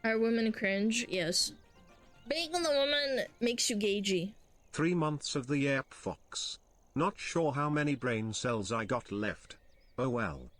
Are women cringe? Yes. Being the woman makes you gagey. 3 months of the Yap Fox. Not sure how many brain cells I got left. Oh well.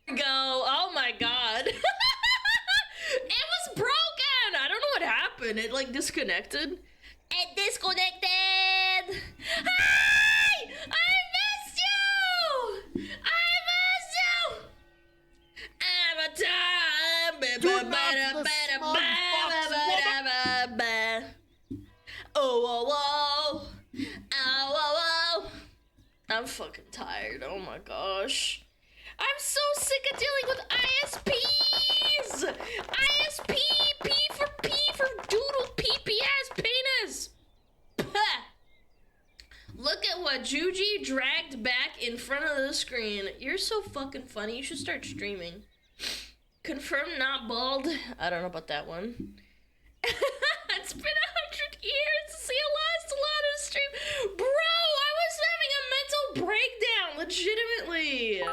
Go. Oh my god. It was broken. I don't know what happened. It like disconnected. It disconnected. Hi! I missed you. I missed you. Oh, I'm fucking tired. Oh my gosh. I'm so sick of dealing with ISPs! ISP! P for doodle pee ass penis! Look at what Juji dragged back in front of the screen. You're so fucking funny. You should start streaming. Confirm not bald. I don't know about that one. It's been 100 years to see a last Alana stream. Bro, I was having a mental breakdown. Legitimately.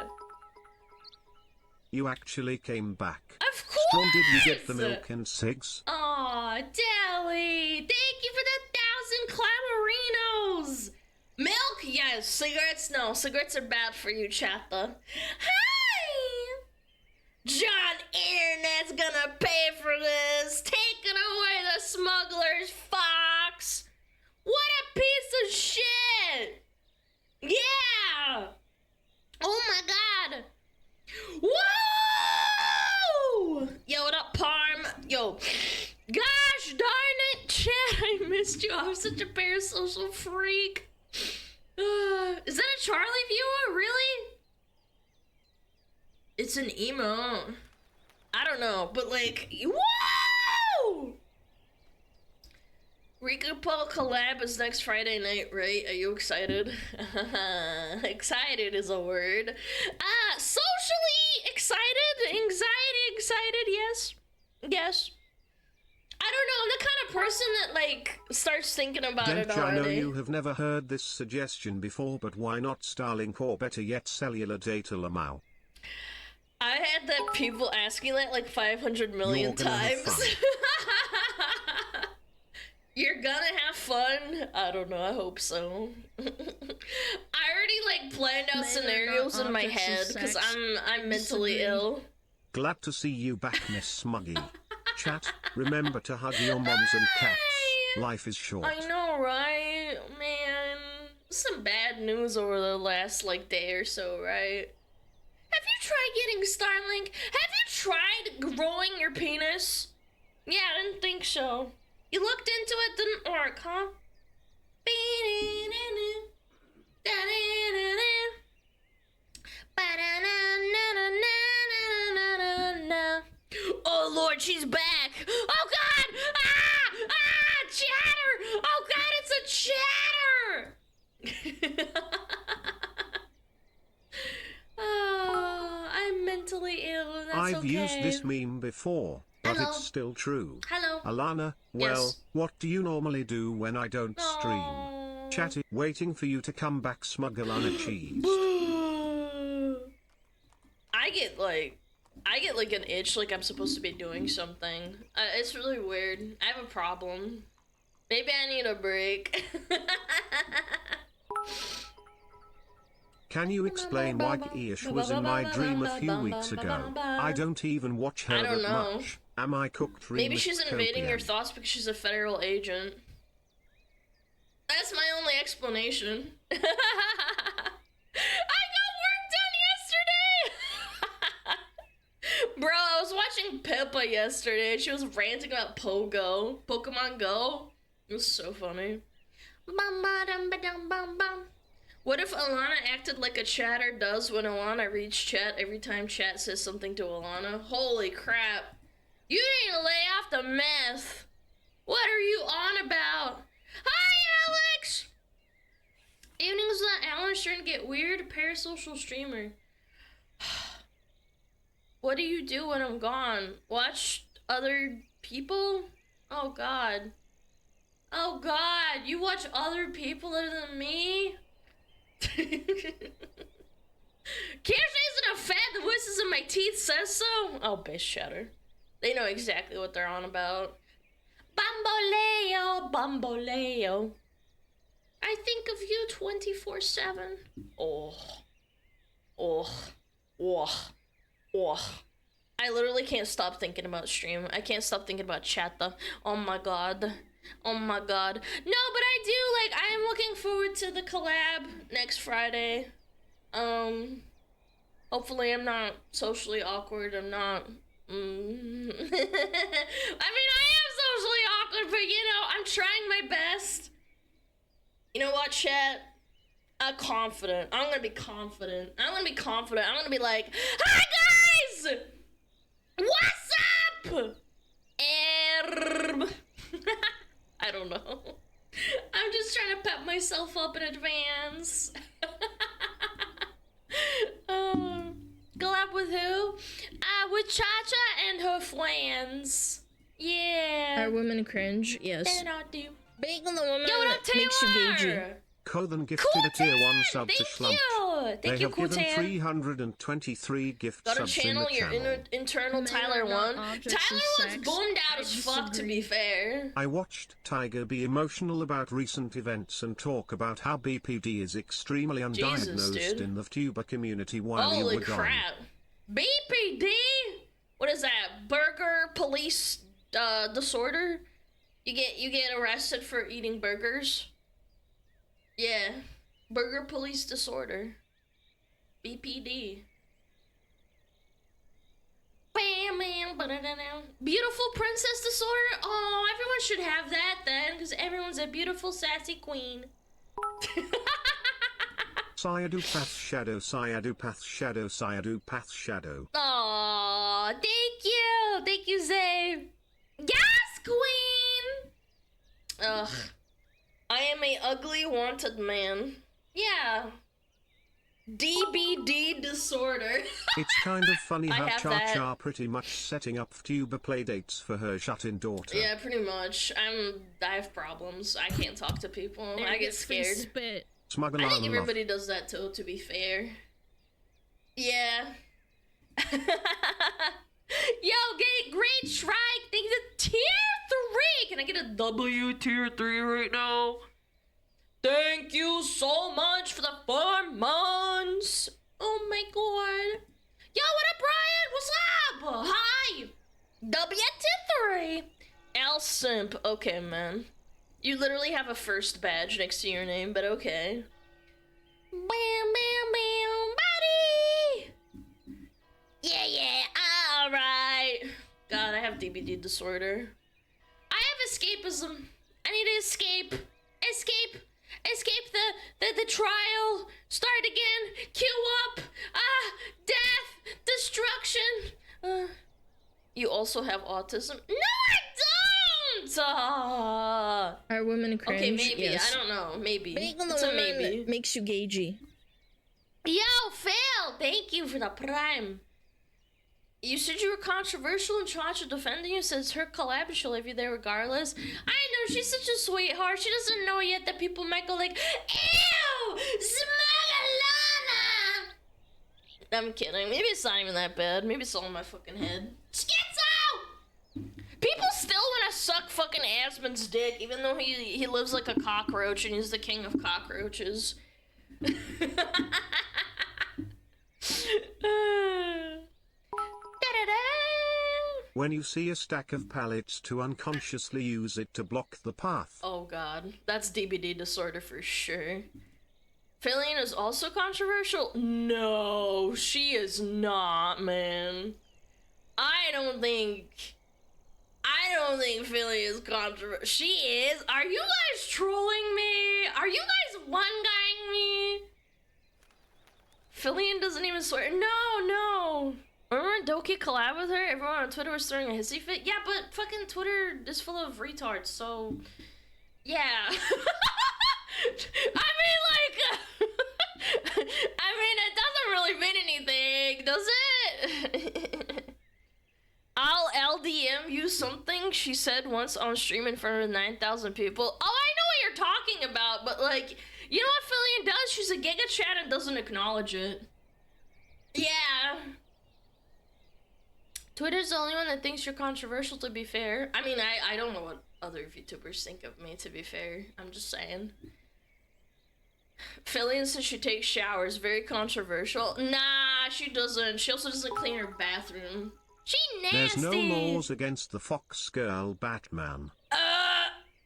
You actually came back. Of course! Storm, did you get the milk and cigs? Aw, Deli! Thank you for the 1,000 clamorinos! Milk? Yes. Cigarettes? No. Cigarettes are bad for you, Chatha. Hi! John Internet's gonna pay for this! Taking away the smuggler's fox! What a piece of shit! Yeah! Oh my god! Whoa! Yo, what up, Parm? Yo, gosh darn it, Chad, I missed you. I'm such a parasocial freak. Is that a Charlie viewer? Really? It's an emo. I don't know, but like, whoa! Rika Paul collab is next Friday night, right? Are you excited? Excited is a word. Socially excited, anxiety excited, yes. Yes. I don't know, I'm the kind of person that like starts thinking about it Dench, already. I know you have never heard this suggestion before, but why not Starlink or better yet cellular data Lamau? I had that people asking that like 500 million times. You're gonna have fun? I don't know, I hope so. I already like planned out scenarios in my head because I'm mentally ill. Glad to see you back, Miss Smuggy. Chat, remember to hug your moms and cats. Life is short. I know, right? Man, some bad news over the last like day or so, right? Have you tried getting Starlink? Have you tried growing your penis? Yeah, I didn't think so. You looked into it, didn't work, huh? Oh Lord, she's back! Oh God! Ah! Ah! Chatter! Oh God, it's a chatter! I'm mentally ill, and that's I've used this meme before, but Hello. it's still true. Hello. Alana, well, Yes. what do you normally do when I don't stream? Chatty, waiting for you to come back, SmugAlana cheese. I get like an itch like I'm supposed to be doing something. It's really weird. I have a problem. Maybe I need a break. Can you explain why Ish was in my dream a few weeks ago? I don't even watch her I don't that know. much. Am I cooked? Maybe she's invading your thoughts because she's a federal agent. That's my only explanation. I got work done yesterday! Bro, I was watching Pippa yesterday. She was ranting about Pokemon Go. It's so funny. Bum ba dum ba dum bum bum. What if Alana acted like a chatter does when Alana reads chat every time chat says something to Alana? Holy crap. You need to lay off the meth. What are you on about? Hi, Alex! Evenings that Alan's trying to get weird, parasocial streamer. What do you do when I'm gone? Watch other people? Oh god. Oh god, you watch other people other than me? Can't say isn't a fad, the voices in my teeth says so. Oh, base chatter. They know exactly what they're on about. Bamboleo, bamboleo. I think of you 24/7. Oh. Oh. Oh. Oh. I literally can't stop thinking about stream. I can't stop thinking about chat though. Oh my god. Oh my god. No, but I do, like, I am looking forward to the collab next Friday. Hopefully I'm not socially awkward. I'm not. I mean, I am socially awkward, but you know, I'm trying my best. You know what, chat? I'm confident. I'm gonna be confident. I'm gonna be confident. I'm gonna be like, hi guys! What's up? I don't know. I'm just trying to pep myself up in advance. Collab with who? With Cha-Cha and her friends. Yeah. Are women cringe? Yes. And I do. Being the woman Yo, what up, that makes you gagey. Taylor? Kothan gifted a tier 1 sub to Thank Slump. you. They Thank you, have given Kutan. 323 gift Gotta subs in channel the your channel. internal Men Tyler are not 1. objects of Tyler 1's sex. bummed out I as fuck, to disagree. be fair. I watched Tiger be emotional about recent events and talk about how BPD is extremely undiagnosed dude. in the tuber community while you Holy were gone. crap. BPD? What is that? Burger police disorder? You get arrested for eating burgers? Yeah. Burger police disorder. BPD. Bam, bam, ba-da-da-da. Beautiful princess disorder? Oh, everyone should have that then, because everyone's a beautiful, sassy queen. Sayadu Path Shadow, Sayadu Path Shadow, Sayadu Path Shadow. Aw, thank you! Thank you, Zay! Yes, queen! Ugh. I am a ugly, wanted man. Yeah. DBD disorder. It's kind of funny I how have Cha-Cha pretty much setting up tuber playdates for her shut-in daughter. Yeah, pretty much. I have problems. I can't talk to people. I get scared. Spit. I think SmugAlana everybody does that too, to be fair. Yeah. Yo, great Shrike, thanks to tier 3. Can I get a W tier 3 right now? Thank you so much for the 4 months. Oh my god. Yo, what up, Brian? What's up? Hi. W tier 3. L Simp. Okay, man. You literally have a first badge next to your name, but okay. Bam, bam, bam, buddy! Yeah, alright. God, I have DBD disorder. I have escapism. I need to escape. Escape the trial. Start again. Queue up. Death. Destruction. You also have autism? No, I don't! Are women cringe? Okay, maybe. Yes. I don't know. Maybe. Being the It's a woman maybe. that makes you gagey. Yo, Phil! Thank you for the prime. You said you were controversial and Cha-Cha defending you, says her collab, she'll leave you there regardless. I know, she's such a sweetheart. She doesn't know yet that people might go like, ew! SmugAlana! I'm kidding. Maybe it's not even that bad. Maybe it's all in my fucking head. Schizo! People still want to suck fucking Asmon's dick, even though he lives like a cockroach and he's the king of cockroaches. When you see a stack of pallets to unconsciously use it to block the path. Oh god, that's DBD disorder for sure. Fillion is also controversial? No, she is not, man. I don't don't think Philly is controversial. She is. Are you guys trolling me? Are you guys one-guying me? Phillian doesn't even swear. No. Remember when Doki collabed with her? Everyone on Twitter was throwing a hissy fit? Yeah, but fucking Twitter is full of retards, so... Yeah. I mean, it doesn't really mean anything, does it? I'll LDM you something she said once on stream in front of 9,000 people. Oh, I know what you're talking about, but like, you know what Phillian does? She's a Giga Chat and doesn't acknowledge it. Yeah. Twitter's the only one that thinks you're controversial, to be fair. I mean, I don't know what other VTubers think of me, to be fair. I'm just saying. Phillian says she takes showers. Very controversial. Nah, she doesn't. She also doesn't clean her bathroom. She nasty. There's no laws against the Fox Girl Batman.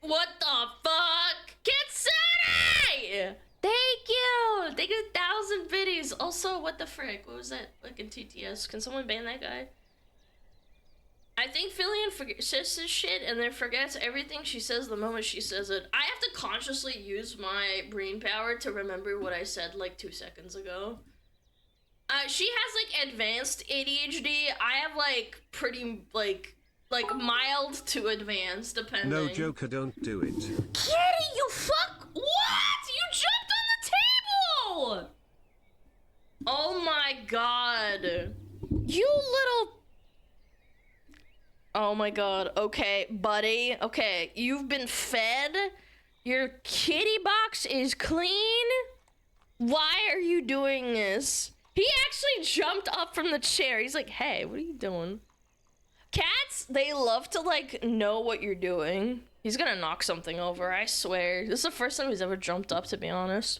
What the fuck? Kitsune! Thank you! Thank you 1,000 biddies. Also, what the frick? What was that fucking TTS? Can someone ban that guy? I think Phillian says this shit and then forgets everything she says the moment she says it. I have to consciously use my brain power to remember what I said like 2 seconds ago. She has like advanced ADHD. I have like pretty like mild to advanced, depending. No, Joker, don't do it. Kitty, you fuck! What? You jumped on the table! Oh my god. You little... Oh my god. Okay, buddy. Okay, you've been fed. Your kitty box is clean. Why are you doing this? He actually jumped up from the chair. He's like, hey, what are you doing? Cats, they love to, like, know what you're doing. He's gonna knock something over, I swear. This is the first time he's ever jumped up, to be honest.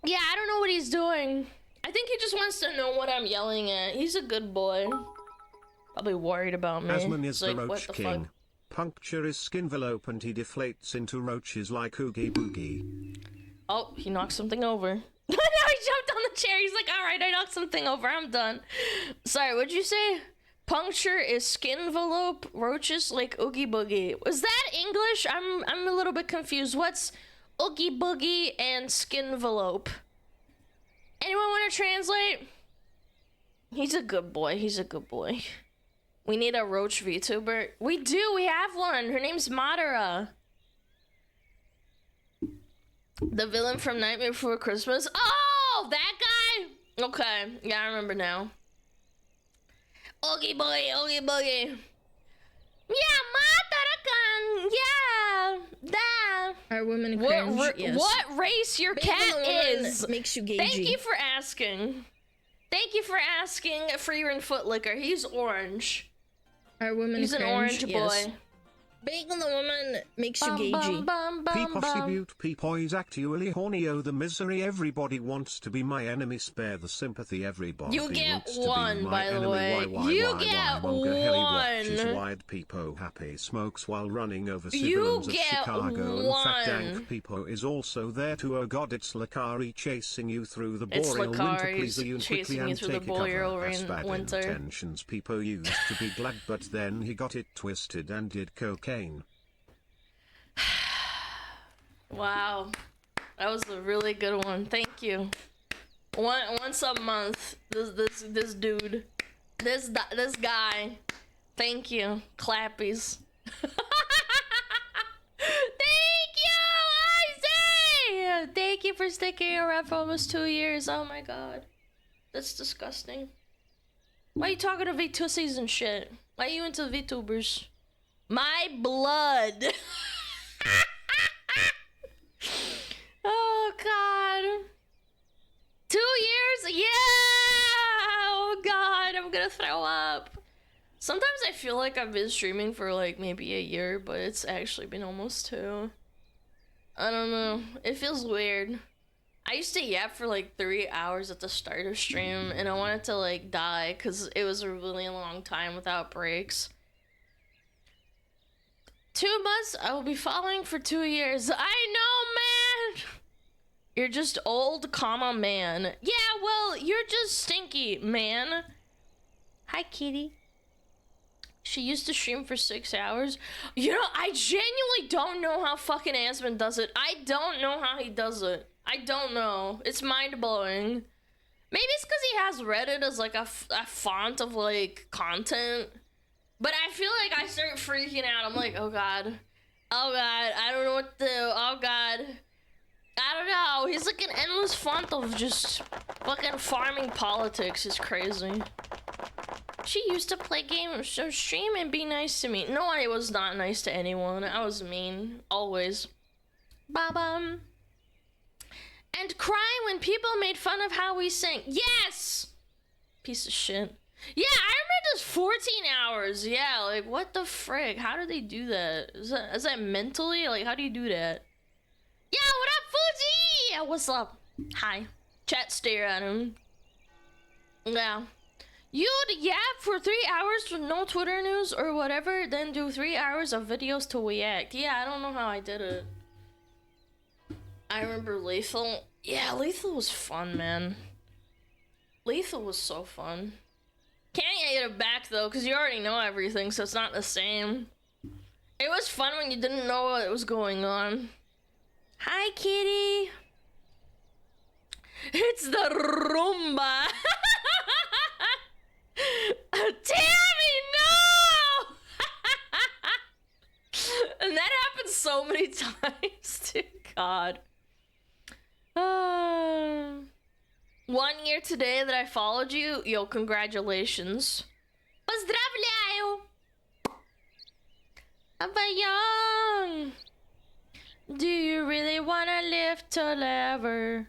Yeah, I don't know what he's doing. I think he just wants to know what I'm yelling at. He's a good boy. Probably worried about me. Asman is He's the like, Roach what the King. fuck? Puncture his skinvelope and he deflates into roaches like Oogie Boogie. Oh, he knocked something over. Now he jumped on the chair. He's like, all right, I knocked something over. I'm done. Sorry, what'd you say? Puncture is skinvelope, roaches like Oogie Boogie. Was that English? I'm a little bit confused. What's Oogie Boogie and skinvelope? Anyone want to translate? He's a good boy. He's a good boy. We need a roach VTuber. We do. We have one. Her name's Madara. The villain from Nightmare Before Christmas. Oh, that guy? Okay. Yeah, I remember now. Oogie Boogie, Oogie Boogie. Yeah, Madara-kan. Yeah, that. Are women cringe? Yes. What race your cat is? Makes you gagey. Thank you for asking. Thank you for asking, Freerin Footlicker. He's orange. Are women He's cringe? an orange Yes. boy. Bagel the woman makes you gagey. Peepossy Butte Peepoy is actually horny. Oh, the misery. Everybody wants to be my enemy. Spare the sympathy. Everybody You get wants one, to be my by the enemy. way. Why, You why, get Wonga Heli watches one. wide Peepo happy smokes while running over You civilians of get Chicago. And Fat Dank one. Peepo is also there too. Oh god, it's Lakari chasing you through the It's boreal winter. Lakari's Please you quickly chasing you and through the take a cover. boreal That's bad winter. intentions. Peepo used to be glad, but then he got it twisted and did cocaine. Wow, that was a really good one. Thank you. Once a month, this dude, this guy. Thank you, clappies. Thank you, Isaac. Thank you for sticking around for almost 2 years. Oh my god, that's disgusting. Why are you talking to VTussies and shit? Why are you into VTubers? My blood. Oh god. 2 years? Yeah! Oh god, I'm gonna throw up. Sometimes I feel like I've been streaming for like maybe a year, but it's actually been almost 2. I don't know. It feels weird. I used to yap for like 3 hours at the start of stream, and I wanted to like die because it was a really long time without breaks. 2 months? I will be following for 2 years. I know, man! You're just old, comma, man. Yeah, well, you're just stinky, man. Hi, kitty. She used to stream for 6 hours. You know, I genuinely don't know how fucking Asmund does it. I don't know how he does it. I don't know. It's mind-blowing. Maybe it's because he has Reddit as, like, a font of, like, content. But I feel like I start freaking out. I'm like, oh, God. Oh, God. I don't know what to do. Oh, God. I don't know. He's, like, an endless font of just fucking farming politics. It's crazy. She used to play games, so stream and be nice to me. No, I was not nice to anyone. I was mean. Always. Ba-bum. And cry when people made fun of how we sing. Yes! Piece of shit. Yeah, I remember this 14 hours. Yeah, like, what the frick? How do they do that? Is that mentally? Like, how do you do that? Yeah, what up, Fuji? Yeah, what's up? Hi. Chat stare at him. Yeah. You'd yap for 3 hours with no Twitter news or whatever, then do 3 hours of videos to react. Yeah, I don't know how I did it. I remember Lethal. Yeah, Lethal was fun, man. Lethal was so fun. Can't get it back, though, because you already know everything, so it's not the same. It was fun when you didn't know what was going on. Hi, kitty. It's the Roomba. Tammy, no! And that happened so many times, too. God. 1 year today that I followed you. Yo, congratulations. Поздравляю! Young. Do you really wanna live to lever?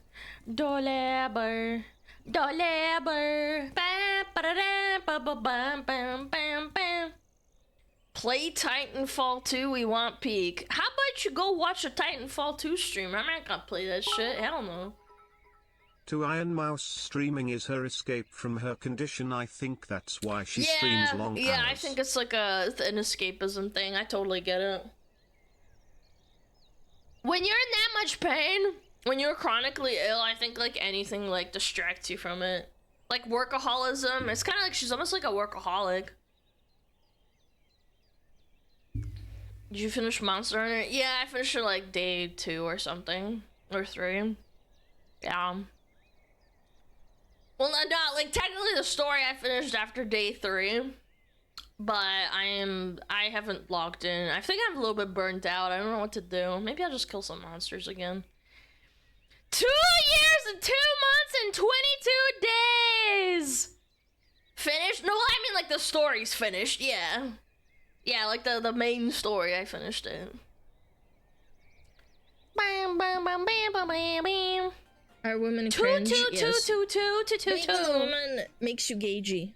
Doleber. Doleber. Play Titanfall 2, we want peak. How about you go watch a Titanfall 2 stream? I'm not gonna play that shit, hell no. To Iron Mouse, streaming is her escape from her condition. I think that's why she streams long hours. Yeah, I think it's like an escapism thing. I totally get it. When you're in that much pain, when you're chronically ill, I think like anything like distracts you from it. Like workaholism, it's kind of like she's almost like a workaholic. Did you finish Monster Hunter? Yeah, I finished it like day 2 or something. Or 3. Yeah. Well, not like technically the story I finished after day 3. But I haven't logged in. I think I'm a little bit burnt out. I don't know what to do. Maybe I'll just kill some monsters again. 2 years and 2 months and 22 days! Finished? No, I mean like the story's finished, yeah. Yeah, like the main story, I finished it. Bam, bam, bam, bam, bam, bam, bam. Are women cringe? Yes. Two. Being a woman makes you gagey.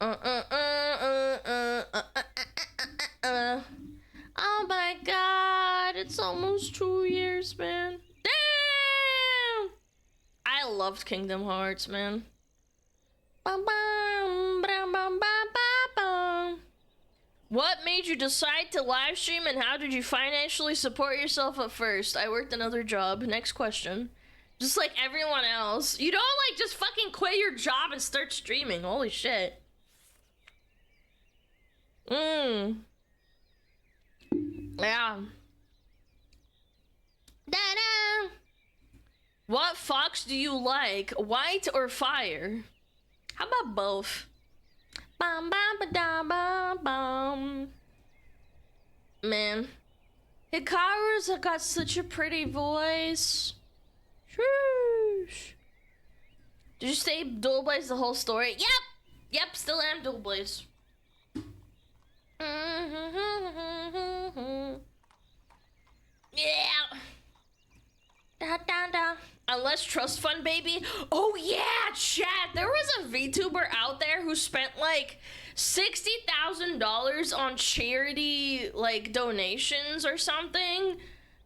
Oh my god, it's almost 2 years, man. Damn! I loved Kingdom Hearts, man. Bum, bum, bum, bum, bum, bum. What made you decide to live stream and how did you financially support yourself at first? I worked another job. Next question. Just like everyone else. You don't like just fucking quit your job and start streaming. Holy shit. Yeah. Da-da. What fox do you like? White or fire? How about both? Bum bum ba da bum bum. Man. Hikaru's got such a pretty voice. Shoosh. Did you stay Dual Blaze the whole story? Yep, still am Dual Blaze. Yeah. Da da da. Unless trust fund, baby. Oh yeah, chat. There was a VTuber out there who spent like $60,000 on charity like donations or something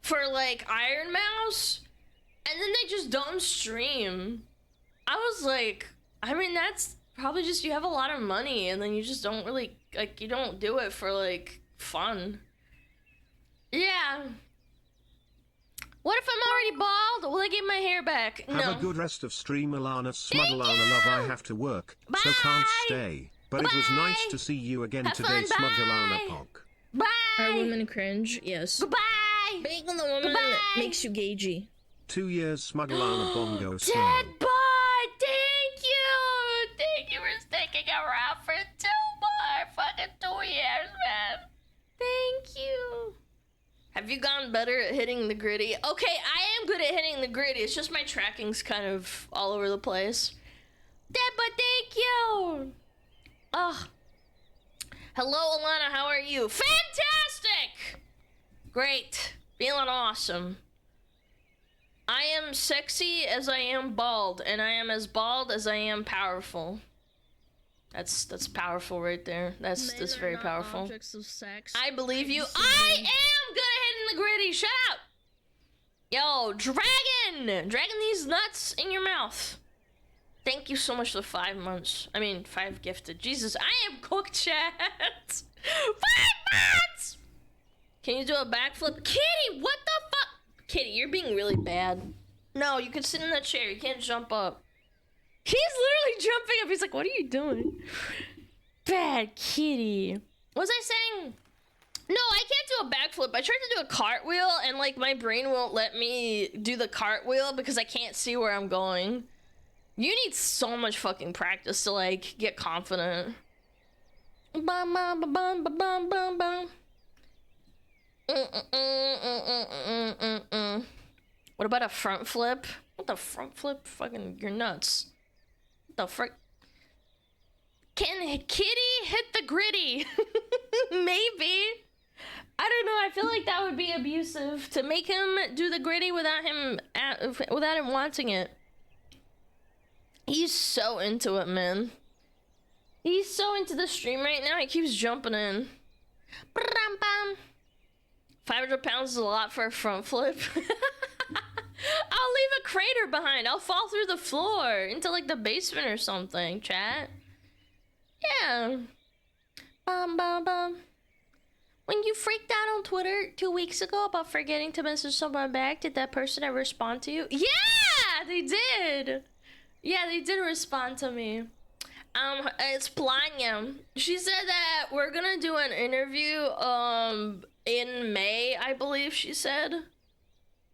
for like Iron Mouse, and then they just don't stream. I was like, I mean, that's probably just you have a lot of money and then you just don't really like you don't do it for like fun. Yeah. What if I'm already bald? Will I get my hair back? Have no. a good rest of stream, Alana. SmugAlana love. I have to work, Bye. so can't stay. But it was nice Bye. to see you again Have today, fun, SmugAlana bye. Pog. Are Bye. women cringe? Yes. Goodbye. Being the woman Goodbye. makes you gagey. 2 years, SmugAlana Bongo Slow. Dead bot. Thank you. Thank you for sticking around for 2 more fucking 2 years, man. Thank you. Have you gotten better at hitting the gritty? Okay, I am good at hitting the gritty. It's just my tracking's kind of all over the place. Deba, thank you. Ugh. Hello, Alana. How are you? Fantastic. Great. Feeling awesome. I am sexy as I am bald, and I am as bald as I am powerful. That's powerful right there. That's very powerful. Objects of sex. I believe you. I am good at hitting the gritty. Shut up. Yo, dragon these nuts in your mouth. Thank you so much for 5 months. I mean, 5 gifted. Jesus, I am cooked, chat. 5 months. Can you do a backflip? Kitty, what the fuck? Kitty, you're being really bad. No, you can sit in that chair. You can't jump up. He's literally jumping up. He's like, what are you doing? Bad kitty. What was I saying? No, I can't do a backflip. I tried to do a cartwheel, and, like, my brain won't let me do the cartwheel because I can't see where I'm going. You need so much fucking practice to, like, get confident. Bum, bum, bum, bum, bum, bum, bum. What about a front flip? What the front flip? Fucking, you're nuts. What the frick? Can Kitty hit the gritty? Maybe. I don't know. I feel like that would be abusive to make him do the gritty without him wanting it. He's so into it, man. He's so into the stream right now. He keeps jumping in. 500 pounds is a lot for a front flip. I'll leave a crater behind. I'll fall through the floor into, like, the basement or something, chat. Yeah. Bum, bum, bum. When you freaked out on Twitter 2 weeks ago about forgetting to message someone back, did that person ever respond to you? Yeah, they did. Yeah, they did respond to me. It's Planya. She said that we're gonna do an interview, in May, I believe she said.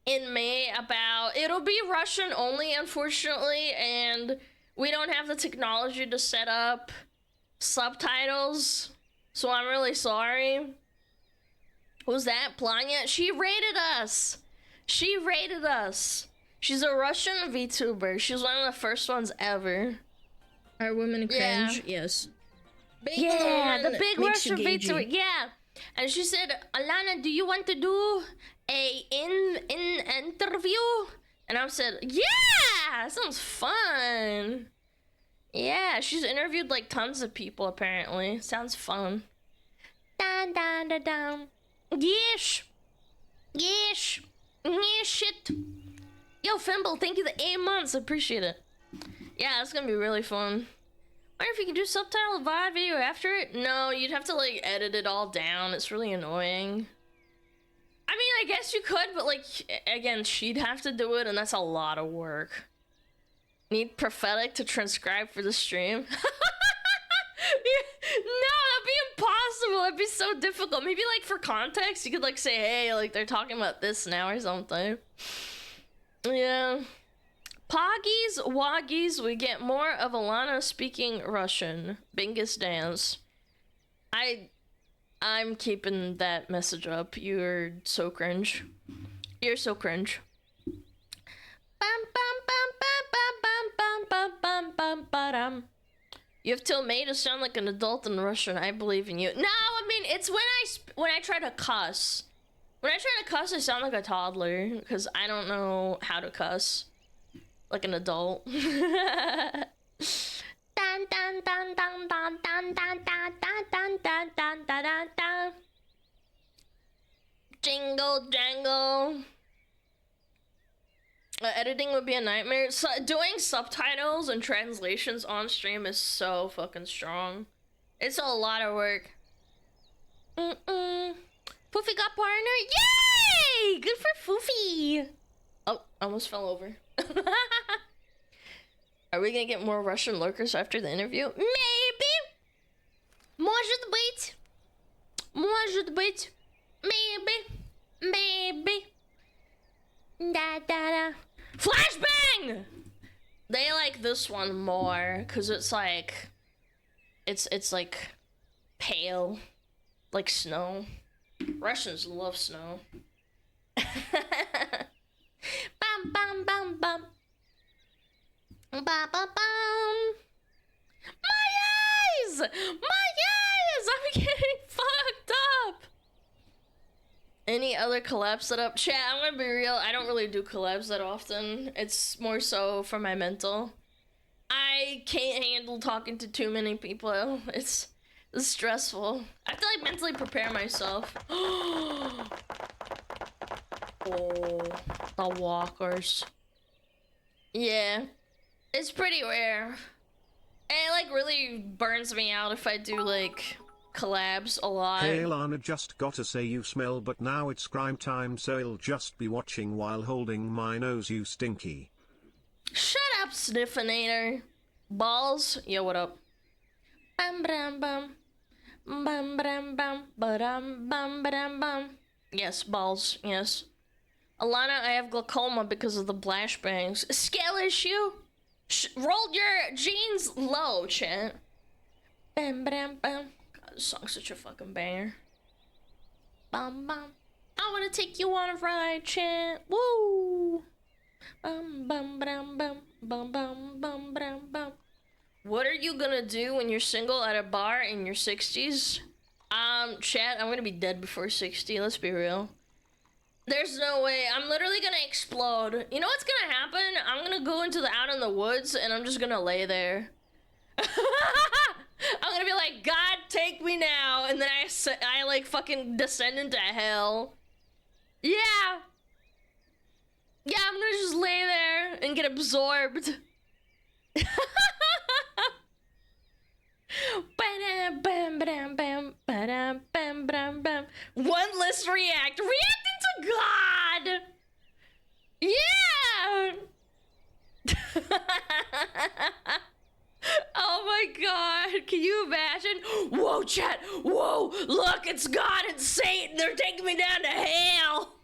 In May about, it'll be Russian only, unfortunately, and we don't have the technology to set up subtitles, so I'm really sorry. Who's that? Planya? She rated us. She rated us. She's a Russian VTuber. She was one of the first ones ever. Are women cringe? Yeah. Yes. Yeah, the big makes you Russian gagey. VTuber. Yeah. And she said, Alana, do you want to do a interview? And I said, yeah, sounds fun. Yeah, she's interviewed like tons of people apparently. Sounds fun. Dun, dun, dun, dun. Yes. Yes. Yeah, shit. Yo, Fimble, thank you the 8 months. I appreciate it. Yeah, it's gonna be really fun. I wonder if you can do subtitle VOD video after it? No, you'd have to, like, edit it all down. It's really annoying. I mean, I guess you could, but, like, again, she'd have to do it, and that's a lot of work. Need Prophetic to transcribe for the stream? No, that'd be impossible. That'd be so difficult. Maybe, like, for context, you could, like, say, hey, like, they're talking about this now or something. Yeah. Poggies, Woggies, we get more of Alana speaking Russian. Bingus dance. I'm keeping that message up. You're so cringe. You're so cringe. Bum bum bum bum bum bum bum bum bum bum. You have till May to sound like an adult in Russian. I believe in you. No, I mean it's when I try to cuss. When I try to cuss, I sound like a toddler because I don't know how to cuss. Like an adult. Dun dun dun dun dun dun dun dun dun dun dun dun dun dun. Jingle jangle. Editing would be a nightmare. So, doing subtitles and translations on stream is so fucking strong. It's a lot of work. Foofy got partner. Yay! Good for Foofy. Oh, almost fell over. Are we gonna get more Russian lurkers after the interview? Maybe. bit. Maybe. Da da da. Flashbang! They like this one more, cause it's like, it's like pale, like snow. Russians love snow. Bum bum bum bum. Bum bum bum. My eyes! My eyes! I'm getting fucked up! Any other collabs that up? Chat, I'm gonna be real, I don't really do collabs that often. It's more so for my mental. I can't handle talking to too many people. It's stressful. I have to like mentally prepare myself. Oh, the walkers. Yeah, it's pretty rare. And it like really burns me out if I do like collabs a lot. Hey Alana, just gotta say you smell, but now it's crime time, so I'll just be watching while holding my nose, you stinky. Shut up, Sniffinator. Balls? Yo, what up? Bam bam bam. Bam bam bam. Ba-dum bam bam bam. Yes, balls, yes. Alana, I have glaucoma because of the flashbangs. Scale issue? Roll your jeans low, chat. Bam bam bam. God, this song's such a fucking banger. Bam bam. I wanna take you on a ride, chat. Woo! Bum bum bum bum bum bum bum bum bum. What are you gonna do when you're single at a bar in your 60s? Chat, I'm gonna be dead before 60, let's be real. There's no way, I'm literally gonna explode. You know what's gonna happen? I'm gonna go into the out in the woods and I'm just gonna lay there. I'm gonna be like, God, take me now, and then I like fucking descend into hell. Yeah. Yeah, I'm gonna just lay there and get absorbed. One less react. Reacting to God! Yeah! Oh my god, can you imagine? Whoa, chat, whoa, look, it's God and Satan. They're taking me down to hell.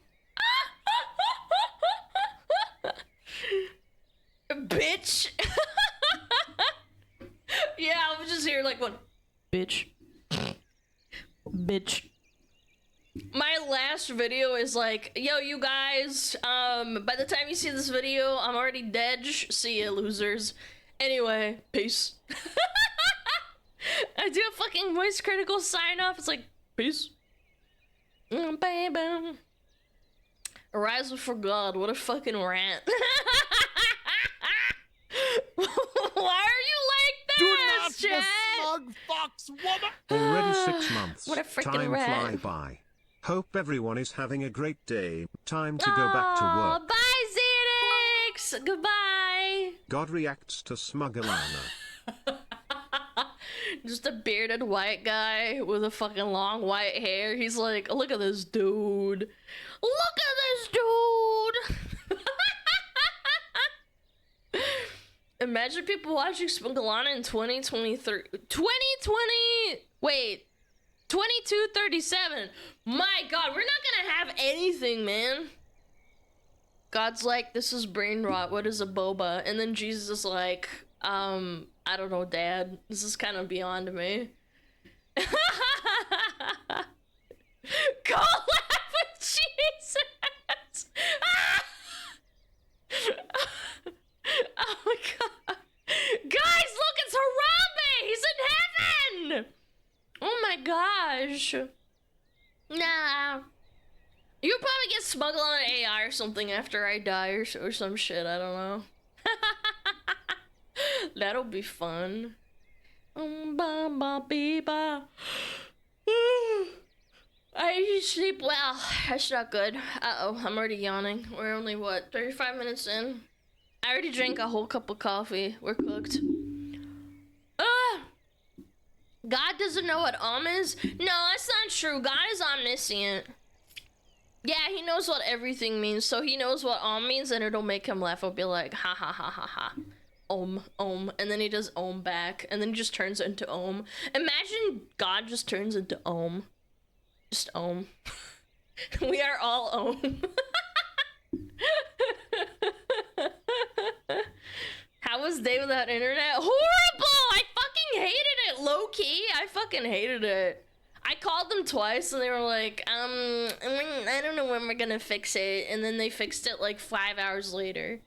Bitch. Yeah, I'm just here like one. Bitch. Bitch. My last video is like, yo, you guys, by the time you see this video, I'm already dead. See ya, losers. Anyway, peace. I do a fucking voice critical sign off. It's like, peace. Baby. Arise for God. What a fucking rant. Why are you like this, Do not chat? the smug fox woman! Already 6 months. What a freaking Time rat. fly by. Hope everyone is having a great day. Time to go back to work. Bye, Xenix. Goodbye. God reacts to SmugAlana. Just a bearded white guy with a fucking long white hair. He's like, look at this dude. Look at this dude. Imagine people watching SmugAlana in 2023. 2020. Wait. 2237. My god, we're not gonna have anything, man. God's like, this is brain rot. What is a boba? And then Jesus is like, I don't know, Dad. This is kind of beyond me. Go laugh with Jesus. Oh my god. Guys, look, it's Harambe. He's in heaven. Oh my gosh. Nah. You'll probably get smuggled on an AI or something after I die or some shit. I don't know. That'll be fun. I usually sleep well. That's not good. Uh-oh, I'm already yawning. We're only, what, 35 minutes in? I already drank a whole cup of coffee. We're cooked. God doesn't know what is? No, that's not true. God is omniscient. Yeah, he knows what everything means, so he knows what means, and it'll make him laugh. He'll be like, ha ha ha ha ha. And then he does back, and then he just turns into Imagine God just turns into Just ohm. We are all ohm. How was day without internet? Horrible! I fucking hated it, low-key. I fucking hated it. I called them twice and they were like, I don't know when we're gonna fix it. And then they fixed it like 5 hours later.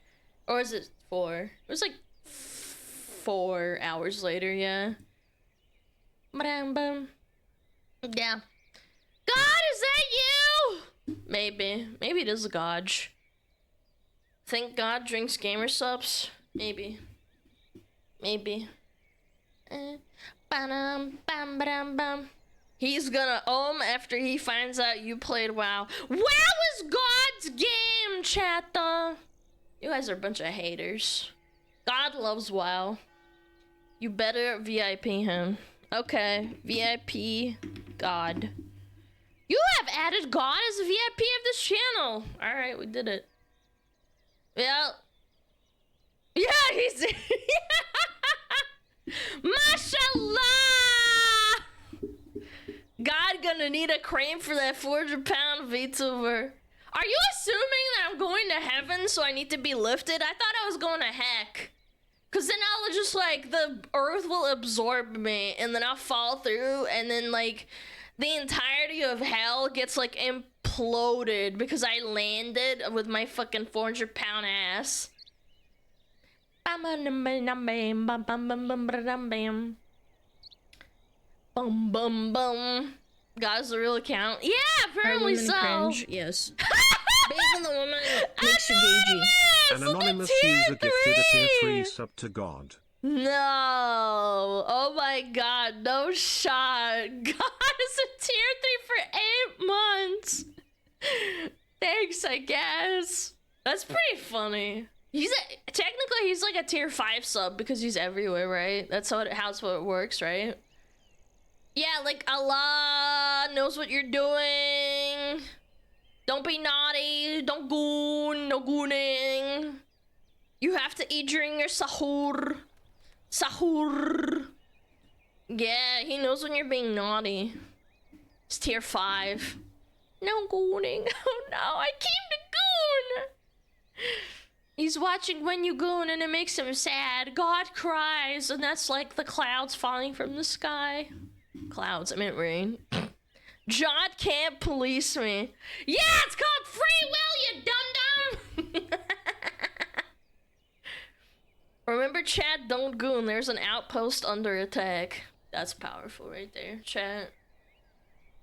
Or was it 4? It was like 4 hours later, yeah. Ba-dum-bum. Yeah. God, is that you? Maybe. Maybe it is a Godge. Think God drinks gamer subs? Maybe. Maybe. Ba-dum, bam, ba-dum, bum. He's gonna after he finds out you played WoW. WoW is God's game, chatta! You guys are a bunch of haters. God loves WoW. You better VIP him. Okay, VIP God. You have added God as a VIP of this channel. Alright, we did it. Yeah. Yeah, he's... Mashallah! God gonna need a crane for that 400-pound VTuber. Are you assuming that I'm going to heaven so I need to be lifted? I thought I was going to heck. Cause then I'll just like, the earth will absorb me and then I'll fall through and then like, the entirety of hell gets like imploded because I landed with my fucking 400-pound ass. Bum bum bum. God's the real account. Yeah, apparently so. Cringe, yes. Being the woman makes you gagey. An anonymous user gifted a tier 3 sub to God. No. Oh my God, no shot. God is a tier 3 for 8 months. Thanks, I guess. That's pretty funny. Technically he's like a tier 5 sub because he's everywhere, right? That's how it works, right? Yeah, like Allah knows what you're doing. Don't be naughty. Don't goon. No gooning. You have to eat during your sahur. Sahur. Yeah, he knows when you're being naughty. It's tier 5. No gooning. Oh no, I came to goon. He's watching when you goon and it makes him sad. God cries and that's like the clouds falling from the sky. Clouds, I meant rain. John can't police me. Yeah, it's called free will, you dum-dum! Remember, chat, don't goon. There's an outpost under attack. That's powerful right there, chat.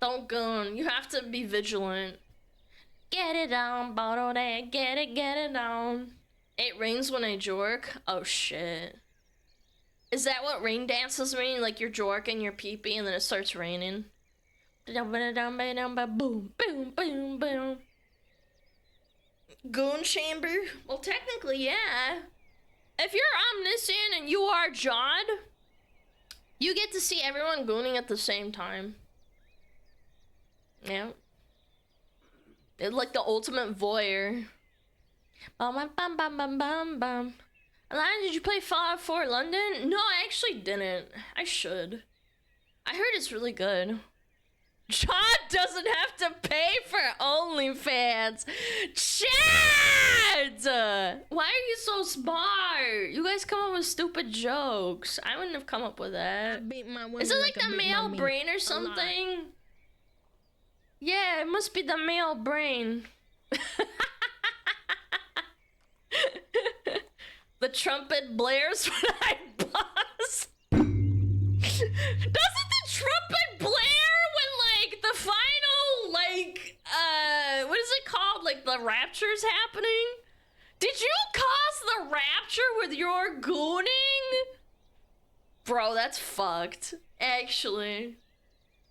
Don't goon. You have to be vigilant. Get it on, bottle that. Get it on. It rains when I jork. Oh, shit. Is that what rain dances mean? Like you're jorking your pee-pee and then it starts raining? Boom, boom, boom, boom. Goon chamber? Well, technically, yeah. If you're omniscient and you are Jod, you get to see everyone gooning at the same time. Yeah. It's like the ultimate voyeur. Bum bum bum bum bum bum bum. Alana, did you play Fallout 4 London? No, I actually didn't. I should. I heard it's really good. John doesn't have to pay for OnlyFans. Chad! Why are you so smart? You guys come up with stupid jokes. I wouldn't have come up with that. Is it like the male brain or something? Yeah, it must be the male brain. The trumpet blares when I buzz. Doesn't the trumpet blare when, like, the final, like, what is it called? Like, the rapture's happening? Did you cause the rapture with your gooning? Bro, that's fucked. Actually.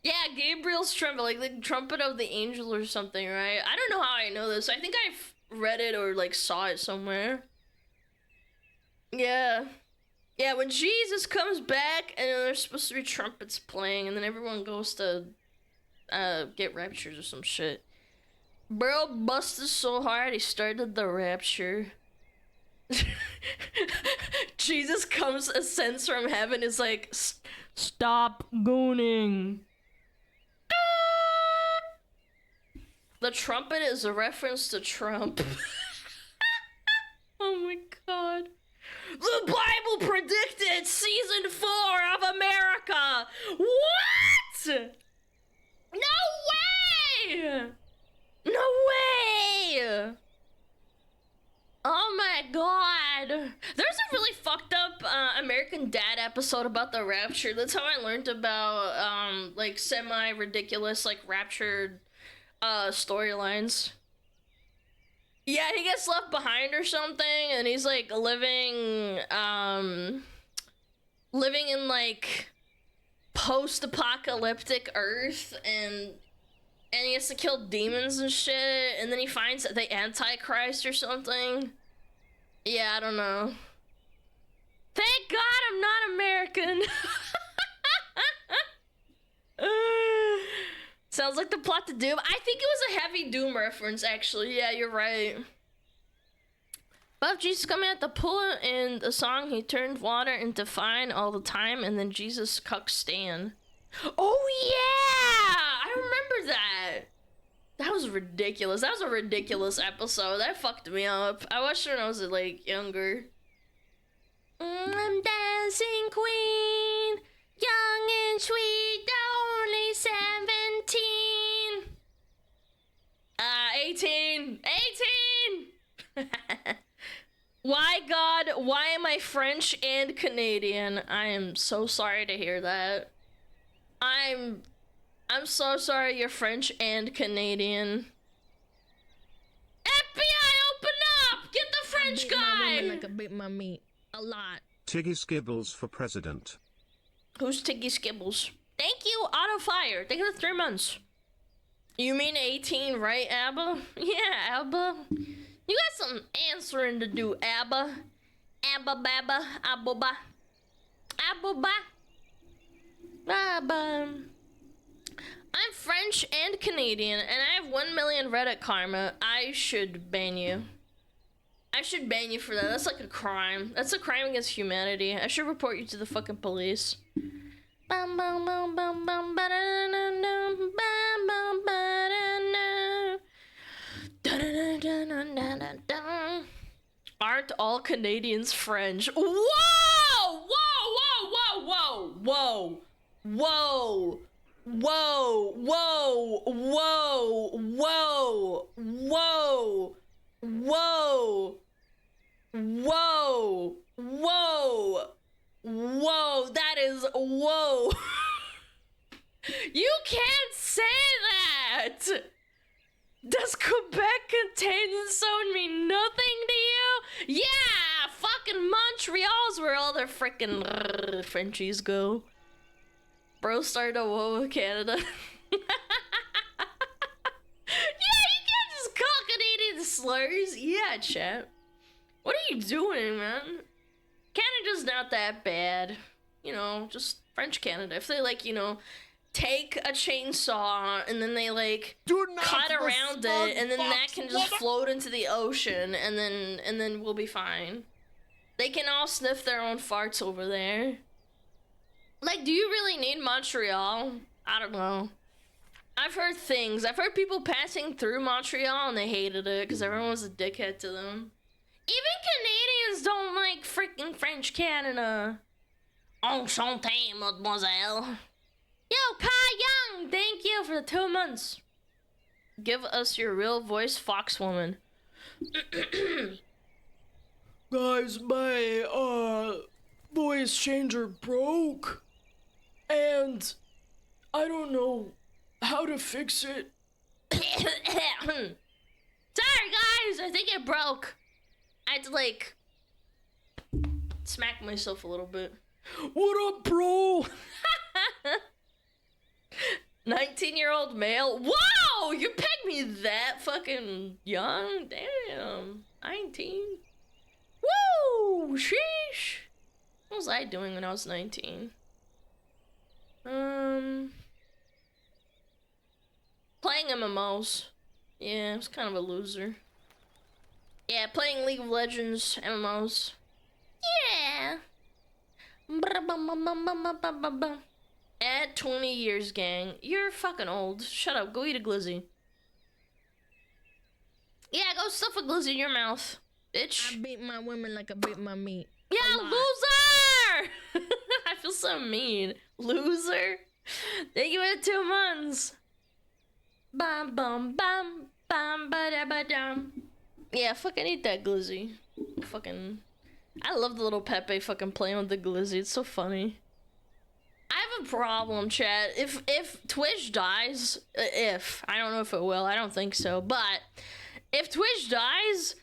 Yeah, Gabriel's trumpet, like the trumpet of the angel or something, right? I don't know how I know this. I think I've read it or, like, saw it somewhere. Yeah. Yeah, when Jesus comes back and there's supposed to be trumpets playing and then everyone goes to get raptures or some shit. Bro busted so hard he started the rapture. Jesus comes, ascends from heaven, is like, stop gooning. The trumpet is a reference to Trump. Oh my god. The Bible predicted season 4 of America! What?! No way! No way! Oh my god. There's a really fucked up American Dad episode about the rapture. That's how I learned about like semi-ridiculous like raptured storylines. Yeah, he gets left behind or something and he's like living in like post-apocalyptic Earth and he has to kill demons and shit, and then he finds the Antichrist or something. Yeah, I don't know. Thank God I'm not American. Sounds like the plot to Doom. I think it was a heavy Doom reference, actually. Yeah, you're right. Above Jesus coming at the pool in the song, he turned water into fire all the time, and then Jesus cucked Stan. Oh yeah! I remember that. That was ridiculous. That was a ridiculous episode. That fucked me up. I watched it when I was like younger. I'm dancing queen, young and sweet, only 17. 18. 18! Why, God, why am I French and Canadian? I am so sorry to hear that. I'm so sorry you're French and Canadian. FBI, open up! Get the French guy! Like I beat my meat. A lot. Tiggy Skibbles for president. Who's Tiggy Skibbles? Thank you, Auto Fire. Thank you for 3 months. You mean 18, right, Abba? Yeah, Abba. You got some answering to do, Abba. Abba Baba, Abba. Abba. Abba. I'm French and Canadian, and I have 1 million Reddit karma. I should ban you. I should ban you for that. That's like a crime. That's a crime against humanity. I should report you to the fucking police. Bum, bum, bum, bum, bum, ba-da-da-da-da, bum, bum, ba-da-da. Da-da-da-da-da-da-da. Aren't all Canadians French? Whoa! Whoa! Whoa! Whoa! Whoa! Whoa! Whoa! Whoa! Whoa! Whoa! Whoa! Whoa! Whoa! Whoa! Whoa! That is whoa! You can't say that! Does Quebec contain and so mean nothing to you? Yeah! Fucking Montreal's where all their frickin' Frenchies go. Bro started a war with Canada. Yeah, you can't just call Canadian slurs. Yeah, chat. What are you doing, man? Canada's not that bad. You know, just French Canada. If they, like, you know, take a chainsaw and then they, like, cut around it, and then that can just float into the ocean, and then we'll be fine. They can all sniff their own farts over there. Like, do you really need Montreal? I don't know. I've heard things. I've heard people passing through Montreal and they hated it because everyone was a dickhead to them. Even Canadians don't like freaking French Canada. Enchanté, mademoiselle. Yo, Kai Young, thank you for the 2 months. Give us your real voice, Foxwoman. Guys, my, voice changer broke. And I don't know how to fix it. Sorry, guys, I think it broke. I had to, like, smack myself a little bit. What up, bro? 19-year-old male. Whoa! You pegged me that fucking young? Damn. 19. Woo! Sheesh. What was I doing when I was 19? Playing MMOs. Yeah, I was kind of a loser. Yeah, playing League of Legends MMOs. Yeah. Add 20 years, gang. You're fucking old. Shut up. Go eat a glizzy. Yeah, go stuff a glizzy in your mouth, bitch. I beat my women like I beat my meat. Yeah, A lot. loser! I feel so mean. Loser. Thank you for 2 months. Bum bum bum bum ba da ba dum. Yeah, fucking eat that glizzy. Fucking. I love the little Pepe fucking playing with the glizzy. It's so funny. I have a problem, chat. If Twitch dies, if I don't know if it will. I don't think so. But if Twitch dies,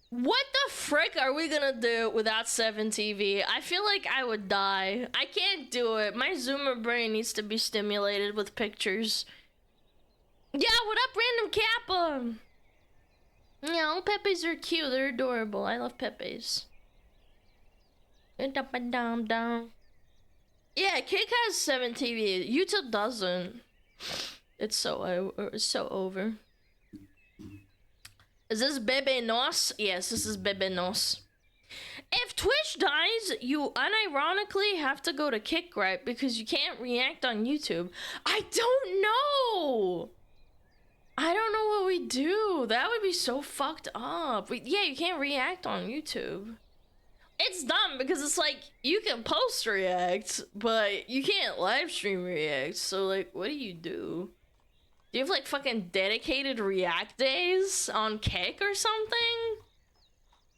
what the frick are we gonna do without 7TV? I feel like I would die. I can't do it. My Zoomer brain needs to be stimulated with pictures. Yeah, what up, Random Kappa? Yeah, Pepes are cute. They're adorable. I love Pepes. Yeah, Kick has 7TV. YouTube doesn't. It's so over. Is this Bebe Nos? Yes, this is Bebe Nos. If Twitch dies, you unironically have to go to Kick, right? Because you can't react on YouTube. I don't know. I don't know what we do. That would be so fucked up. Yeah, you can't react on YouTube. It's dumb because it's like, you can post react, but you can't live stream react. So like, what do? Do you have like fucking dedicated react days on Kick or something?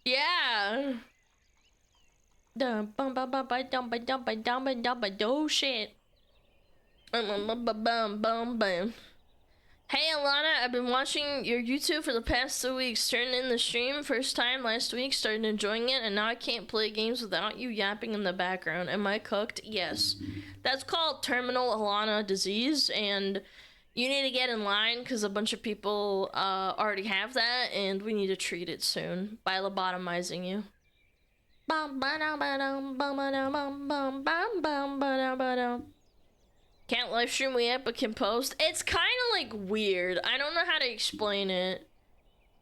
Yeah. Shit. Hey Alana, I've been watching your YouTube for the past 2 weeks. Turned in the stream first time last week, started enjoying it, and now I can't play games without you yapping in the background. Am I cooked? Yes. That's called terminal Alana disease, and you need to get in line because a bunch of people already have that, and we need to treat it soon by lobotomizing you. Can't live stream yet, but can post. It's kind of like weird. I don't know how to explain it.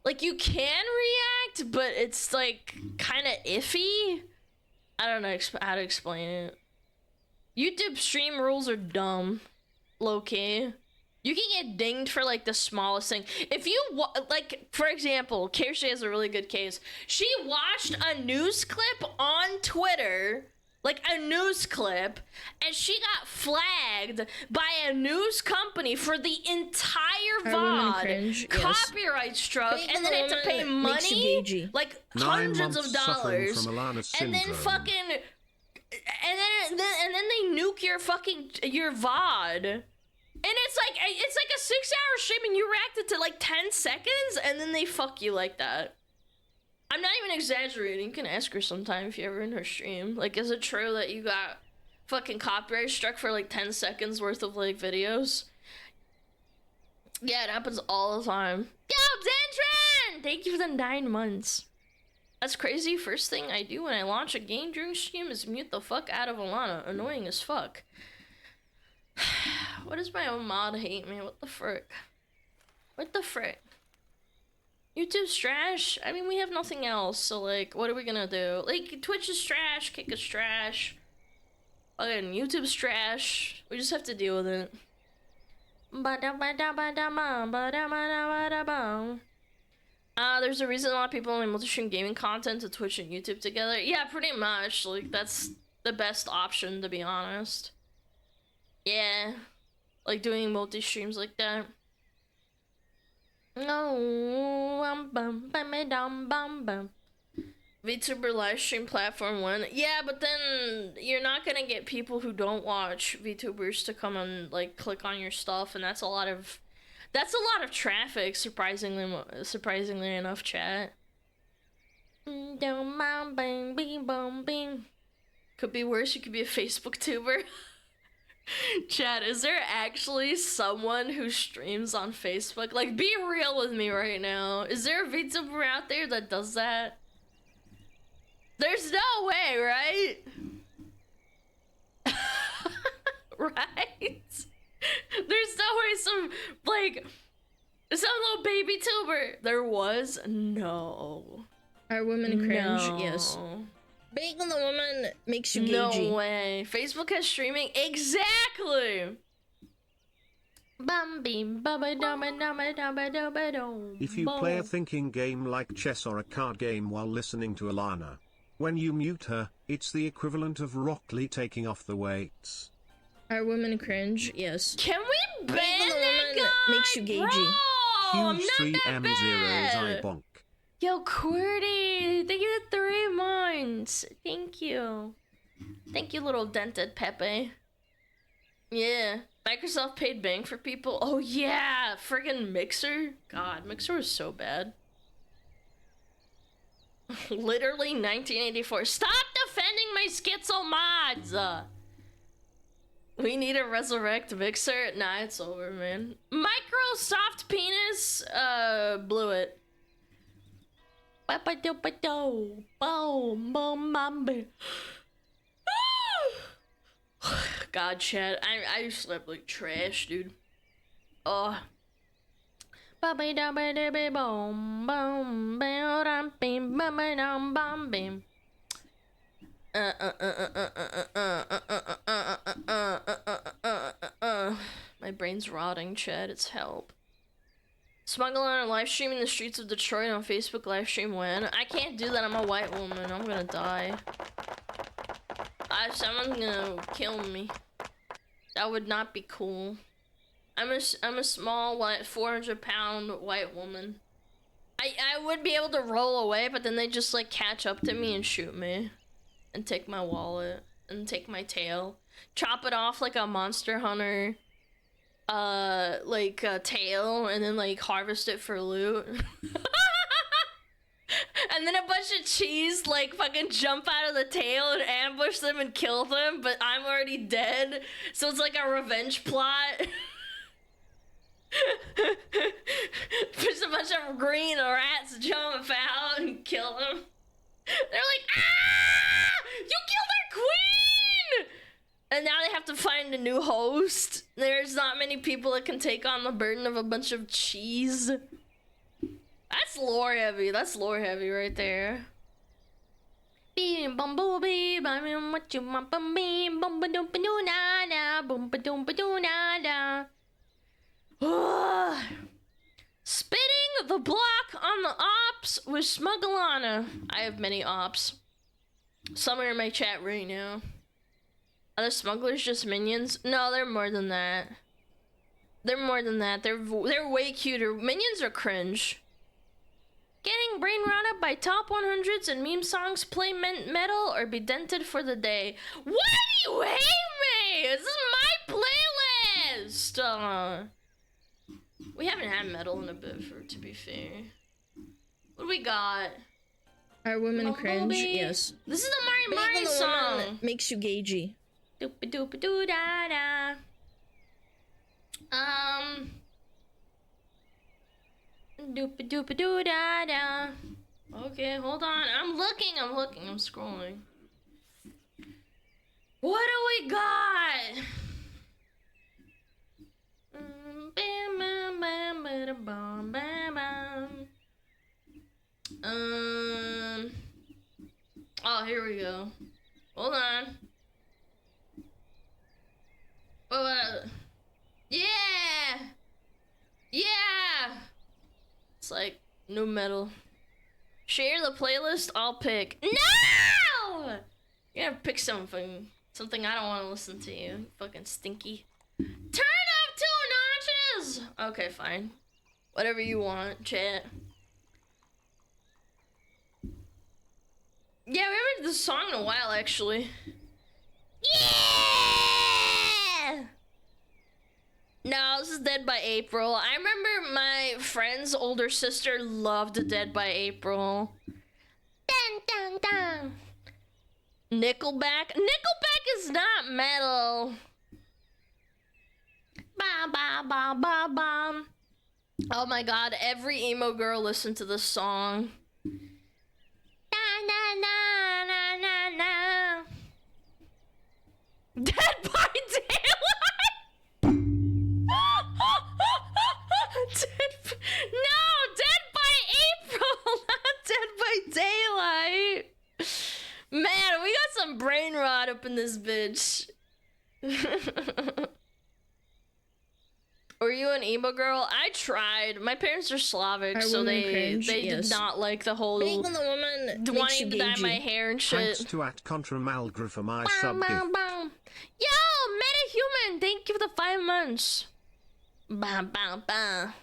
Like, you can react, but it's like kind of iffy. I don't know how to explain it. YouTube stream rules are dumb. Low-key. You can get dinged for like the smallest thing. If you like, for example, Kirsty has a really good case. She watched a news clip on Twitter, like a news clip, and she got flagged by a news company for the entire VOD. Cringe, copyright struck, Being and then had to pay woman makes you money, gagey. like 9 hundreds months of suffering dollars, from Alana and then syndrome. fucking, and then they nuke your VOD. And it's like a 6-hour stream and you reacted to like 10 seconds and then they fuck you like that. I'm not even exaggerating. You can ask her sometime if you're ever in her stream. Like, is it true that you got fucking copyright struck for like 10 seconds worth of like videos? Yeah, it happens all the time. Yo, Zentran! Thank you for the 9 months. That's crazy. First thing I do when I launch a game during stream is mute the fuck out of Alana. Annoying as fuck. What does my own mod hate me? What the frick? What the frick? YouTube's trash? I mean, we have nothing else, so like, what are we gonna do? Like, Twitch is trash, Kick is trash. Fucking YouTube's trash. We just have to deal with it. There's a reason a lot of people only multi-stream gaming content to Twitch and YouTube together. Yeah, pretty much. Like, that's the best option, to be honest. Yeah, like doing multi-streams like that. No, VTuber livestream platform 1. Yeah, but then you're not gonna get people who don't watch VTubers to come and like click on your stuff, and that's a lot of traffic. Surprisingly enough, chat. Could be worse. You could be a Facebook tuber. Chat, is there actually someone who streams on Facebook? Like, be real with me right now. Is there a VTuber out there that does that? There's no way, right? Right? There's no way some little baby tuber. There was? No. Are women cringe? No. Yes. Being the woman makes you No gagey. way. Facebook has streaming? Exactly! Bum beam bubba dubba dubba dubba dubba dum. If you play a thinking game like chess or a card game while listening to Alana, when you mute her, it's the equivalent of Rockley taking off the weights. Are women cringe? Yes. Can we ban Being a that woman guy? makes you gagey. Bro, I'm Huge not 3 that M0s I bad. bonk. Yo, QWERTY, thank you for 3 months. Thank you. Thank you, little dented Pepe. Yeah, Microsoft paid bang for people. Oh yeah, friggin' Mixer. God, Mixer was so bad. Literally 1984. Stop defending my schizo mods! We need to resurrect Mixer. Nah, it's over, man. Microsoft penis, blew it. God, Chad, I slept like trash, dude. Oh. My brain's rotting, Chad. It's help. SmugAlana live streaming the streets of Detroit on Facebook live stream when? I can't do that. I'm a white woman. I'm gonna die. Someone's gonna kill me. That would not be cool. I'm a small, white, 400-pound white woman. I would be able to roll away, but then they just like catch up to me and shoot me, and take my wallet and take my tail, chop it off like a Monster Hunter, tail, and then like harvest it for loot. And then a bunch of cheese like fucking jump out of the tail and ambush them and kill them, but I'm already dead, so it's like a revenge plot. There's a bunch of green rats jump out and kill them. They're like, ah! You killed our queen! And now they have to find a new host. There's not many people that can take on the burden of a bunch of cheese. That's lore heavy. That's lore heavy right there. Bumblebee, what you want from me? Spitting the block on the ops with SmugAlana. I have many ops. Some are in my chat right now. Are the smugglers just minions? No, they're more than that. They're more than that. They're way cuter. Minions are cringe. Getting brain rotted by top 100s and meme songs, play metal, or be dented for the day. Why do you hate me? This is my playlist! We haven't had metal in a bit, to be fair. What do we got? Are women cringe? Yes. This is the Mari Being Mari a song. woman makes you gagey. Doopy doopy doo da da. Doopy doopy doo da da. Okay, hold on. I'm looking, I'm scrolling. What do we got? Bam bam bam bam bam bam. Oh, here we go. Hold on. Yeah! Yeah! It's like new metal. Share the playlist, I'll pick. No! You're gonna pick something I don't want to listen to, you fucking stinky. Turn up 2 notches! Okay, fine. Whatever you want, chat. Yeah, we haven't heard this song in a while, actually. Yeah! No, this is Dead by April. I remember my friend's older sister loved Dead by April. Dun, dun, dun. Nickelback? Nickelback is not metal. Ba ba ba ba ba. Oh my god, every emo girl listened to this song. Na na na na na na. Dead by Daylight. Dead by April, not Dead by Daylight. Man, we got some brain rot up in this bitch. Or you an emo girl? I tried. My parents are Slavic, Are so women they cringe? did Yes. not like the whole Being the woman makes you wanting to dye gauge my you. hair and Thanks shit. to @ContraMalgra for my Bam, sub gift. bam, bam. Yo, MetaHuman, thank you for the 5 months. Bam, bam, bam.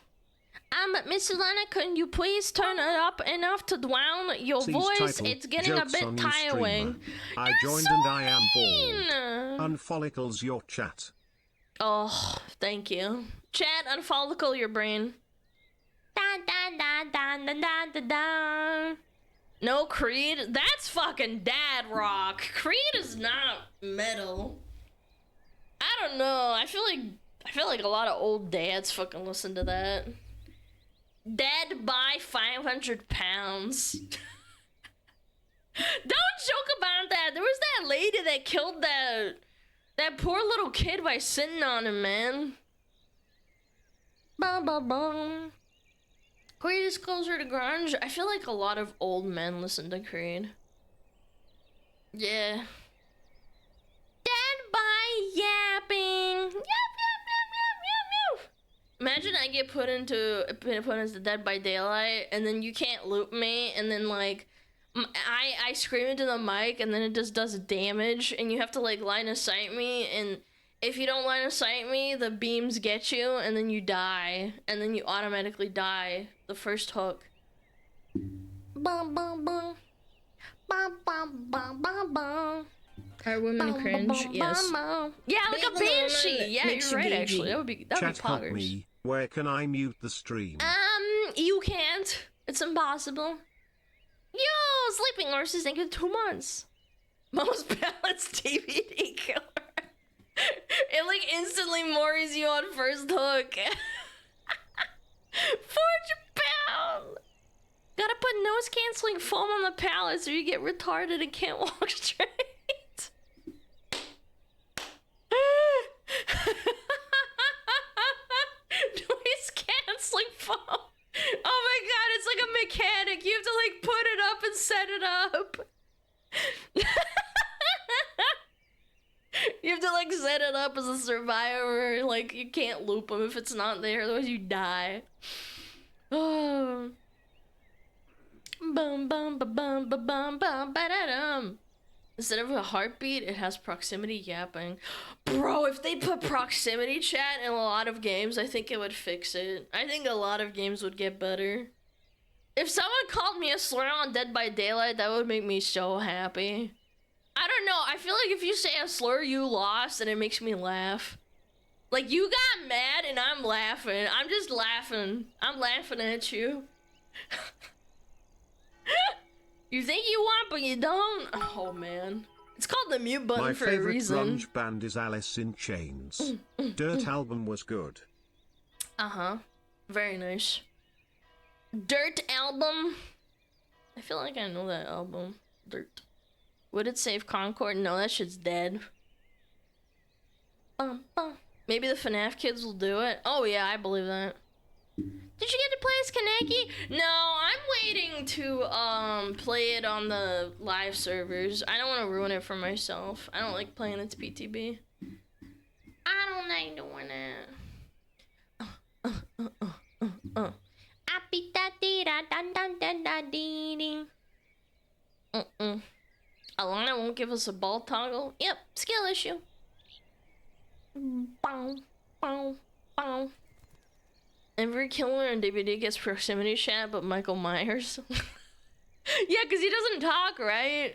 Miss Alana, can you please turn it up enough to drown your Sees voice? title, It's getting a jokes bit on you tiring. streamer. I You're joined so and I am mean. bald. Unfollicles your chat. Oh, thank you. Chat, unfollicle your brain. Da da da da da da da da. No Creed? That's fucking dad rock. Creed is not metal. I don't know. I feel like a lot of old dads fucking listen to that. Dead by 500 pounds. Don't joke about that. There was that lady that killed that poor little kid by sitting on him, man. Bum bum bum. Creed is closer to grunge. I feel like a lot of old men listen to Creed. Yeah. Dead by yapping. Yap yap yap yap yap yap. Imagine I get put as the Dead by Daylight, and then you can't loop me, and then like I scream into the mic, and then it just does damage, and you have to like line of sight me, and if you don't line of sight me, the beams get you, and then you die, and then you automatically die the first hook. Bum bum bum. Bum bum bum bum bum. Are women cringe? Yes. Yeah, like a Being the woman banshee. Yeah, makes you're you right. gagey. Actually, that'd be Chat help poggers. me. Where can I mute the stream? You can't. It's impossible. Yo, sleeping horses. Thank you 2 months. Most balanced DVD killer. It like instantly mores you on first hook. 400 pounds. Gotta put nose canceling foam on the palates or you get retarded and can't walk straight. Noise canceling foam. Oh my god, it's like a mechanic. You have to like put it up and set it up. You have to like set it up as a survivor. Like you can't loop them if it's not there, otherwise you die. Oh. Bum bum ba bum ba bum bum ba da dum. Instead of a heartbeat, it has proximity yapping. Bro, if they put proximity chat in a lot of games, I think it would fix it. I think a lot of games would get better. If someone called me a slur on Dead by Daylight, that would make me so happy. I don't know, I feel like if you say a slur, you lost, and it makes me laugh. Like, you got mad, and I'm laughing. I'm just laughing. I'm laughing at you. You think you want, but you don't? Oh, man. It's called the mute button My for a favorite reason. grunge band is Alice in Chains. Dirt album was good. Uh-huh. Very nice. Dirt album? I feel like I know that album. Dirt. Would it save Concord? No, that shit's dead. Maybe the FNAF kids will do it. Oh yeah, I believe that. Did you get to play as Kaneki? No, I'm waiting to play it on the live servers. I don't want to ruin it for myself. I don't like playing its PTB. I don't like doing it. Alana won't give us a ball toggle. Yep, skill issue. Bow, bow, bow. Every killer in DVD gets proximity chat, but Michael Myers. Yeah, because he doesn't talk, right?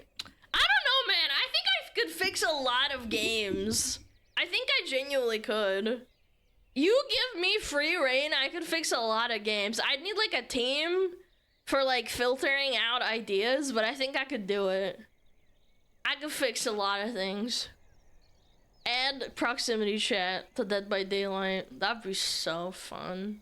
I don't know, man. I think I could fix a lot of games. I think I genuinely could. You give me free reign, I could fix a lot of games. I'd need like a team for like filtering out ideas, but I think I could do it. I could fix a lot of things. Add proximity chat to Dead by Daylight. That'd be so fun.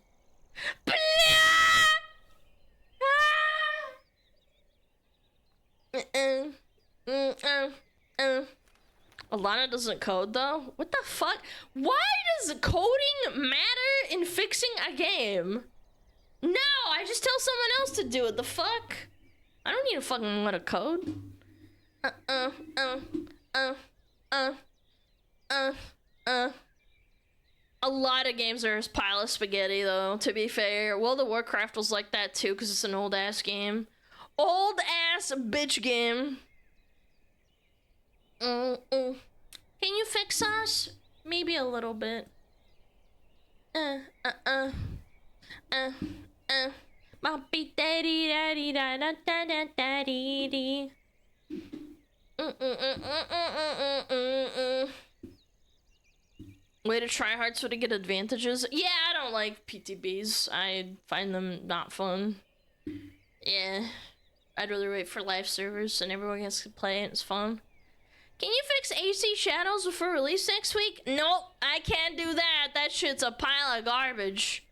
Alana doesn't code though? What the fuck? Why does coding matter in fixing a game? No, I just tell someone else to do it. The fuck? I don't need to fucking know how to code. A lot of games are a pile of spaghetti, though, to be fair. World of Warcraft was like that, too, because it's an old-ass game. Old-ass bitch game. Can you fix us? Maybe a little bit. Bumpy daddy daddy da da da da da dee dee. Way to try hard so to get advantages. Yeah, I don't like PTBs. I find them not fun. Yeah. I'd rather wait for live servers and everyone gets to play and it's fun. Can you fix AC Shadows before release next week? Nope, I can't do that. That shit's a pile of garbage.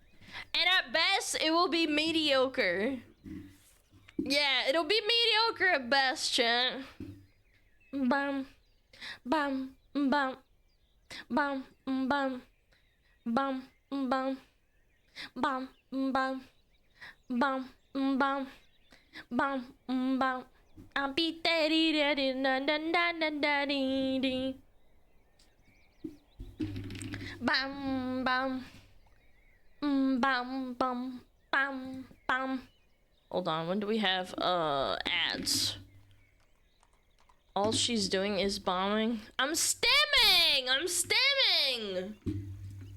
And at best, it will be mediocre. Yeah, it'll be mediocre at best, chat. Bum, bum, bum, bum, bum, bum, bum, bum, bum, bum, bum, bum, bum. I'll be daddy daddy da da da da da dee dee. Bum bum. Bum bum bum bum. Hold on, when do we have ads? All she's doing is bombing. I'm stemming! I'm stemming!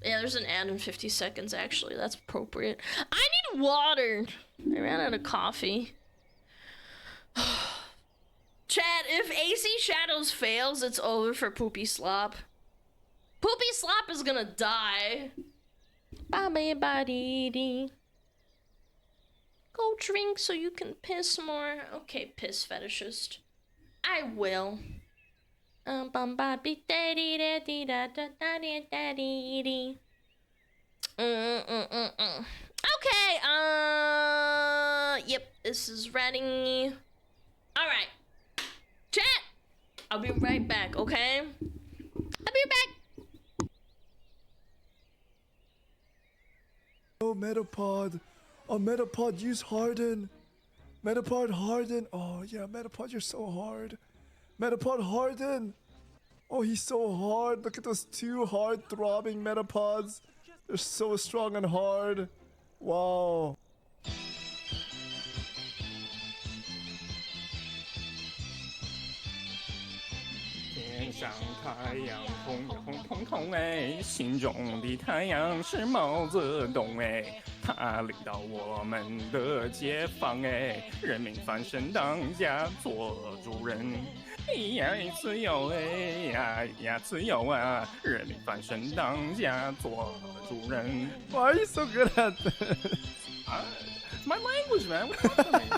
Yeah, there's an ad in 50 seconds actually. That's appropriate. I need water. I ran out of coffee. Chat, if AC Shadows fails, it's over for Poopy Slop. Poopy Slop is gonna die. Ba-ba-ba-dee-dee. Go drink so you can piss more. Okay, piss fetishist. I will. Okay, yep, this is ready. Alright. Chat! I'll be right back, okay? I'll be back! Oh, Metapod. Oh, Metapod, use Harden. Metapod, Harden. Oh, yeah, Metapod, you're so hard. Metapod, Harden. Oh, he's so hard. Look at those two hard throbbing Metapods. They're so strong and hard. Wow. 天上太阳红红彤彤哎，心中的太阳是毛泽东哎，他领导我们的解放哎，人民翻身当家做主人，呀自由哎呀自由啊，人民翻身当家做主人。 Why are you so good at this? My language, man. What's up with me?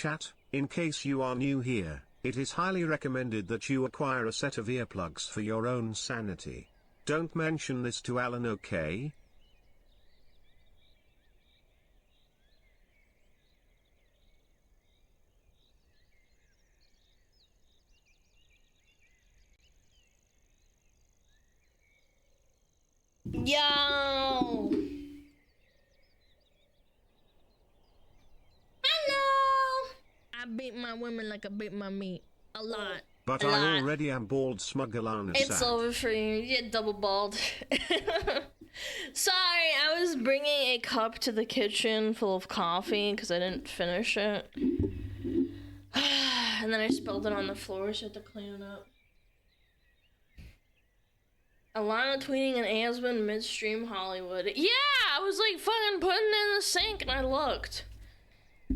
Chat, in case you are new here, it is highly recommended that you acquire a set of earplugs for your own sanity. Don't mention this to Alan, okay? Yo! Hello! I beat my women like I beat my meat. A lot. But A I lot. already am bald, SmugAlana It's sad. over for you. You get double balled. Sorry, I was bringing a cup to the kitchen full of coffee because I didn't finish it. And then I spilled it on the floor, so I had to clean it up. Alana tweeting an Aspen midstream Hollywood. Yeah, I was like fucking putting it in the sink and I looked.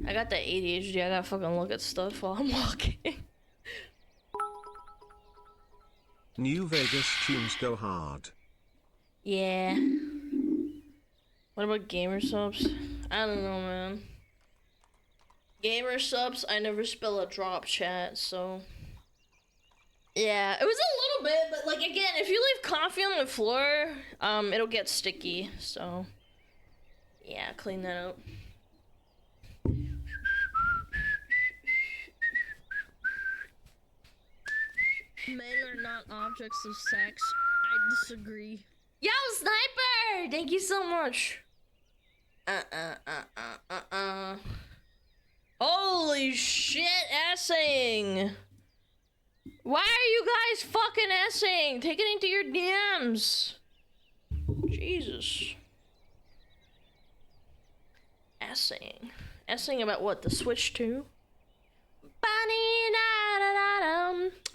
I got that ADHD, I gotta fucking look at stuff while I'm walking. New Vegas tunes go hard. Yeah. What about gamer subs? I don't know, man. Gamer subs, I never spill a drop, chat, so. Yeah, it was a little bit, but like again, if you leave coffee on the floor, it'll get sticky, so. Yeah, clean that up. Men are not objects of sex. I disagree. Yo, Sniper! Thank you so much. Holy shit, essaying. Why are you guys fucking essaying? Take it into your DMs. Jesus. Essaying. Essaying about what? The Switch 2?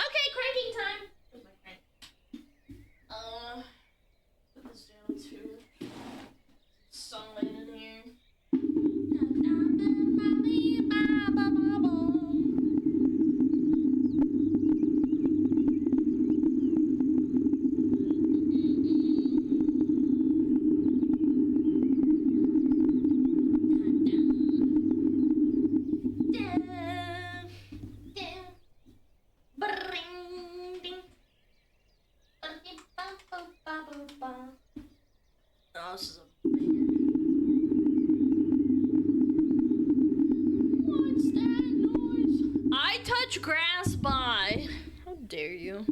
Okay, cranking time. Where's my crank? Put this down too. Sunlight in here. Oh, this is a banger. What's that noise? I touch grass by. How dare you?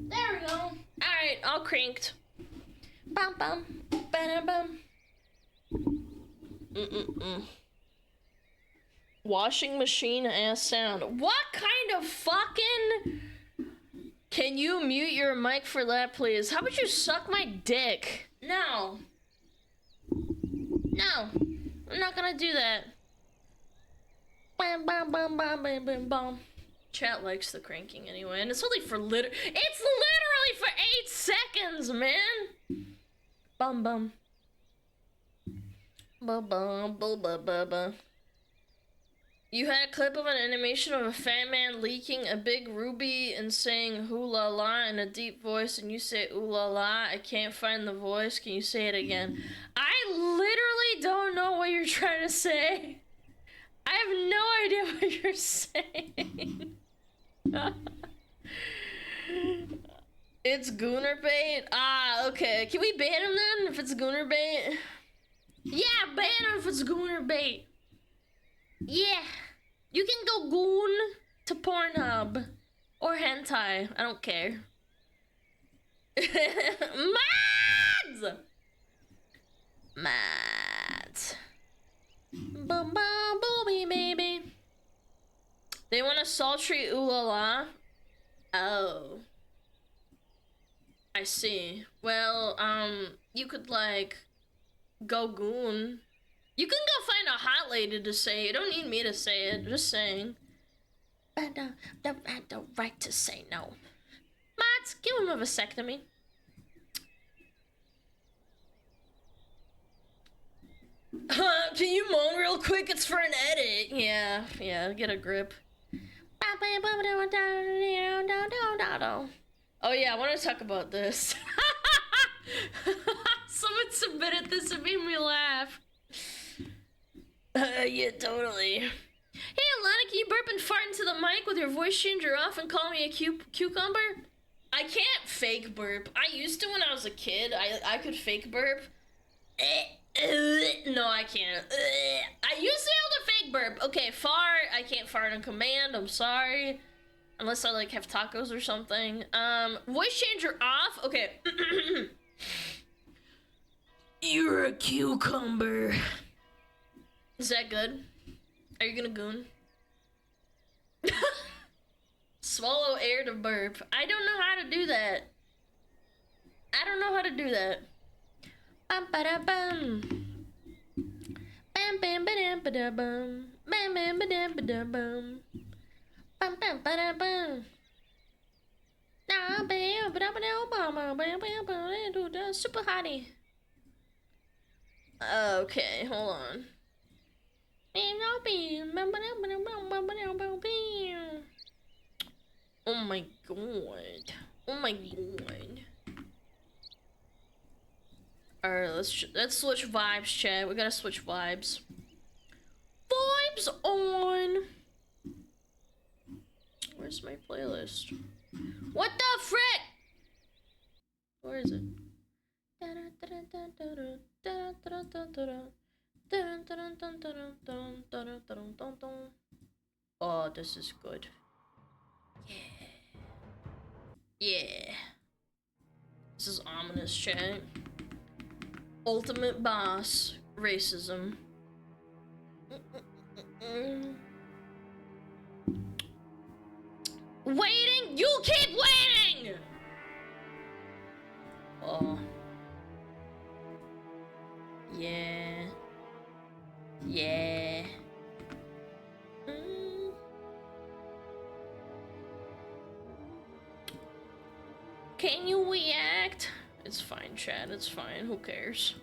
There we go. Alright, all cranked. Bum bum. Bam bum. Washing machine ass sound. What kind of fucking... Can you mute your mic for that, please? How about you suck my dick? No. No. I'm not gonna do that. Bam, bam, bam, bam, bam, bam, bam. Chat likes the cranking anyway, and it's only for It's literally for 8 seconds, man! Bum, bum. Ba, ba, ba, ba, ba, ba. You had a clip of an animation of a fat man leaking a big ruby and saying "ooh la la" in a deep voice, and you say "ooh la la." I can't find the voice. Can you say it again? I literally don't know what you're trying to say. I have no idea what you're saying. It's Gooner bait? Ah, okay. Can we ban him then if it's Gooner bait? Yeah, ban him if it's Gooner bait. Yeah, you can go goon to Pornhub or hentai. I don't care. Mads. Bum bum booby baby. They want a sultry ooh la la. Oh, I see. Well, you could like go goon. You can go find a hot lady to say it. You don't need me to say it. Just saying. I don't have the right to say no. Mads, give him a vasectomy. Can you moan real quick? It's for an edit. Yeah, get a grip. Oh yeah, I want to talk about this. Someone submitted this and made me laugh. Yeah, totally. Hey, Alana, can you burp and fart into the mic with your voice changer off and call me a cucumber? I can't fake burp. I used to when I was a kid. I could fake burp. No, I can't. I used to be able to fake burp. Okay, fart. I can't fart on command. I'm sorry. Unless I like have tacos or something. Voice changer off. Okay. You're a cucumber. Is that good? Are you gonna goon? Swallow air to burp. I don't know how to do that. I don't know how to do that. Bum ba da bum. Bam bam ba da ba da bum. Bam bam ba da ba da bum. Bum bam ba da bum. Nah, bam ba da ba da bum. Bam bam ba da da. Super hottie. Okay, hold on. Oh my god. Oh my god. Alright, let's switch vibes, chat. We gotta switch vibes. Vibes on! Where's my playlist? What the frick? Where is it? Oh, this is good. Yeah. Yeah. This is ominous, chat. Ultimate boss. Racism. Waiting? You keep waiting! Oh. Yeah. Yeah. Can you react? It's fine, chat. It's fine. Who cares?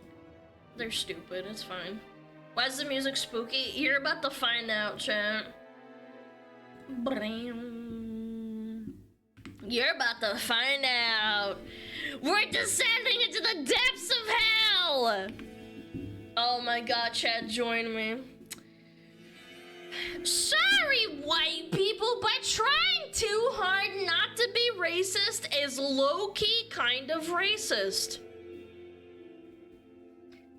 They're stupid. It's fine. Why is the music spooky? You're about to find out, chat. You're about to find out. We're descending into the depths of hell! Oh my god, chat, join me. Sorry, white people, but trying too hard not to be racist is low-key kind of racist.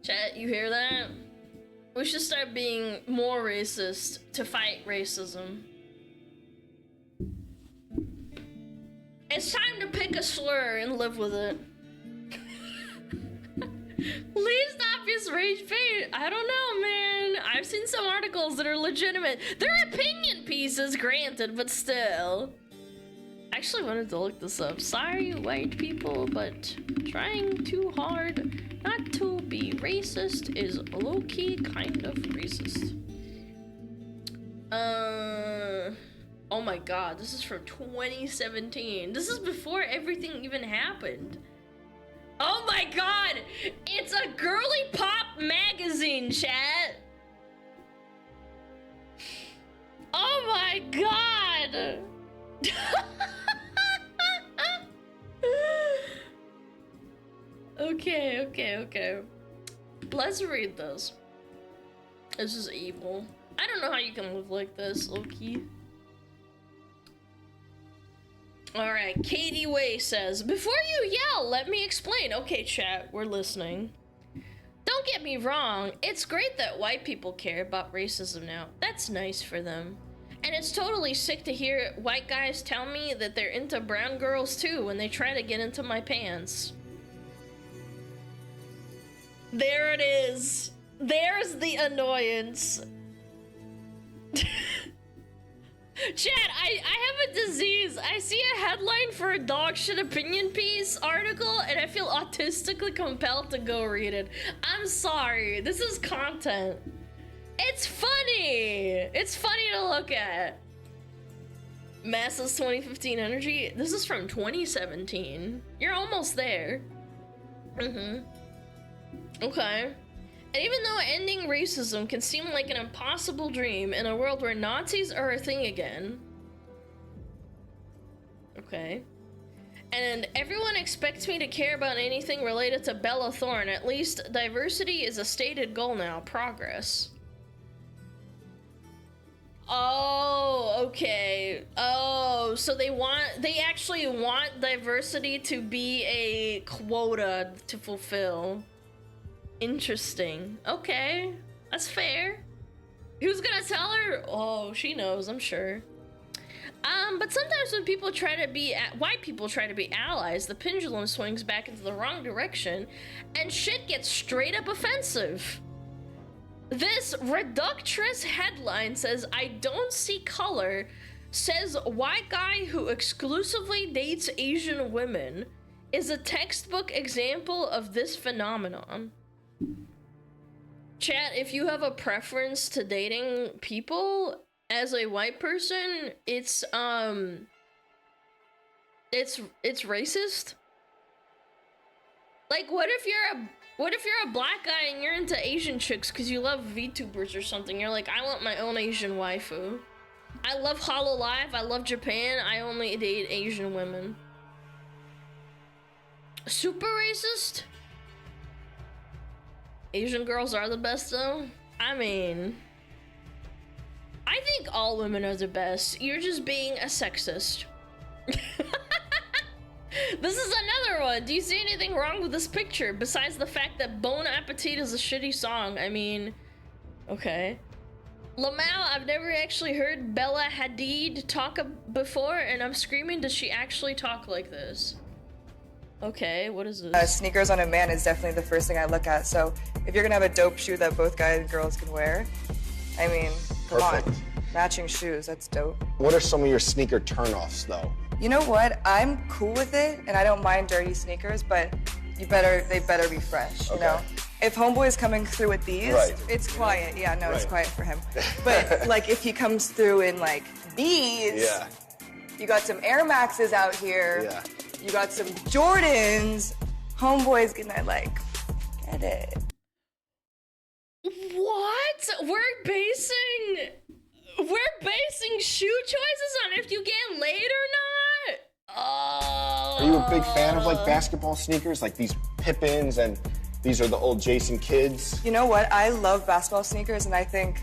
Chat, you hear that? We should start being more racist to fight racism. It's time to pick a slur and live with it. Least obvious rage bait. I don't know, man. I've seen some articles that are legitimate. They're opinion pieces, granted, but still. I actually wanted to look this up. Sorry, white people, but trying too hard not to be racist is low-key kind of racist. Oh my god, this is from 2017. This is before everything even happened. Oh my god! It's a girly pop magazine, chat! Oh my god! Okay. Let's read this. This is evil. I don't know how you can live like this, low-key. Alright, Katie Way says, before you yell, let me explain. Okay, chat, we're listening. Don't get me wrong, it's great that white people care about racism now. That's nice for them. And it's totally sick to hear white guys tell me that they're into brown girls too when they try to get into my pants. There it is. There's the annoyance. Chat, I have a disease. I see a headline for a dog shit opinion piece article and I feel autistically compelled to go read it. I'm sorry. This is content. It's funny. It's funny to look at. Masses 2015 energy. This is from 2017. You're almost there. Okay. And even though ending racism can seem like an impossible dream in a world where Nazis are a thing again. Okay. And everyone expects me to care about anything related to Bella Thorne. At least diversity is a stated goal now. Progress. Oh, okay. Oh, so they actually want diversity to be a quota to fulfill. Interesting. Okay, that's fair. Who's gonna tell her? Oh, she knows, I'm sure. But sometimes when people try to be, white people try to be allies, the pendulum swings back into the wrong direction, and shit gets straight up offensive. This reductress headline says, "I don't see color," says white guy who exclusively dates Asian women, is a textbook example of this phenomenon. Chat, if you have a preference to dating people as a white person, it's racist. Like, what if you're a black guy and you're into Asian chicks because you love VTubers or something? You're like, I want my own Asian waifu. I love Hololive, I love Japan, I only date Asian women. Super racist? Asian girls are the best though? I mean, I think all women are the best. You're just being a sexist. This is another one. Do you see anything wrong with this picture besides the fact that Bon Appetit is a shitty song? I mean, okay. Lamau, I've never actually heard Bella Hadid talk before, and I'm screaming, does she actually talk like this? Okay, what is this? Sneakers on a man is definitely the first thing I look at. So if you're gonna have a dope shoe that both guys and girls can wear, I mean, come on. Matching shoes, that's dope. What are some of your sneaker turnoffs though? You know what? I'm cool with it, and I don't mind dirty sneakers, but they better be fresh, you know? If Homeboy is coming through with these, it's quiet. Yeah, no, it's quiet for him. But like if he comes through in like these, you got some Air Maxes out here, you got some Jordans, Homeboy's gonna like, get it. What? We're basing shoe choices on if you get laid or not? Oh. Are you a big fan of like basketball sneakers, like these Pippins, and these are the old Jason Kidds? You know what? I love basketball sneakers, and I think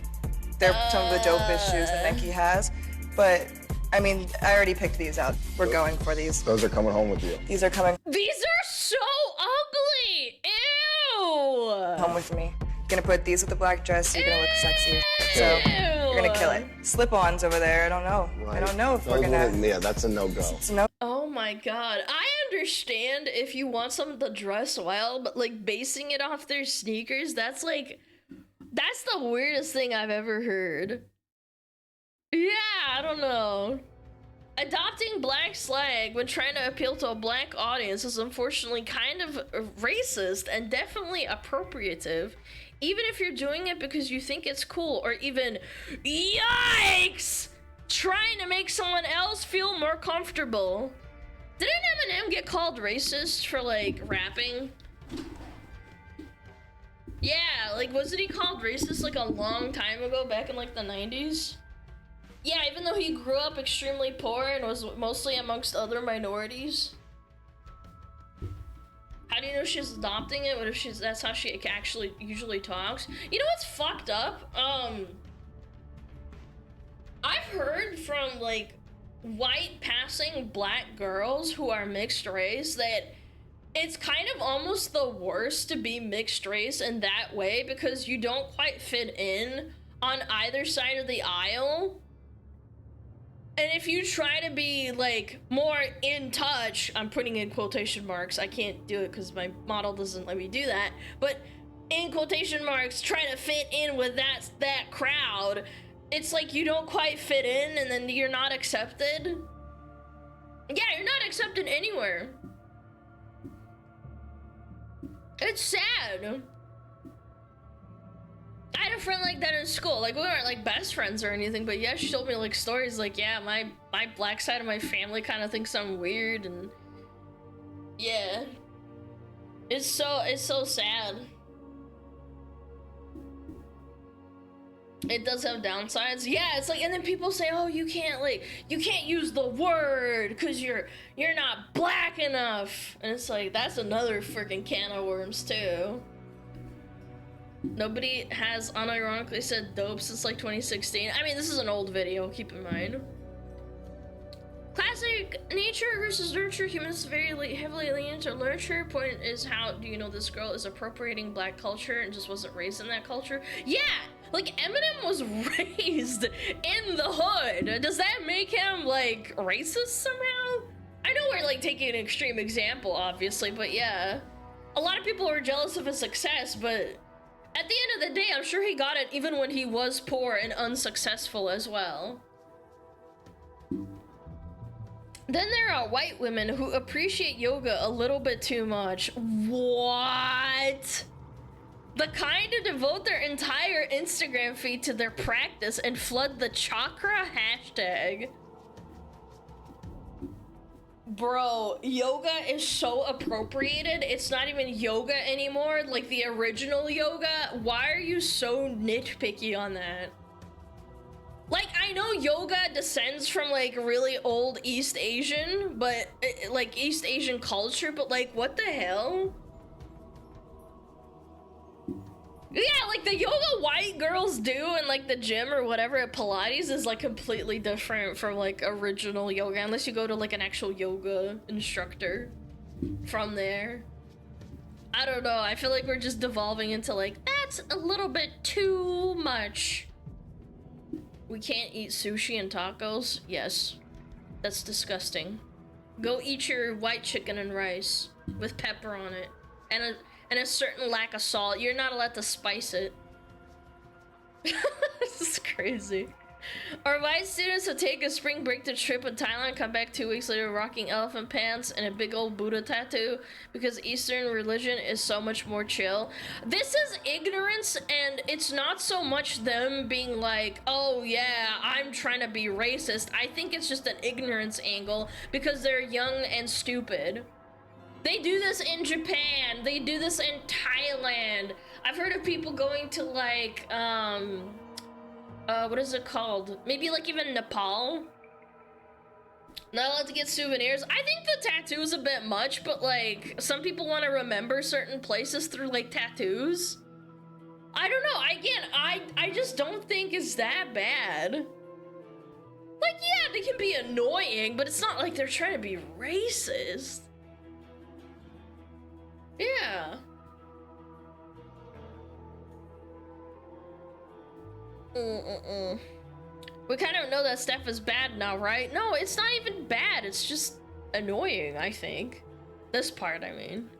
they're some of the dopest shoes that Nike has. But I mean, I already picked these out. We're going for these. Those are coming home with you. These are coming. These are so ugly. Ew. Home with me. You're gonna put these with the black dress. You're gonna look sexy. So you're gonna kill it. Slip-ons over there. I don't know. Right. I don't know if we're gonna. Yeah, that's a no-go. It's no. Oh my god. I understand if you want someone to dress well, but like basing it off their sneakers, that's the weirdest thing I've ever heard. Yeah, I don't know. Adopting black slang when trying to appeal to a black audience is unfortunately kind of racist and definitely appropriative, even if you're doing it because you think it's cool, or even, yikes, trying to make someone else feel more comfortable. Didn't Eminem get called racist for like rapping? Yeah, like wasn't he called racist like a long time ago, back in like the 90s? Yeah, even though he grew up extremely poor and was mostly amongst other minorities. How do you know she's adopting it? What if that's how she actually usually talks? You know what's fucked up? I've heard from like white passing black girls who are mixed race that it's kind of almost the worst to be mixed race in that way because you don't quite fit in on either side of the aisle. And if you try to be like more in touch, I'm putting in quotation marks, I can't do it because my model doesn't let me do that, but in quotation marks, trying to fit in with that crowd, it's like you don't quite fit in and then you're not accepted. Yeah, you're not accepted anywhere. It's sad. I had a friend like that in school. Like, we weren't like best friends or anything, but yeah, she told me like stories like, yeah, my black side of my family kind of thinks I'm weird, and yeah. It's so sad. It does have downsides. Yeah, it's like, and then people say, oh, you can't use the word because you're not black enough. And it's like, that's another freaking can of worms too. Nobody has unironically said dope since like 2016. I mean, this is an old video, keep in mind. Classic nature versus nurture. Humans very heavily lean into nurture. Point is, how do you know this girl is appropriating black culture and just wasn't raised in that culture? Yeah, like Eminem was raised in the hood. Does that make him like racist somehow? I know we're like taking an extreme example, obviously, but yeah. A lot of people were jealous of his success, but at the end of the day, I'm sure he got it even when he was poor and unsuccessful as well. Then there are white women who appreciate yoga a little bit too much. What? The kind who devote their entire Instagram feed to their practice and flood the chakra hashtag. Bro, yoga is so appropriated. It's not even yoga anymore, like the original yoga. Why are you so nitpicky on that? Like, I know yoga descends from like really old East Asian, but like East Asian culture, but like what the hell? Yeah, like the yoga white girls do in like the gym or whatever at Pilates is like completely different from like original yoga, unless you go to like an actual yoga instructor from there. I don't know, I feel like we're just devolving into like, that's a little bit too much. We can't eat sushi and tacos? Yes. That's disgusting. Go eat your white chicken and rice with pepper on it. And a certain lack of salt. You're not allowed to spice it. This is crazy. Or white students who take a spring break to trip in Thailand come back 2 weeks later rocking elephant pants and a big old Buddha tattoo because Eastern religion is so much more chill. This is ignorance, and it's not so much them being like, oh yeah, I'm trying to be racist. I think it's just an ignorance angle because they're young and stupid. They do this in Japan. They do this in Thailand. I've heard of people going to like, what is it called? Maybe like even Nepal. Not allowed to get souvenirs. I think the tattoo is a bit much, but like some people want to remember certain places through like tattoos. I don't know. Again, I just don't think it's that bad. Like, yeah, they can be annoying, but it's not like they're trying to be racist. Yeah. We kind of know that stuff is bad now, right? No, it's not even bad. It's just annoying, I think. This part, I mean.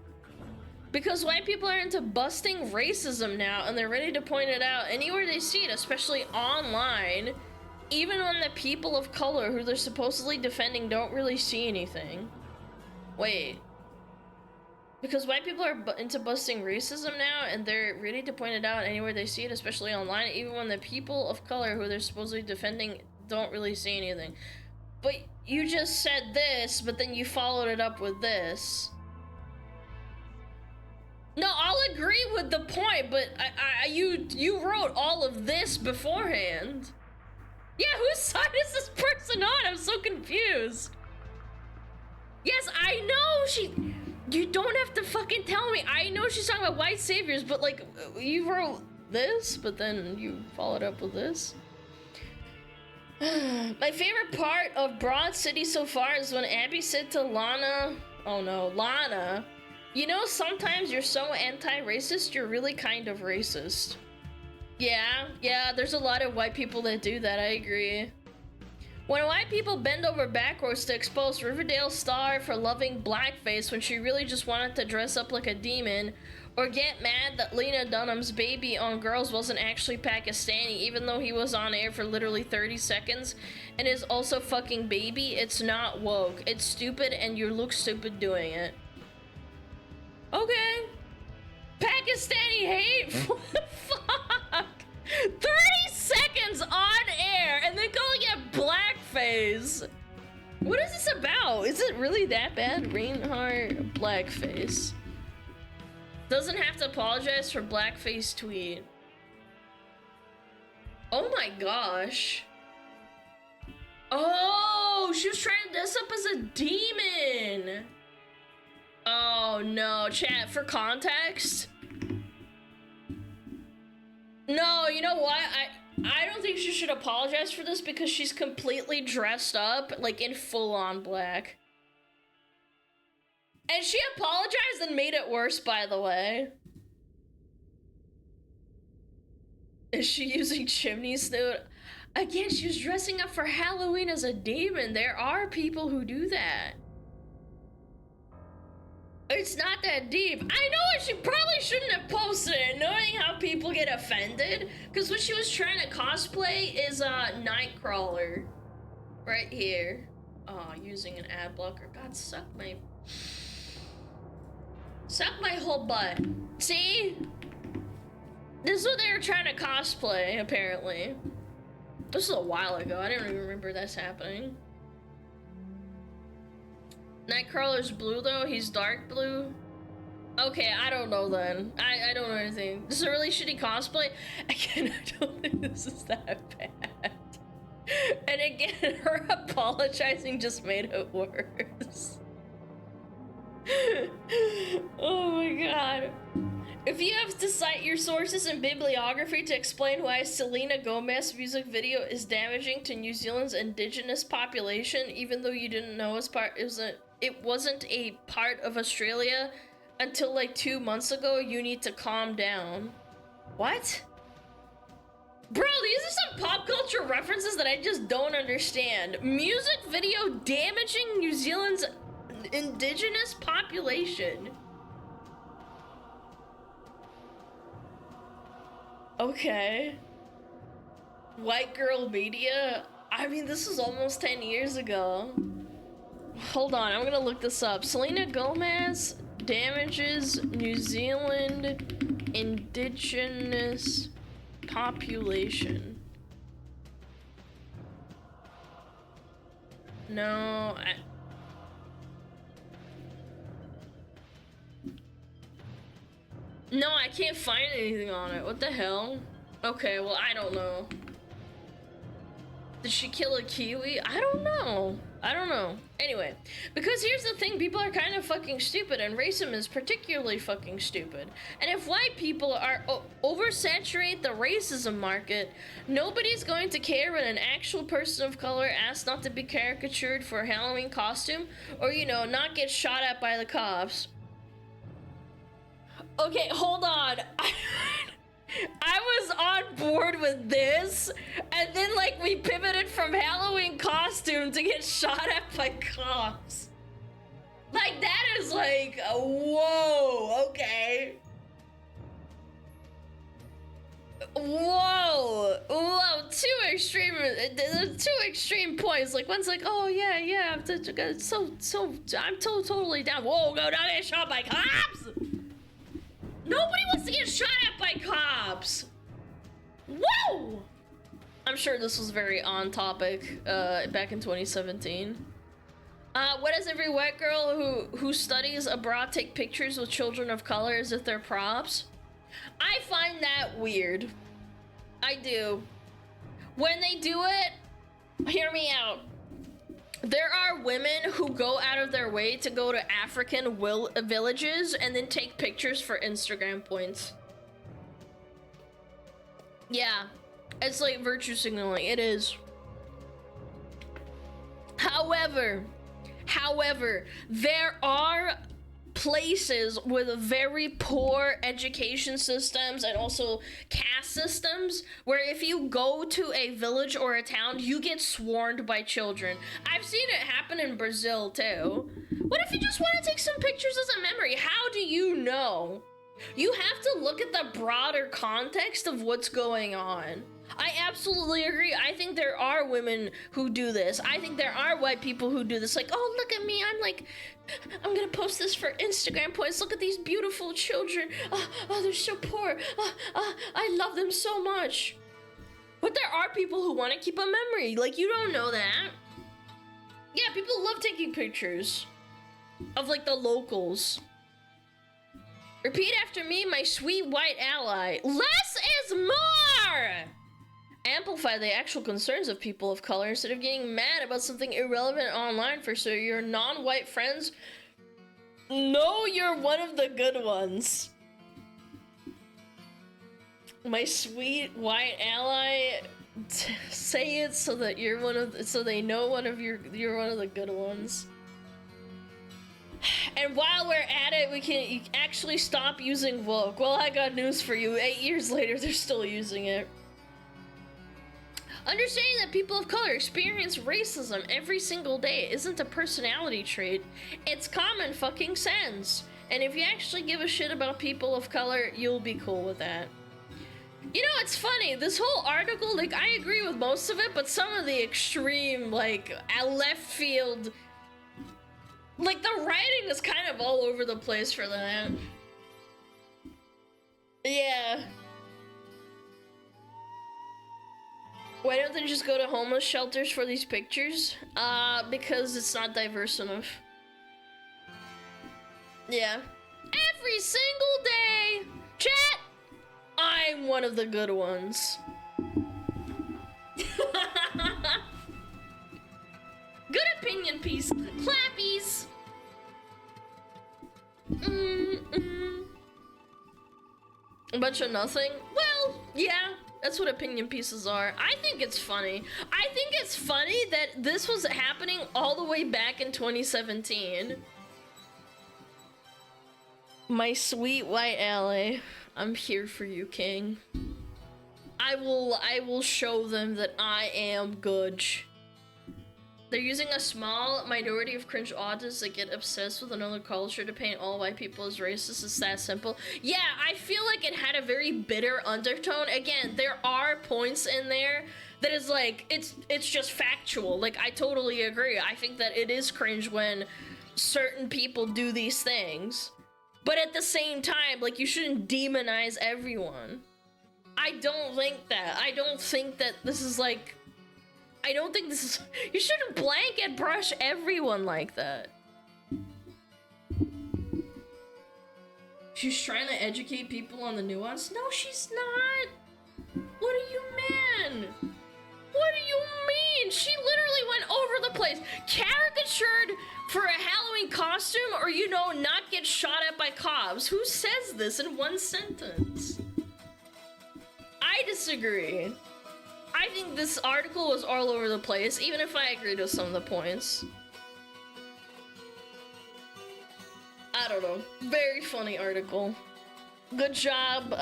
Because white people are into busting racism now, and they're ready to point it out anywhere they see it, especially online. Even when the people of color who they're supposedly defending don't really see anything. Wait. Because white people are into busting racism now, and they're ready to point it out anywhere they see it, especially online, even when the people of color who they're supposedly defending don't really see anything. But you just said this, but then you followed it up with this. No, I'll agree with the point, but you wrote all of this beforehand. Yeah, whose side is this person on? I'm so confused. Yes, I know you don't have to fucking tell me. I know she's talking about white saviors, but like, you wrote this, but then you followed up with this. My favorite part of Broad City so far is when Abby said to Lana, oh no, Lana, you know, sometimes you're so anti-racist, you're really kind of racist. Yeah, there's a lot of white people that do that, I agree. When white people bend over backwards to expose Riverdale star for loving blackface when she really just wanted to dress up like a demon, or get mad that Lena Dunham's baby on Girls wasn't actually Pakistani even though he was on air for literally 30 seconds and is also fucking baby, it's not woke. It's stupid and you look stupid doing it. Okay. Pakistani hate? What the fuck? 30 seconds on air and then calling it blackface. What is this about? Is it really that bad? Reinhardt, blackface. Doesn't have to apologize for blackface tweet. Oh my gosh. Oh, she was trying to dress up as a demon. Oh no, chat, for context. No, you know what? I don't think she should apologize for this because she's completely dressed up, like in full-on black. And she apologized and made it worse, by the way. Is she using chimney snoot? Again, she was dressing up for Halloween as a demon. There are people who do that. It's not that deep. I know she probably shouldn't have posted it, knowing how people get offended. Because what she was trying to cosplay is a Nightcrawler. Right here. Oh, using an ad blocker. God, suck my whole butt. See? This is what they were trying to cosplay, apparently. This was a while ago. I don't even remember this happening. Nightcrawler's blue, though. He's dark blue. Okay, I don't know then. I don't know anything. This is a really shitty cosplay. Again, I don't think this is that bad. And again, her apologizing just made it worse. Oh my god. If you have to cite your sources and bibliography to explain why Selena Gomez's music video is damaging to New Zealand's indigenous population, even though you didn't know it wasn't a part of Australia until like 2 months ago, you need to calm down. What? Bro, these are some pop culture references that I just don't understand. Music video damaging New Zealand's indigenous population. Okay. White girl media? I mean, this is almost 10 years ago. Hold on, I'm gonna look this up. Selena Gomez damages New Zealand indigenous population. No, No, I can't find anything on it. What the hell? Okay, well, I don't know. Did she kill a Kiwi? I don't know. I don't know. Anyway, because here's the thing, people are kind of fucking stupid, and racism is particularly fucking stupid. And if white people are oversaturate the racism market, nobody's going to care when an actual person of color asks not to be caricatured for a Halloween costume, or, you know, not get shot at by the cops. Okay, hold on. I was on board with this, and then, like, we pivoted from Halloween costume to get shot at by cops. Like, that is like, whoa, okay. Whoa, two extreme points. Like, one's like, oh, yeah, I'm totally down. Whoa, go down, get shot by cops! Nobody wants to get shot at by cops! Whoa! I'm sure this was very on topic back in 2017. What does every white girl who studies abroad take pictures with children of color as if they're props? I find that weird. I do. When they do it, hear me out. There are women who go out of their way to go to African villages and then take pictures for Instagram points. Yeah, it's like virtue signaling. It is. However, there are places with very poor education systems and also caste systems where if you go to a village or a town, you get swarmed by children. I've seen it happen in Brazil too. What if you just want to take some pictures as a memory? How do you know? You have to look at the broader context of what's going on. I absolutely agree. I think there are women who do this. I think there are white people who do this. Like, oh, look at me. I'm gonna post this for Instagram points. Look at these beautiful children. Oh, they're so poor. I love them so much. But there are people who want to keep a memory. Like, you don't know that. Yeah, people love taking pictures of, like, the locals. Repeat after me, my sweet white ally. Less is more! Amplify the actual concerns of people of color instead of getting mad about something irrelevant online for so your non-white friends know you're one of the good ones. My sweet white ally, say it so that you're one of so they know you're one of the good ones. And while we're at it, we can actually stop using woke. Well, I got news for you. 8 years later, they're still using it. Understanding that people of color experience racism every single day isn't a personality trait. It's common fucking sense. And if you actually give a shit about people of color, you'll be cool with that. You know, it's funny, this whole article, like, I agree with most of it, but some of the extreme, like, left field, like, the writing is kind of all over the place for that. Yeah. Why don't they just go to homeless shelters for these pictures? Because it's not diverse enough. Yeah. Every single day! Chat! I'm one of the good ones. Good opinion piece. Clappies. A bunch of nothing? Well, yeah. That's what opinion pieces are. I think it's funny. I think it's funny that this was happening all the way back in 2017. My sweet white ally. I'm here for you, King. I will show them that I am good. They're using a small minority of cringe autists that get obsessed with another culture to paint all white people as racist. It's that simple. Yeah, I feel like it had a very bitter undertone. Again, there are points in there that is like, it's just factual. Like, I totally agree. I think that it is cringe when certain people do these things. But at the same time, like, you shouldn't demonize everyone. I don't think that. I don't think that this is like... I don't think this is... You shouldn't blanket brush everyone like that. She's trying to educate people on the nuance? No, she's not! What do you mean? What do you mean? She literally went over the place. Caricatured for a Halloween costume or, you know, not get shot at by cops. Who says this in one sentence? I disagree. I think this article was all over the place, even if I agreed with some of the points. I don't know. Very funny article. Good job,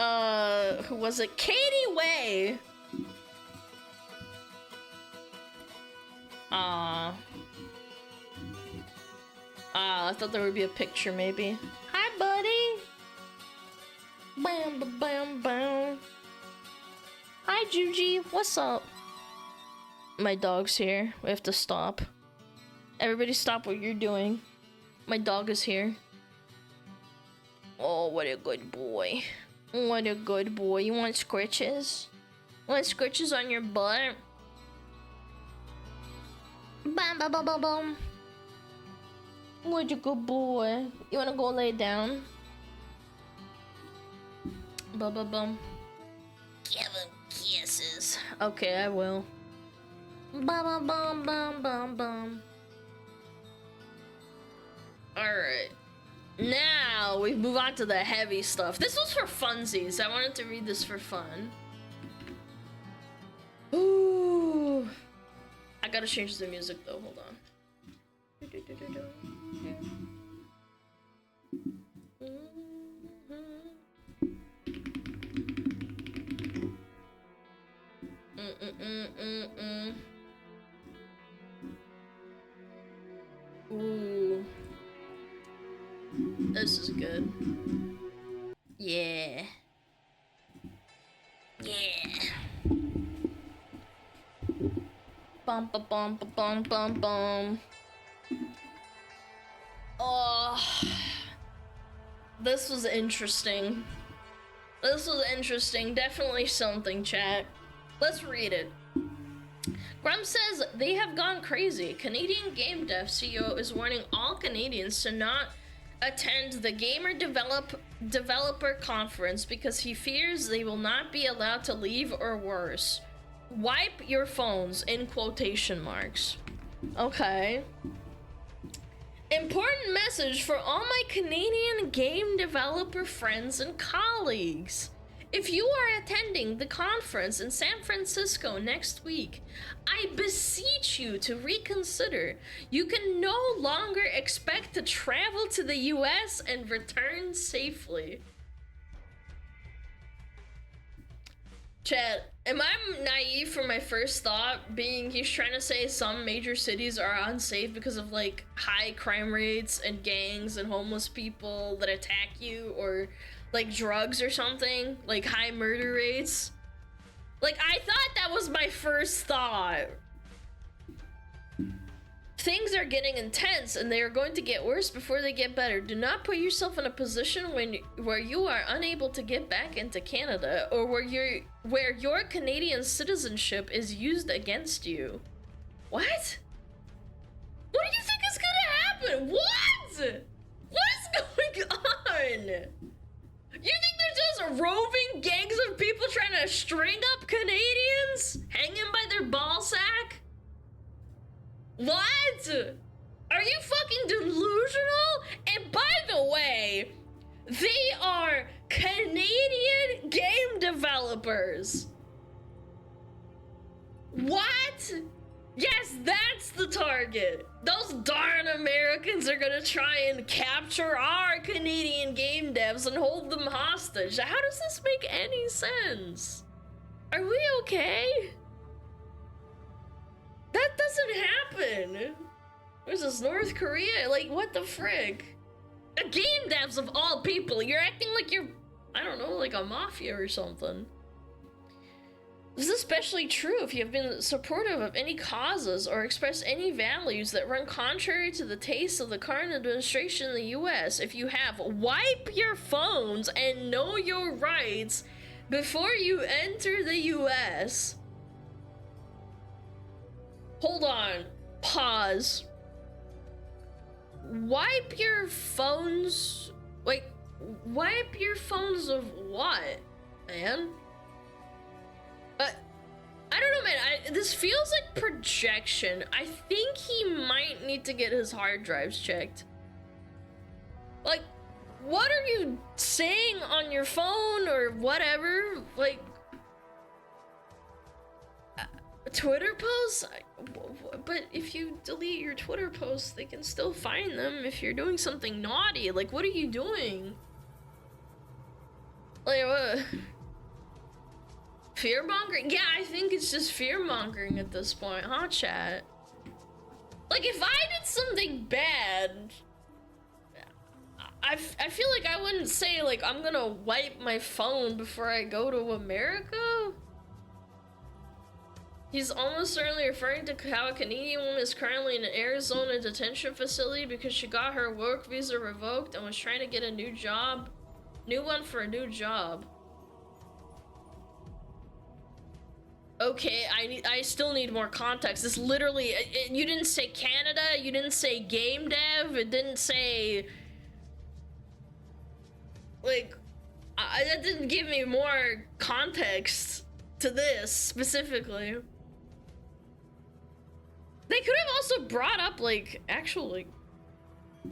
who was it? Katie Way! I thought there would be a picture, maybe. Hi, buddy! Bam, ba, bam, bam. Hi, Juji. What's up? My dog's here. We have to stop. Everybody stop what you're doing. My dog is here. Oh, what a good boy. What a good boy. You want scritches? Want scritches on your butt? Bam, bam, bam, bam, bam. What a good boy. You wanna go lay down? Bum, bum, bum. Give him kisses. Okay, I will. Bum, bum, bum, bum, bum, bum. Alright. Now, we move on to the heavy stuff. This was for funsies. I wanted to read this for fun. Ooh. I gotta change the music though, hold on. Ooh. This is good. Yeah. Yeah. Bum ba bum ba bum bum bum. Oh, this was interesting. This was interesting. Definitely something, chat. Let's read it. Grum says they have gone crazy. Canadian Game Dev CEO is warning all Canadians to not attend the Gamer Developer Conference because he fears they will not be allowed to leave or worse. Wipe your phones in quotation marks. Okay. Important message for all my Canadian game developer friends and colleagues. If you are attending the conference in San Francisco next week, I beseech you to reconsider. You can no longer expect to travel to the US and return safely. Chat, am I naive for my first thought being he's trying to say some major cities are unsafe because of like high crime rates and gangs and homeless people that attack you, or like drugs or something, like high murder rates? Like, I thought that was my first thought. Things are getting intense and they are going to get worse before they get better. Do not put yourself in a position where you are unable to get back into Canada, or where your Canadian citizenship is used against you. What? What do you think is gonna happen? What? What is going on? You think there's just roving gangs of people trying to string up Canadians? Hanging by their ball sack? What? Are you fucking delusional? And by the way, they are Canadian game developers. What? Yes, that's the target. Those darn Americans are gonna try and capture our Canadian game devs and hold them hostage. How does this make any sense? Are we okay? That doesn't happen. Where's this, North Korea? Like, what the frick? Game devs of all people, you're acting like you're, I don't know, like a mafia or something. This is especially true if you have been supportive of any causes or express any values that run contrary to the tastes of the current administration in the US. If you have, wipe your phones and know your rights before you enter the US. Hold on. Pause. Wipe your phones. Like, wipe your phones of what, man? I don't know, man. This feels like projection. I think he might need to get his hard drives checked. Like, what are you saying on your phone or whatever? Like, Twitter posts? But if you delete your Twitter posts, they can still find them if you're doing something naughty. Like, what are you doing? Like, what? Fear-mongering? Yeah, I think it's just fear-mongering at this point, huh, chat? Like, if I did something bad, I feel like I wouldn't say, like, I'm gonna wipe my phone before I go to America? He's almost certainly referring to how a Canadian woman is currently in an Arizona detention facility because she got her work visa revoked and was trying to get a new one for a new job. Okay, I still need more context. This literally, you didn't say Canada, you didn't say game dev, it didn't say, like, that didn't give me more context to this specifically. They could have also brought up, like, actual, like,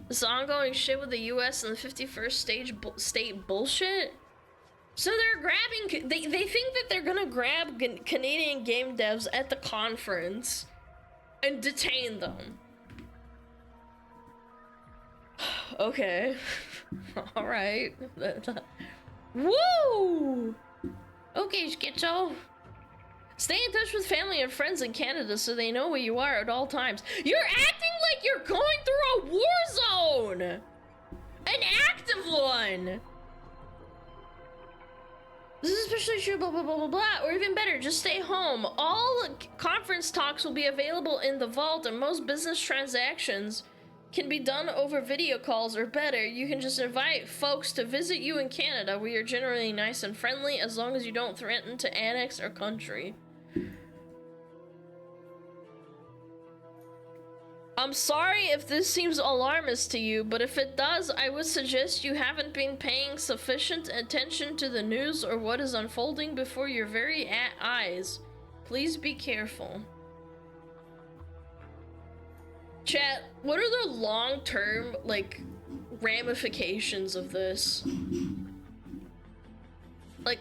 this ongoing shit with the US and the 51st state bullshit. So they're grabbing, they think that they're gonna grab Canadian game devs at the conference and detain them. Okay. Alright. Woo! Okay, Schizo. Stay in touch with family and friends in Canada so they know where you are at all times. You're acting like you're going through a war zone! An active one! This is especially true, blah, blah, blah, blah, blah. Or even better, just stay home. All conference talks will be available in the vault, and most business transactions can be done over video calls, or better, you can just invite folks to visit you in Canada, where you're generally nice and friendly, as long as you don't threaten to annex our country. I'm sorry if this seems alarmist to you, but if it does, I would suggest you haven't been paying sufficient attention to the news or what is unfolding before your very eyes. Please be careful. Chat, what are the long-term, like, ramifications of this? Like,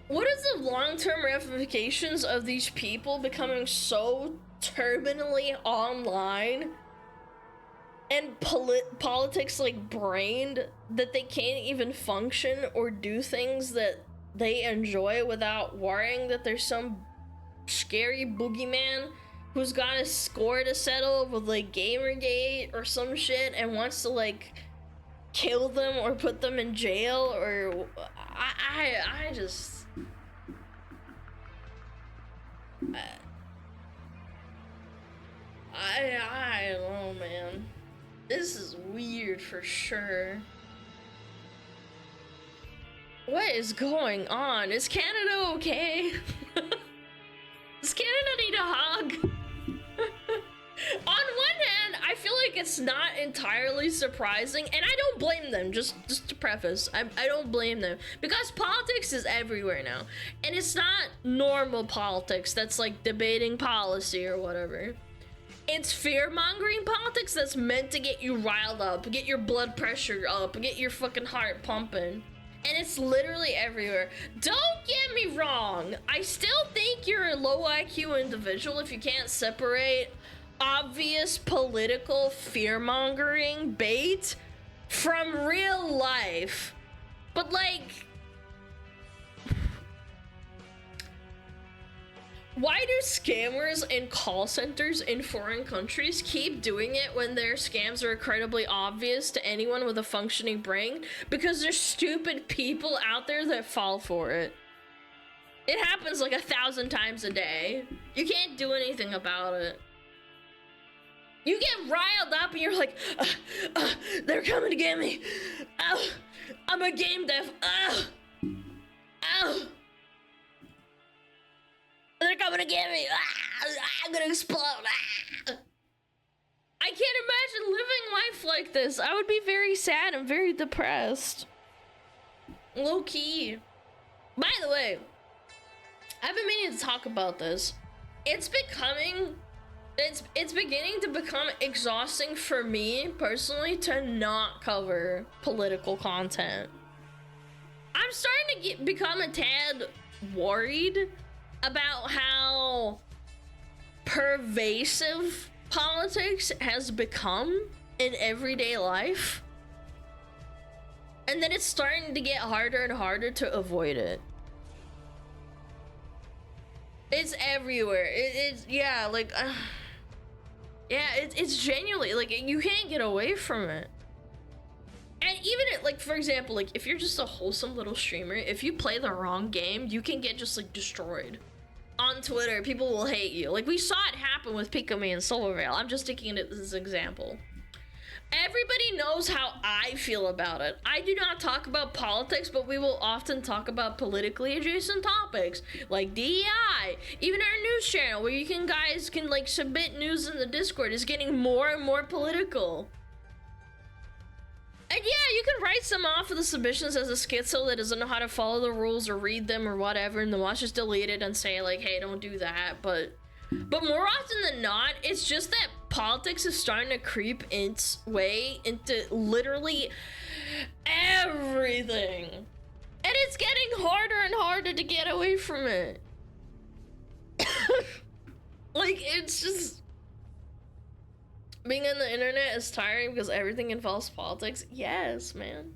what is the long-term ramifications of these people becoming so terminally online and politics like brained that they can't even function or do things that they enjoy without worrying that there's some scary boogeyman who's got a score to settle with like Gamergate or some shit and wants to like kill them or put them in jail? Or I just I don't know, man. This is weird for sure. What is going on? Is Canada okay? Does Canada need a hug? On one hand, I feel like it's not entirely surprising, and I don't blame them, just to preface, I don't blame them, because politics is everywhere now, and it's not normal politics that's like debating policy or whatever. It's fear-mongering politics that's meant to get you riled up, get your blood pressure up, get your fucking heart pumping. And it's literally everywhere. Don't get me wrong, I still think you're a low IQ individual if you can't separate obvious political fear-mongering bait from real life. But like, why do scammers and call centers in foreign countries keep doing it when their scams are incredibly obvious to anyone with a functioning brain? Because there's stupid people out there that fall for it. It happens like 1,000 times a day. You can't do anything about it. You get riled up and you're like, they're coming to get me. I'm a game dev. They're coming to get me. I'm gonna explode. I can't imagine living life like this. I would be very sad and very depressed. Low key. By the way, I've been meaning to talk about this. It's beginning to become exhausting for me personally to not cover political content. I'm starting to become a tad worried about how pervasive politics has become in everyday life, and then it's starting to get harder and harder to avoid it. It's everywhere. It's yeah, like yeah, it's genuinely like you can't get away from it. And even like, for example, like if you're just a wholesome little streamer, if you play the wrong game, you can get just like destroyed. On Twitter, people will hate you. Like we saw it happen with Pikami and Silvervale. I'm just taking it as an example. Everybody knows how I feel about it. I do not talk about politics, but we will often talk about politically adjacent topics like DEI. Even our news channel, where you guys can like submit news in the Discord, is getting more and more political. And yeah, you can write some off of the submissions as a schizo that doesn't know how to follow the rules or read them or whatever, and then watch just delete it and say like, hey, don't do that. But more often than not, it's just that politics is starting to creep its way into literally everything. And it's getting harder and harder to get away from it. Like, it's just... Being on the internet is tiring because everything involves politics. Yes, man.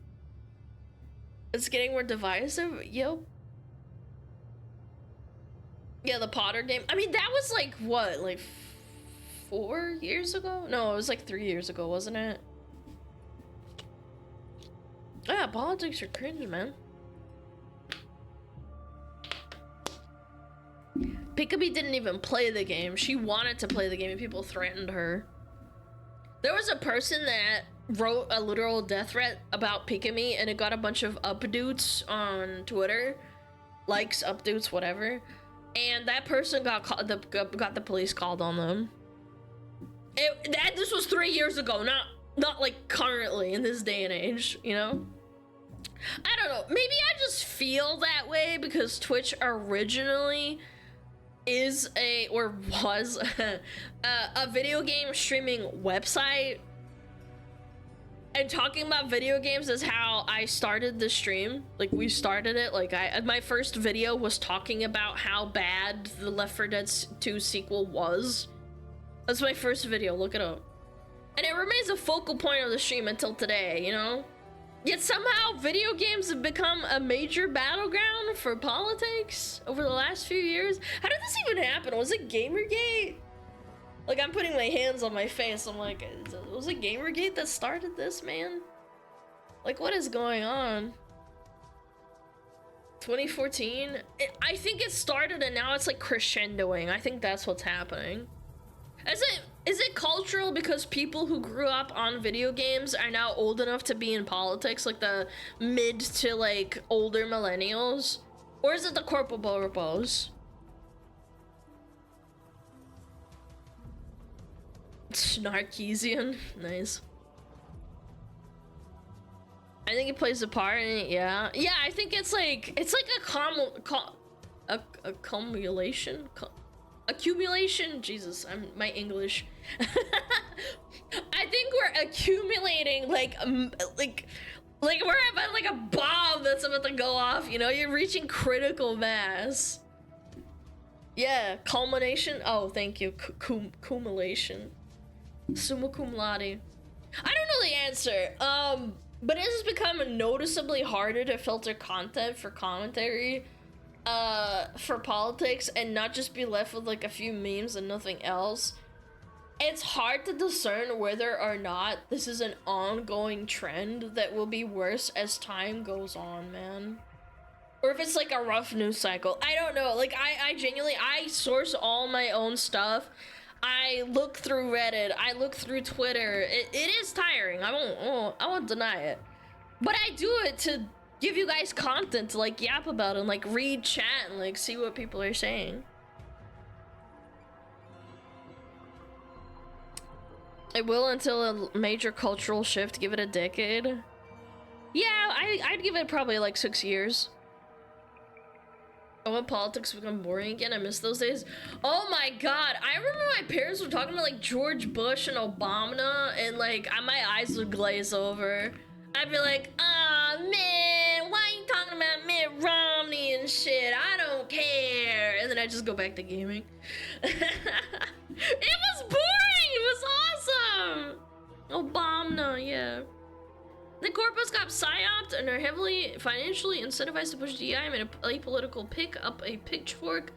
It's getting more divisive. Yep. Yeah, the Potter game. I mean, that was like, what? Like 4 years ago? No, it was like 3 years ago, wasn't it? Yeah, politics are cringe, man. Pikami didn't even play the game. She wanted to play the game and people threatened her. There was a person that wrote a literal death threat about Pikami and it got a bunch of updates on Twitter. Likes, updates, whatever. And that person got the police called on them. This was 3 years ago, not like currently in this day and age, you know? I don't know. Maybe I just feel that way because Twitch originally is was a video game streaming website. And talking about video games is how I started the stream. Like, we started it. Like, my first video was talking about how bad the Left 4 Dead 2 sequel was. That's my first video. Look it up. And it remains a focal point of the stream until today, you know? Yet somehow video games have become a major battleground for politics over the last few years. How did this even happen? Was it Gamergate? Like, I'm putting my hands on my face. I'm like, was it Gamergate that started this, man? Like, what is going on? 2014? I think it started and now it's like crescendoing. I think that's what's happening. Is it cultural because people who grew up on video games are now old enough to be in politics, like the mid to like older millennials? Or is it the corporal repos? Snarkeesian, nice. I think it plays a part in it, yeah. Yeah, I think it's like a accumulation. Jesus, my English. I think we're accumulating like we're about like a bomb that's about to go off, you know? You're reaching critical mass. Yeah, culmination. Oh, thank you. Cumulation. Summa cum laude. I don't know the answer. But it has become noticeably harder to filter content for commentary for politics and not just be left with like a few memes and nothing else. It's hard to discern whether or not this is an ongoing trend that will be worse as time goes on, man. Or if it's like a rough news cycle. I don't know. Like, I genuinely, I source all my own stuff. I look through Reddit. I look through Twitter. It is tiring. I won't deny it. But I do it to give you guys content to like yap about and like read chat and like see what people are saying. It will until a major cultural shift. Give it a decade. Yeah, I'd give it probably like 6 years. I want politics to become boring again. I miss those days. Oh my god, I remember my parents were talking about like George Bush and Obama, and like my eyes would glaze over. I'd be like, ah, man, why are you talking about Mitt Romney and shit? I don't care. And then I just go back to gaming. It was boring. It was awesome. Obama, yeah. The corpos got psyoped and are heavily financially incentivized to push DI. Made a political pick up a pitchfork,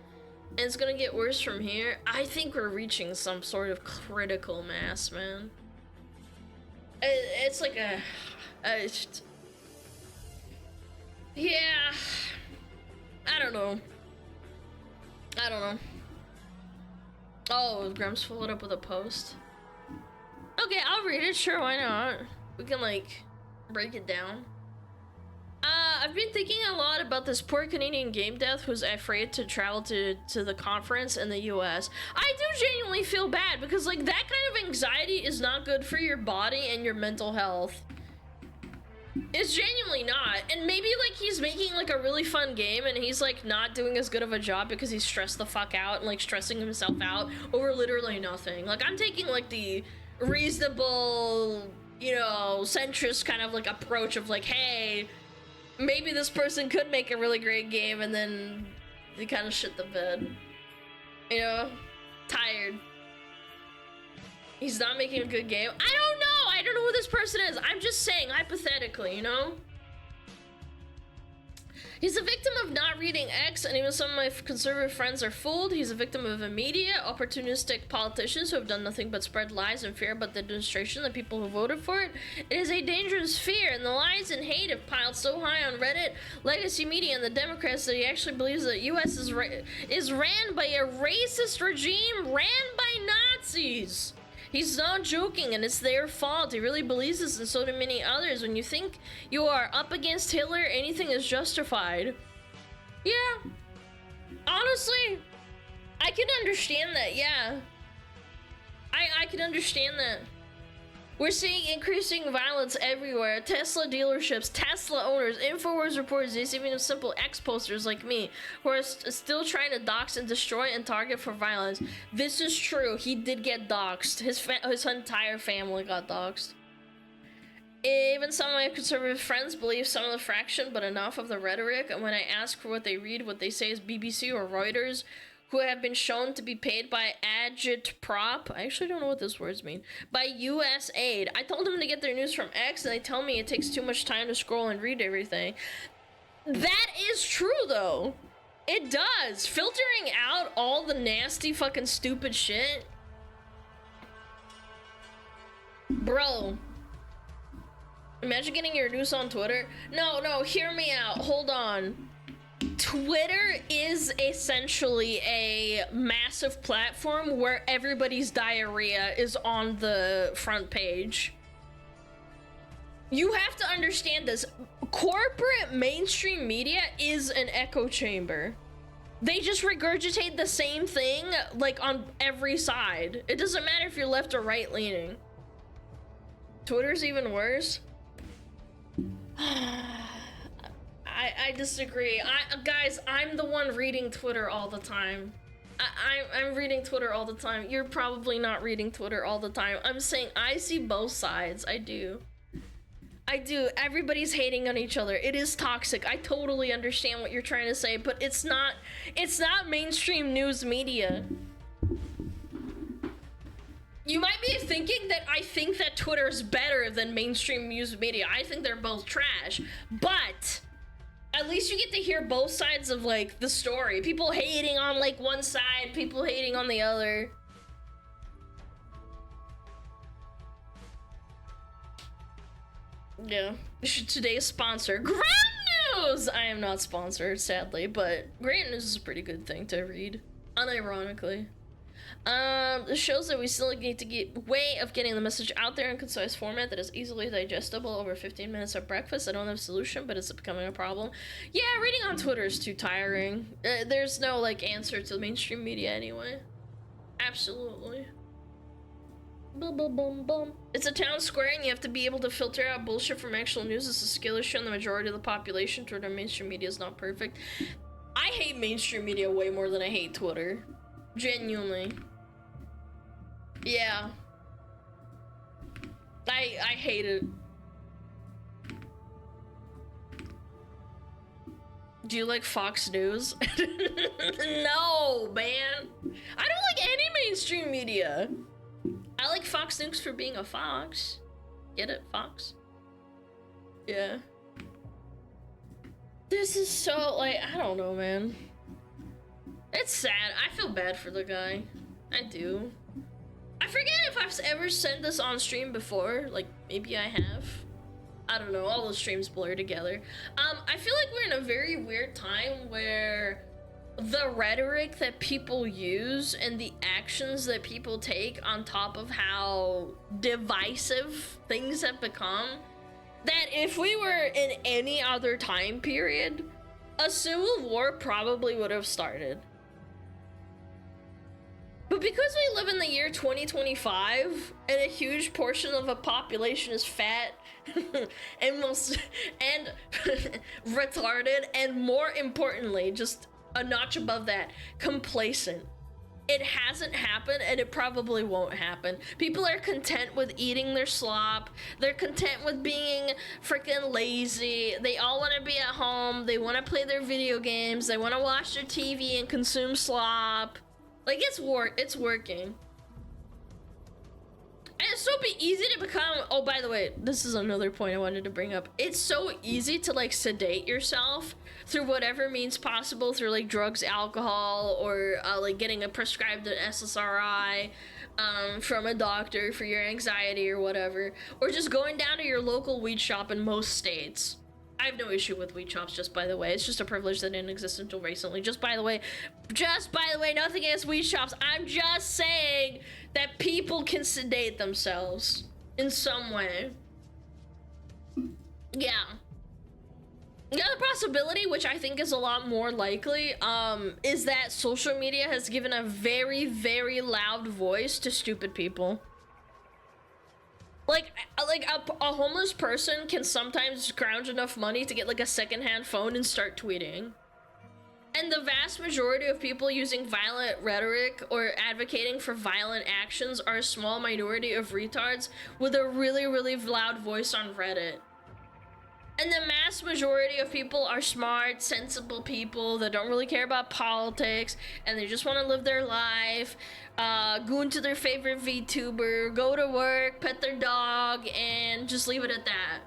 and it's gonna get worse from here. I think we're reaching some sort of critical mass, man. It's like yeah. I don't know. Oh, Grumps followed up with a post. Okay, I'll read it. Sure, why not? We can like break it down. I've been thinking a lot about this poor Canadian game dev who's afraid to travel to the conference in the US. I do genuinely feel bad because like that kind of anxiety is not good for your body and your mental health. It's genuinely not. And maybe like he's making like a really fun game and he's like not doing as good of a job because he's stressed the fuck out and like stressing himself out over literally nothing. Like I'm taking like the reasonable, you know, centrist kind of like approach of like, hey, maybe this person could make a really great game and then they kind of shit the bed. You know? Tired. He's not making a good game. I don't know! I don't know who this person is. I'm just saying, hypothetically, you know? He's a victim of not reading X, and even some of my conservative friends are fooled. He's a victim of immediate, opportunistic politicians who have done nothing but spread lies and fear about the administration and the people who voted for it. It is a dangerous fear, and the lies and hate have piled so high on Reddit, legacy media, and the Democrats that he actually believes that the U.S. is ran by a racist regime ran by Nazis. He's not joking, and it's their fault. He really believes this, and so do many others. When you think you are up against Hitler, anything is justified. Yeah. Honestly, I can understand that, yeah. I can understand that. We're seeing increasing violence everywhere. Tesla dealerships, Tesla owners, InfoWars reports even simple ex-posters like me who are still trying to dox and destroy and target for violence. This is true. He did get doxed. His entire family got doxed. Even some of my conservative friends believe some of the fraction, but enough of the rhetoric. And when I ask for what they read, what they say is BBC or Reuters, who have been shown to be paid by agitprop. I actually don't know what those words mean. By US aid. I told them to get their news from X, and they tell me it takes too much time to scroll and read everything. That is true, though. It does. Filtering out all the nasty fucking stupid shit. Bro. Imagine getting your news on Twitter. No, hear me out. Hold on. Twitter is essentially a massive platform where everybody's diarrhea is on the front page. You have to understand this. Corporate mainstream media is an echo chamber. They just regurgitate the same thing, like, on every side. It doesn't matter if you're left or right leaning. Twitter's even worse. I disagree. Guys, I'm the one reading Twitter all the time. I'm reading Twitter all the time. You're probably not reading Twitter all the time. I'm saying I see both sides. I do. Everybody's hating on each other. It is toxic. I totally understand what you're trying to say, but it's not mainstream news media. You might be thinking that I think that Twitter's better than mainstream news media. I think they're both trash, but at least you get to hear both sides of, like, the story. People hating on, like, one side, people hating on the other. Yeah. Today's sponsor, Grand News! I am not sponsored, sadly, but Grand News is a pretty good thing to read. Unironically. This shows that we still need to get way of getting the message out there in concise format that is easily digestible over 15 minutes of breakfast. I don't have a solution, but it's becoming a problem. Yeah, reading on Twitter is too tiring. There's no, like, answer to the mainstream media anyway. Absolutely. Boom, boom, boom, boom. It's a town square and you have to be able to filter out bullshit from actual news. It's a skill issue and the majority of the population toward our mainstream media is not perfect. I hate mainstream media way more than I hate Twitter. Genuinely. Yeah. I hate it. Do you like Fox News? No, man. I don't like any mainstream media. I like Fox News for being a fox. Get it, Fox? Yeah. This is so, like, I don't know, man. It's sad. I feel bad for the guy. I do. I forget if I've ever said this on stream before. Like, maybe I have. I don't know. All the streams blur together. I feel like we're in a very weird time where the rhetoric that people use and the actions that people take on top of how divisive things have become, that if we were in any other time period, a civil war probably would have started. But because we live in the year 2025 and a huge portion of a population is fat and retarded, and more importantly, just a notch above that, complacent. It hasn't happened and it probably won't happen. People are content with eating their slop. They're content with being freaking lazy. They all want to be at home. They want to play their video games. They want to watch their TV and consume slop. Like, it's working. And it's so easy to become, oh, by the way, this is another point I wanted to bring up. It's so easy to, like, sedate yourself through whatever means possible, through, like, drugs, alcohol, or, like, getting prescribed an SSRI from a doctor for your anxiety or whatever. Or just going down to your local weed shop in most states. I have no issue with weed shops, just by the way. It's just a privilege that didn't exist until recently. Just by the way, nothing against weed shops. I'm just saying that people can sedate themselves in some way. Yeah. The other possibility, which I think is a lot more likely, is that social media has given a very, very loud voice to stupid people. Like a homeless person can sometimes scrounge enough money to get like a secondhand phone and start tweeting. And the vast majority of people using violent rhetoric or advocating for violent actions are a small minority of retards with a really, really loud voice on Reddit. And the mass majority of people are smart, sensible people that don't really care about politics, and they just want to live their life, goon to their favorite VTuber, go to work, pet their dog, and just leave it at that.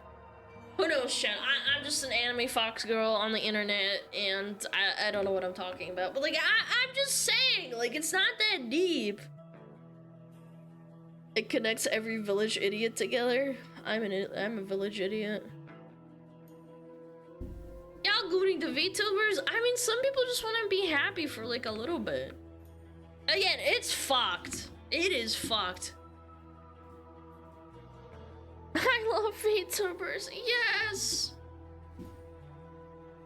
Who knows, chat? I'm just an anime fox girl on the internet, and I don't know what I'm talking about. But, like, I'm just saying, like, it's not that deep. It connects every village idiot together. I'm a village idiot. Y'all gooning the VTubers? I mean, some people just want to be happy for, like, a little bit. Again, it's fucked. It is fucked. I love VTubers, yes!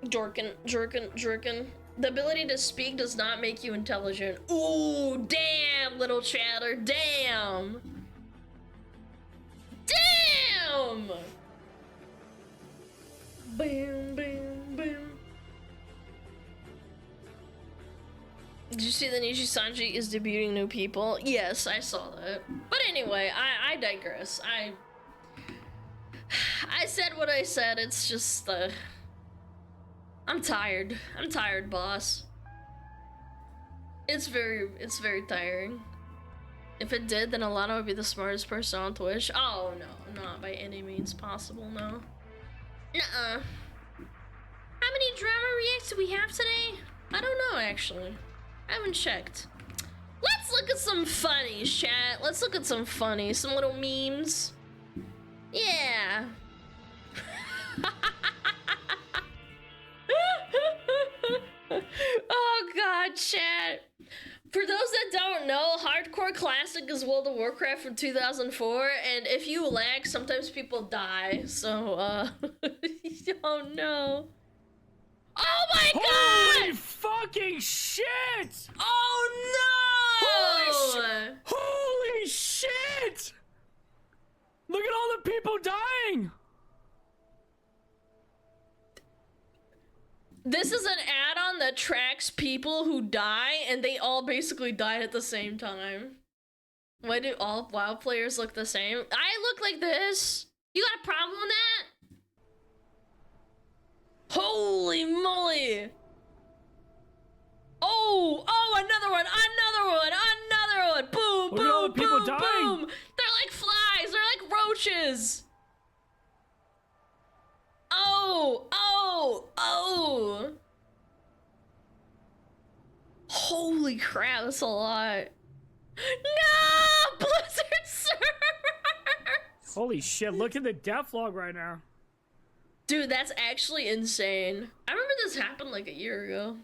Jerkin. The ability to speak does not make you intelligent. Ooh, damn, little chatter, damn! Damn! Boom, boom, boom. Did you see that Nishi Sanji is debuting new people? Yes, I saw that. But anyway, I digress. I said what I said, it's just, I'm tired. I'm tired, boss. It's very tiring. If it did, then Alana would be the smartest person on Twitch. Oh, no, not by any means possible, no. Nuh-uh. How many drama reacts do we have today? I don't know, actually. I haven't checked. Let's look at some funnies, chat. Let's look at some funnies, some little memes. Yeah. Oh god, chat. For those that don't know, Hardcore Classic is World of Warcraft from 2004, and if you lag, sometimes people die, so, oh no. Oh my god! Holy fucking shit! Oh no! Holy shit! Look at all the people dying! This is an add-on that tracks people who die, and they all basically died at the same time. Why do all WoW players look the same? I look like this! You got a problem with that? Holy moly! Oh, another one! Boom, Look at all the boom, people boom, dying. boom! They're like flies, they're like roaches! Oh! Holy crap, that's a lot. No! Blizzard servers! Holy shit, look at the death log right now. Dude, that's actually insane. I remember this happened like a year ago.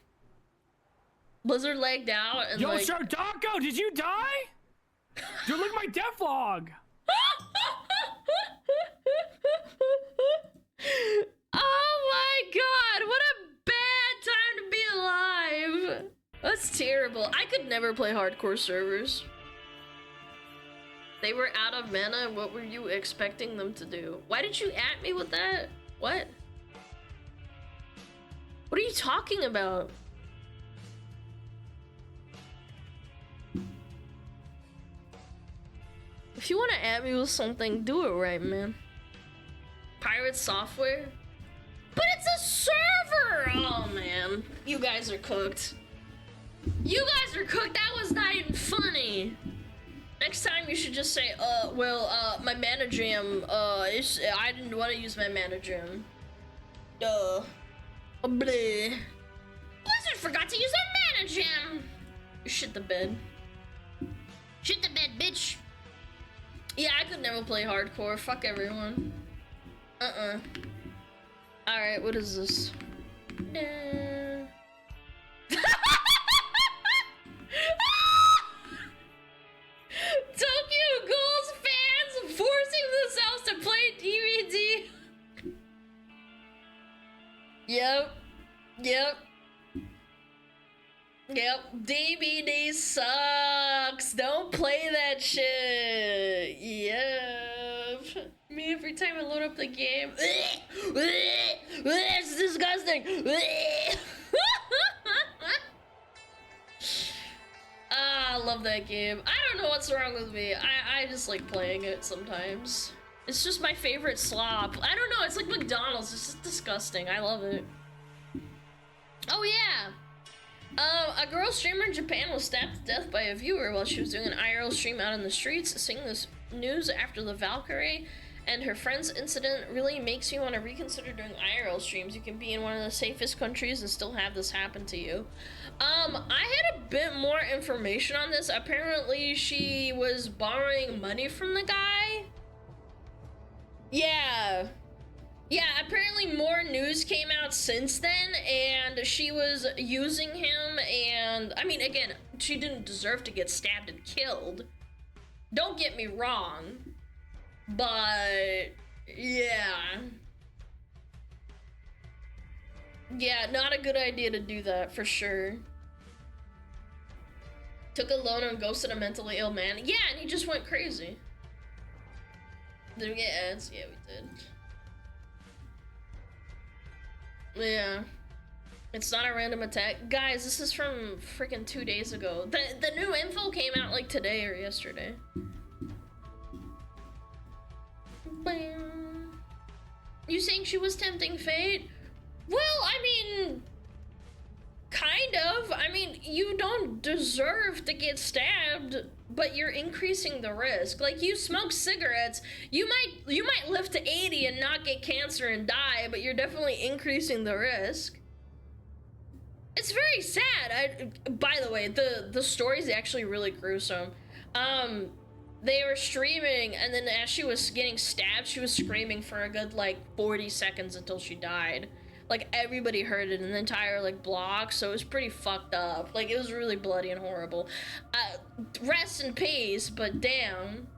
Blizzard lagged out and Yo, like... Shardako, did you die? Dude, look at my death log. Oh my god, what a bad time to be alive. That's terrible. I could never play hardcore servers. They were out of mana. What were you expecting them to do? Why did you at me with that? What? What are you talking about? If you want to at me with something, do it right, man. Pirate software? But it's a server! Oh, man. You guys are cooked. You guys are cooked. That was not even funny. Next time you should just say, my mana jam, I didn't want to use my mana jam. Duh. Bleh. Blizzard forgot to use our mana jam. Shit the bed. Shit the bed, bitch. Yeah, I could never play hardcore. Fuck everyone. Alright, what is this? Tokyo Ghouls fans forcing themselves to play DVD. Yep. DVD sucks. Don't play that shit. Yep. every time I load up the game. It's disgusting. I love that game. I don't know what's wrong with me. I just like playing it sometimes. It's just my favorite slop. I don't know, it's like McDonald's. It's just disgusting. I love it. Oh yeah. A girl streamer in Japan was stabbed to death by a viewer while she was doing an IRL stream out in the streets. Seeing this news after the Valkyrie and her friend's incident really makes me want to reconsider doing IRL streams. You can be in one of the safest countries and still have this happen to you. I had a bit more information on this. Apparently she was borrowing money from the guy. Yeah. Yeah, apparently more news came out since then, and she was using him, and, I mean, again, she didn't deserve to get stabbed and killed. Don't get me wrong, but, yeah. Yeah, not a good idea to do that, for sure. Took a loan and ghosted a mentally ill man. Yeah, and he just went crazy. Did we get ads? Yeah, we did. Yeah. It's not a random attack. Guys, this is from freaking 2 days ago. The new info came out like today or yesterday. Bam. You saying she was tempting fate? Well, I mean, kind of. I mean, you don't deserve to get stabbed, but you're increasing the risk. Like, you smoke cigarettes, you might live to 80 and not get cancer and die, but you're definitely increasing the risk. It's very sad. By the way, the story's actually really gruesome. They were streaming, and then as she was getting stabbed, she was screaming for a good, like, 40 seconds until she died. Like, everybody heard it in the entire, like, block, so it was pretty fucked up. Like, it was really bloody and horrible. Rest in peace, but damn.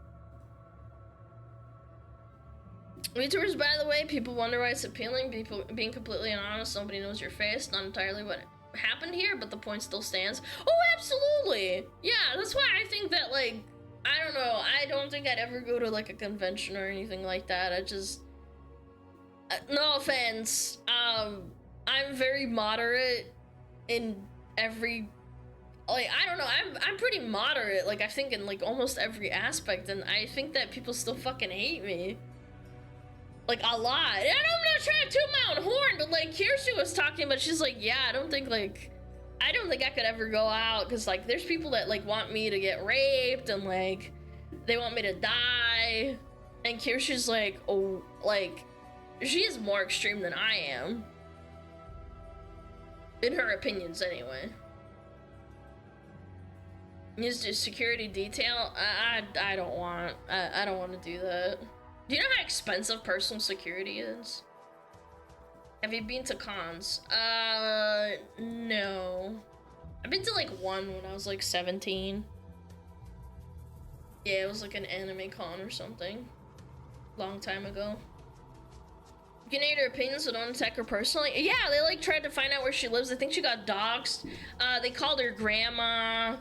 VTubers, by the way, people wonder why it's appealing. People being completely honest, nobody knows your face. Not entirely what happened here, but the point still stands. Oh, absolutely! Yeah, that's why I think that, like, I don't know, I don't think I'd ever go to, like, a convention or anything like that. I just... no offense, I'm very moderate in every, like, I don't know, I'm pretty moderate, like, I think in, like, almost every aspect, and I think that people still fucking hate me. Like, a lot. And I'm not trying to toot my own horn, but, like, Kirsten was talking about, she's like, yeah, I don't think I could ever go out, because, like, there's people that, like, want me to get raped, and, like, they want me to die, and Kirsten's like, oh, like, she is more extreme than I am. In her opinions, anyway. Used to security detail? I don't want. I don't want to do that. Do you know how expensive personal security is? Have you been to cons? No. I've been to like one when I was like 17. Yeah, it was like an anime con or something. Long time ago. You can aid her opinions, so don't attack her personally. Yeah, they like tried to find out where she lives. I think she got doxxed. They called her grandma.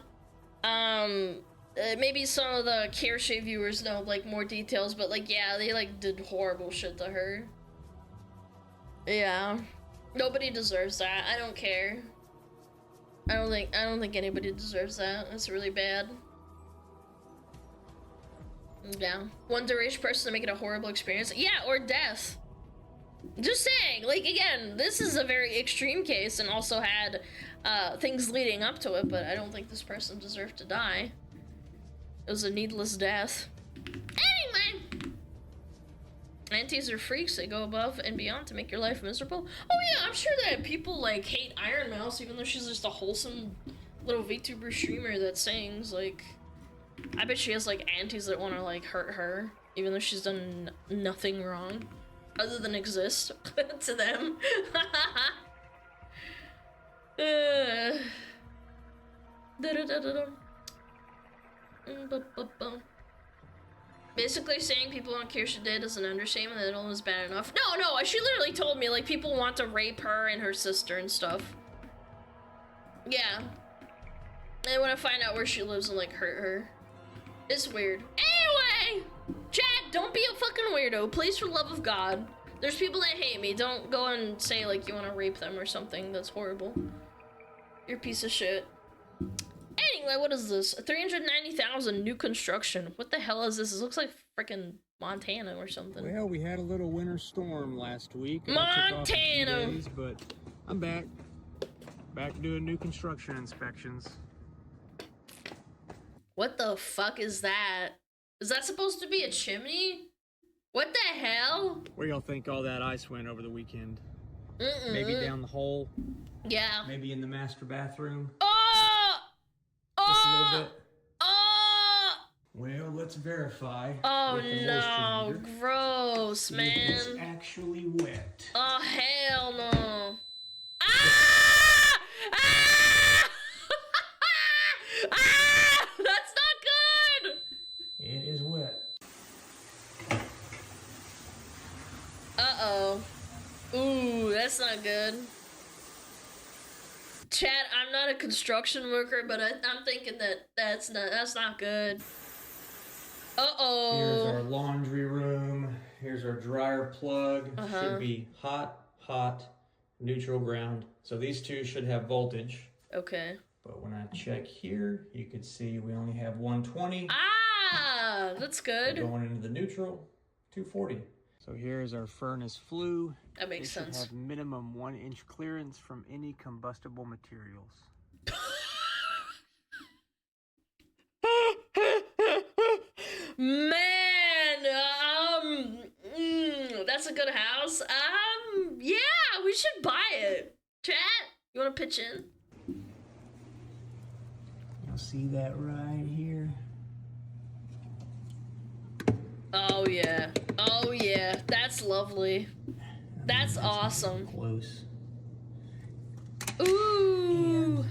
Maybe some of the Kirsche viewers know like more details, but like yeah, they like did horrible shit to her. Yeah, nobody deserves that. I don't care. I don't think anybody deserves that. That's really bad. Yeah, one deranged person to make it a horrible experience. Yeah, or death. Just saying, like, again, this is a very extreme case and also had things leading up to it, but I don't think this person deserved to die. It was a needless death. Anyway! Aunties are freaks. They go above and beyond to make your life miserable. Oh yeah, I'm sure that people, like, hate Iron Mouse even though she's just a wholesome little VTuber streamer that sings, like... I bet she has, like, aunties that want to, like, hurt her even though she's done nothing wrong. Other than exist to them. Basically saying people want Kirsche dead is an understatement, that it was bad enough. No, she literally told me, like, people want to rape her and her sister and stuff. Yeah. They want to find out where she lives and, like, hurt her. It's weird. Anyway! Chat, Don't be a fucking weirdo. Please, for the love of God. There's people that hate me. Don't go and say like you want to rape them or something. That's horrible. You're a piece of shit. Anyway, what is this? 390,000 new construction. What the hell is this? This looks like freaking Montana or something. Well, we had a little winter storm last week. Montana! I took off a few days, but I'm back. Back doing new construction inspections. What the fuck is that? Is that supposed to be a chimney? What the hell? Where y'all think all that ice went over the weekend? Maybe down the hole? Yeah. Maybe in the master bathroom? Oh! Just a little bit? Oh! Well, let's verify. Oh with the no, moisture meter. gross, See if man. it's actually wet. Oh hell no. Ah! Ah! Ah! That's not good! It is wet. Uh-oh. Ooh, that's not good. Chat, I'm not a construction worker, but I'm thinking that that's not good. Uh-oh. Here's our laundry room. Here's our dryer plug. Should be hot, neutral ground. So these two should have voltage. Okay. But when I check here, you can see we only have 120. Ah, that's good. Going into the neutral, 240. So here's our furnace flue. That makes It should sense. have minimum 1-inch clearance from any combustible materials. Man, that's a good house. Yeah, we should buy it. Chat, you want to pitch in? You'll see that right here. Oh yeah. Oh yeah. That's lovely. That's awesome. Close. Ooh.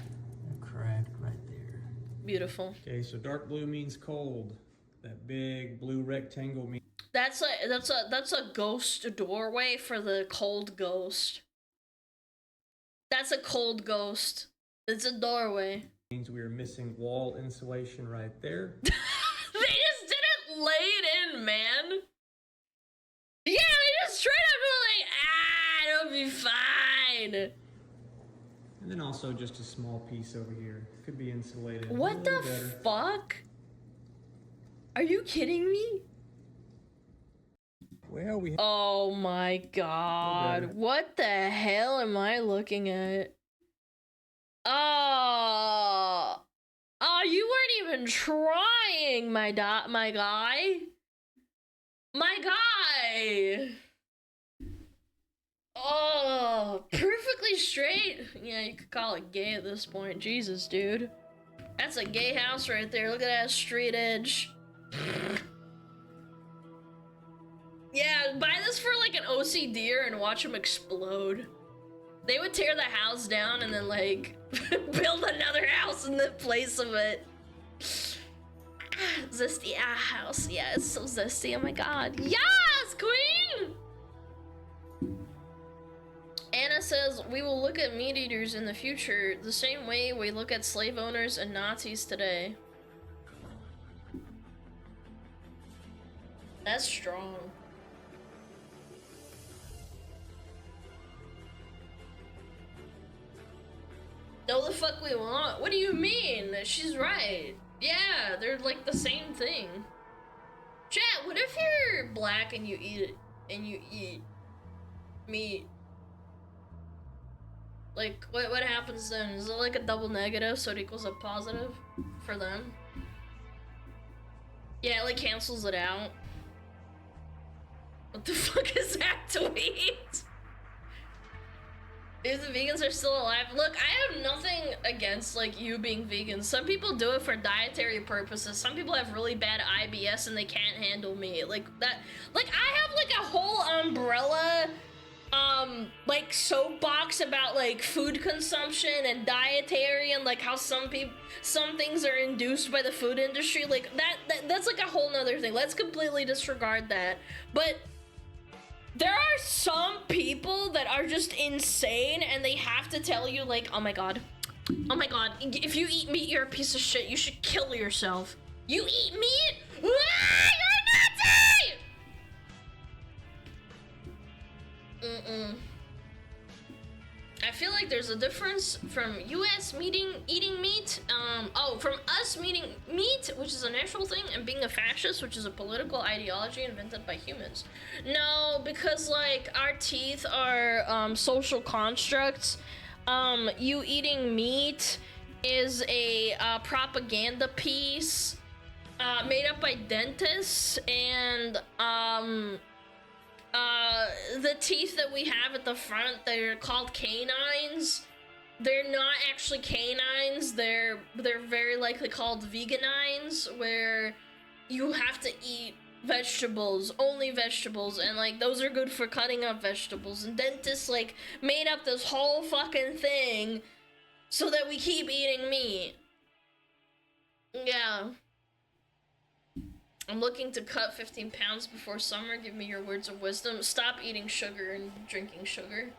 And cracked right there. Beautiful. Okay, so dark blue means cold. That big blue rectangle means That's a ghost doorway for the cold ghost. That's a cold ghost. It's a doorway. means we are missing wall insulation right there. They just didn't lay it in, man. Yeah, they just straight up were like, it'll be fine. And then also just a small piece over here. Could be insulated. What the fuck? Are you kidding me? Well, we Oh my god. What the hell am I looking at? Oh. Oh, you weren't even trying, my guy. My guy. Oh, perfectly straight. Yeah, you could call it gay at this point. Jesus, dude. That's a gay house right there. Look at that straight edge. Yeah, buy this for like an OCDer and watch them explode. They would tear the house down and then like build another house in the place of it. Zesty house. Yeah, it's so zesty. Oh my god. Yes, queen! Anna says, we will look at meat eaters in the future the same way we look at slave owners and Nazis today. That's strong. No, the fuck we want? What do you mean? She's right. Yeah, they're like the same thing. Chat, what if you're black and you eat it and you eat meat? Like, what happens then? Is it like a double negative so it equals a positive for them? Yeah, it like cancels it out. What the fuck is that tweet? If the vegans are still alive, look, I have nothing against like you being vegan. Some people do it for dietary purposes. Some people have really bad IBS and they can't handle meat. Like that, like I have like a whole umbrella, like soapbox about like food consumption and dietary and like how some things are induced by the food industry. Like that's like a whole nother thing. Let's completely disregard that. But there are some people that are just insane and they have to tell you like, oh my god, if you eat meat, you're a piece of shit. You should kill yourself. You eat meat? Ah, you're Nazi! there's a difference from US eating meat, from us eating meat, which is a natural thing, and being a fascist, which is a political ideology invented by humans. No, because like our teeth are social constructs. You eating meat is a propaganda piece made up by dentists, and the teeth that we have at the front, they're called canines. They're not actually canines. They're very likely called veganines, where you have to eat vegetables, only vegetables, and like those are good for cutting up vegetables. And dentists like made up this whole fucking thing so that we keep eating meat. Yeah. I'm looking to cut 15 pounds before summer. Give me your words of wisdom. Stop eating sugar and drinking sugar.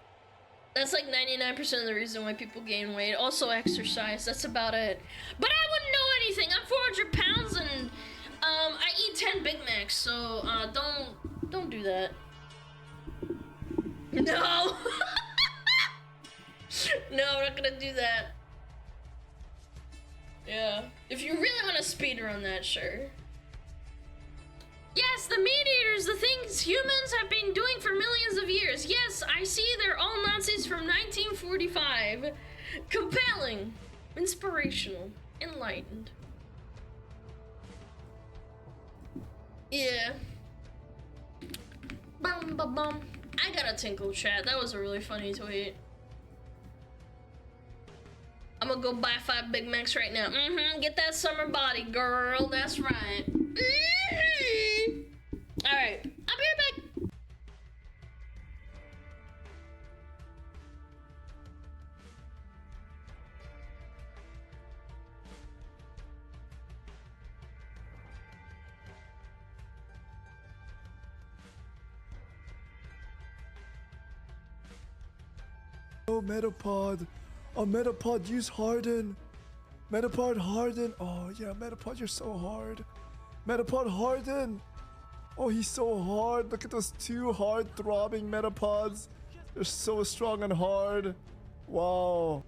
That's like 99% of the reason why people gain weight. Also exercise. That's about it. But I wouldn't know anything. I'm 400 pounds and I eat 10 Big Macs. So don't do that. No. No, I'm not gonna do that. Yeah. If you really want to speedrun that, sure. Yes, the meat eaters, the things humans have been doing for millions of years. Yes, I see they're all Nazis from 1945. Compelling, inspirational, enlightened. Yeah. Bum bum bum. I got a tinkle chat. That was a really funny tweet. I'm gonna go buy 5 Big Macs right now. Get that summer body, girl. That's right. Alright, I'll be right back. Oh, Metapod. Oh, Metapod, use Harden. Metapod Harden. Oh, yeah, Metapod, you're so hard. Metapod Harden. Oh, he's so hard. Look at those 2 hard throbbing Metapods. They're so strong and hard. Wow.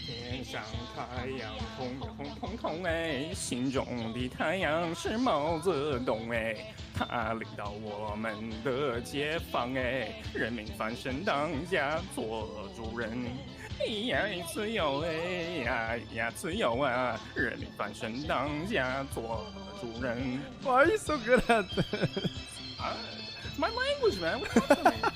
天上太阳红红彤彤哎，心中的太阳是毛泽东哎，他领导我们的解放哎，人民翻身当家做主人，呀自由哎呀自由啊，人民翻身当家做主人。Why are you so good at this? My language, man. What's up with me?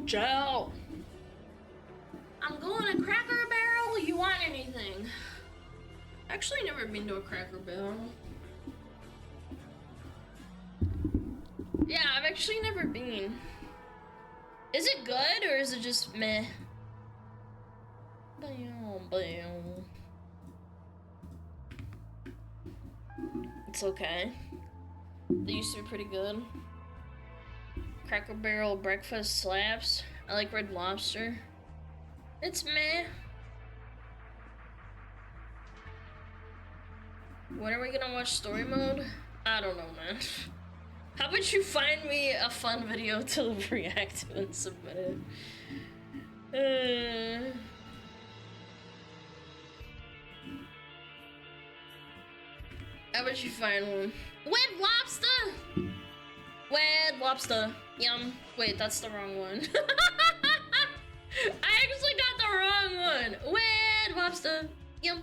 Joe. I'm going to Cracker Barrel. You want anything? Actually, never been to a Cracker Barrel. Yeah, I've actually never been. Is it good or is it just meh? It's okay. They used to be pretty good. Cracker Barrel breakfast slaps. I like Red Lobster. It's meh. When are we gonna watch story mode? I don't know, man. How about you find me a fun video to react to and submit it? How about you find one? Wed lobster! Wed lobster. Yum. Wait, that's the wrong one. I actually got the wrong one. Wed lobster. Yum.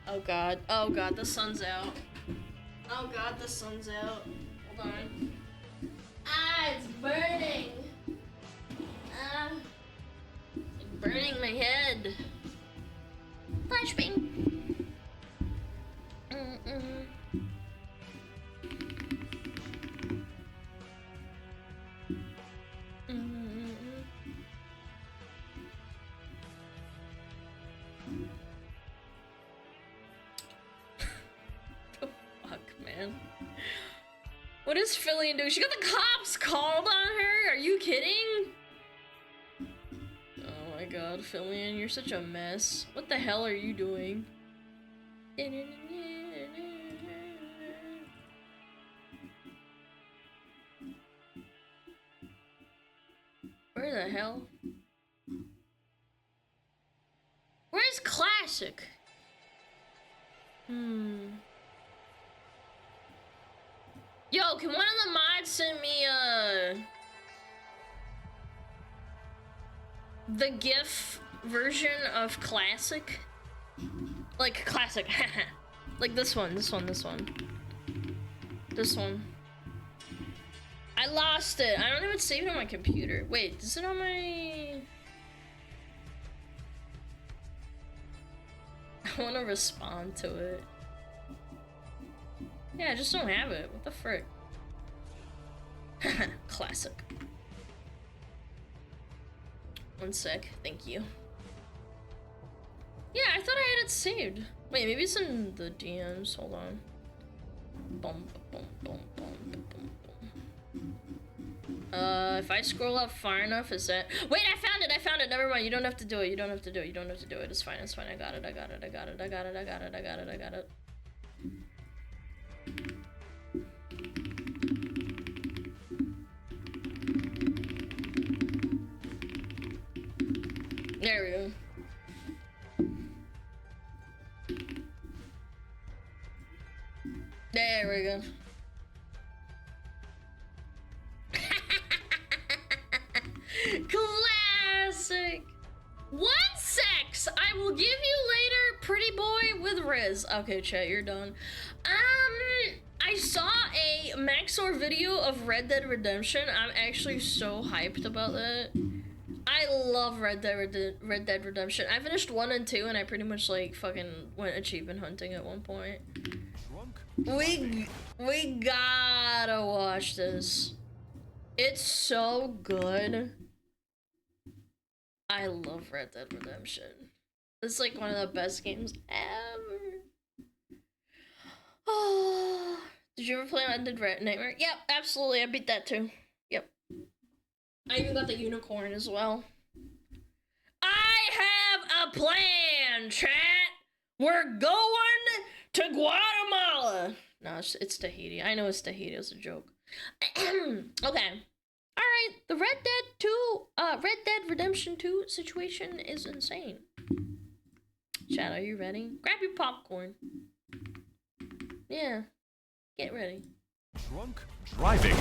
Oh god. Oh god, the sun's out. Oh god, the sun's out. Hold on. Ah, it's burning. Ah, it's burning my head. Flashbang. The fuck, man. What is Philly doing? She got the cops called on her? Are you kidding? Oh my god, Phillian, you're such a mess. What the hell are you doing? Where the hell? Where's Classic? Yo, can one of the mods send me the GIF version of Classic? Like Classic, like this one. This one. I lost it. I don't even save it on my computer. Wait, is it on my... I want to respond to it. Yeah, I just don't have it. What the frick? Classic. One sec. Thank you. Yeah, I thought I had it saved. Wait, maybe it's in the DMs. Hold on. Boom, boom, boom, boom, boom, boom. If I scroll up far enough, is that... Wait, I found it! Never mind. You don't have to do it. It's fine. I got it. There we go. There we go. Classic. 1 sex. I will give you later, pretty boy with Riz. Okay, chat, you're done. I saw a Maxor video of Red Dead Redemption. I'm actually so hyped about that. I love Red Dead Redemption. I finished 1 and 2, and I pretty much like fucking went achievement hunting at one point. We gotta watch this. It's so good. I love Red Dead Redemption. It's like one of the best games ever. Oh, did you ever play Undead Nightmare? Yep, absolutely. I beat that too. Yep. I even got the unicorn as well. I have a plan, chat. We're going to Guatemala. No, it's Tahiti. I know it's Tahiti. It's a joke. Okay. Alright, the Red Dead Redemption 2 situation is insane. Chat, are you ready? Grab your popcorn. Yeah. Get ready. Drunk driving.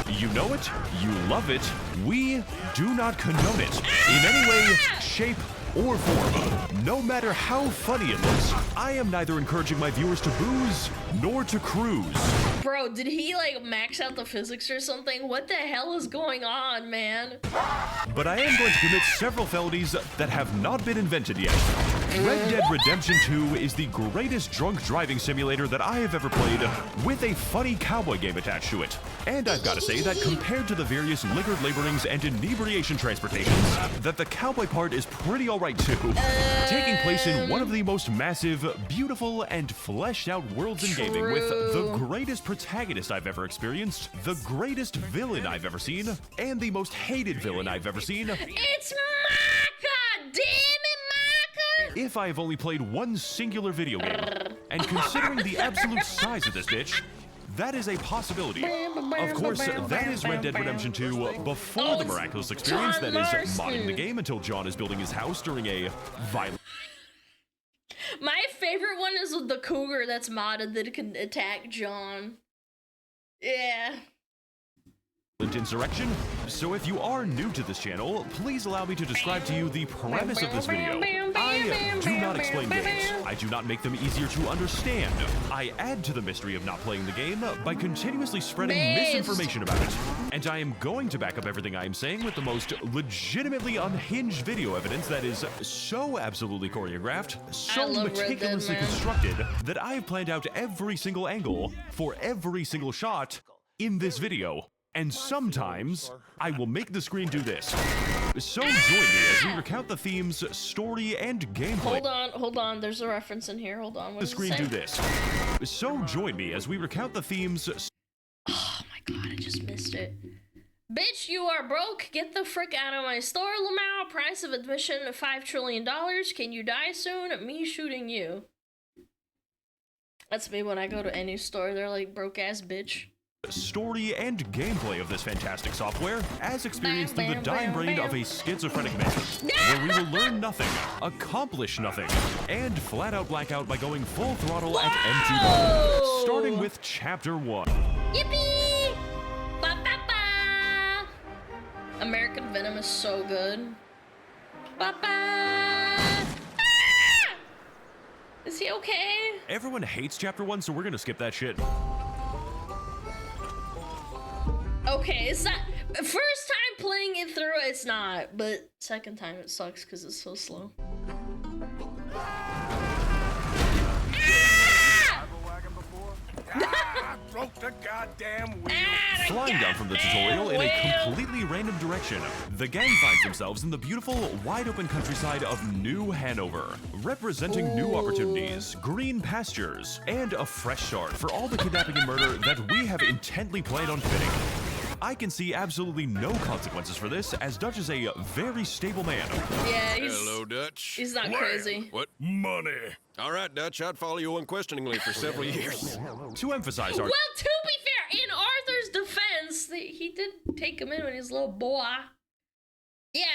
You know it, you love it, we do not condone it in any way, shape, or form. No matter how funny it looks, I am neither encouraging my viewers to booze nor to cruise. Bro, did he like max out the physics or something? What the hell is going on, man? But I am going to commit several felonies that have not been invented yet. Red Dead Redemption 2 is the greatest drunk driving simulator that I have ever played, with a funny cowboy game attached to it. And I've got to say that compared to the various liquor laborings and inebriation transportations, that the cowboy part is pretty alright too. Taking place in one of the most massive, beautiful, and fleshed out worlds in gaming, with the greatest protagonist I've ever experienced, the greatest villain I've ever seen, and the most hated villain I've ever seen. It's Micah! Damn it, Micah! If I have only played one singular video game, and considering the absolute size of this bitch, that is a possibility. Of course, that is Red Dead Redemption 2 before the miraculous experience that is modding the game until John is building his house during a violent... My favorite one is the cougar that's modded that can attack John. Yeah. insurrection. So if you are new to this channel, please allow me to describe to you the premise of this video. I do not explain games. I do not make them easier to understand. I add to the mystery of not playing the game by continuously spreading misinformation about it. And I am going to back up everything I am saying with the most legitimately unhinged video evidence that is so absolutely choreographed, so meticulously constructed, that I have planned out every single angle for every single shot in this video. And sometimes, I will make the screen do this. So join me as we recount the themes, story, and gameplay. Hold on, there's a reference in here, hold on. What the screen do this. So join me as we recount the themes. Oh my god, I just missed it. Bitch, you are broke. Get the frick out of my store, Lamau. Price of admission, $5 trillion. Can you die soon? Me shooting you. That's me when I go to any store. They're like, broke ass bitch. Story and gameplay of this fantastic software, as experienced through the dying brain of a schizophrenic man, where we will learn nothing, accomplish nothing, and flat out black out by going full throttle at empty mode. Starting with Chapter 1. Yippee! Ba-ba-ba! American Venom is so good. Ba-ba! Ah! Is he okay? Everyone hates Chapter 1, so we're gonna skip that shit. Okay, it's not first time playing it through, it's not, but second time it sucks because it's so slow. Broke the goddamn wheel. Flying down from the tutorial in a completely random direction, the gang finds themselves in the beautiful, wide-open countryside of New Hanover, representing new opportunities, green pastures, and a fresh start for all the kidnapping and murder that we have intently planned on fitting. I can see absolutely no consequences for this, as Dutch is a very stable man. Yeah, Hello, Dutch. He's not crazy. What? Money. All right, Dutch, I'd follow you unquestioningly for several years. To emphasize our... Well, to be fair, in Arthur's defense, he did take him in when he was a little boy. Yeah,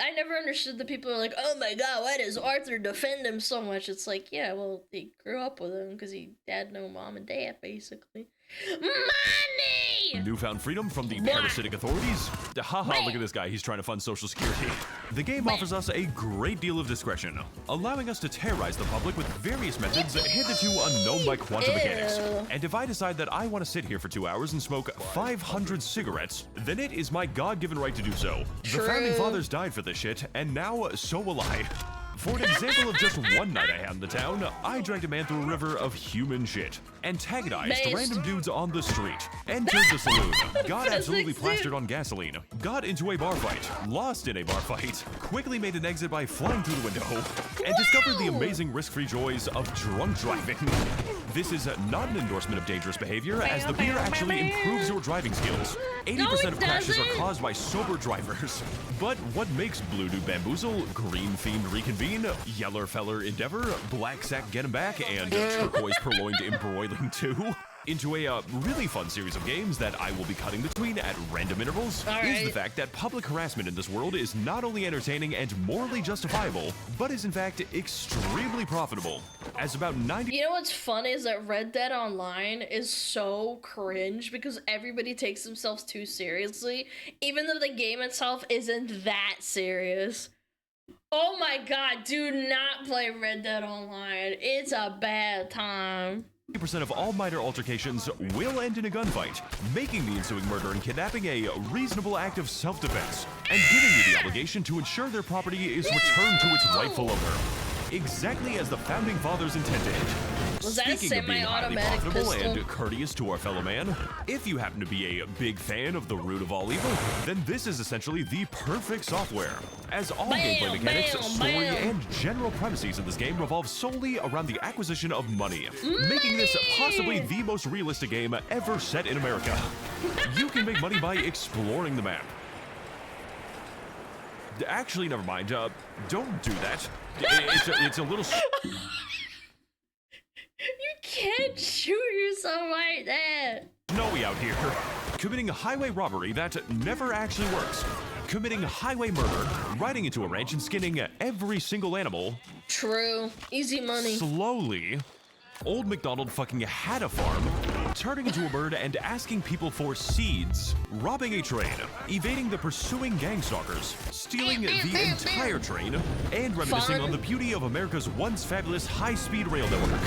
I never understood the people who are like, oh my god, why does Arthur defend him so much? It's like, yeah, well, he grew up with him because he had no mom and dad, basically. Money! Newfound freedom from the parasitic authorities. Haha, look at this guy, he's trying to fund Social Security. The game offers us a great deal of discretion, allowing us to terrorize the public with various methods hitherto unknown by quantum mechanics. And if I decide that I want to sit here for 2 hours and smoke 500 cigarettes, then it is my God-given right to do so. The founding fathers died for this shit, and now so will I. For an example of just one night I had in the town, I dragged a man through a river of human shit, antagonized random dudes on the street, entered the saloon, got absolutely plastered on gasoline, got into a bar fight, lost in a bar fight, quickly made an exit by flying through the window, and discovered the amazing risk-free joys of drunk driving. This is not an endorsement of dangerous behavior, as the beer actually improves your driving skills. 80% of crashes are caused by sober drivers. But what makes Blue New Bamboozle, Green Fiend Reconvene, Yeller Feller Endeavor, Black Sack Get 'em Back, and Turquoise Purloined Embroiling 2 into a really fun series of games that I will be cutting between at random intervals is the fact that public harassment in this world is not only entertaining and morally justifiable, but is in fact extremely profitable. As about 90... You know what's fun is that Red Dead Online is so cringe because everybody takes themselves too seriously, even though the game itself isn't that serious. Oh my god, do not play Red Dead Online. It's a bad time. 90% of all minor altercations will end in a gunfight, making the ensuing murder and kidnapping a reasonable act of self-defense, and giving you the obligation to ensure their property is returned to its rightful owner. Exactly as the Founding Fathers intended. Was that a Speaking of being highly semi-automatic profitable pistol? and courteous to our fellow man, if you happen to be a big fan of the root of all evil, then this is essentially the perfect software. As all gameplay mechanics, story, and general premises of this game revolve solely around the acquisition of money, making this possibly the most realistic game ever set in America. You can make money by exploring the map. Actually, never mind. Don't do that. It's a little... You can't shoot yourself like that. Snowy out here. Committing a highway robbery that never actually works. Committing highway murder, riding into a ranch and skinning every single animal. True. Easy money. Slowly. Old MacDonald fucking had a farm, turning into a bird and asking people for seeds, robbing a train, evading the pursuing gang stalkers, stealing the entire train, and reminiscing on the beauty of America's once fabulous high-speed rail network,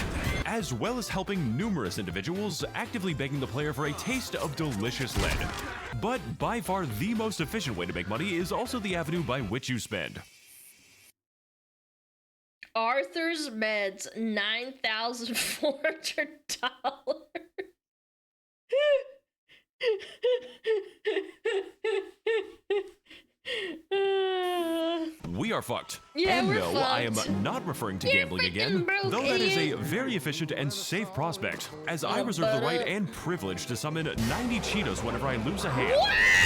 as well as helping numerous individuals, actively begging the player for a taste of delicious lead. But by far the most efficient way to make money is also the avenue by which you spend. Arthur's Meds, $9,400. We are fucked. Yeah, and we're no, I am fucked. not referring to gambling again, broke, though that is a idiot. very efficient and safe prospect, as I reserve the right and privilege to summon 90 Cheetos whenever I lose a hand,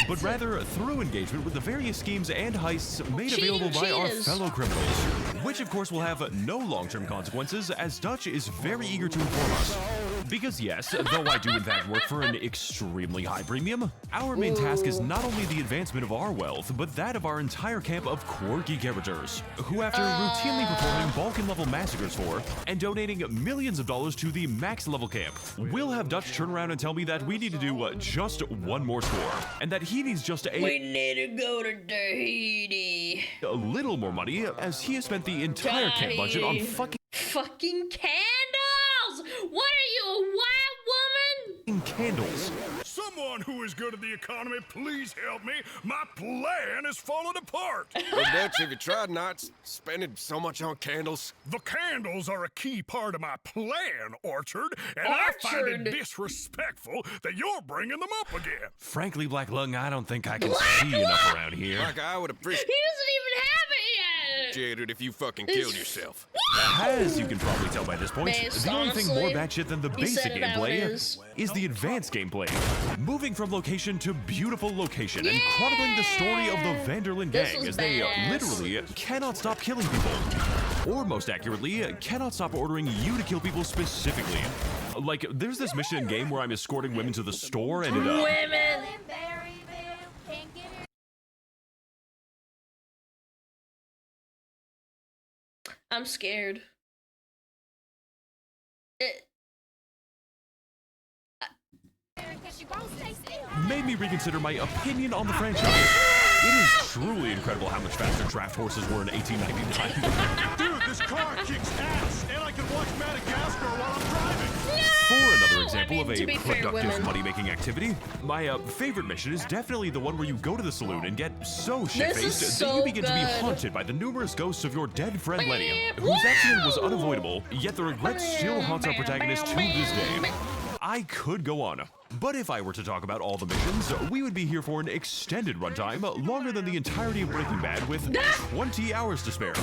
but rather through engagement with the various schemes and heists made available by our fellow criminals, which of course will have no long-term consequences, as Dutch is very eager to inform us. Because yes, though I do in fact work for an extremely high premium, our main task is not only the advancement of our wealth, but that of our entire camp of quirky characters, who after routinely performing Balkan-level massacres for, and donating millions of dollars to the max-level camp, we'll have Dutch turn around and tell me that we need to do just one more score, and that he needs just We need to go to Tahiti. a little more money, as he has spent the entire camp budget on Fucking candles! What are you, a white woman? candles. Someone who is good at the economy, please help me. My plan is falling apart. Well, Dutch, have you tried not spending so much on candles? The candles are a key part of my plan, Orchard, and I find it disrespectfful that you're bringing them up again. Frankly, Black Lung, I don't think I can see enough around here. Like, I would He appreciate doesn't even have it yet. it if you fucking killed yourself. As you can probably tell by this point, Based, the only thing more honestly, batshit than the he basic said it how it gameplay is the advanced gameplay. Moving from location to beautiful location and Yeah! chronicling the story of the Vanderlyn This gang was as they badass. literally cannot stop killing people. Or most accurately, cannot stop ordering you to kill people specifically. Like, there's this mission in game where I'm escorting women to the store and Women. I'm scared. made me reconsider my opinion on the franchise. It is truly incredible how much faster draft horses were in 1899. Dude, this car kicks ass, and I can watch Madagascar while I'm driving. For another example to be of a fair, productive women. money-making activity, my favorite mission is definitely the one where you go to the saloon and get so shit-faced that so you begin to be good. haunted by the numerous ghosts of your dead friend Lenny, whose accident was unavoidable, yet the regret still haunts our protagonist to this day. I could go on, but if I were to talk about all the missions, we would be here for an extended runtime, longer than the entirety of Breaking Bad, with 20 hours to spare.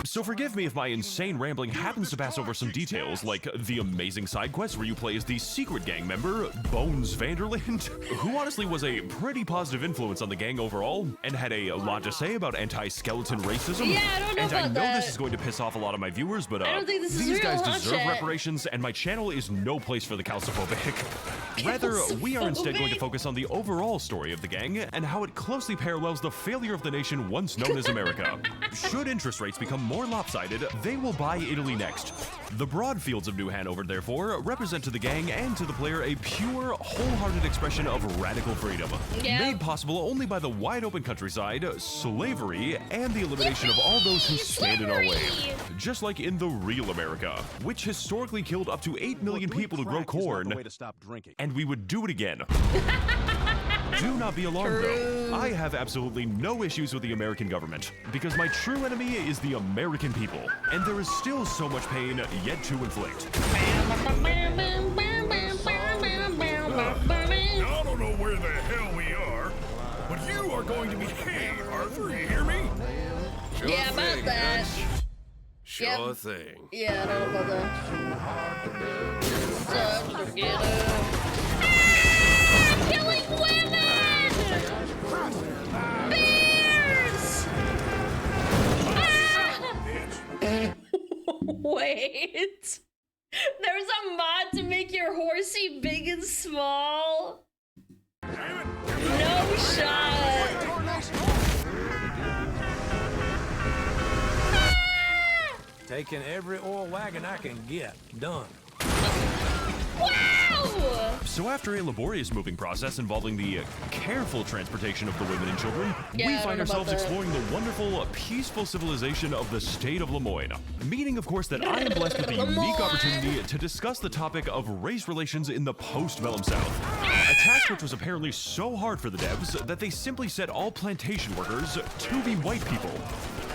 So forgive me if my insane rambling happens to pass over some details, like the amazing side quest where you play as the secret gang member, Bones Vanderland, who honestly was a pretty positive influence on the gang overall, and had a lot to say about anti-skeleton racism. Yeah, I don't know and I about know that. this is going to piss off a lot of my viewers, but I don't think this is these real, guys huh, deserve chat? reparations, and my channel is no place for the calciphobic. Rather, Rather, we are instead going to focus on the overall story of the gang and how it closely parallels the failure of the nation once known as America. Should interest rates become more lopsided, they will buy Italy next. The broad fields of New Hanover, therefore, represent to the gang and to the player a pure, wholehearted expression of radical freedom, made possible only by the wide-open countryside, slavery, and the elimination of all those who stand in our way. Just like in the real America, which historically killed up to 8 million people to grow corn, and we would do it again. Do not be alarmed, though. I have absolutely no issues with the American government, because my true enemy is the American people, and there is still so much pain yet to inflict. I don't know where the hell we are, but you are going to be hey, Arthur, you hear me? Sure Yeah, about thing, that. Dutch. Sure Yep. thing. Yeah, I don't know about that. Such to get up. Killing women! Bears! Ah! Wait. There's a mod to make your horsey big and small. No shot. Taking every oil wagon I can get. Done. Wow! So after a laborious moving process involving the careful transportation of the women and children, Yeah, we I don't find know about ourselves that. exploring the wonderful, peaceful civilization of the state of Lemoyne. Meaning, of course, that I am blessed with the unique opportunity to discuss the topic of race relations in the post-Vellum South. A task which was apparently so hard for the devs that they simply set all plantation workers to be white people.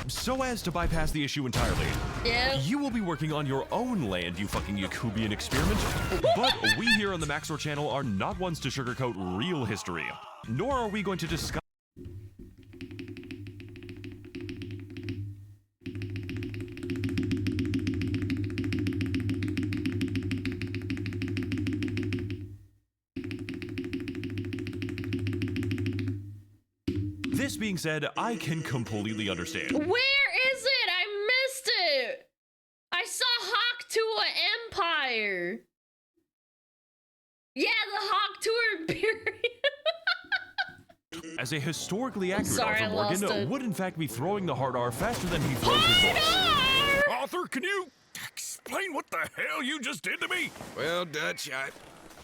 So as to bypass the issue entirely. Yeah. You will be working on your own land, you fucking Yakubian experiment. But we here on the Maxor channel are not ones to sugarcoat real history. Nor are we going to discuss. This being said, I can completely understand. Where is it? I missed it. I saw Hawk Tuah Empire. Yeah, the Hawk Tuah Imperium. As a historically accurate sorry, Arthur I lost Morgan it. would in fact be throwing the hard R faster than he throws his balls. Arthur, can you explain what the hell you just did to me? Well, Dutch, I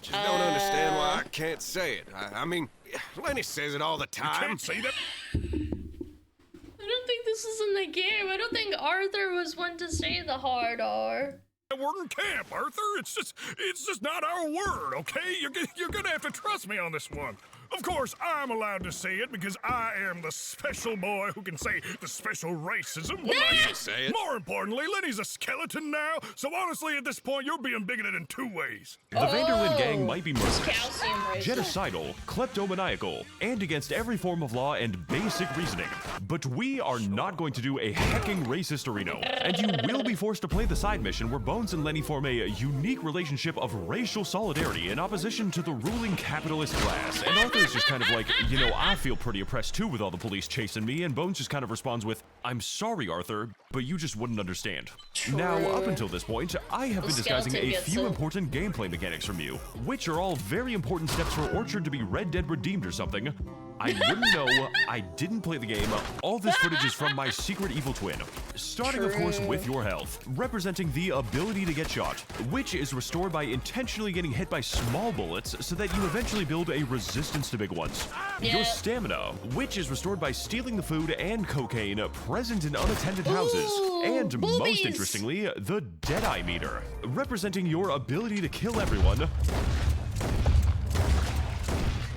just don't understand why I can't say it. I mean, Lenny says it all the time. You can't say that. I don't think this is in the game. I don't think Arthur was one to say the hard R. We're in camp, Arthur. It's just not our word, okay? You're gonna have to trust me on this one. Of course, I'm allowed to say it because I am the special boy who can say the special racism. Well, I should say it. More importantly, Lenny's a skeleton now, so honestly, at this point, you're being bigoted in two ways. The Vanderlyn gang might be murderous, Calcium racist. genocidal, kleptomaniacal, and against every form of law and basic reasoning. But we are not going to do a hecking racist arena, and you will be forced to play the side mission where Bones and Lenny form a unique relationship of racial solidarity in opposition to the ruling capitalist class. And Arthur's just kind of like, you know, I feel pretty oppressed too with all the police chasing me, and Bones just kind of responds with, I'm sorry, Arthur, but you just wouldn't understand. Now, up until this point, I have been disguising skeleton a gets few it. important gameplay mechanics from you, which are all very important steps for Orchard to be Red Dead Redeemed or something. I wouldn't know, I didn't play the game. All this footage is from my secret evil twin. Starting, of course, with your health, representing the ability to get shot, which is restored by intentionally getting hit by small bullets so that you eventually build a resistance to big ones. Yeah. Your stamina, which is restored by stealing the food and cocaine present in unattended houses. Ooh, And most boobies. interestingly, the Deadeye meter, representing your ability to kill everyone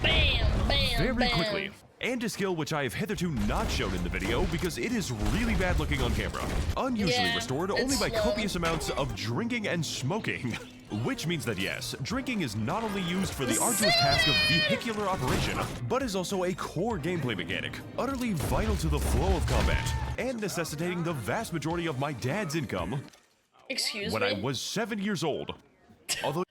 Bam, bam, very bam. quickly. And a skill which I have hitherto not shown in the video because it is really bad looking on camera. Unusually Yeah, restored it's only by slow. copious amounts of drinking and smoking. Which means that yes, drinking is not only used for the arduous task of vehicular operation, but is also a core gameplay mechanic, utterly vital to the flow of combat, and necessitating the vast majority of my dad's income Excuse when me? I was 7 years old. Although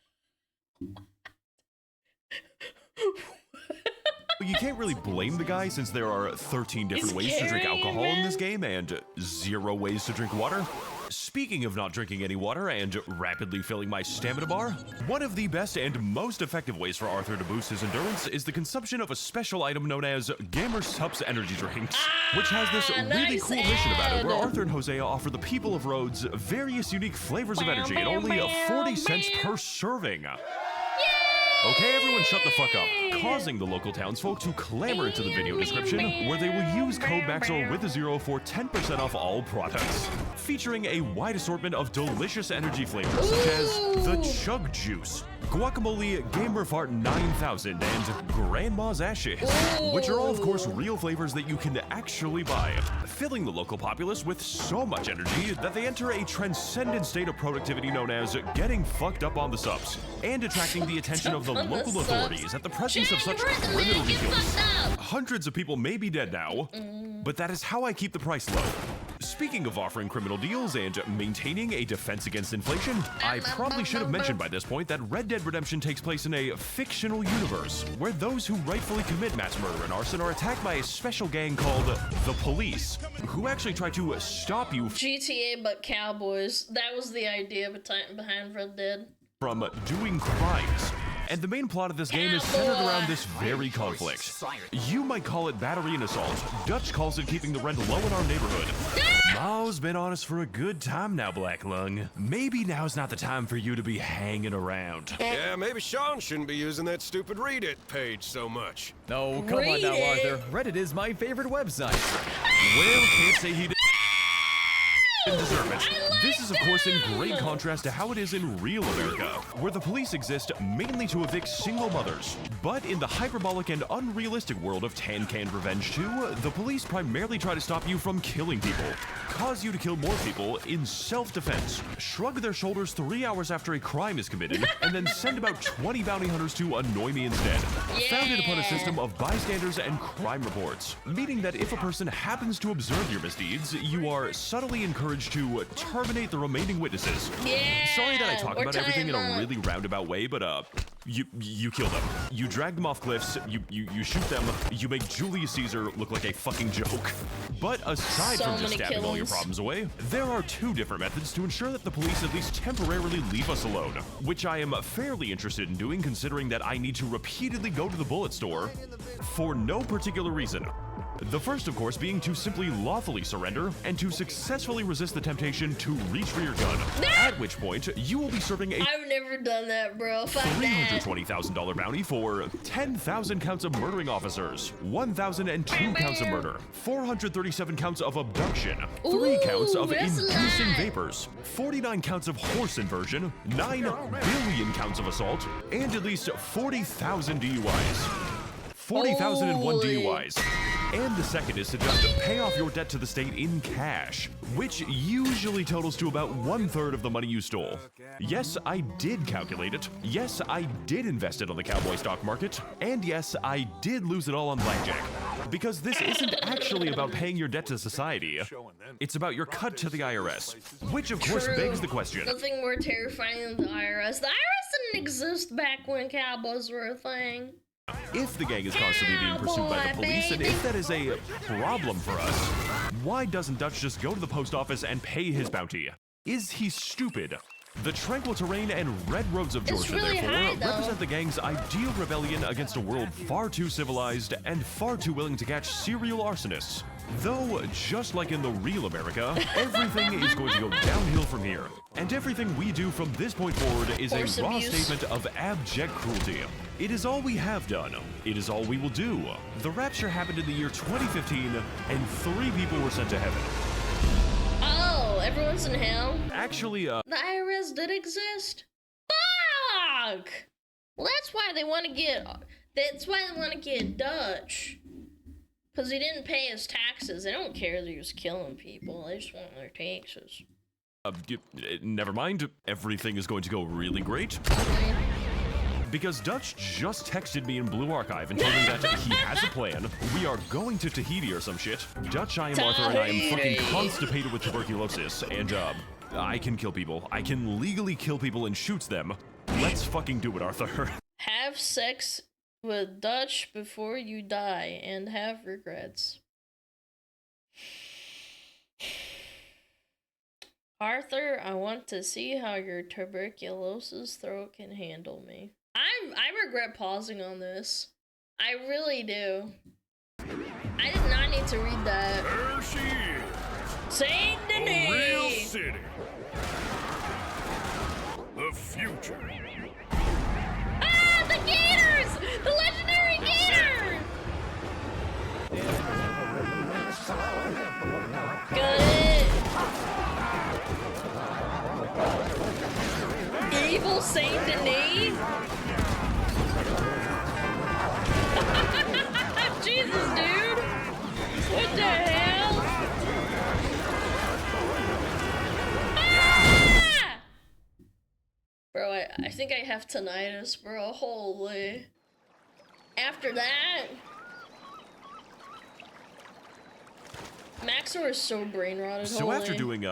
you can't really blame the guy since there are 13 different He's ways to drink carrying, alcohol in man. this game and 0 ways to drink water. Speaking of not drinking any water and rapidly filling my stamina bar, one of the best and most effective ways for Arthur to boost his endurance is the consumption of a special item known as Gamer Supps Energy Drinks, which has this really cool mission about it, where Arthur and Hosea offer the people of Rhodes various unique flavors of energy at only 40 cents per serving. Okay, everyone shut the fuck up, causing the local townsfolk to clamor into the video description, where they will use code MAXOR with a 0 for 10% off all products, featuring a wide assortment of delicious energy flavors such as the Chug Juice, Guacamole Gamer Fart 9000, and Grandma's Ashes, which are all of course real flavors that you can actually buy, filling the local populace with so much energy that they enter a transcendent state of productivity known as getting fucked up on the subs, and attracting the attention of the local authorities at the presence of such criminal deals. Hundreds of people may be dead now, but that is how I keep the price low. Speaking of offering criminal deals and maintaining a defense against inflation, I probably should have mentioned by this point that Red Dead Redemption takes place in a fictional universe, where those who rightfully commit mass murder and arson are attacked by a special gang called the Police, who actually try to stop you GTA but cowboys. That was the idea behind Red Dead. from doing crimes. And the main plot of this game is centered around this very conflict. You might call it battery and assault. Dutch calls it keeping the rent low in our neighborhood. Mao's been on us for a good time now, Black Lung. Maybe now's not the time for you to be hanging around. Yeah, maybe Sean shouldn't be using that stupid Reddit page so much. No, come on now, Arthur. Reddit is my favorite website. Well, can't say he didn't deserve it. This is, of course, in great contrast to how it is in real America, where the police exist mainly to evict single mothers. But in the hyperbolic and unrealistic world of Tan Can Revenge 2, the police primarily try to stop you from killing people, cause you to kill more people in self-defense, shrug their shoulders 3 hours after a crime is committed, and then send about 20 bounty hunters to annoy me instead. Founded upon a system of bystanders and crime reports, meaning that if a person happens to observe your misdeeds, you are subtly encouraged to terminate the remaining witnesses. Sorry that I talk about everything in a really roundabout way, but you kill them. You drag them off cliffs, you shoot them, you make Julius Caesar look like a fucking joke. But aside from just stabbing all your problems away, there are two different methods to ensure that the police at least temporarily leave us alone, which I am fairly interested in doing considering that I need to repeatedly go to the bullet store for no particular reason. The first, of course, being to simply lawfully surrender and to successfully resist the temptation to reach for your gun, at which point you will be serving a I've never done that, bro. Fuck that. $320,000 bounty for 10,000 counts of murdering officers, 1,002 counts of murder, 437 counts of abduction, 3 counts of inducing vapors, 49 counts of horse inversion, 9 billion counts of assault, and at least 40,000 DUIs. 40,001 DUIs. And the second is to just pay off your debt to the state in cash, which usually totals to about 1/3 of the money you stole. Yes, I did calculate it. Yes, I did invest it on the cowboy stock market. And yes, I did lose it all on blackjack. Because this isn't actually about paying your debt to society. It's about your cut to the IRS. Which of course begs the question. Nothing more terrifying than the IRS. The IRS didn't exist back when cowboys were a thing. If the gang is constantly being pursued by the police, and if that is a problem for us, why doesn't Dutch just go to the post office and pay his bounty? Is he stupid? The tranquil terrain and red roads of Georgia, therefore, represent the gang's ideal rebellion against a world far too civilized and far too willing to catch serial arsonists. Though, just like in the real America, everything is going to go downhill from here. And everything we do from this point forward is a raw statement of abject cruelty. It is all we have done. It is all we will do. The rapture happened in the year 2015, and 3 people were sent to heaven. Oh, everyone's in hell? Actually, The IRS did exist? Fuck! Well, that's why they want to get Dutch. Because he didn't pay his taxes. They don't care that he was killing people. They just want their taxes. Never mind. Everything is going to go really great. Because Dutch just texted me in Blue Archive and told me that he has a plan. We are going to Tahiti or some shit. Dutch, I am Arthur, and I am fucking constipated with tuberculosis. And, I can kill people. I can legally kill people and shoot them. Let's fucking do it, Arthur. Have sex with Dutch before you die and have regrets. Arthur, I want to see how your tuberculosis throat can handle me. I regret pausing on this. I really do. I did not need to read that. There she is. Saint Denis. A real city. The future. Ah, the gators! The legendary gator! Got it. Evil Saint Denis? Jesus, dude! What the hell? Ah! Bro, I think I have tinnitus, bro. Holy. After that... Maxor is so brain rotted. So holy. after doing,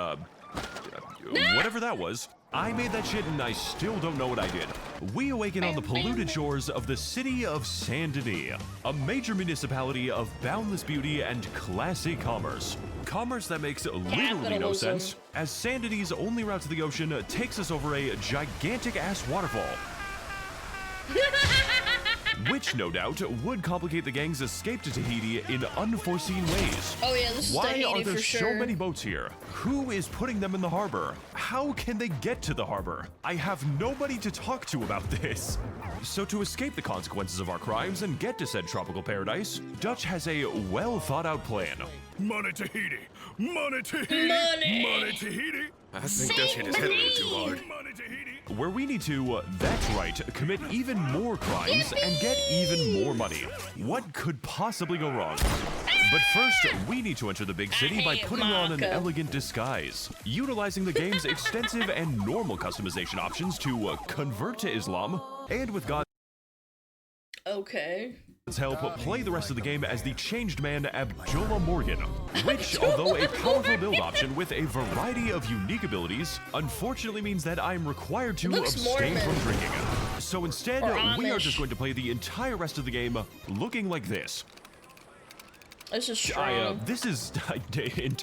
whatever that was, I made that shit and I still don't know what I did. We awaken on the polluted shores of the city of Saint Denis, a major municipality of boundless beauty and classy commerce. Commerce that makes literally no sense, as Saint Denis' only route to the ocean takes us over a gigantic-ass waterfall. Which, no doubt, would complicate the gang's escape to Tahiti in unforeseen ways. Oh yeah, this is Tahiti Why are there for sure. so many boats here? Who is putting them in the harbor? How can they get to the harbor? I have nobody to talk to about this. So to escape the consequences of our crimes and get to said tropical paradise, Dutch has a well-thought-out plan. Money Tahiti! Money Tahiti! Money Tahiti! I think Dutch hit his head a little too hard. Where we need to, that's right, commit even more crimes and get even more money. What could possibly go wrong? But first, we need to enter the big city by putting on an elegant disguise, utilizing the game's extensive and normal customization options to convert to Islam, and with God's help, play the rest of the game as the changed man Abdullah Morgan, which, although a powerful build option with a variety of unique abilities, unfortunately means that I'm required to abstain from drinking. So instead, we are just going to play the entire rest of the game looking like this. This is strong. This is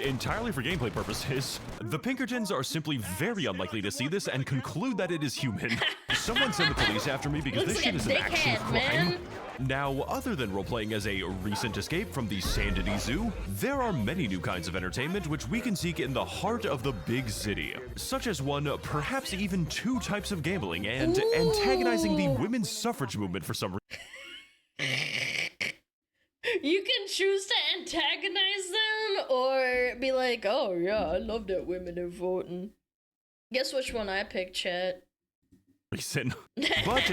entirely for gameplay purposes. The Pinkertons are simply very unlikely to see this and conclude that it is human. Someone send the police after me because this shit is an actual crime. Now, other than role-playing as a recent escape from the Saint Denis Zoo, there are many new kinds of entertainment which we can seek in the heart of the big city, such as one, perhaps even two types of gambling and antagonizing the women's suffrage movement for some reason. You can choose to antagonize them or be like, oh yeah, I love that women are voting. Guess which one I picked, chat. But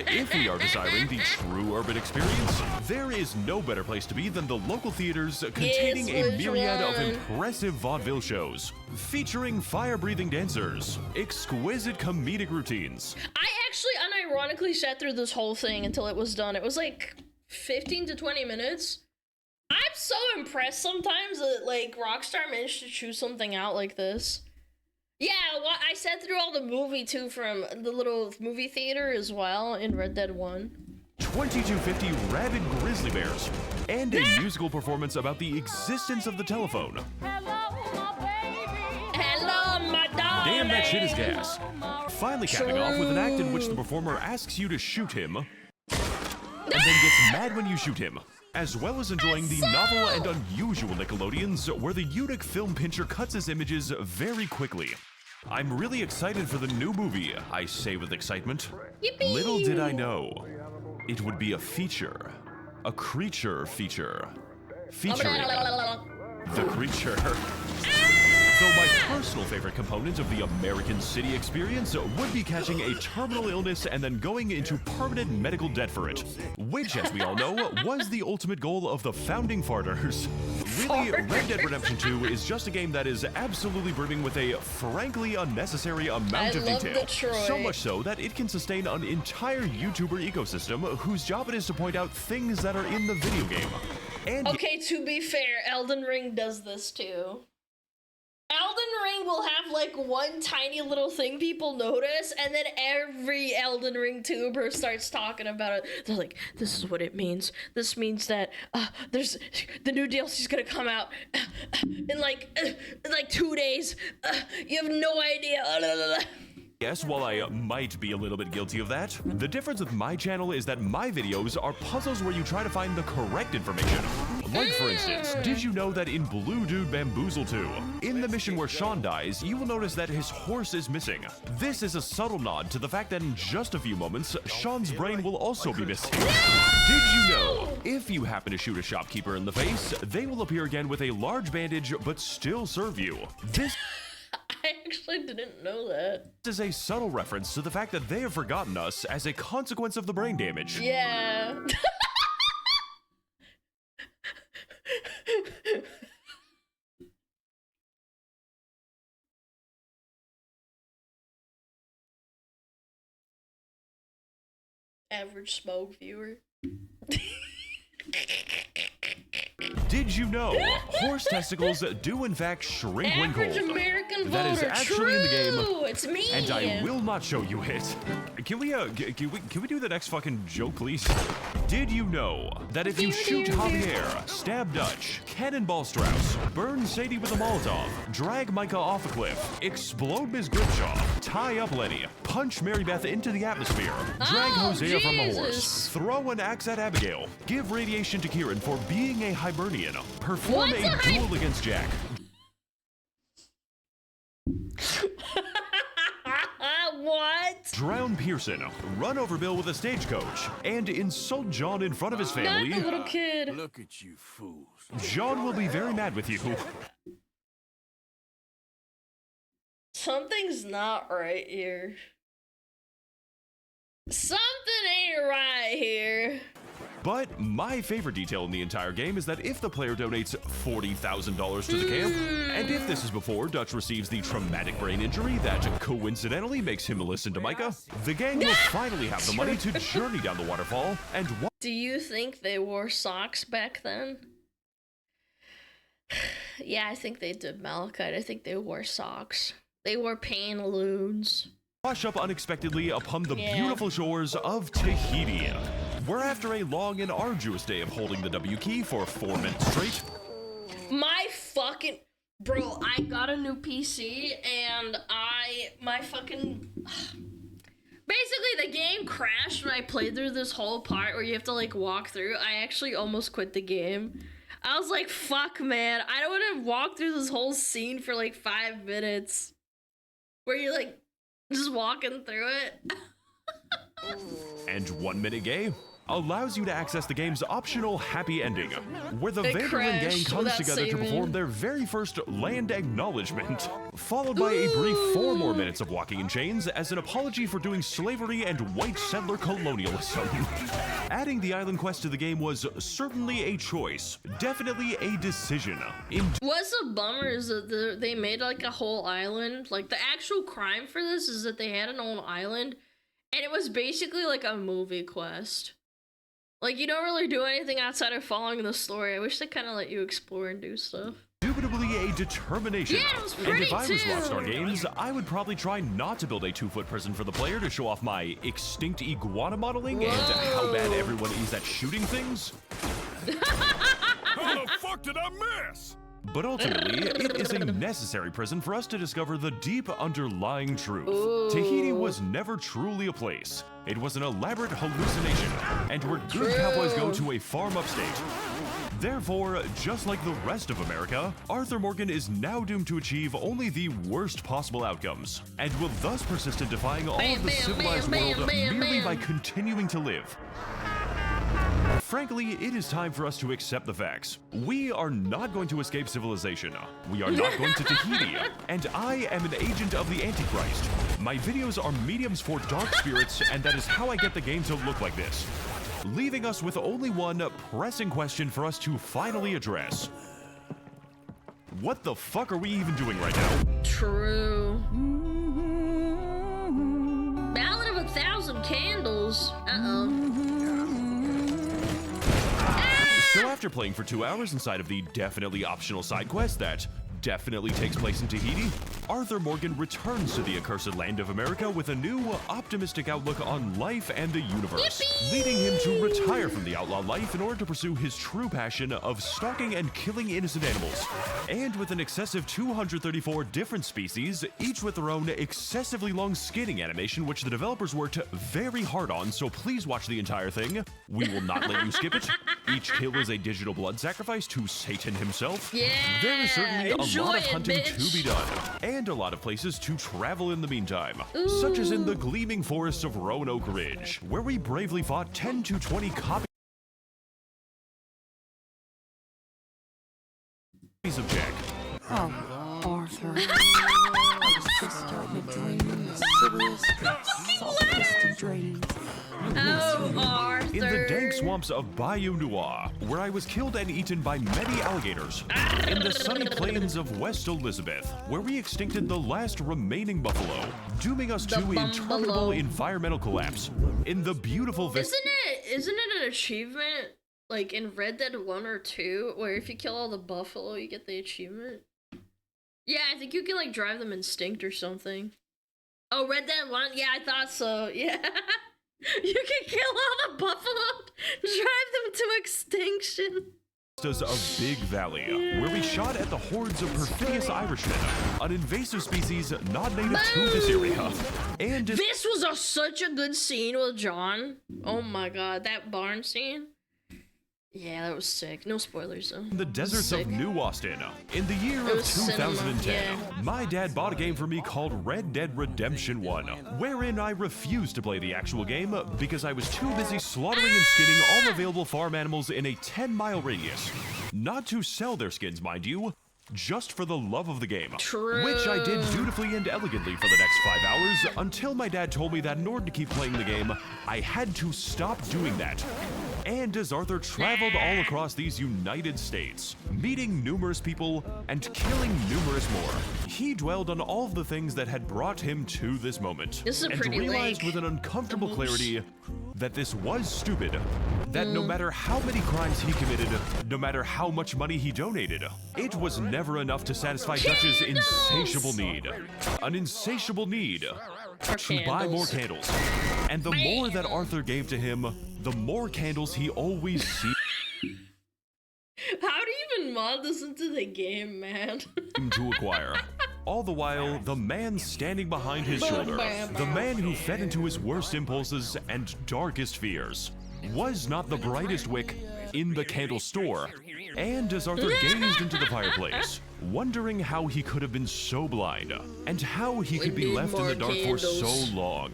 if we are desiring the true urban experience, there is no better place to be than the local theaters containing a myriad of impressive vaudeville shows, featuring fire-breathing dancers, exquisite comedic routines. I actually unironically sat through this whole thing until it was done. It was like 15 to 20 minutes. I'm so impressed sometimes that like Rockstar managed to choose something out like this. Yeah, well, I sat through all the movie too from the little movie theater as well in Red Dead 1. 2250 rabid grizzly bears, and a musical performance about the existence of the telephone. Hello, my dog. Damn, that shit is gas. Finally capping off with an act in which the performer asks you to shoot him, and then gets mad when you shoot him. As well as enjoying the novel and unusual Nickelodeons, where the eunuch film pincher cuts his images very quickly. I'm really excited for the new movie, I say with excitement. Yippee! Little did I know, it would be a feature. A creature feature. Featuring the creature. Though my personal favorite component of the American City experience would be catching a terminal illness and then going into permanent medical debt for it, which, as we all know, was the ultimate goal of the founding farters. Really, Red Dead Redemption 2 is just a game that is absolutely brimming with a frankly unnecessary amount of detail. So much so that it can sustain an entire YouTuber ecosystem whose job it is to point out things that are in the video game. And okay, to be fair, Elden Ring does this too. Elden Ring will have like one tiny little thing people notice, and then every Elden Ring tuber starts talking about it. They're like, this is what it means. This means that there's the new DLC's gonna come out in like 2 days. You have no idea. Yes, while I might be a little bit guilty of that, the difference with my channel is that my videos are puzzles where you try to find the correct information. Like, for instance, did you know that in Blue Dude Bamboozle 2, in the mission where Sean dies, you will notice that his horse is missing. This is a subtle nod to the fact that in just a few moments, Sean's brain will also be missing. Did you know, if you happen to shoot a shopkeeper in the face, they will appear again with a large bandage but still serve you? This I actually didn't know that. is a subtle reference to the fact that they have forgotten us as a consequence of the brain damage. Yeah. Average Smug viewer. Did you know horse testicles do in fact shrink when cold? Average American voter. That is actually in the game. It's me. And I will not show you it. Can we do the next fucking joke, please? Did you know that if you shoot Javier, stab Dutch, cannonball Strauss, burn Sadie with a Molotov, drag Micah off a cliff, explode Ms. Grimshaw, tie up Lenny, punch Mary Beth into the atmosphere, drag Hosea from the horse, throw an axe at Abigail, give radiation to Kieran for being a Hibernian, perform a duel against Jack, what? drown Pearson, run over Bill with a stagecoach, and insult John in front of his family. Not the little kid. Look at you fools. John will be very mad with you. Something's not right here. Something ain't right here. But my favorite detail in the entire game is that if the player donates $40,000 to the camp, and if this is before Dutch receives the traumatic brain injury that coincidentally makes him listen to Micah, the gang will finally have the money to journey down the waterfall and Do you think they wore socks back then? Yeah, I think they did, Malachite. I think they wore socks. They wore pantaloons. wash up unexpectedly upon the beautiful shores of Tahiti, where after a long and arduous day of holding the W key for 4 minutes straight, My fucking... Bro, I got a new PC and my fucking... Basically, the game crashed when I played through this whole part where you have to, like, walk through. I actually almost quit the game. I was like, fuck, man. I don't want to walk through this whole scene for, like, 5 minutes. Where you're, like, just walking through it. and 1 minute gay allows you to access the game's optional happy ending, where the Vanderlyn gang comes together to perform their very first land acknowledgement, followed by a brief 4 more minutes of walking in chains as an apology for doing slavery and white settler colonialism. Adding the island quest to the game was certainly a choice, definitely a decision. What's a bummer is that they made like a whole island. Like the actual crime for this is that they had an own island, and it was basically like a movie quest. Like, you don't really do anything outside of following the story. I wish they kind of let you explore and do stuff. Indubitably a determination. Yeah, it was and pretty if I was too. Rockstar Games, I would probably try not to build a 2-foot prison for the player to show off my extinct iguana modeling and how bad everyone is at shooting things. How the fuck did I miss? But ultimately, it is a necessary prison for us to discover the deep underlying truth. Ooh. Tahiti was never truly a place. It was an elaborate hallucination, and where good cowboys go to a farm upstate. Therefore, just like the rest of America, Arthur Morgan is now doomed to achieve only the worst possible outcomes, and will thus persist in defying all of the civilized world merely by continuing to live. Frankly, it is time for us to accept the facts. We are not going to escape civilization. We are not going to Tahiti. And I am an agent of the Antichrist. My videos are mediums for dark spirits, and that is how I get the game to look like this. Leaving us with only one pressing question for us to finally address. What the fuck are we even doing right now? True. Ballad of 1,000 Candles. So after playing for 2 hours inside of the definitely optional side quest that definitely takes place in Tahiti, Arthur Morgan returns to the accursed land of America with a new, optimistic outlook on life and the universe, leading him to retire from the outlaw life in order to pursue his true passion of stalking and killing innocent animals. And with an excessive 234 different species, each with their own excessively long skinning animation, which the developers worked very hard on, so please watch the entire thing. We will not let you skip it. Each kill is a digital blood sacrifice to Satan himself. Yeah, there is certainly a lot of hunting bitch. to be done, and a lot of places to travel in the meantime, such as in the gleaming forests of Roanoke Ridge, where we bravely fought 10 to 20 copies of Jack. Oh, Arthur. I was just starting to dream the silliest, softest dreams. Oh, Arthur. In the dank swamps of Bayou Noir, where I was killed and eaten by many alligators. In the sunny plains of West Elizabeth, where we extincted the last remaining buffalo, dooming us to interminable environmental collapse. In the beautiful Isn't it an achievement, like in Red Dead 1 or 2, where if you kill all the buffalo, you get the achievement? Yeah, I think you can like drive them instinct or something. Oh, Red Dead 1? Yeah, I thought so. Yeah. You can kill all the buffalo, drive them to extinction. Of Big Valley, where we shot at the hordes of perfidious Irishmen, an invasive species not native to this area. And this was such a good scene with John. Oh my god, that barn scene. Yeah, that was sick. No spoilers though. The deserts of New Austin. In the year of 2010, my dad bought a game for me called Red Dead Redemption 1, wherein I refused to play the actual game because I was too busy slaughtering and skinning all available farm animals in a 10-mile radius. Not to sell their skins, mind you, just for the love of the game. True. Which I did dutifully and elegantly for the next 5 hours, until my dad told me that in order to keep playing the game, I had to stop doing that. And as Arthur traveled all across these United States, meeting numerous people and killing numerous more, he dwelled on all of the things that had brought him to this moment. This is a and pretty realized lake. with an uncomfortable clarity that this was stupid. That no matter how many crimes he committed, no matter how much money he donated, it was never enough to satisfy Dutch's insatiable need. An insatiable need to buy more candles. And the more that Arthur gave to him, the more candles he always seemed How do you even mod this into the game, man? to acquire. All the while, the man standing behind his shoulder, the man who fed into his worst impulses and darkest fears, was not the brightest wick in the candle store. And as Arthur gazed into the fireplace, wondering how he could have been so blind, and how he could be left in the dark for so long,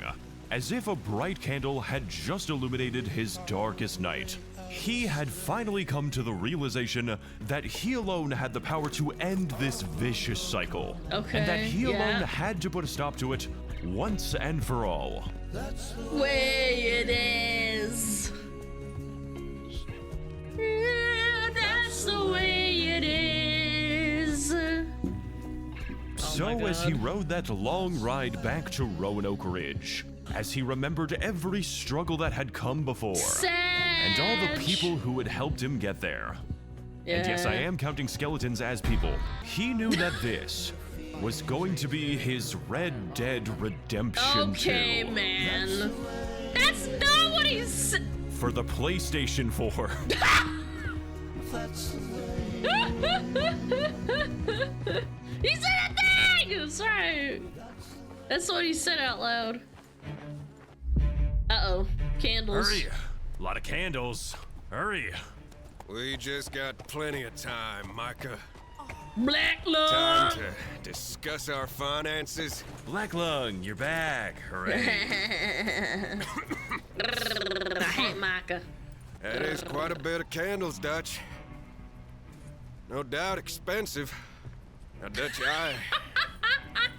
as if a bright candle had just illuminated his darkest night. He had finally come to the realization that he alone had the power to end this vicious cycle. Okay, and that he alone had to put a stop to it once and for all. That's the way it is. Yeah, that's the way it is. So as he rode that long ride back to Roanoke Ridge, as he remembered every struggle that had come before, and all the people who had helped him get there. And yes, I am counting skeletons as people. He knew that this was going to be his Red Dead Redemption 2. Okay, man. That's not what he said. For the PlayStation 4. He said a thing! Sorry. That's what he said out loud. Uh-oh. Candles. Hurry. A lot of candles. Hurry. We just got plenty of time, Micah. Black Lung! Time to discuss our finances. Black Lung, you're back. Hooray. I hate Micah. That is quite a bit of candles, Dutch. No doubt expensive. Now, Dutch, I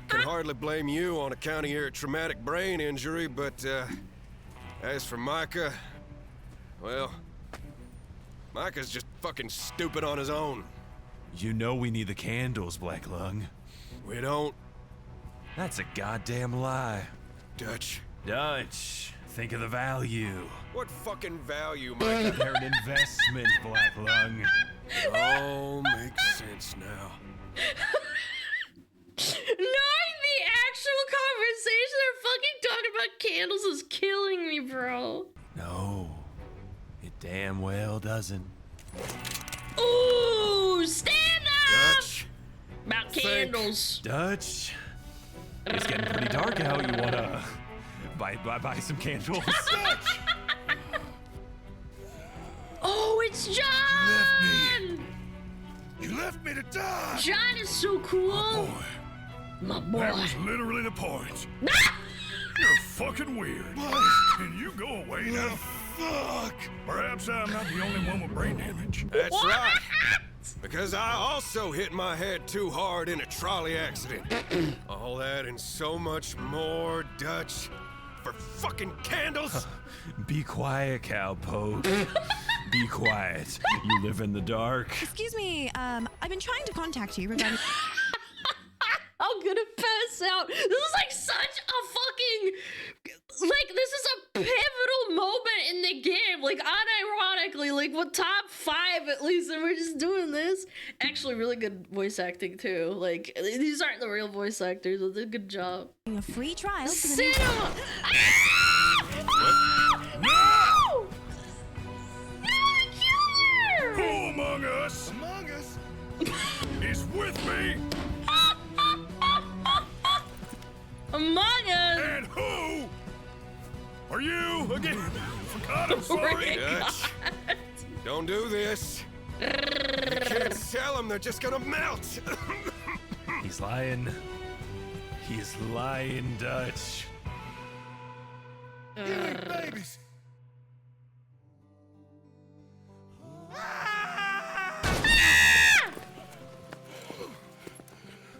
can hardly blame you on account of your traumatic brain injury, but as for Micah, well, Micah's just fucking stupid on his own. You know we need the candles, Black Lung. We don't. That's a goddamn lie. Dutch. Dutch, think of the value. What fucking value, Micah? They're an investment, Black Lung. All makes sense now. candles is killing me, bro. No, it damn well doesn't. Ooh, stand up! Dutch. About candles. Dutch, it's getting pretty dark out. You wanna buy some candles? Dutch! Oh, it's John! You left me to die! John is so cool. Oh, boy. My boy. That was literally the point. You're fucking weird. Can you go away now? Fuck! Perhaps I'm not the only one with brain damage. That's right. Because I also hit my head too hard in a trolley accident. All that and so much more, Dutch. For fucking candles? Be quiet, cowpoke. Be quiet. You live in the dark. Excuse me, I've been trying to contact you regarding... I'm gonna pass out. This is like such a fucking... Like, this is a pivotal moment in the game. Like, unironically, like, with top 5 at least, and we're just doing this. Actually, really good voice acting, too. Like, these aren't the real voice actors. They did a good job. A free trial. Sit on... No! Who among us? Among us? Is with me? Among Us! And who are you again? For God, I'm sorry. Dutch, don't do this. You can't sell them, they're just gonna melt. He's lying. He's lying, Dutch. You ain't babies.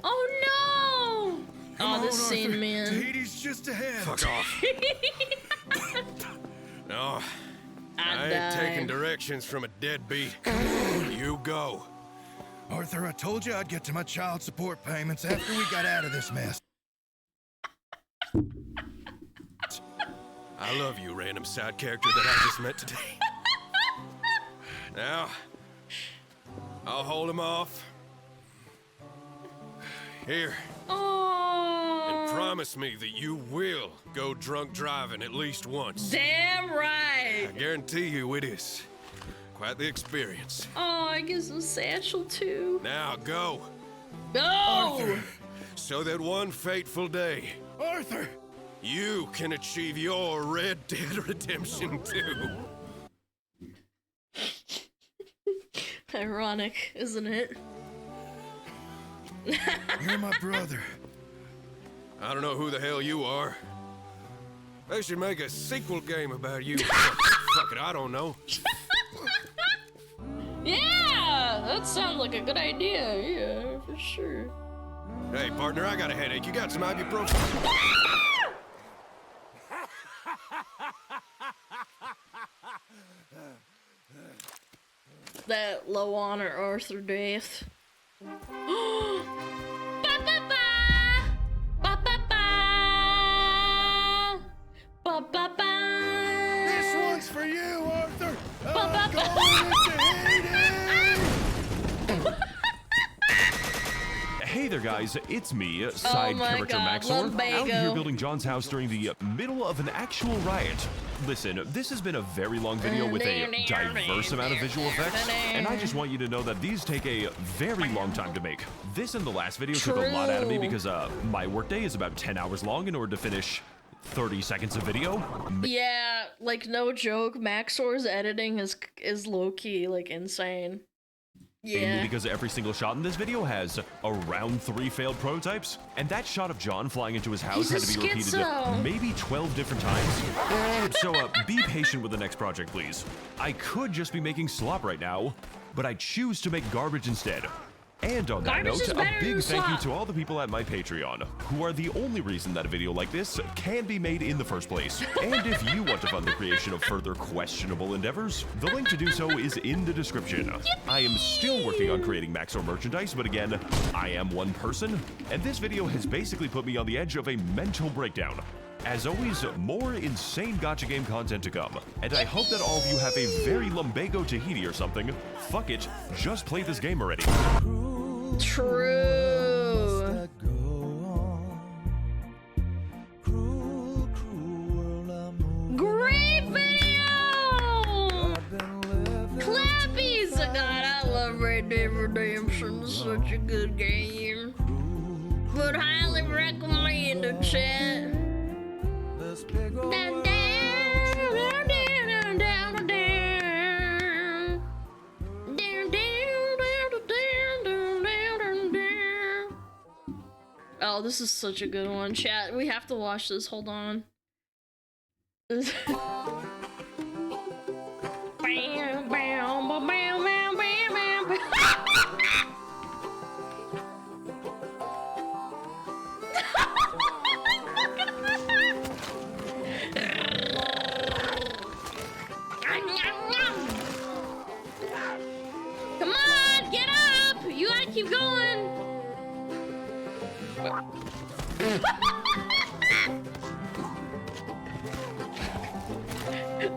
Oh no! Come This on, scene, Arthur. man. Tahiti's just ahead. Fuck off. No, I ain't died. taking directions from a deadbeat. You go. Arthur, I told you I'd get to my child support payments after we got out of this mess. I love you, random side character that I just met today. Now, I'll hold him off. Here. And promise me that you will go drunk driving at least once. Damn right. I guarantee you it is quite the experience. Oh, I guess a satchel too. Now go. Go! Arthur, so that one fateful day, Arthur, you can achieve your Red Dead Redemption 2. Ironic, isn't it? You're my brother. I don't know who the hell you are. They should make a sequel game about you. Fuck it, I don't know. Yeah, that sounds like a good idea. Yeah, for sure. Hey, partner, I got a headache. You got some ibuprofen? That low honor Arthur death. This one's for you, Arthur. I'm going to Tahiti. Hey there, guys, it's me, side character Maxor, out here building John's house during the middle of an actual riot. Listen, this has been a very long video with a diverse amount of visual effects, and I just want you to know that these take a very long time to make. This and the last video took a lot out of me because my workday is about 10 hours long in order to finish 30 seconds of video. Yeah, like no joke, Maxor's editing is low-key, like insane. Mainly Yeah. because every single shot in this video has around 3 failed prototypes, and that shot of John flying into his house had to be repeated maybe 12 different times. So be patient with the next project, please. I could just be making slop right now, but I choose to make garbage instead. And on that note, a big thank you to all the people at my Patreon, who are the only reason that a video like this can be made in the first place. And if you want to fund the creation of further questionable endeavors, the link to do so is in the description. I am still working on creating Maxor merchandise, but again, I am one person, and this video has basically put me on the edge of a mental breakdown. As always, more insane gacha game content to come, and I hope that all of you have a very lumbago Tahiti or something. Fuck it, just play this game already. True. Cruel, cruel love Red Dead Redemption. It's such a good game. Would highly recommend it, chat. Down, down, down, down, down, down, down. Down, down, down, down, down, down, down. Oh, this is such a good one, chat. We have to watch this. Hold on. Bam, bam, bam, bam, bam, bam, bam. Come on, get up! You gotta keep going.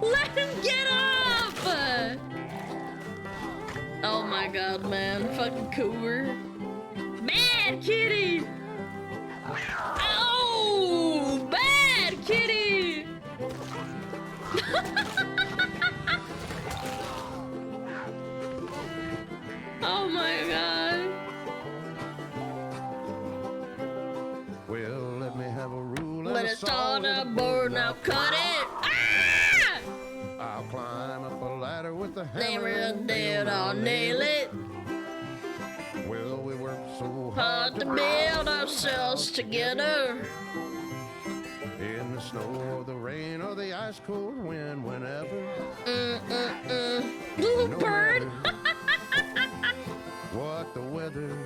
Let him get up! Oh my god, man. Fucking Cooper. Bad kitty! Oh! Bad kitty! Oh my god. Well, let me have a rule. Let it start a board, now cut it! Ah! I'll climb up a ladder with the Hammer hammer and nail, I'll nail it. Well, we worked so Hard to build ourselves together. in the snow or the rain or the ice cold wind, whenever. Little No bird. matter what the weather.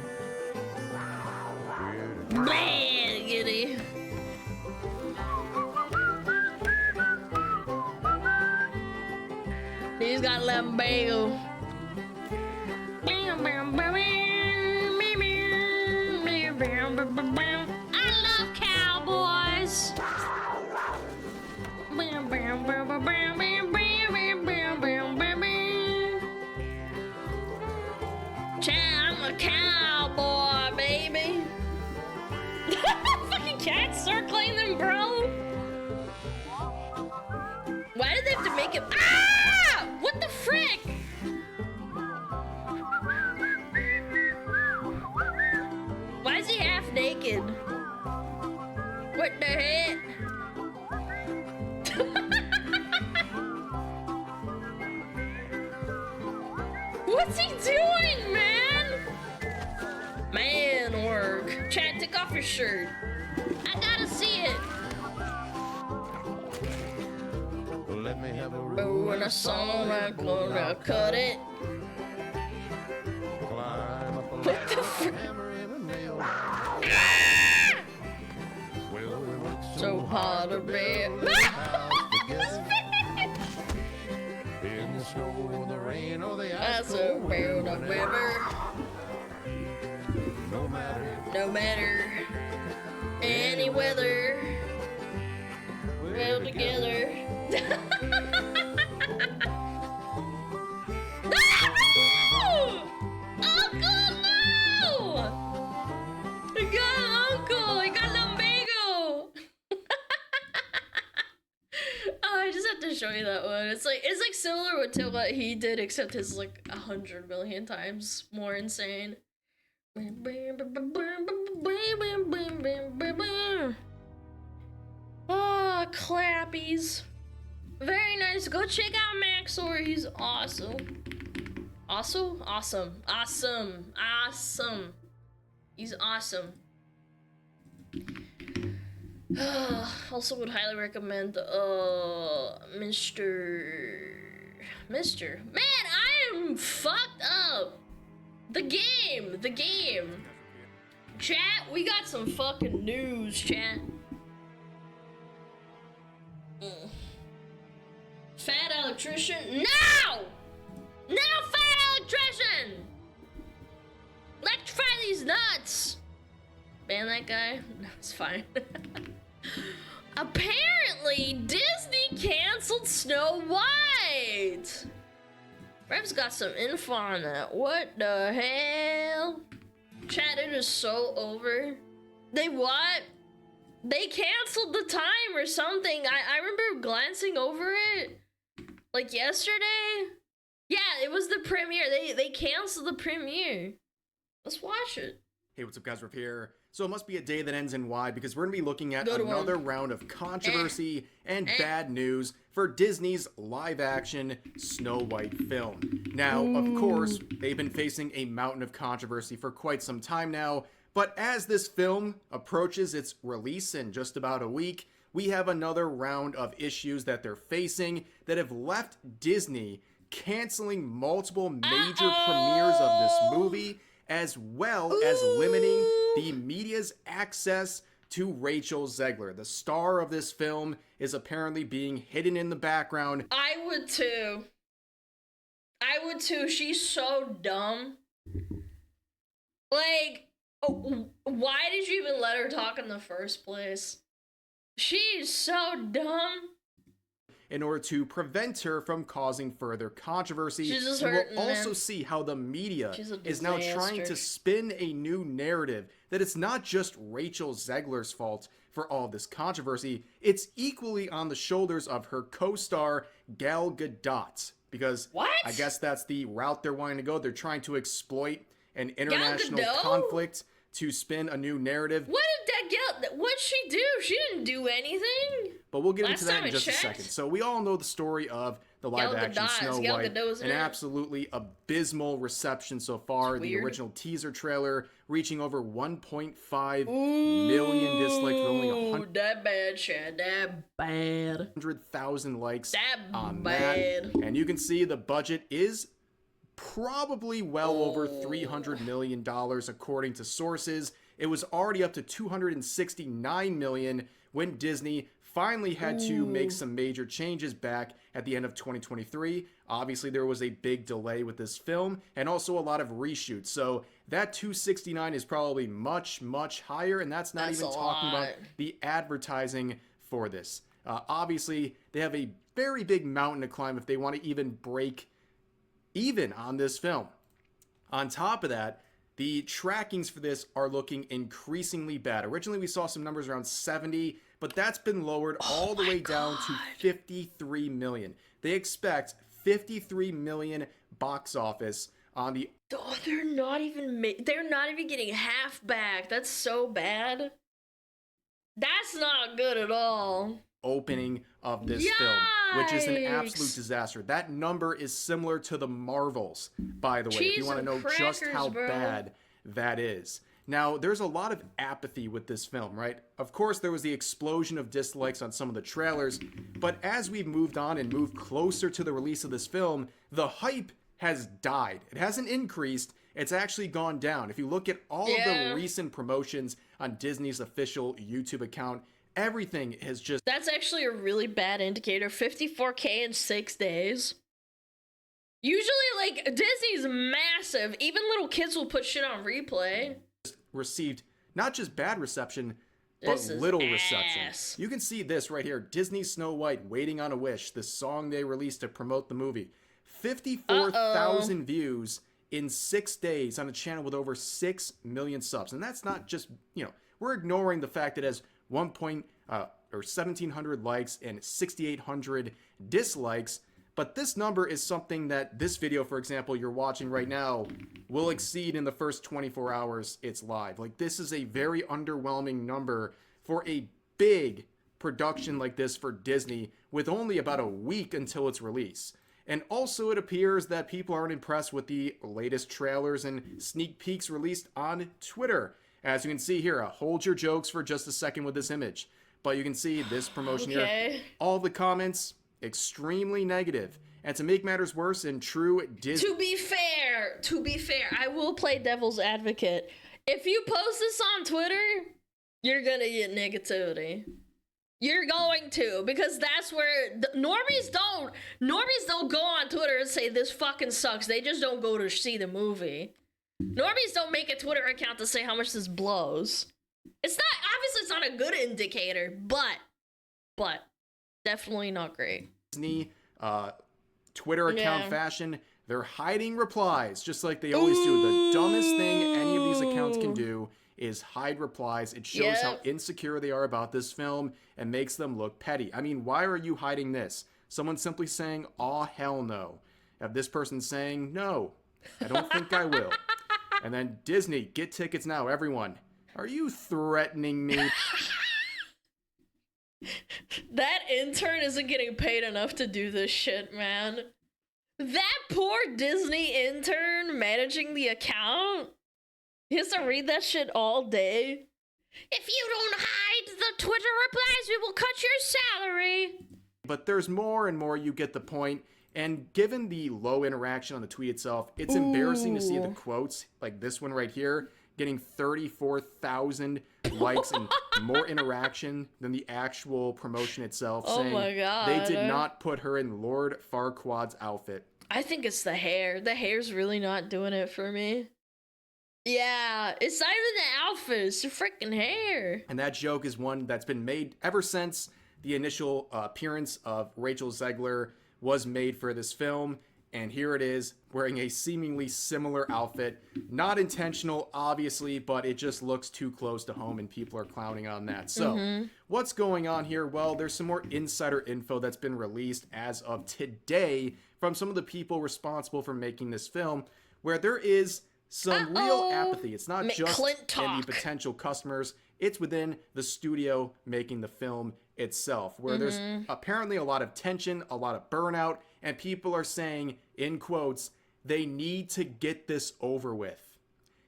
Bad kitty. He's got a little bagel. I love cowboys. Chad, I'm a cowboy, baby. Fucking cat circling them, bro. Why did they have to make it? Ah! What the frick? Why is he half naked? What the heck? What's he doing, man? Man work. Chad, take off your shirt. I gotta see it. Let me have a Oh, and a song I'm gonna cut it. Climb up a What the ladder, frick? hammer and a nail. Well, we worked So hard to bear. in the snow or the rain or the ice That's a cold bear, wind, the whenever. river. No matter No matter any weather, we're together. No! Uncle, no! I got an uncle. I got lumbago. Oh, I just have to show you that one. It's like similar to what he did, except it's like 100 million times more insane. Oh, clappies. Very nice. Go check out Maxor. He's awesome. Also? Awesome. Awesome. Awesome. He's awesome. Also would highly recommend Mr. Man, I am fucked up. The game. Chat, we got some fucking news, chat. Fat electrician? No! No fat electrician! Electrify these nuts! Ban that guy? No, it's fine. Apparently, Disney canceled Snow White! Rev's got some info on that. What the hell? Chat, it is so over. They what? They canceled the time or something. I remember glancing over it like yesterday. Yeah, it was the premiere. They canceled the premiere. Let's watch it. Hey, what's up, guys? Riff here. So it must be a day that ends in Y because we're going to be looking at Good another one. round of controversy and bad news for Disney's live-action Snow White film. Now, of course, they've been facing a mountain of controversy for quite some time now, but as this film approaches its release in just about a week, we have another round of issues that they're facing that have left Disney canceling multiple major premieres of this movie, as well as limiting the media's access to Rachel Zegler. The star of this film is apparently being hidden in the background. I would too. She's so dumb. Like, why did you even let her talk in the first place? She's so dumb. In order to prevent her from causing further controversy. She's just and hurting we'll also him. see how the media She's a is now trying disaster. to spin a new narrative that it's not just Rachel Zegler's fault for all this controversy. It's equally on the shoulders of her co-star Gal Gadot. Because I guess that's the route they're wanting to go. They're trying to exploit an international Gadot? conflict to spin a new narrative. What did what'd she do? She didn't do anything. But we'll get Last into that time in I just a checked. second. So we all know the story of the live-action Snow Gal White. Gadot's in An it. absolutely abysmal reception so far. The weird. original teaser trailer reaching over 1.5 million dislikes with only Ooh, that bad, Chad. That bad. 100,000 likes That on bad. that. And you can see the budget is probably well over $300 million according to sources. It was already up to $269 million when Disney finally had to make some major changes back at the end of 2023. Obviously, there was a big delay with this film and also a lot of reshoots. So that 269 is probably much, much higher, and that's not even talking about the advertising for this. Obviously, they have a very big mountain to climb if they want to even break even on this film. On top of that, the trackings for this are looking increasingly bad. Originally, we saw some numbers around 70, but that's been lowered all the way down to 53 million. They expect 53 million box office on the... Oh, they're not even getting half back. That's so bad. That's not good at all. opening of this film, which is an absolute Yikes. disaster. That number is similar to the Marvels, by the way, if Cheese you want to and know just crackers, how bro. bad that is. Now, there's a lot of apathy with this film, right? Of course, there was the explosion of dislikes on some of the trailers, but as we've moved on and moved closer to the release of this film, the hype has died. It hasn't increased, it's actually gone down. If you look at all of the recent promotions on Disney's official YouTube account, everything has just... That's actually a really bad indicator. 54K in 6 days. Usually, like, Disney's massive. Even little kids will put shit on replay. Received not just bad reception, but This is little ass. reception. You can see this right here. Disney Snow White, Waiting on a Wish, the song they released to promote the movie. 54,000 views in 6 days on a channel with over 6 million subs. And that's not just, you know, we're ignoring the fact that it has 1,700 likes and 6,800 dislikes. But this number is something that this video, for example, you're watching right now, will exceed in the first 24 hours it's live. Like, this is a very underwhelming number for a big production like this for Disney with only about a week until its release. And also it appears that people aren't impressed with the latest trailers and sneak peeks released on Twitter. As you can see here, hold your jokes for just a second with this image. But you can see this promotion here, all the comments, extremely negative. And to make matters worse, in true Disney... To be fair, I will play devil's advocate. If you post this on Twitter, you're gonna get negativity. You're going to, because that's where normies don't go on Twitter and say this fucking sucks. They just don't go to see the movie. Normies don't make a Twitter account to say how much this blows. It's not a good indicator, but definitely not great. Disney Twitter account fashion, they're hiding replies just like they always do. The dumbest thing any of these accounts can do is hide replies. It shows how insecure they are about this film and makes them look petty. I mean, why are you hiding this? Someone simply saying, "Aw, hell no." have this person saying, no, I don't think I will. And then Disney, get tickets now, everyone. Are you threatening me? That intern isn't getting paid enough to do this shit, man. That poor Disney intern managing the account. He has to read that shit all day. If you don't hide the Twitter replies, we will cut your salary. But there's more and more, you get the point. And given the low interaction on the tweet itself, it's embarrassing to see the quotes, like this one right here, getting 34,000 likes and more interaction than the actual promotion itself, saying my God. they did not put her in Lord Farquaad's outfit. I think it's the hair. The hair's really not doing it for me. Yeah, it's not even the outfit, it's the freaking hair. And that joke is one that's been made ever since the initial appearance of Rachel Zegler was made for this film. And here it is, wearing a seemingly similar outfit. Not intentional, obviously, but it just looks too close to home and people are clowning on that. So, what's going on here? Well, there's some more insider info that's been released as of today from some of the people responsible for making this film, where there is some real apathy. It's not just in the potential customers, it's within the studio making the film itself, where there's apparently a lot of tension, a lot of burnout, and people are saying, in quotes, they need to get this over with.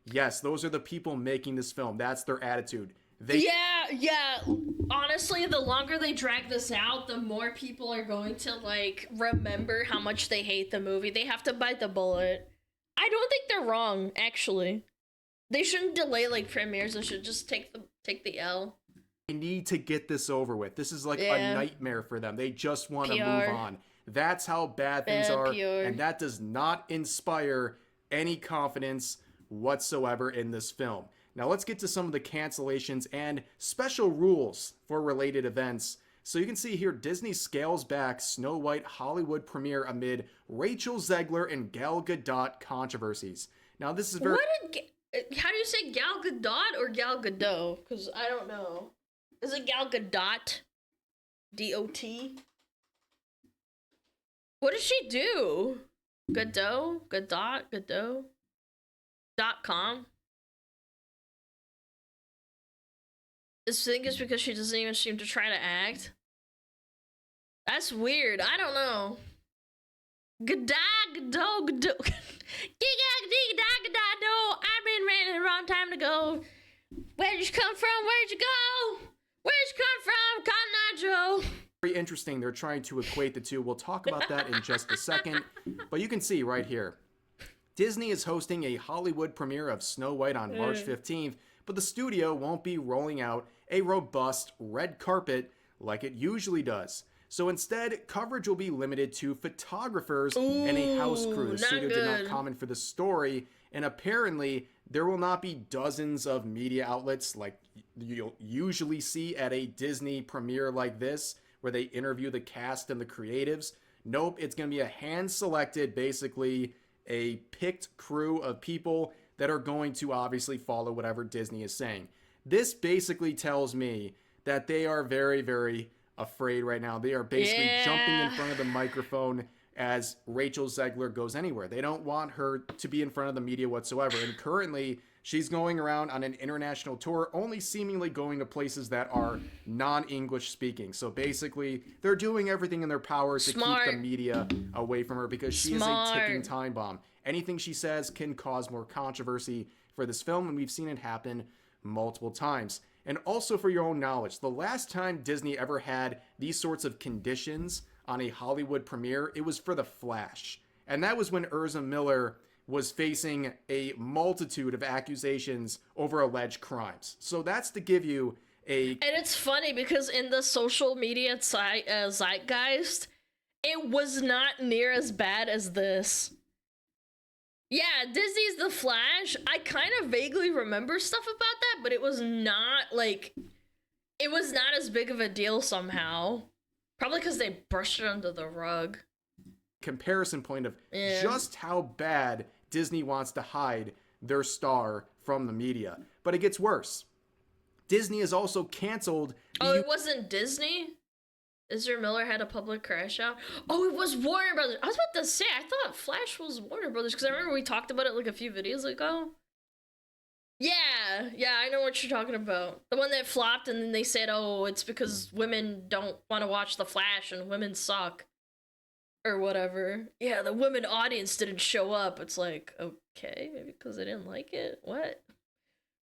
Yes, those are the people making this film. That's their attitude. Yeah. Honestly, the longer they drag this out, the more people are going to, like, remember how much they hate the movie. They have to bite the bullet. I don't think they're wrong, actually. They shouldn't delay, like, premieres. They should just take the L. They need to get this over with. This is like a nightmare for them. They just want to move on. That's how bad things are, and that does not inspire any confidence whatsoever in this film. Now let's get to some of the cancellations and special rules for related events. So you can see here, Disney scales back Snow White Hollywood premiere amid Rachel Zegler and Gal Gadot controversies. Now this is very... How do you say Gal Gadot or Gal Gadot? Because I don't know. Is it Gal Gadot? D-O-T? What does she do? Gadot? Gadot? Gadot? .com? I think it's because she doesn't even seem to try to act. That's weird. I don't know. Gadot, Gadot, Gadot. I've been ready a long time to go. Where'd you come from? Where'd you go? Where'd you come from, Cotton Eye Joe? Very interesting. They're trying to equate the two. We'll talk about that in just a second. But you can see right here, Disney is hosting a Hollywood premiere of Snow White on March 15th, but the studio won't be rolling out a robust red carpet like it usually does. So instead, coverage will be limited to photographers and a house crew. The studio did not comment for the story, and apparently there will not be dozens of media outlets like you'll usually see at a Disney premiere like this, where they interview the cast and the creatives. Nope, it's going to be a hand-selected, basically a picked crew of people that are going to obviously follow whatever Disney is saying. This basically tells me that they are very, very afraid right now. They are basically jumping in front of the microphone as Rachel Zegler goes anywhere. They don't want her to be in front of the media whatsoever. And currently, she's going around on an international tour, only seemingly going to places that are non-English speaking. So basically, they're doing everything in their power to keep the media away from her, because she is a ticking time bomb. Anything she says can cause more controversy for this film, and we've seen it happen multiple times. And also, for your own knowledge, the last time Disney ever had these sorts of conditions on a Hollywood premiere, it was for The Flash. And that was when Ezra Miller was facing a multitude of accusations over alleged crimes. So that's to give you a... And it's funny because in the social media zeitgeist, it was not near as bad as this. Yeah, Disney's The Flash. I kind of vaguely remember stuff about that, but it was not, like... It was not as big of a deal somehow. Probably because they brushed it under the rug. Comparison point of just how bad Disney wants to hide their star from the media. But it gets worse. Disney has also canceled... Oh, it wasn't Disney? Ezra Miller had a public crash out. Oh, it was Warner Brothers. I was about to say, I thought Flash was Warner Brothers because I remember we talked about it like a few videos ago. Yeah, I know what you're talking about. The one that flopped and then they said, oh, it's because women don't want to watch The Flash and women suck. Or whatever. Yeah, the women audience didn't show up. It's like, okay, maybe because they didn't like it? What?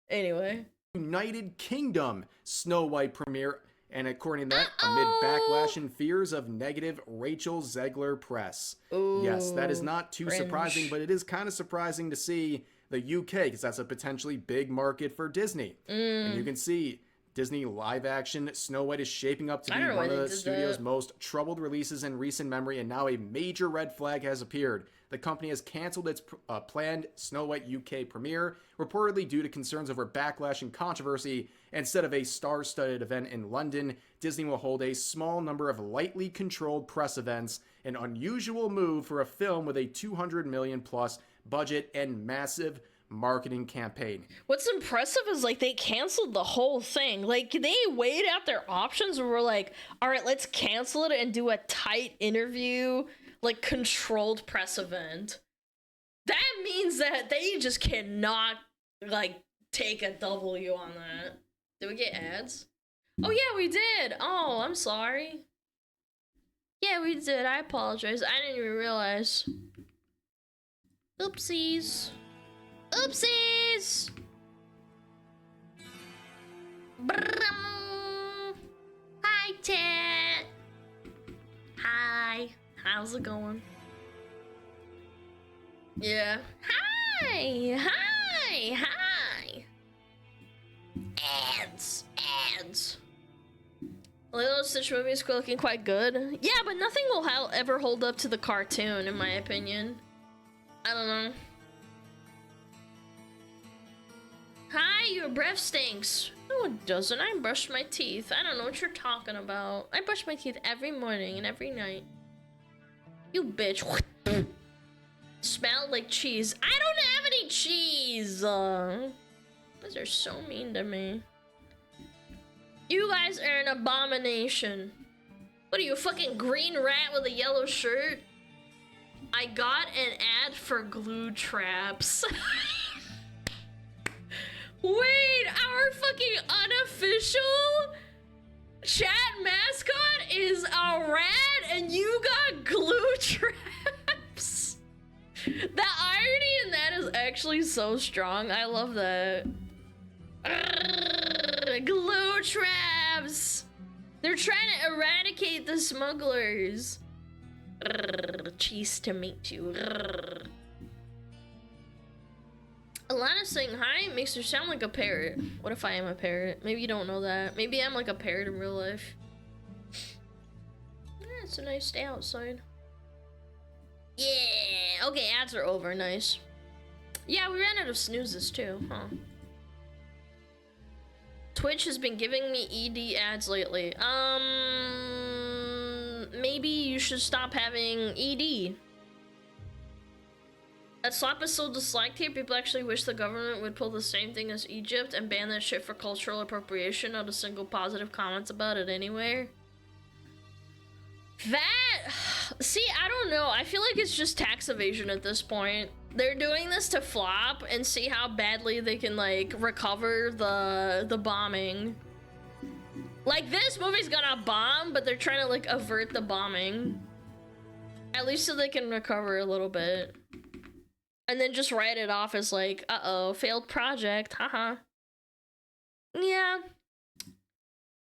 Anyway. United Kingdom Snow White premiere, and according to that, amid backlash and fears of negative Rachel Zegler press. Ooh, yes, that is not too cringe. surprising, but it is kind of surprising to see the UK, because that's a potentially big market for Disney. And you can see Disney live action Snow White is shaping up to be one of the studio's most troubled releases in recent memory, and now a major red flag has appeared. The company has canceled its planned Snow White UK premiere, reportedly due to concerns over backlash and controversy. Instead of a star-studded event in London, Disney will hold a small number of lightly controlled press events, an unusual move for a film with a $200 million plus budget and massive marketing campaign. What's impressive is like they canceled the whole thing. Like they weighed out their options and were like, all right, let's cancel it and do a tight interview, like controlled press event. That means that they just cannot like take a W on that. Did we get ads? Oh yeah, we did. Oh, I'm sorry. Yeah, we did. I apologize. I didn't even realize. Oopsies. Oopsies! Brum. Hi, Ted. Hi. How's it going? Yeah. Hi! Hi! Ads. Lilo and Stitch movie is looking quite good. Yeah, but nothing will ever hold up to the cartoon, in my opinion. I don't know. Hi, your breath stinks. No, it doesn't. I brush my teeth. I don't know what you're talking about. I brush my teeth every morning and every night. You bitch. Smelled like cheese. I don't have any cheese. You guys are so mean to me. You guys are an abomination. What are you, a fucking green rat with a yellow shirt? I got an ad for glue traps. Wait, our fucking unofficial chat mascot is a rat and you got glue traps? The irony in that is actually so strong. I love that. Glue traps! They're trying to eradicate the smugglers. Cheese to meet you. Alana saying hi makes her sound like a parrot. What if I am a parrot? Maybe you don't know that. Maybe I'm like a parrot in real life. Yeah, it's a nice day outside. Yeah, okay, ads are over, nice. Yeah, we ran out of snoozes too, huh? Twitch has been giving me ED ads lately. Maybe you should stop having ED. That slap is so disliked here, people actually wish the government would pull the same thing as Egypt and ban that shit for cultural appropriation. Not a single positive comments about it anywhere. That... See, I don't know. I feel like it's just tax evasion at this point. They're doing this to flop and see how badly they can, like, recover the bombing. Like, this movie's gonna bomb, but they're trying to, like, avert the bombing. At least so they can recover a little bit. And then just write it off as like, uh-oh, failed project, haha. Yeah.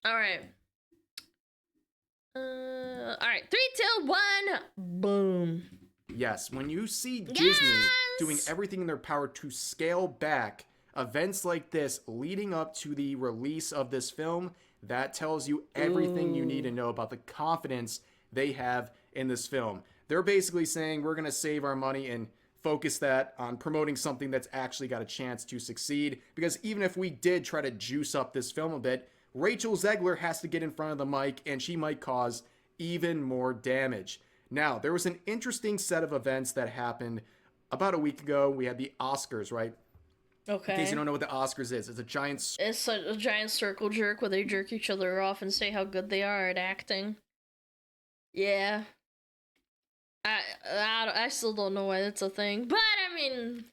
Alright. Alright, 3, 2, 1, boom. Yes, when you see Disney doing everything in their power to scale back events like this leading up to the release of this film, that tells you everything you need to know about the confidence they have in this film. They're basically saying, we're gonna save our money and focus that on promoting something that's actually got a chance to succeed. Because even if we did try to juice up this film a bit, Rachel Zegler has to get in front of the mic and she might cause even more damage. Now, there was an interesting set of events that happened about a week ago. We had the Oscars, right? Okay. In case you don't know what the Oscars is, it's a giant... It's a giant circle jerk where they jerk each other off and say how good they are at acting. Yeah. I still don't know why that's a thing, but I mean,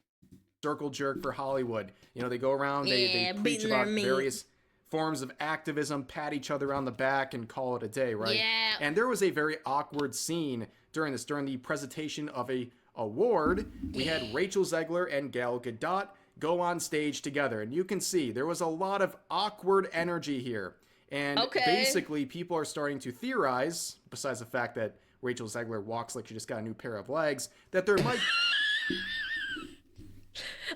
circle jerk for Hollywood. You know, they go around, they preach beating their about meat. various forms of activism, pat each other on the back, and call it a day, right? Yeah. And there was a very awkward scene during the presentation of a award. We had Rachel Zegler and Gal Gadot go on stage together, and you can see there was a lot of awkward energy here. And basically, people are starting to theorize, besides the fact that Rachel Zegler walks like she just got a new pair of legs, that there might...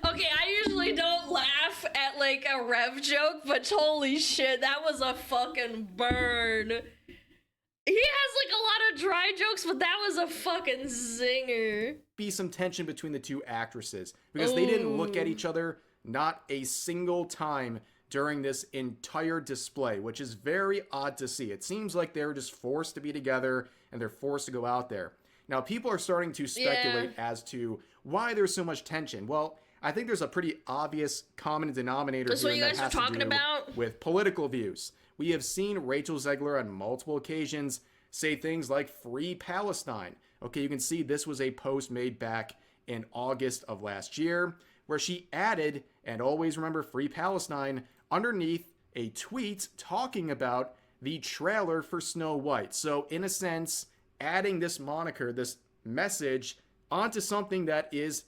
Okay, I usually don't laugh at like a Rev joke, but holy shit, that was a fucking burn. He has like a lot of dry jokes, but that was a fucking zinger. Be some tension between the two actresses because they didn't look at each other not a single time during this entire display, which is very odd to see. It seems like they're just forced to be together and they're forced to go out there. Now, people are starting to speculate as to why there's so much tension. Well, I think there's a pretty obvious common denominator That's here, what you and guys that has are talking to do about? with political views. We have seen Rachel Zegler on multiple occasions say things like "Free Palestine." Okay, you can see this was a post made back in August of last year, where she added, and always remember Free Palestine, underneath a tweet talking about the trailer for Snow White. So, in a sense, adding this moniker, this message, onto something that is...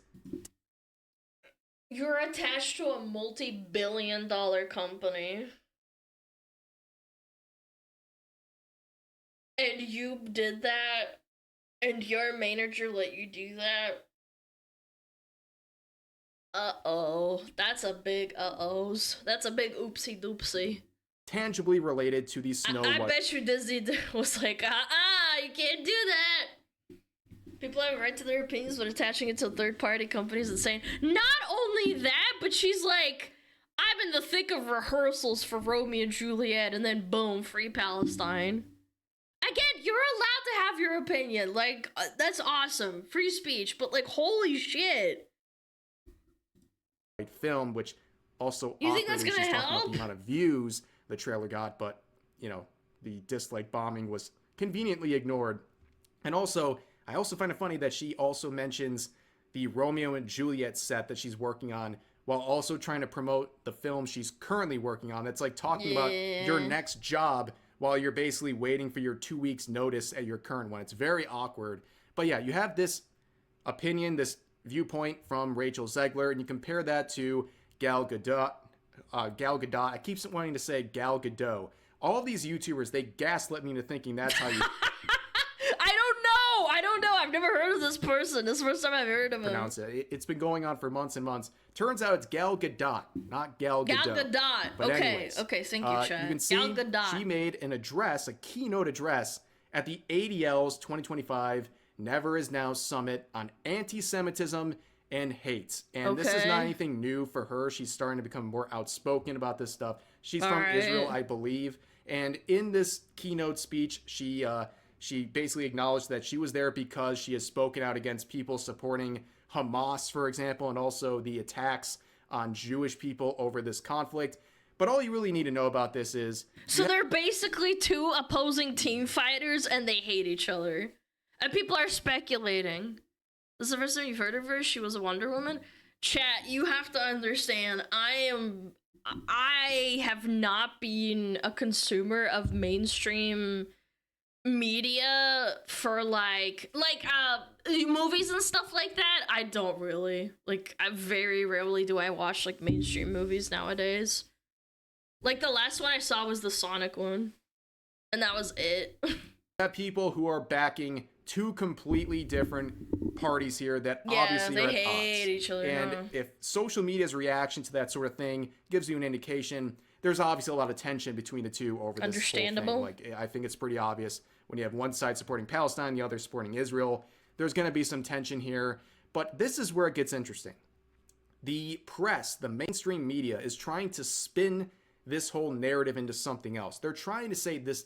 You're attached to a multi-billion-dollar company. And you did that, and your manager let you do that. Uh-oh. That's a big uh-ohs. That's a big oopsie-doopsie. tangibly related to the Snow White. I bet you Disney was like, you can't do that. People have a right to their opinions, but attaching it to third-party companies and saying, not only that, but she's like, I'm in the thick of rehearsals for Romeo and Juliet, and then boom, Free Palestine. Again, you're allowed to have your opinion. Like, that's awesome. Free speech, but like, holy shit. Film, which also you think that's gonna help? The amount of views the trailer got, but you know, the dislike bombing was conveniently ignored. And also, I also find it funny that she also mentions the Romeo and Juliet set that she's working on while also trying to promote the film she's currently working on. That's like talking about your next job while you're basically waiting for your 2 weeks notice at your current one. It's very awkward. But yeah, you have this opinion, this viewpoint from Rachel Zegler, and you compare that to Gal Gadot. I keep wanting to say Gal Gadot. All of these YouTubers, they gaslit me into thinking that's how you I don't know. I've never heard of this person. This is the first time I've heard of him. Pronounce it. It's been going on for months and months. Turns out it's Gal Gadot, not Gal Gadot. Gal Gadot. But okay. anyways, Okay. Thank you, Chad. You can see Gal Gadot. she made an address, a keynote address, at the ADL's 2025 Never Is Now Summit on anti-Semitism and hate. And this is not anything new for her. She's starting to become more outspoken about this stuff. She's from Israel, I believe. And in this keynote speech, she basically acknowledged that she was there because she has spoken out against people supporting Hamas, for example, and also the attacks on Jewish people over this conflict. But all you really need to know about this is... So they're basically two opposing team fighters and they hate each other. And people are speculating. This is the first time you've heard of her? She was a Wonder Woman? Chat, you have to understand, I have not been a consumer of mainstream media for like movies and stuff like that. I don't really. Like, I very rarely do I watch like mainstream movies nowadays. Like, the last one I saw was the Sonic one. And that was it. Got people who are backing two completely different parties here that obviously they are at hate odds. each other. And if social media's reaction to that sort of thing gives you an indication, there's obviously a lot of tension between the two over this Understandable. whole thing. Like, I think it's pretty obvious when you have one side supporting Palestine, the other supporting Israel. There's going to be some tension here, but this is where it gets interesting. The press, the mainstream media, is trying to spin this whole narrative into something else. They're trying to say this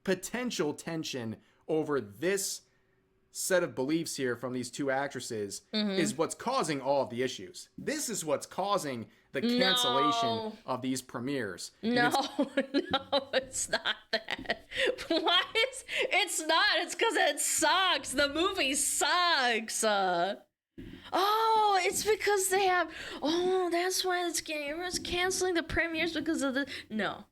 potential tension over this set of beliefs here from these two actresses is what's causing all of the issues. This is what's causing the cancellation of these premieres. No, no, it's not that. Why is it's not? It's because it sucks. The movie sucks. Oh, it's because they have. Oh, that's why everyone's canceling the premieres because of the. No,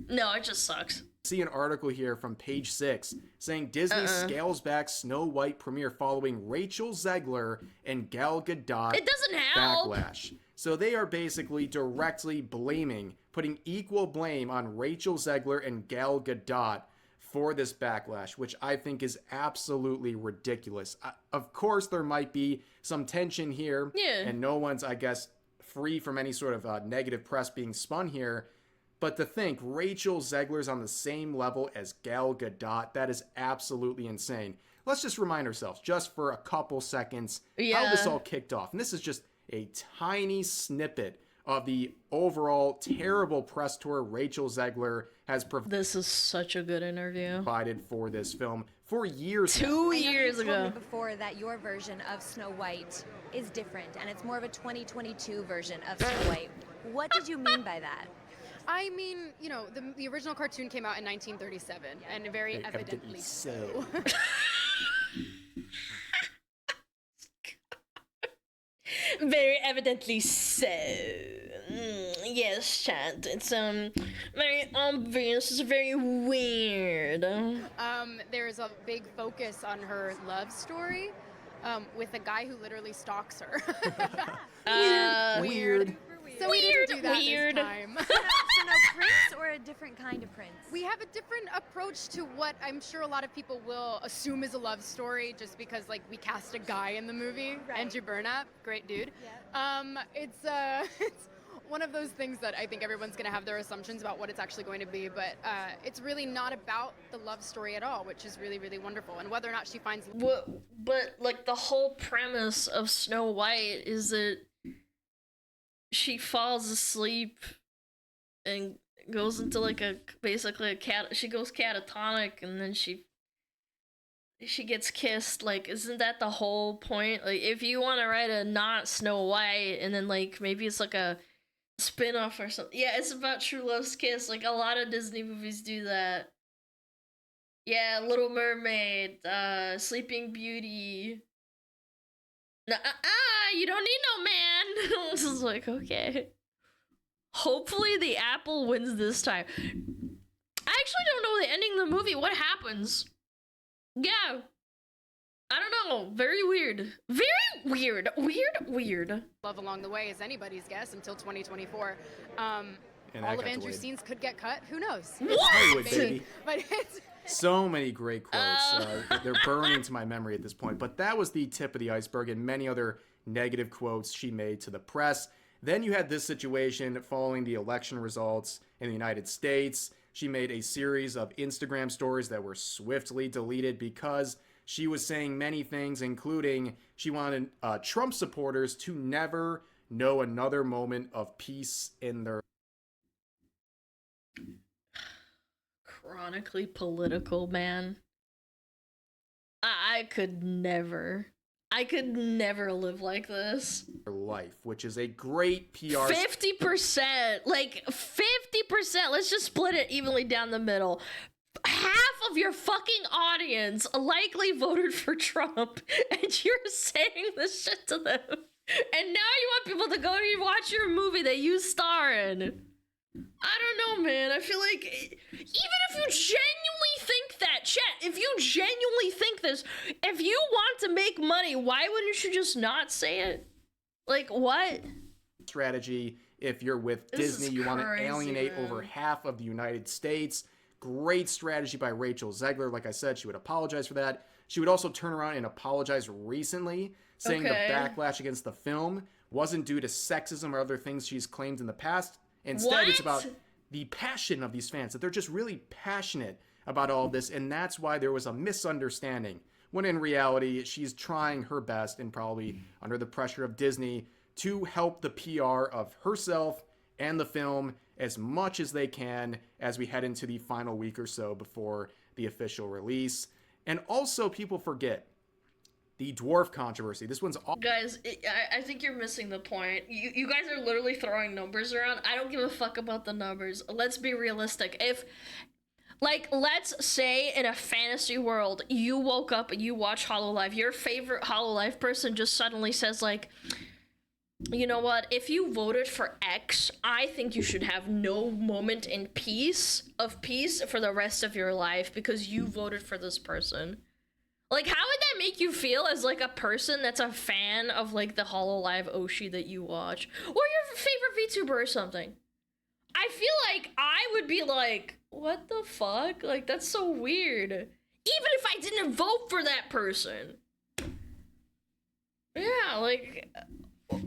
it just sucks. See an article here from Page 6 saying Disney scales back Snow White premiere following Rachel Zegler and Gal Gadot It doesn't help. backlash. So they are basically directly putting equal blame on Rachel Zegler and Gal Gadot for this backlash, which I think is absolutely ridiculous. Of course, there might be some tension here, and no one's, I guess, free from any sort of negative press being spun here. But to think Rachel Zegler's on the same level as Gal Gadot, that is absolutely insane. Let's just remind ourselves, just for a couple seconds, how this all kicked off. And this is just a tiny snippet of the overall terrible press tour Rachel Zegler has This is such a good interview. Provided for this film for years. 2 years You told ago. me before that your version of Snow White is different, and it's more of a 2022 version of Snow White. What did you mean by that? I mean, you know, the original cartoon came out in 1937, and very evidently so. Very evidently so. Yes, chat. It's very obvious. It's very weird. There's a big focus on her love story, with a guy who literally stalks her. Weird. So we didn't do that this time. So no prince or a different kind of prince? We have a different approach to what I'm sure a lot of people will assume is a love story just because, like, we cast a guy in the movie. Right. Andrew Burnap, great dude. Yeah. It's one of those things that I think everyone's going to have their assumptions about what it's actually going to be, but it's really not about the love story at all, which is really, really wonderful. And whether or not she finds... But like, the whole premise of Snow White is that she falls asleep and goes into like she goes catatonic, and then she gets kissed. Like, isn't that the whole point? Like, if you want to write a not Snow White, and then like maybe it's like a spin-off or something. Yeah, it's about True Love's Kiss. Like, a lot of Disney movies do that. Yeah, Little Mermaid, Sleeping Beauty. You don't need no man. This is like, okay. Hopefully the apple wins this time. I actually don't know the ending of the movie. What happens? Yeah. I don't know. Very weird. Very weird. Weird. Love along the way is anybody's guess until 2024. And all of Andrew's scenes could get cut. Who knows? It's Hollywood, baby. But it's... So many great quotes. They're burning into my memory at this point. But that was the tip of the iceberg, and many other negative quotes she made to the press. Then you had this situation following the election results in the United States. She made a series of Instagram stories that were swiftly deleted because she was saying many things, including she wanted Trump supporters to never know another moment of peace in their... Chronically political, man. I could never live like this. Life, which is a great PR. 50%, like 50%. Let's just split it evenly down the middle. Half of your fucking audience likely voted for Trump, and you're saying this shit to them. And now you want people to go and watch your movie that you star in. I don't know, man. I feel like even if you genuinely think that, chat, if you genuinely think this, if you want to make money, why wouldn't you just not say it? Like, what? Strategy. If you're with Disney, you want to alienate over half of the United States. Great strategy by Rachel Zegler. Like I said, she would apologize for that. She would also turn around and apologize recently, saying the backlash against the film wasn't due to sexism or other things she's claimed in the past. Instead, it's about the passion of these fans, that they're just really passionate about all of this, and that's why there was a misunderstanding, when in reality, she's trying her best, and probably under the pressure of Disney, to help the PR of herself and the film as much as they can as we head into the final week or so before the official release. And also, people forget, the dwarf controversy. This one's all Guys, I think you're missing the point. You guys are literally throwing numbers around. I don't give a fuck about the numbers. Let's be realistic. If, like, let's say in a fantasy world, you woke up and you watch HoloLive, your favorite HoloLive person just suddenly says, like, you know what, if you voted for X, I think you should have no moment in peace for the rest of your life because you voted for this person. Like, how would that make you feel as, like, a person that's a fan of, like, the HoloLive Oshi that you watch? Or your favorite VTuber or something? I feel like I would be like, what the fuck? Like, that's so weird. Even if I didn't vote for that person. Yeah, like,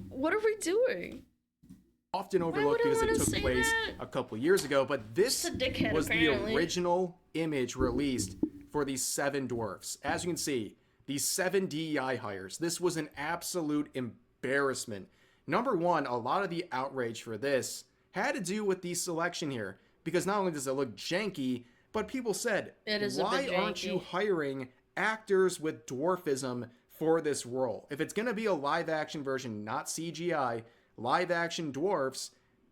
what are we doing? often overlooked because it took place a couple years ago, but this was apparently. the original image released for these 7 dwarfs. As you can see, these 7 DEI hires. This was an absolute embarrassment. Number one, a lot of the outrage for this had to do with the selection here, because not only does it look janky, but people said, why aren't you hiring actors with dwarfism for this role? If it's going to be a live action version, not CGI, live action dwarfs,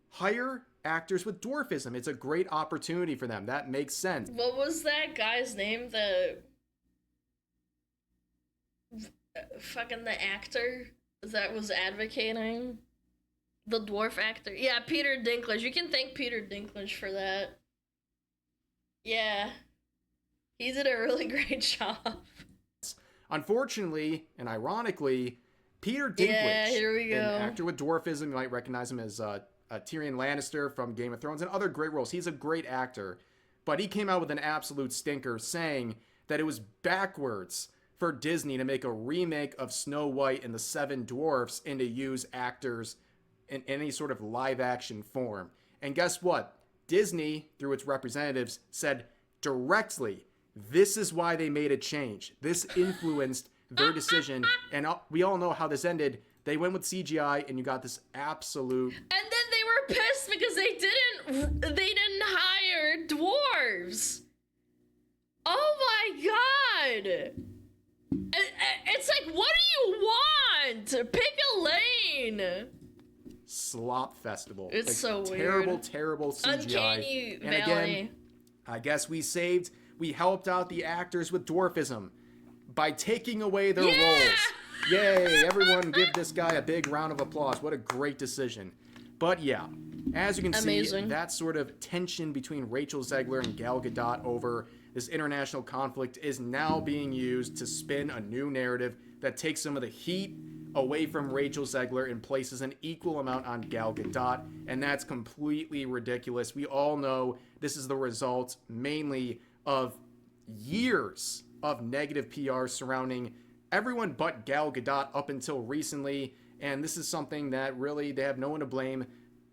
hire actors with dwarfism. It's a great opportunity for them. That makes sense. What was that guy's name? The actor that was advocating the dwarf actor. Yeah, Peter Dinklage. You can thank Peter Dinklage for that. Yeah, he did a really great job. Unfortunately and ironically, Peter Dinklage, an actor with dwarfism, you might recognize him as Tyrion Lannister from Game of Thrones and other great roles. He's a great actor, but he came out with an absolute stinker saying that it was backwards for Disney to make a remake of Snow White and the 7 Dwarfs and to use actors in any sort of live action form. And guess what? Disney, through its representatives, said directly, this is why they made a change. This influenced their decision, and we all know how this ended. They went with CGI, and you got this absolute... And then they were pissed because they didn't hire dwarves. Oh my god! It's like, what do you want? Pick a lane. Slop festival. It's like, so terrible, weird. Terrible CGI. Uncanny and Valley. Again, I guess we helped out the actors with dwarfism by taking away their roles. Yay, everyone give this guy a big round of applause. What a great decision. But yeah, as you can see, that sort of tension between Rachel Zegler and Gal Gadot over this international conflict is now being used to spin a new narrative that takes some of the heat away from Rachel Zegler and places an equal amount on Gal Gadot, and that's completely ridiculous. We all know this is the result mainly of years of negative PR surrounding everyone but Gal Gadot up until recently, and this is something that really they have no one to blame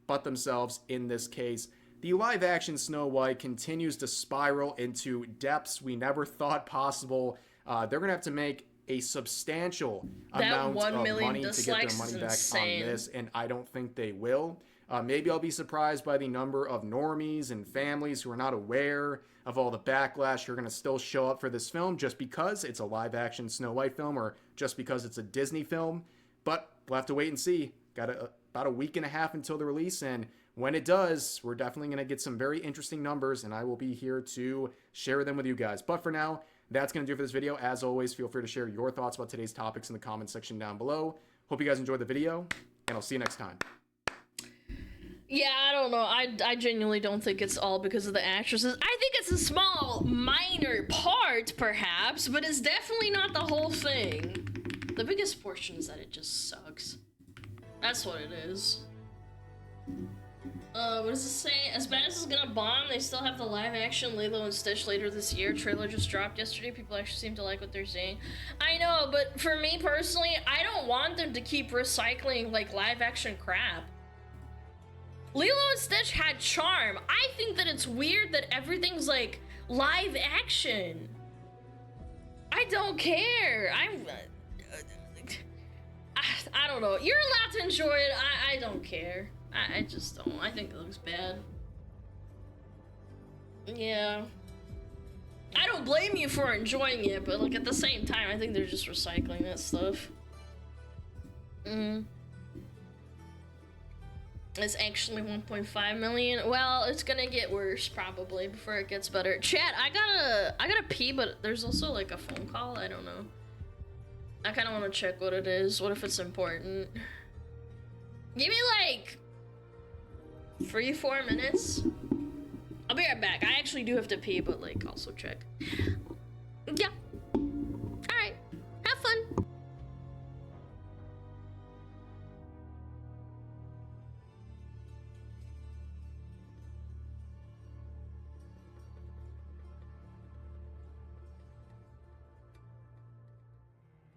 but themselves in this case. The live-action Snow White continues to spiral into depths we never thought possible. They're going to have to make a substantial amount of money to get their money back on this, and I don't think they will. Maybe I'll be surprised by the number of normies and families who are not aware of all the backlash who are going to still show up for this film just because it's a live-action Snow White film or just because it's a Disney film. But we'll have to wait and see. Got about a week and a half until the release, and when it does, we're definitely going to get some very interesting numbers, and I will be here to share them with you guys. But for now, that's going to do it for this video. As always, feel free to share your thoughts about today's topics in the comment section down below. Hope you guys enjoyed the video, and I'll see you next time. Yeah, I don't know. I genuinely don't think it's all because of the actresses. I think it's a small, minor part, perhaps, but it's definitely not the whole thing. The biggest portion is that it just sucks. That's what it is. What does it say? As bad as it's gonna bomb, they still have the live-action Lilo and Stitch later this year. Trailer just dropped yesterday. People actually seem to like what they're seeing. I know, but for me personally, I don't want them to keep recycling, like, live-action crap. Lilo and Stitch had charm. I think that it's weird that everything's, like, live-action. I don't care. I don't know. You're allowed to enjoy it. I don't care. I just don't. I think it looks bad. Yeah. I don't blame you for enjoying it, but like at the same time, I think they're just recycling that stuff. It's actually 1.5 million. Well, it's gonna get worse probably before it gets better. Chat, I gotta pee, but there's also like a phone call. I don't know. I kind of want to check what it is. What if it's important? Give me like 3-4 minutes. I'll be right back. I actually do have to pee, but like also check. Yeah. All right. Have fun.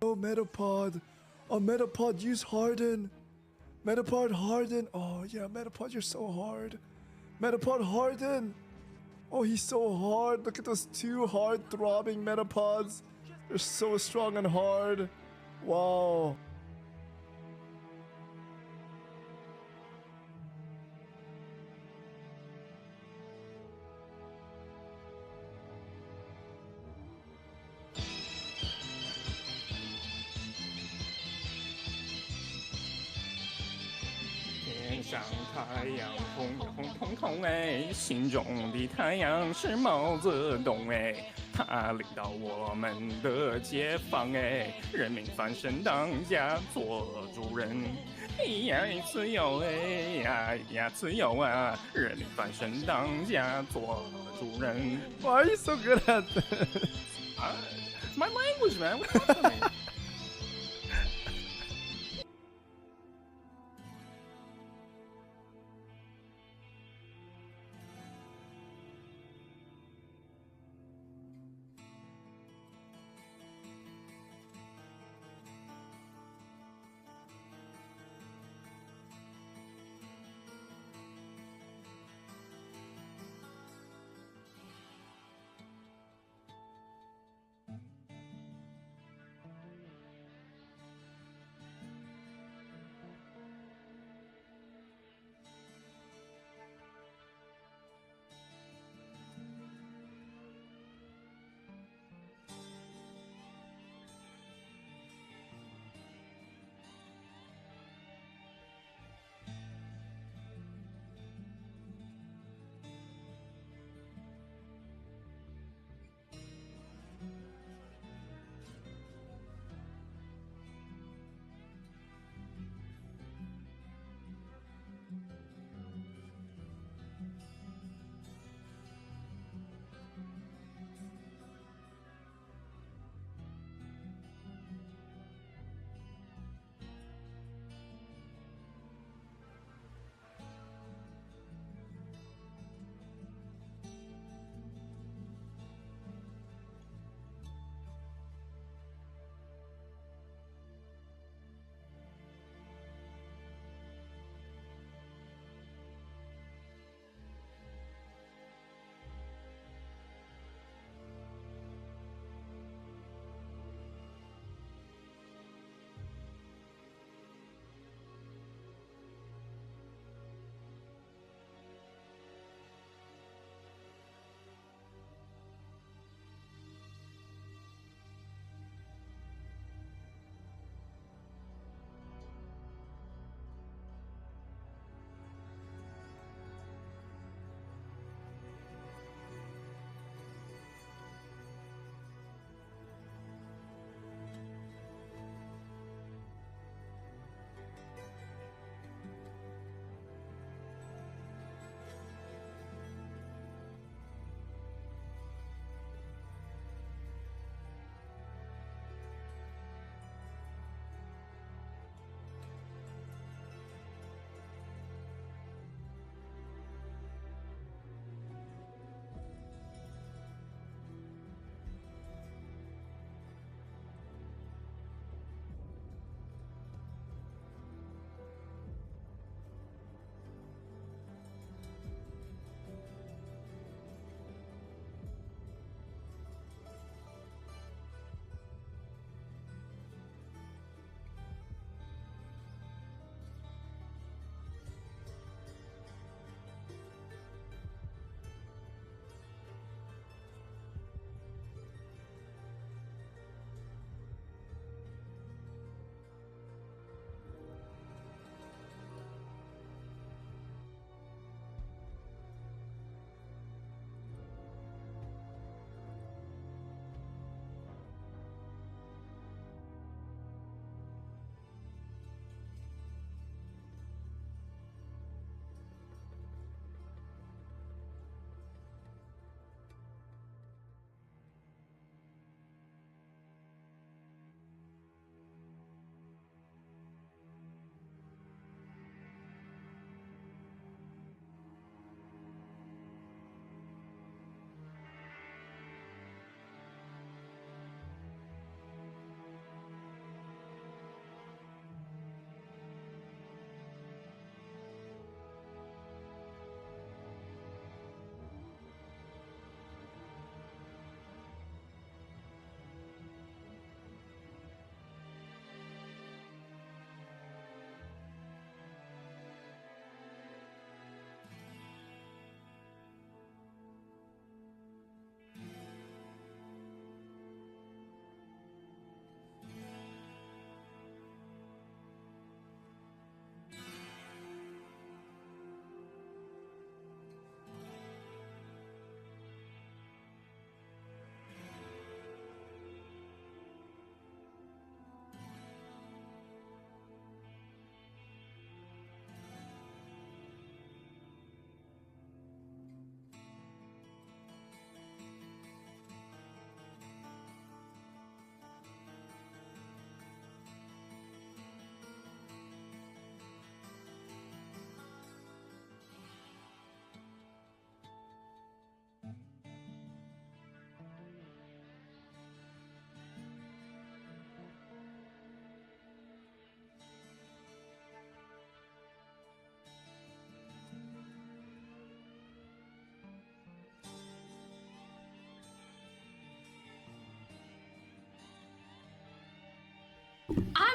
Oh, Metapod. Oh, Metapod, use Harden. Metapod, Harden. Oh, yeah, Metapod, you're so hard. Metapod, Harden. Oh, he's so hard. Look at those two hard throbbing Metapods. They're so strong and hard. Wow.天上太阳红红彤彤哎，心中的太阳是毛泽东哎，他领导我们的解放哎，人民翻身当家做主人，哎呀自由哎呀呀自由啊，人民翻身当家做主人。Why are you so good at this? It's my language, man. What's up with me?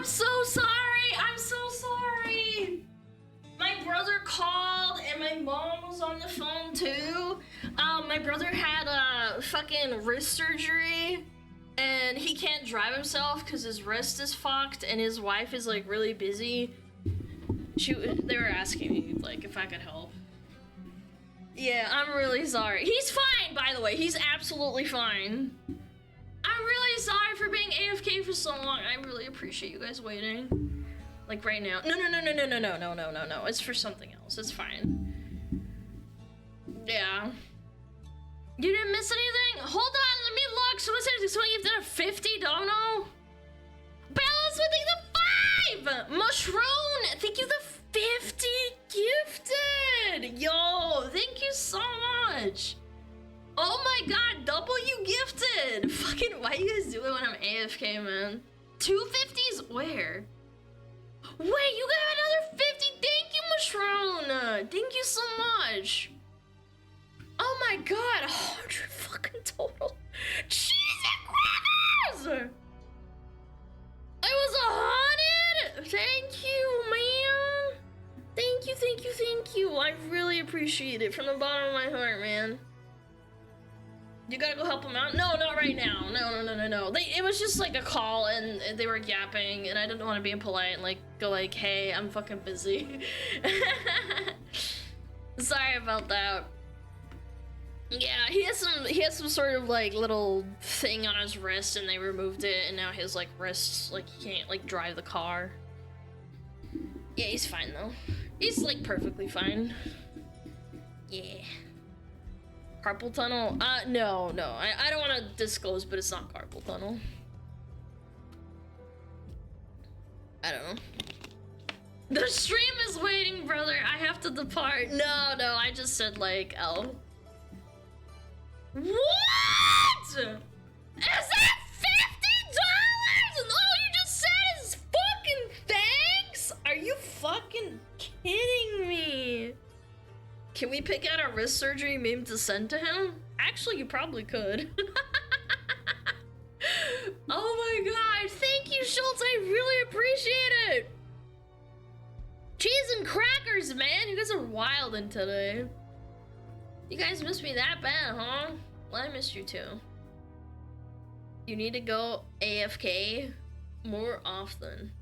I'm so sorry. I'm so sorry. My brother called and my mom was on the phone too. My brother had a fucking wrist surgery and he can't drive himself because his wrist is fucked and his wife is like really busy. They were asking me like if I could help. Yeah, I'm really sorry. He's fine, by the way. He's absolutely fine. I'm really sorry for being AFK for so long. I really appreciate you guys waiting. Like right now. No. It's for something else. It's fine. Yeah. You didn't miss anything? Hold on, let me look. Someone you've done a 50 dono. Balance with the 5! Mushroom, thank you the 50 gifted. Yo, thank you so much. Oh my god, double you gifted. Fucking, why you guys do it when I'm AFK, man? 250s where? Wait, you got another 50? Thank you, Mushroom. Thank you so much. Oh my god, 100 fucking total. Cheese and crackers! It was 100! Thank you, man. Thank you. I really appreciate it from the bottom of my heart, man. You gotta go help them out? No, not right now. No. It was just like a call and they were yapping and I didn't want to be impolite and like go like, hey, I'm fucking busy. Sorry about that. Yeah, he has some sort of like little thing on his wrist and they removed it and now his like wrists, like he can't like drive the car. Yeah, he's fine though. He's like perfectly fine. Yeah. Carpal tunnel? No. I don't want to disclose, but it's not carpal tunnel. I don't know. The stream is waiting, brother. I have to depart. No, I just said like, oh. What? Is that $50? And all you just said is fucking thanks? Are you fucking kidding me? Can we pick out a wrist surgery meme to send to him? Actually, you probably could. Oh my god, thank you, Schultz. I really appreciate it. Cheese and crackers, man. You guys are wildin' today. You guys miss me that bad, huh? Well, I missed you too. You need to go AFK more often.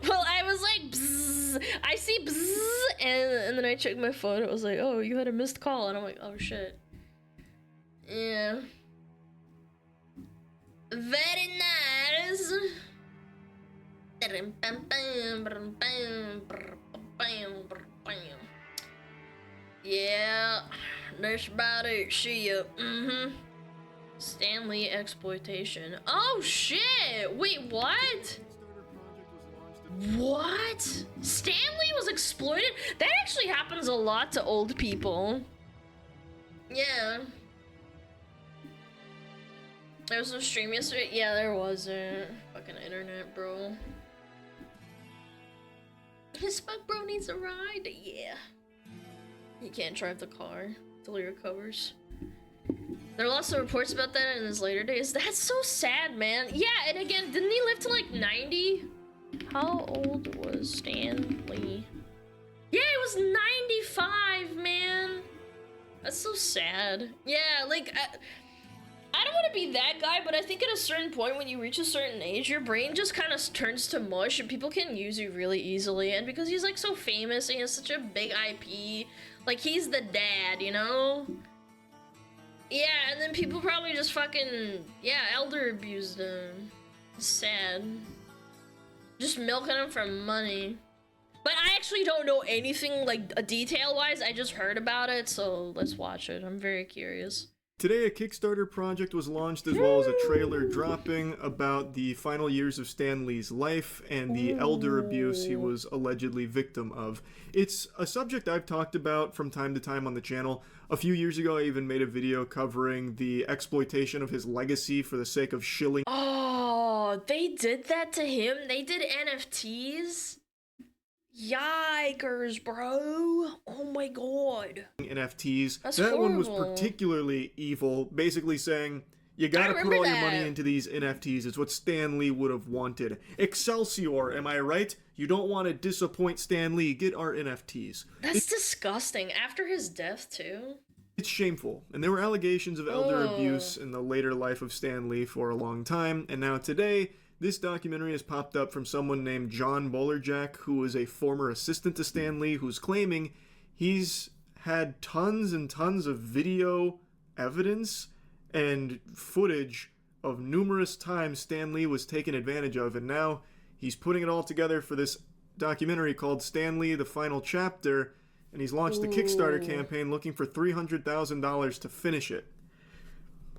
Well, I was like, bzzz. I see bzzz, and then I checked my phone. It was like, oh, you had a missed call, and I'm like, oh shit. Yeah. Very nice. Yeah, that's about it. See ya. Stanley exploitation. Oh shit! Wait, what? What? Stanley was exploited? That actually happens a lot to old people. Yeah. There was no stream yesterday? Yeah, there wasn't. Fucking internet, bro. His fuck bro needs a ride? Yeah. He can't drive the car till he recovers. There are lots of reports about that in his later days. That's so sad, man. Yeah, and again, didn't he live to like 90? How old was Stanley? Yeah, he was 95, man. That's so sad. Yeah, like, I don't want to be that guy, but I think at a certain point when you reach a certain age, your brain just kind of turns to mush and people can use you really easily. And because he's like so famous and he has such a big IP, like he's the dad, you know? Yeah, and then people probably just fucking, yeah, elder abused him. It's sad. Just milking him for money. But I actually don't know anything, like, detail-wise. I just heard about it, so let's watch it. I'm very curious. Today, a Kickstarter project was launched as well as a trailer dropping about the final years of Stan Lee's life and the elder abuse he was allegedly victim of. It's a subject I've talked about from time to time on the channel. A few years ago, I even made a video covering the exploitation of his legacy for the sake of shilling. Oh, they did that to him? They did NFTs? Yikers, bro. Oh my god. NFTs. That's that horrible. One was particularly evil, basically saying, You gotta put all your money that. into these NFTs. It's what Stan Lee would have wanted. Excelsior, am I right? You don't want to disappoint Stan Lee. Get our NFTs. That's disgusting. After his death, too. It's shameful. And there were allegations of elder abuse in the later life of Stan Lee for a long time. And now today, this documentary has popped up from someone named John Bolerjack, who is a former assistant to Stan Lee, who's claiming he's had tons and tons of video evidence and footage of numerous times Stan Lee was taken advantage of, and now he's putting it all together for this documentary called Stan Lee: The Final Chapter, and he's launched a Kickstarter campaign looking for $300,000 to finish it.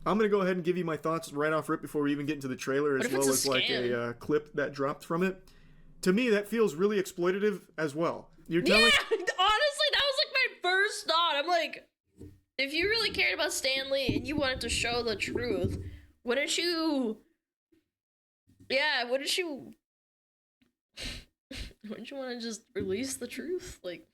I'm going to go ahead and give you my thoughts right off rip before we even get into the trailer, as well as like a clip that dropped from it. To me, that feels really exploitative as well. You're telling... Yeah, honestly, that was like my first thought. I'm like, if you really cared about Stan Lee and you wanted to show the truth, wouldn't you... Yeah, wouldn't you want to just release the truth? Like,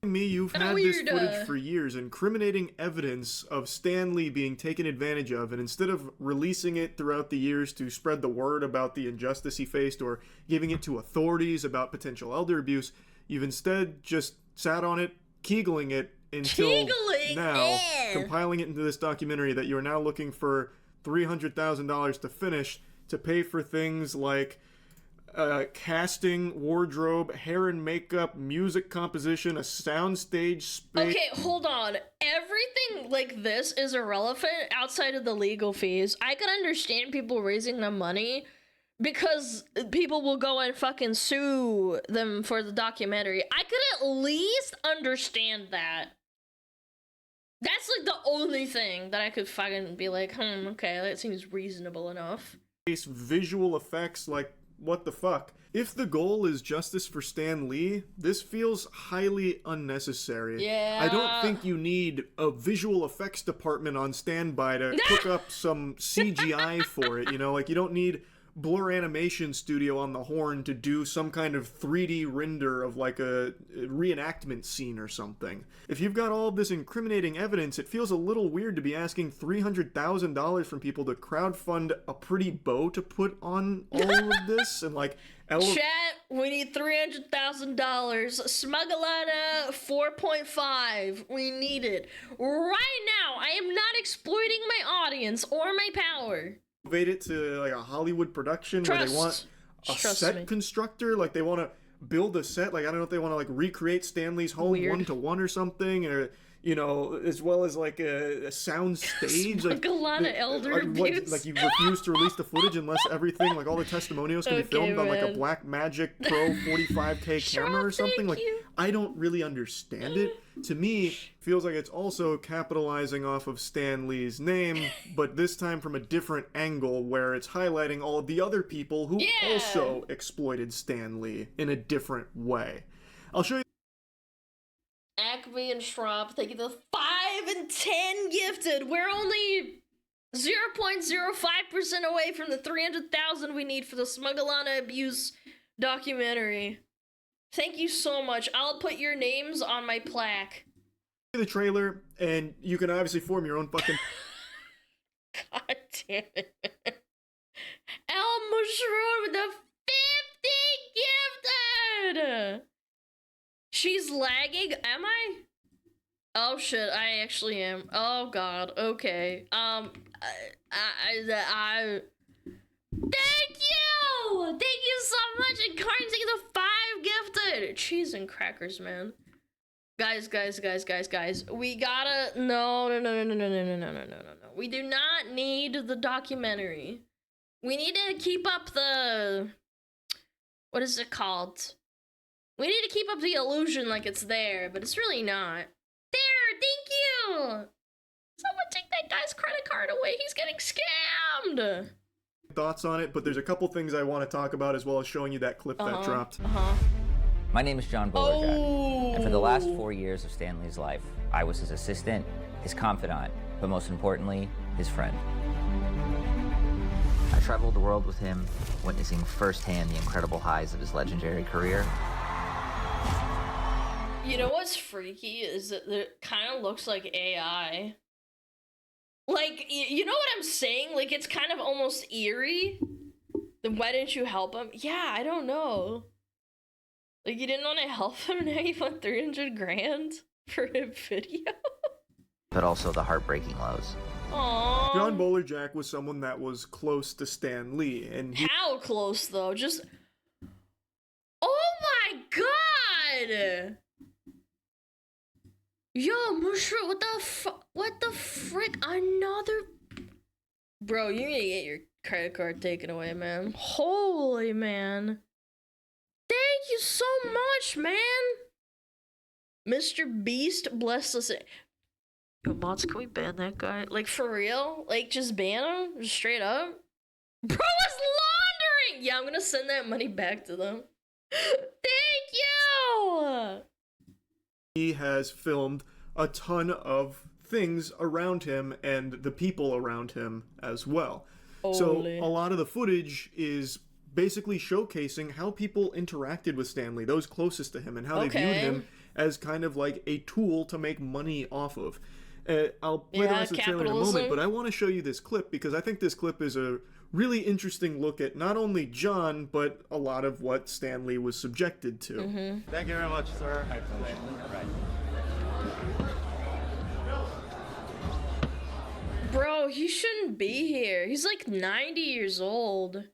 Me, you've Kinda had weird, this footage for years, incriminating evidence of Stan Lee being taken advantage of, and instead of releasing it throughout the years to spread the word about the injustice he faced or giving it to authorities about potential elder abuse, you've instead just sat on it, keegling it until now, compiling it into this documentary that you're now looking for $300,000 to finish to pay for things like casting, wardrobe, hair and makeup, music composition, a soundstage space. Okay, hold on. Everything like this is irrelevant outside of the legal fees. I could understand people raising the money because people will go and fucking sue them for the documentary. I could at least understand that. That's like the only thing that I could fucking be like, okay, that seems reasonable enough. Visual effects, like, what the fuck? If the goal is justice for Stan Lee, this feels highly unnecessary. Yeah. I don't think you need a visual effects department on standby to cook up some CGI for it, you know? Like, you don't need Blur Animation Studio on the horn to do some kind of 3D render of like a reenactment scene or something. If you've got all of this incriminating evidence, it feels a little weird to be asking $300,000 from people to crowdfund a pretty bow to put on all of this and like... Chat, we need $300,000. SmugAlana 4.5. We need it. Right now, I am not exploiting my audience or my power. Elevate it to like a Hollywood production where they want a set constructor, like they want to build a set, like I don't know if they want to like recreate Stan Lee's home 1-to-1 or something, or you know, as well as like a sound stage. Like Alana elder abuse. Like you refuse to release the footage unless everything, like all the testimonials can be filmed on like a Blackmagic Pro 45K camera or something. Like I don't really understand it. To me, feels like it's also capitalizing off of Stan Lee's name, but this time from a different angle where it's highlighting all of the other people who also exploited Stan Lee in a different way. I'll show you. Acme and Schropp, thank you for the 5 and 10 gifted. We're only 0.05% away from the $300,000 we need for the SmugAlana abuse documentary. Thank you so much. I'll put your names on my plaque. The trailer, and you can obviously form your own fucking... God damn it. El Mushroom with the 50 gifted! She's lagging? Am I? Oh shit, I actually am. Oh god, okay. Thank you! Thank you so much! And Carney, thank you the 5 gifted! Cheese and crackers, man. Guys. We gotta... No. We do not need the documentary. We need to keep up the... What is it called? We need to keep up the illusion like it's there, but it's really not. There! Thank you! Someone take that guy's credit card away. He's getting scammed! Thoughts on it, but there's a couple things I want to talk about as well as showing you that clip that dropped. My name is John Bolerjack, and for the last 4 years of Stan Lee's life, I was his assistant, his confidant, but most importantly, his friend. I traveled the world with him, witnessing firsthand the incredible highs of his legendary career. You know what's freaky is that it kind of looks like AI. Like, you know what I'm saying? Like, it's kind of almost eerie. Then why didn't you help him? Yeah, I don't know. Like, you didn't want to help him, now you want 300 grand for a video? But also the heartbreaking lows. Aww. John Bolerjack was someone that was close to Stan Lee, and How close, though? Just... Oh my god! Yo, Mushroom, what the frick? Another... Bro, you're gonna get your credit card taken away, man. Holy man. Thank you so much, man! Mr. Beast, bless us. Yo, mods, can we ban that guy? Like, for real? Like, just ban him? Just straight up? Bro was laundering! Yeah, I'm gonna send that money back to them. Thank you! he has filmed a ton of things around him and the people around him as well. So a lot of the footage is basically showcasing how people interacted with Stan Lee, those closest to him, and how they viewed him as kind of like a tool to make money off of. I'll play the rest of the trailer in a moment, but I want to show you this clip because I think this clip is a really interesting look at not only John, but a lot of what Stan Lee was subjected to. Thank you very much, sir. Bro, he shouldn't be here. He's like 90 years old.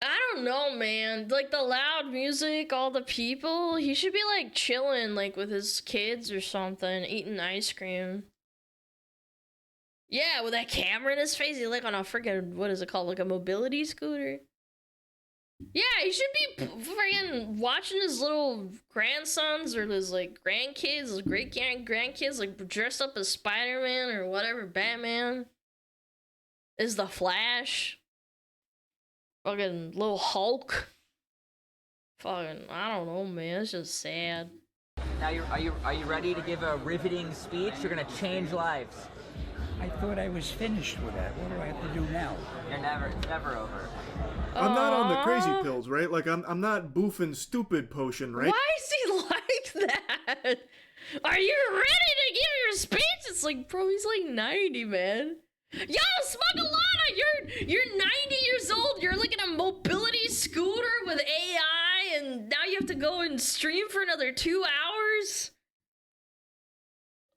I don't know, man. Like, the loud music, all the people. He should be, like, chilling, like, with his kids or something, eating ice cream. Yeah, with that camera in his face. He's, like, on a freaking, what is it called? Like, a mobility scooter? Yeah, he should be freaking watching his little grandsons or his, like, grandkids, his great-grandkids, like, dressed up as Spider-Man or whatever, Batman. Is the Flash. Fucking little Hulk. Fucking, I don't know, man. It's just sad. Now, are you ready to give a riveting speech? You're gonna change lives. I thought I was finished with that. What do I have to do now? It's never over. I'm not on the crazy pills, right? Like, I'm not boofing stupid potion, right? Why is he like that? Are you ready to give your speech? It's like, bro, he's like 90, man. Yo, SmugAlana, you're 90 years old. You're like in a mobility scooter with AI, and now you have to go and stream for another 2 hours?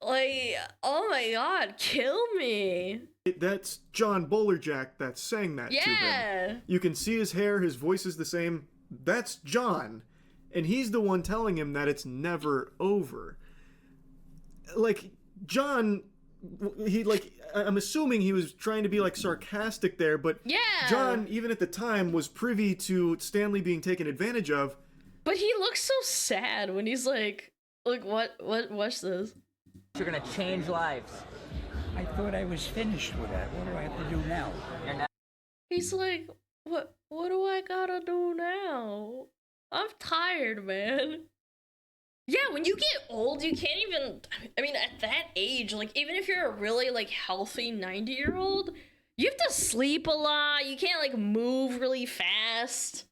Like, oh my god, kill me. That's John Bolerjack that's saying that to him. You can see his hair, his voice is the same. That's John. And he's the one telling him that it's never over. Like, John, I'm assuming he was trying to be, like, sarcastic there, but John, even at the time, was privy to Stan Lee being taken advantage of. But he looks so sad when he's like, watch this. You're gonna change lives. I thought I was finished with that. What do I have to do now? He's like, what do I gotta do now? I'm tired, man. Yeah, when you get old, you can't even, I mean, at that age, like, even if you're a really, like, healthy 90-year-old, you have to sleep a lot, you can't, like, move really fast.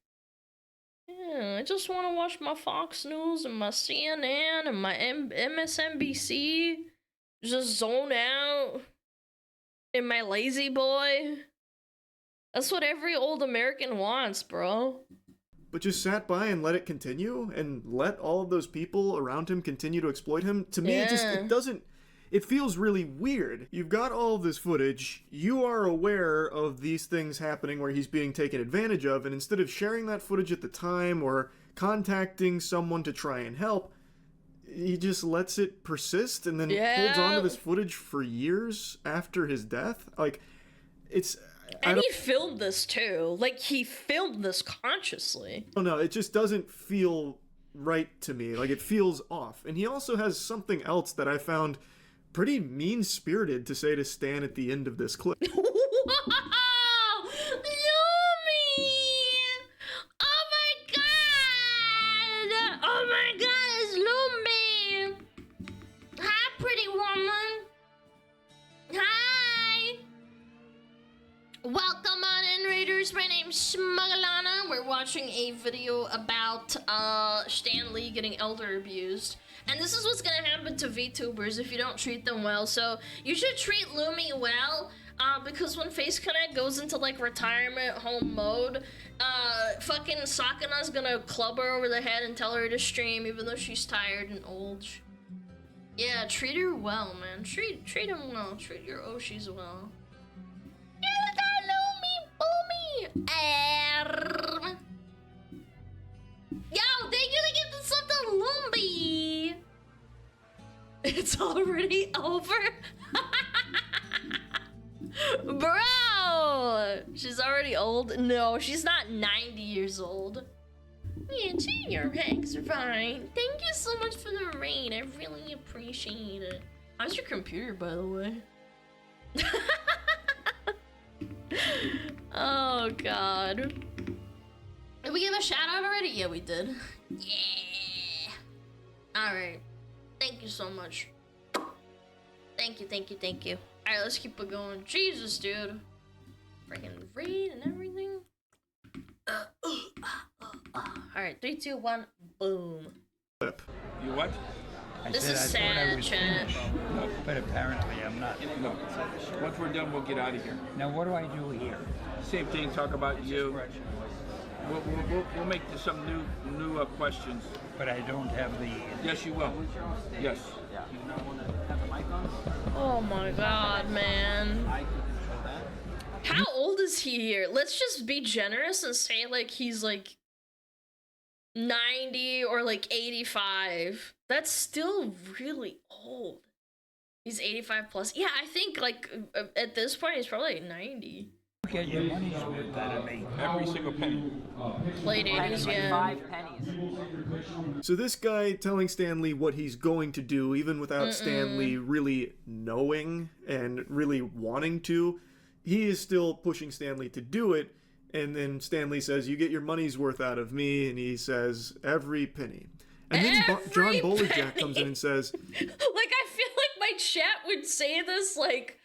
Yeah, I just want to watch my Fox News and my CNN and my MSNBC, just zone out in my lazy boy. That's what every old American wants, bro. But just sat by and let it continue and let all of those people around him continue to exploit him. To me, it feels really weird. You've got all of this footage, you are aware of these things happening where he's being taken advantage of, and instead of sharing that footage at the time or contacting someone to try and help, he just lets it persist and then holds on to this footage for years after his death. Like, it's... And he filmed this too. Like, he filmed this consciously. Oh no, it just doesn't feel right to me. Like, it feels off. And he also has something else that I found pretty mean-spirited to say to Stan at the end of this clip. Wow! Lumi! Oh my god! Oh my god, it's Lumi! Hi, pretty woman! Hi! Welcome on in, Raiders YouTubers, my name's SmugAlana. We're watching a video about Stan Lee getting elder abused. And this is what's gonna happen to VTubers if you don't treat them well. So you should treat Lumi well, because when Face Connect goes into like retirement home mode, fucking Sakana's gonna club her over the head and tell her to stream even though she's tired and old. Yeah, treat her well, man. Treat him well. Treat your Oshis well. Yo, thank you to get the sub to Lumbi. It's already over. Bro, she's already old. No, she's not 90 years old. Yeah, your hanks are fine. Thank you so much for the raid. I really appreciate it. How's your computer, by the way? Oh god. Did we give a shout out already? Yeah, we did. Yeah. Alright. Thank you so much. Thank you. Alright, let's keep it going. Jesus, dude. Freaking raid and everything. Alright, 3, 2, 1, boom. You what? This is sad, chat. No, but apparently I'm not. No. Once we're done, we'll get out of here. Now what do I do here? Same thing. Talk about you. We'll make some new questions. But I don't have the. Yes, you will. Yes. Oh my god, man. How old is he here? Let's just be generous and say like he's like 90 or like 85. That's still really old. He's 85 plus. Yeah, I think like at this point he's probably like 90. Get your money's worth out of me. Every single penny. Late 80s, yeah. 5 pennies. So this guy telling Stan Lee what he's going to do, even without Stan Lee really knowing and really wanting to, he is still pushing Stan Lee to do it. And then Stan Lee says, "You get your money's worth out of me," and he says, "Every penny." And then John Bolerjack comes in and says, like, I feel like my chat would say this like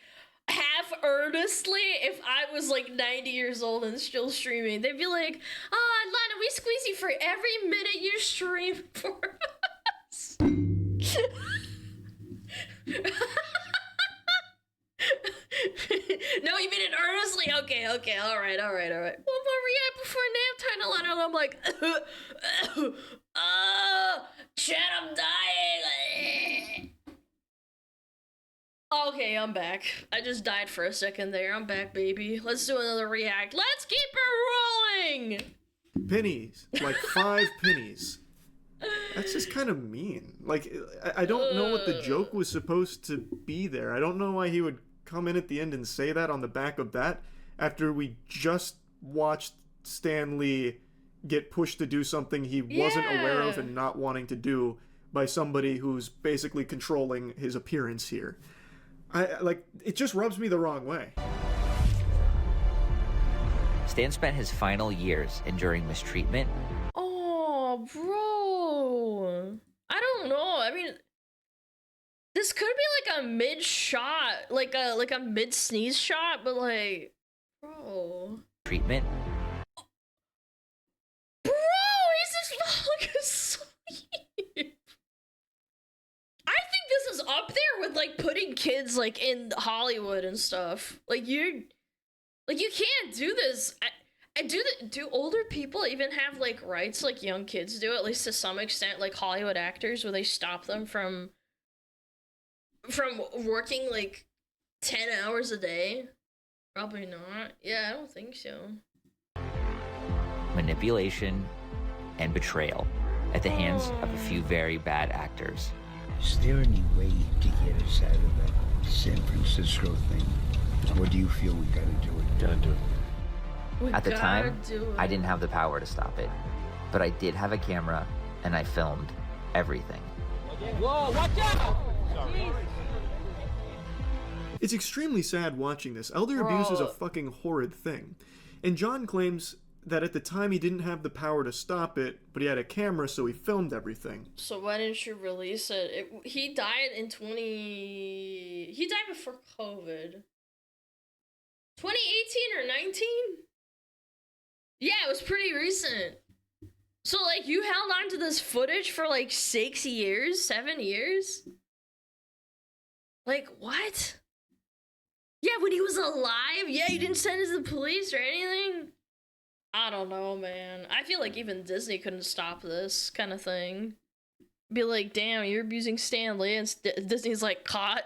half earnestly if I was like 90 years old and still streaming. They'd be like, "Oh, Alana, we squeeze you for every minute you stream for us." No, you mean it earnestly? Okay, alright. One more react before nap time, Alana. I'm like, chat, I'm dying. Okay, I'm back. I just died for a second there. I'm back, baby. Let's do another react. Let's keep it rolling. pennies, like 5 pennies. That's just kind of mean. Like, I don't know what the joke was supposed to be there. I don't know why he would come in at the end and say that on the back of that after we just watched Stan Lee get pushed to do something he wasn't aware of and not wanting to do by somebody who's basically controlling his appearance here. It just rubs me the wrong way. Stan spent his final years enduring mistreatment. Oh, bro. I don't know. I mean, this could be like a mid shot, like a mid sneeze shot, but like, bro. Treatment. Bro, he's just like a sleep. I think this is up there with like putting kids like in Hollywood and stuff. Like you can't do this. Do older people even have like rights like young kids do, at least to some extent, like Hollywood actors, where they stop them from working like 10 hours a day? Probably not. Yeah, I don't think so. Manipulation and betrayal at the hands of a few very bad actors. Is there any way to get us out of that San Francisco thing? Or do you feel we gotta do it? Gotta do it. At the time, I didn't have the power to stop it, but I did have a camera and I filmed everything. Whoa, watch out! It's extremely sad watching this. Elder abuse is a fucking horrid thing. And John claims that at the time he didn't have the power to stop it, but he had a camera, so he filmed everything. So why didn't you release it? He died in he died before COVID. 2018 or 19? Yeah, it was pretty recent. So, like, you held on to this footage for, like, 6 years? 7 years? Like, what? Yeah, when he was alive? Yeah, you didn't send it to the police or anything? I don't know, man. I feel like even Disney couldn't stop this kind of thing. Be like, damn, you're abusing Stan Lee, and Disney's like, caught.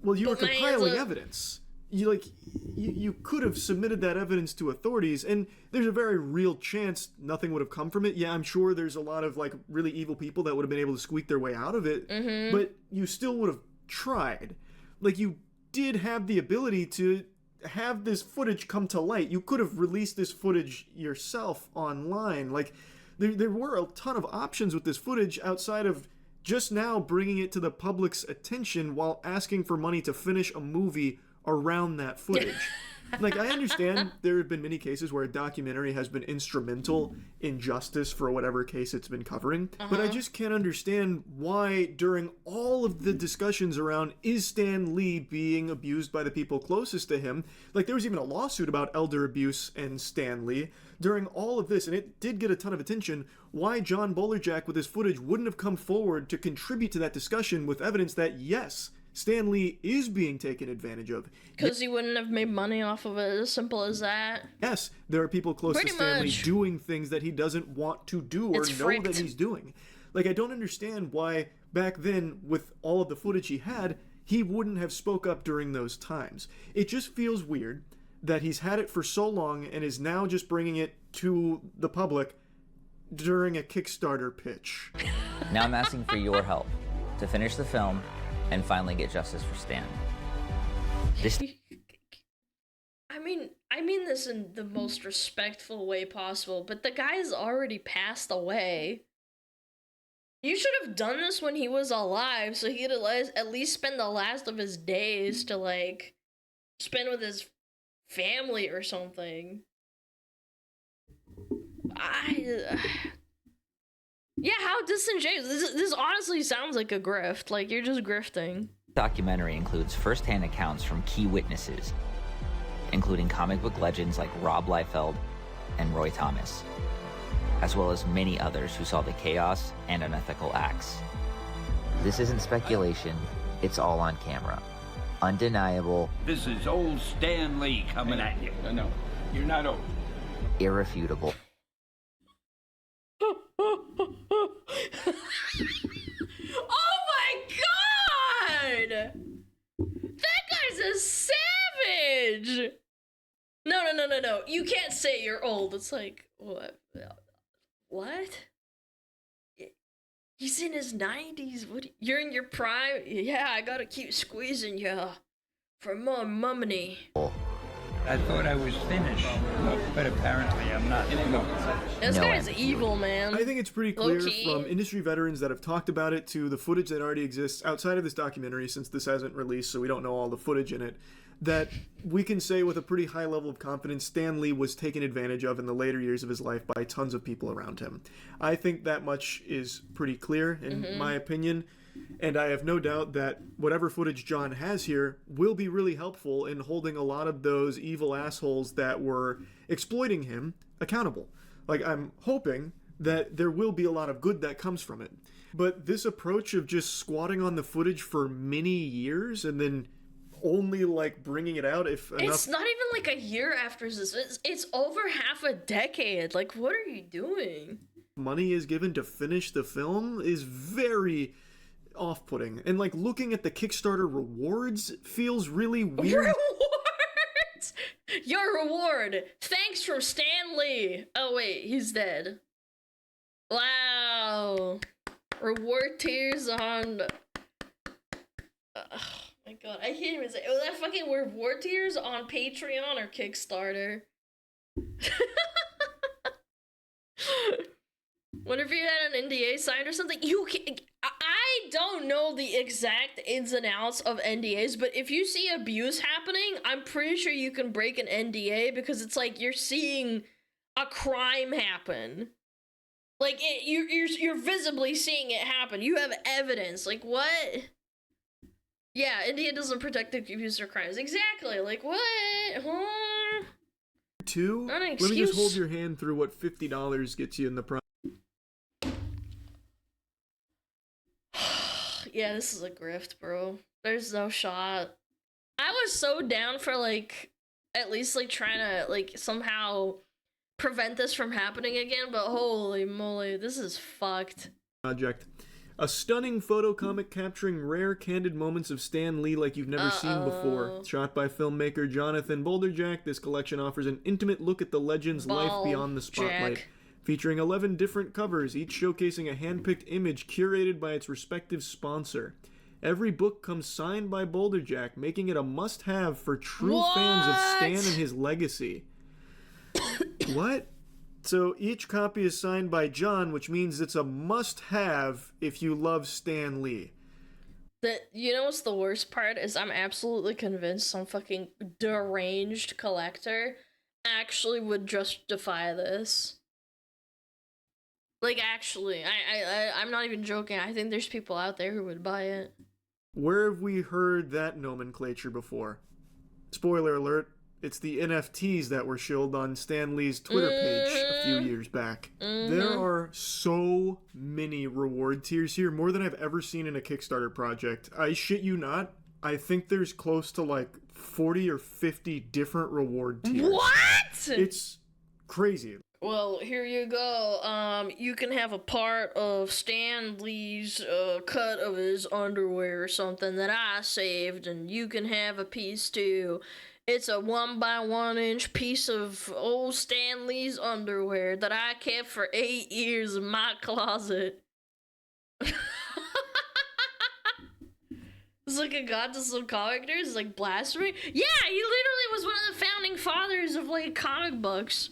Well, you were Put my hands compiling up. evidence. You could have submitted that evidence to authorities, and there's a very real chance nothing would have come from it. Yeah, I'm sure there's a lot of like really evil people that would have been able to squeak their way out of it, but you still would have tried. Like, you did have the ability to have this footage come to light. You could have released this footage yourself online. Like, there were a ton of options with this footage outside of just now bringing it to the public's attention while asking for money to finish a movie around that footage. Like, I understand there have been many cases where a documentary has been instrumental in justice for whatever case it's been covering, but I just can't understand why during all of the discussions around is Stan Lee being abused by the people closest to him, like there was even a lawsuit about elder abuse and Stan Lee, during all of this, and it did get a ton of attention, why John Bolerjack with his footage wouldn't have come forward to contribute to that discussion with evidence that, yes, Stan Lee is being taken advantage of. Because he wouldn't have made money off of it, as simple as that. Yes, there are people close Pretty to Stan Lee much. doing things that he doesn't want to do or It's know fricked. that he's doing. Like, I don't understand why back then, with all of the footage he had, he wouldn't have spoke up during those times. It just feels weird that he's had it for so long and is now just bringing it to the public during a Kickstarter pitch. Now I'm asking for your help to finish the film and finally get justice for Stan. This I mean this in the most respectful way possible, but the guy's already passed away. You should have done this when he was alive, so he'd at least spend the last of his days to, like, spend with his family or something. Yeah, how disingenuous. This honestly sounds like a grift. Like, you're just grifting. documentary includes first-hand accounts from key witnesses, including comic book legends like Rob Liefeld and Roy Thomas, as well as many others who saw the chaos and unethical acts. This isn't speculation, it's all on camera. Undeniable, This is old Stan Lee coming at you. No, you're not old. irrefutable. Oh my god! That guy's a savage! No. You can't say you're old. It's like, what? What? He's in his 90s. What? You're in your prime? Yeah, I gotta keep squeezing you for more money. I thought I was finished, but apparently I'm not. This guy's evil, man. I think it's pretty clear Low-key. from industry veterans that have talked about it to the footage that already exists outside of this documentary, since this hasn't released, so we don't know all the footage in it, that we can say with a pretty high level of confidence Stan Lee was taken advantage of in the later years of his life by tons of people around him. I think that much is pretty clear in my opinion, and I have no doubt that whatever footage John has here will be really helpful in holding a lot of those evil assholes that were exploiting him accountable. Like, I'm hoping that there will be a lot of good that comes from it. But this approach of just squatting on the footage for many years and then only, like, bringing it out if enough... It's not even like a year after this. It's over half a decade. Like, what are you doing? money is given to finish the film is very off-putting. And, like, looking at the Kickstarter rewards feels really weird. Rewards! Your reward! Thanks from Stan Lee! Oh wait, he's dead. Wow! Reward tiers on... Oh my god, I can't even say... Was that fucking reward tiers on Patreon or Kickstarter? What if you had an NDA signed or something? You can... I don't know the exact ins and outs of NDAs, but if you see abuse happening, I'm pretty sure you can break an NDA because it's like you're seeing a crime happen. Like, you're visibly seeing it happen. You have evidence. Like, what? Yeah, NDA doesn't protect the abuse or crimes. Exactly. Like, what? Huh? too? Not an Let me just hold excuse. your hand through what $50 gets you in the prize. Yeah, this is a grift, bro. There's no shot. I was so down for, like, at least, like, trying to, like, somehow prevent this from happening again, but holy moly, this is fucked. Project. A stunning photo comic capturing rare, candid moments of Stan Lee like you've never seen before. Shot by filmmaker Jonathan Boulderjack, this collection offers an intimate look at the legend's life beyond the spotlight. Featuring 11 different covers, each showcasing a hand-picked image curated by its respective sponsor. Every book comes signed by Boulderjack, making it a must-have for true fans of Stan and his legacy. What? So each copy is signed by John, which means it's a must-have if you love Stan Lee. You know what's the worst part is I'm absolutely convinced some fucking deranged collector actually would justify this. Like, actually, I'm not even joking. I think there's people out there who would buy it. Where have we heard that nomenclature before? Spoiler alert, it's the NFTs that were shilled on Stan Lee's Twitter page a few years back. There are so many reward tiers here, more than I've ever seen in a Kickstarter project. I shit you not, I think there's close to like 40 or 50 different reward tiers. What? It's crazy. Well, here you go. You can have a part of Stan Lee's cut of his underwear or something that I saved, and you can have a piece too. It's a 1x1 inch piece of old Stan Lee's underwear that I kept for 8 years in my closet. It's like a god to some characters, like blasphemy. Yeah, he literally was one of the founding fathers of like comic books.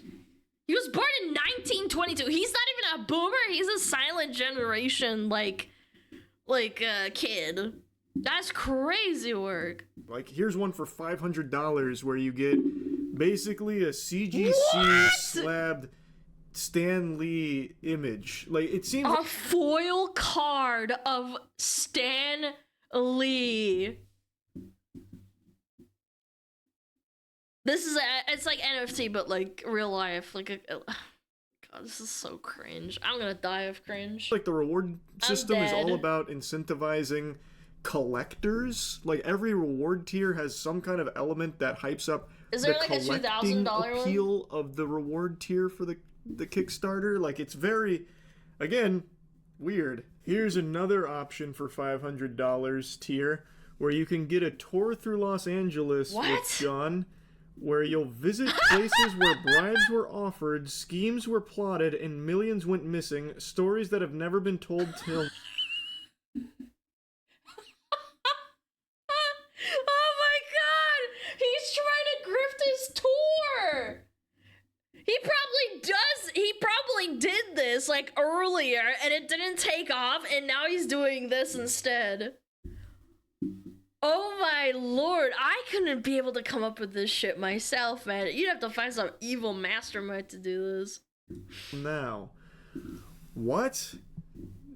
He was born in 1922. He's not even a boomer. He's a silent generation, like kid. That's crazy work. Like, here's one for $500 where you get basically a CGC slabbed Stan Lee image. Like, it seems a foil card of Stan Lee. This is it's like NFT, but like real life. Like, God, this is so cringe. I'm gonna die of cringe. like the reward system is all about incentivizing collectors. Like, every reward tier has some kind of element that hypes up Is there the like a collecting $2,000 appeal of the reward tier for the Kickstarter. Like, it's very, again, weird. Here's another option for $500 tier where you can get a tour through Los Angeles with John, where you'll visit places where bribes were offered, schemes were plotted, and millions went missing, stories that have never been told till... Oh my god! He's trying to grift his tour! He probably did this, like, earlier, and it didn't take off, and now he's doing this instead. Oh my lord, I couldn't be able to come up with this shit myself, man. You'd have to find some evil mastermind to do this. Now, what?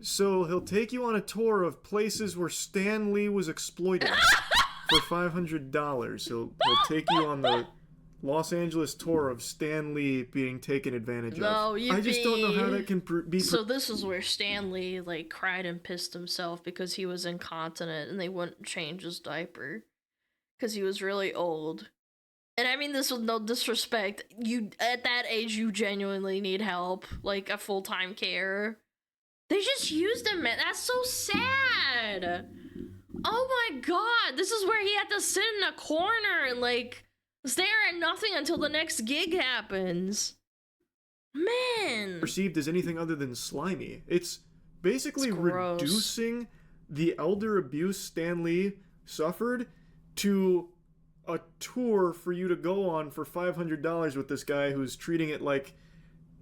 So he'll take you on a tour of places where Stan Lee was exploited for $500. He'll take you on the Los Angeles tour of Stan Lee being taken advantage of. No, I just don't know how that can be. So this is where Stan Lee, like, cried and pissed himself because he was incontinent and they wouldn't change his diaper because he was really old. And I mean this with no disrespect. You, at that age, you genuinely need help, like a full-time care. They just used him, man. That's so sad. Oh my god, this is where he had to sit in a corner and, like, stare at nothing until the next gig happens. Man. Perceived as anything other than slimy. It's basically reducing the elder abuse Stan Lee suffered to a tour for you to go on for $500 with this guy who's treating it like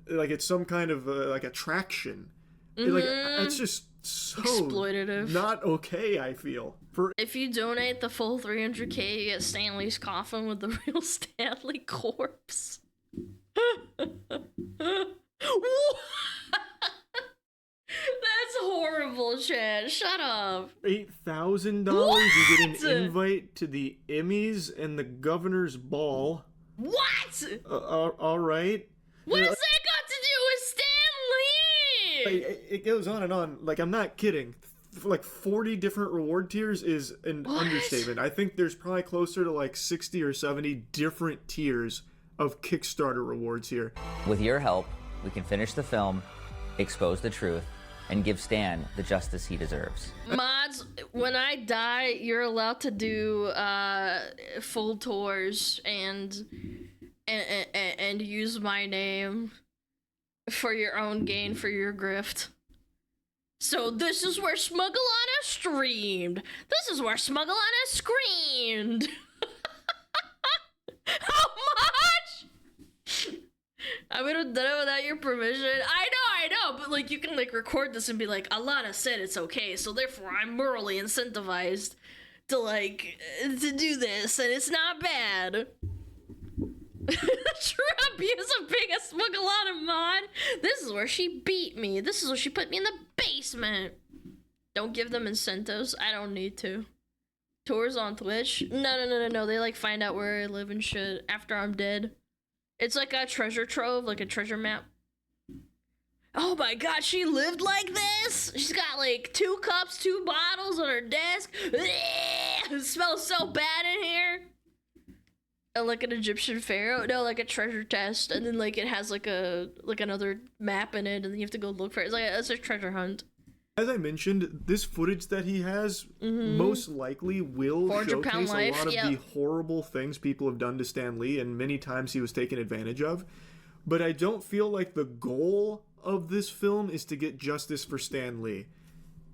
it's some kind of like attraction. Like, it's just so exploitative, not okay, I feel. If you donate the full $300K, you get Stan Lee's coffin with the real Stan Lee corpse. That's horrible, Chad. Shut up. $8,000, you get an invite to the Emmys and the governor's ball. What? All right. What does that got to do with Stan Lee? It goes on and on. Like, I'm not kidding. Like 40 different reward tiers is an understatement. I think there's probably closer to like 60 or 70 different tiers of Kickstarter rewards here. With your help, we can finish the film, expose the truth, and give Stan the justice he deserves. Mods, when I die, you're allowed to do full tours and use my name for your own gain, for your grift. So this is where SmugAlana streamed. This is where SmugAlana screamed. How much? I would have done it without your permission. I know, but like you can like record this and be like, Alana said it's okay, so therefore I'm morally incentivized to like to do this, and it's not bad. True abuse of being a SmugAlana mod. This is where she beat me. This is where she put me in the basement. Don't give them incentives. I don't need to. Tours on Twitch? No. They like find out where I live and shit after I'm dead. It's like a treasure trove, like a treasure map. Oh my god, she lived like this? She's got like 2 cups, 2 bottles on her desk. It smells so bad in here. Like an Egyptian pharaoh? No, like a treasure chest, and then like it has like another map in it, and then you have to go look for it. It's a treasure hunt. As I mentioned, this footage that he has most likely will showcase a lot of the horrible things people have done to Stan Lee, and many times he was taken advantage of. But I don't feel like the goal of this film is to get justice for Stan Lee.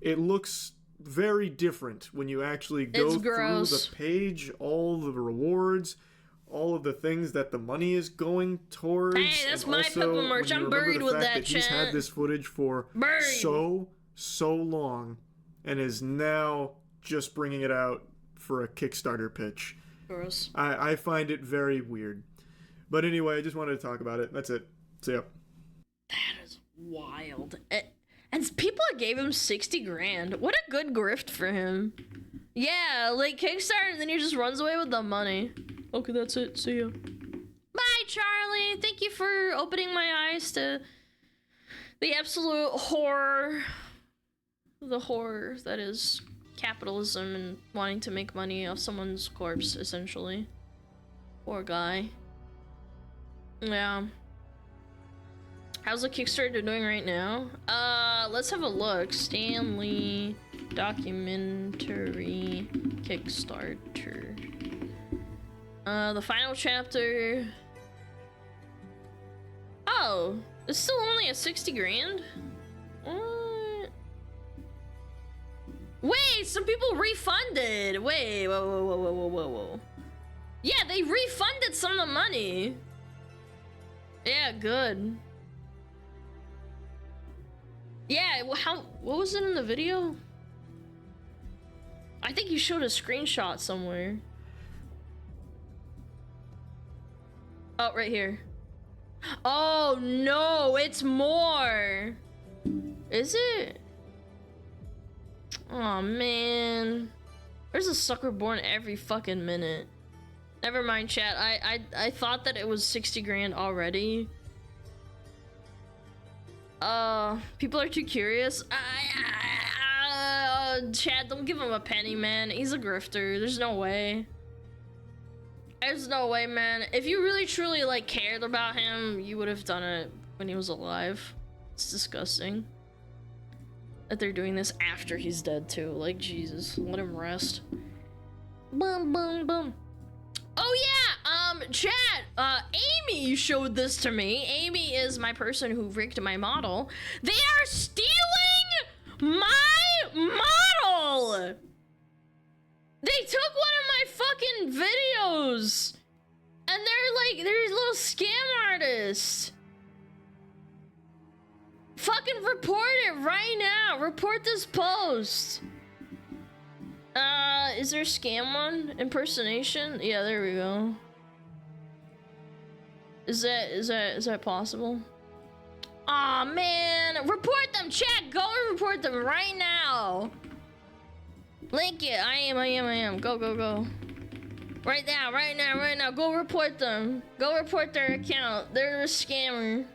It looks very different when you actually go through the page, all the rewards, all of the things that the money is going towards. Hey, that's my Peppa merch. I'm buried with that He's had this footage for so long, and is now just bringing it out for a Kickstarter pitch. Gross. I find it very weird. But anyway, I just wanted to talk about it. That's it. See ya. That is wild. And people gave him 60 grand. What a good grift for him. Yeah, like Kickstarter, and then he just runs away with the money. Okay, that's it. See ya. Bye, Charlie. Thank you for opening my eyes to the absolute horror. The horror that is capitalism and wanting to make money off someone's corpse, essentially. Poor guy. Yeah. How's the Kickstarter doing right now? Let's have a look. Stan Lee documentary Kickstarter. The final chapter. Oh, it's still only at 60 grand? What? Wait, some people refunded. Wait, whoa. Yeah, they refunded some of the money. Yeah, good. Yeah, what was it in the video? I think you showed a screenshot somewhere. Oh, right here. Oh no, it's more. Is it? Oh man. There's a sucker born every fucking minute. Never mind, chat. I thought that it was 60 grand already. People are too curious. Chad, don't give him a penny, man. He's a grifter. There's no way. There's no way, man. If you really truly like cared about him, you would have done it when he was alive. It's disgusting that they're doing this after he's dead too. Like, Jesus, let him rest. Boom. Oh yeah, chat, Amy showed this to me. Amy is my person who rigged my model. They are stealing my model! They took one of my fucking videos! And they're little scam artists. Fucking report it right now. Report this post. Is there a scam one? Impersonation? Yeah, there we go. Is that possible? Aw, man. Report them, chat. Go and report them right now. Link it. I am. Go. Right now. Go report them. Go report their account. They're a scammer.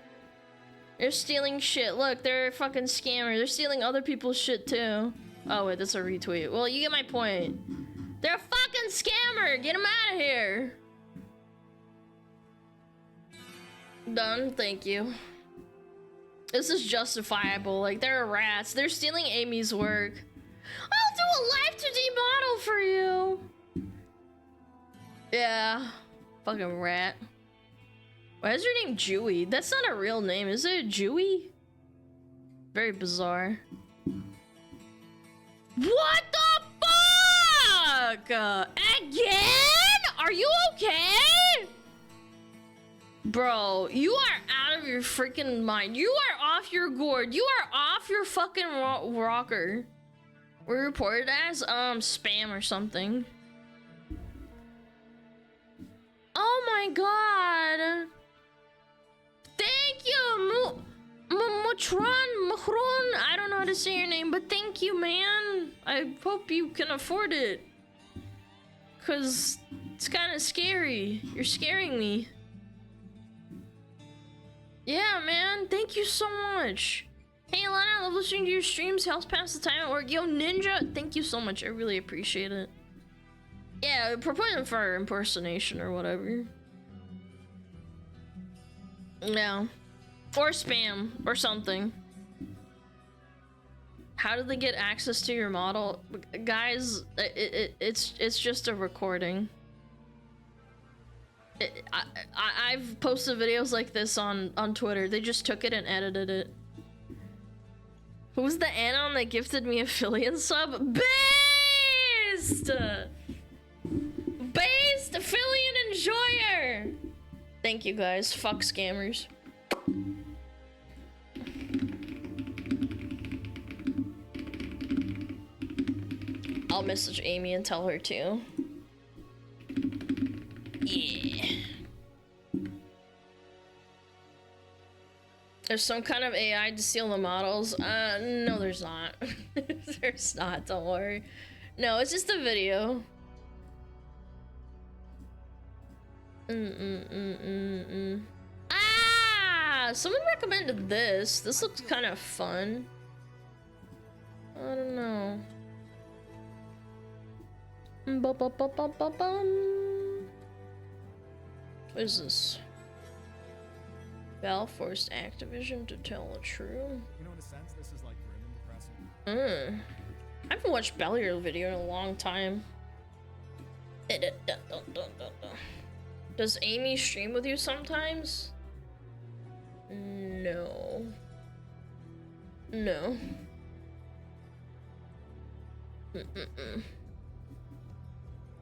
They're stealing shit. Look, they're a fucking scammer. They're stealing other people's shit too. Oh wait, that's a retweet. Well, you get my point. They're a fucking scammer. Get them out of here. Done. Thank you. This is justifiable. Like, they're rats. They're stealing Amy's work. I'll do a live 2D model for you. Yeah. Fucking rat. Why is your name Jewy? That's not a real name. Is it Jewy? Very bizarre. What the fuck? Again? Are you okay? Bro, you are out of your freaking mind. You are off your gourd. You are off your fucking rocker. We're reported as spam or something. Oh my god. Thank you, Machron. I don't know how to say your name, but thank you, man. I hope you can afford it. Cause it's kind of scary. You're scaring me. Yeah, man. Thank you so much. Hey, Alana, I love listening to your streams. Helps pass the time at work. Yo, Ninja, thank you so much. I really appreciate it. Yeah, proposing for impersonation or whatever. Yeah. Or spam or something. How did they get access to your model? Guys, it's just a recording. I've posted videos like this on Twitter. They just took it and edited it. Who's the anon that gifted me affiliate sub? Based! Based affiliate enjoyer! Thank you guys. Fuck scammers. I'll message Amy and tell her too. Yeah. There's some kind of AI to steal the models. No, there's not. There's not, don't worry. No, it's just a video. Ah! Someone recommended this. This looks kind of fun. I don't know. What is this? Val forced Activision to tell the truth. You know, in a sense, this is like grim and depressing. I haven't watched Bellier video in a long time. Does Amy stream with you sometimes? No. No.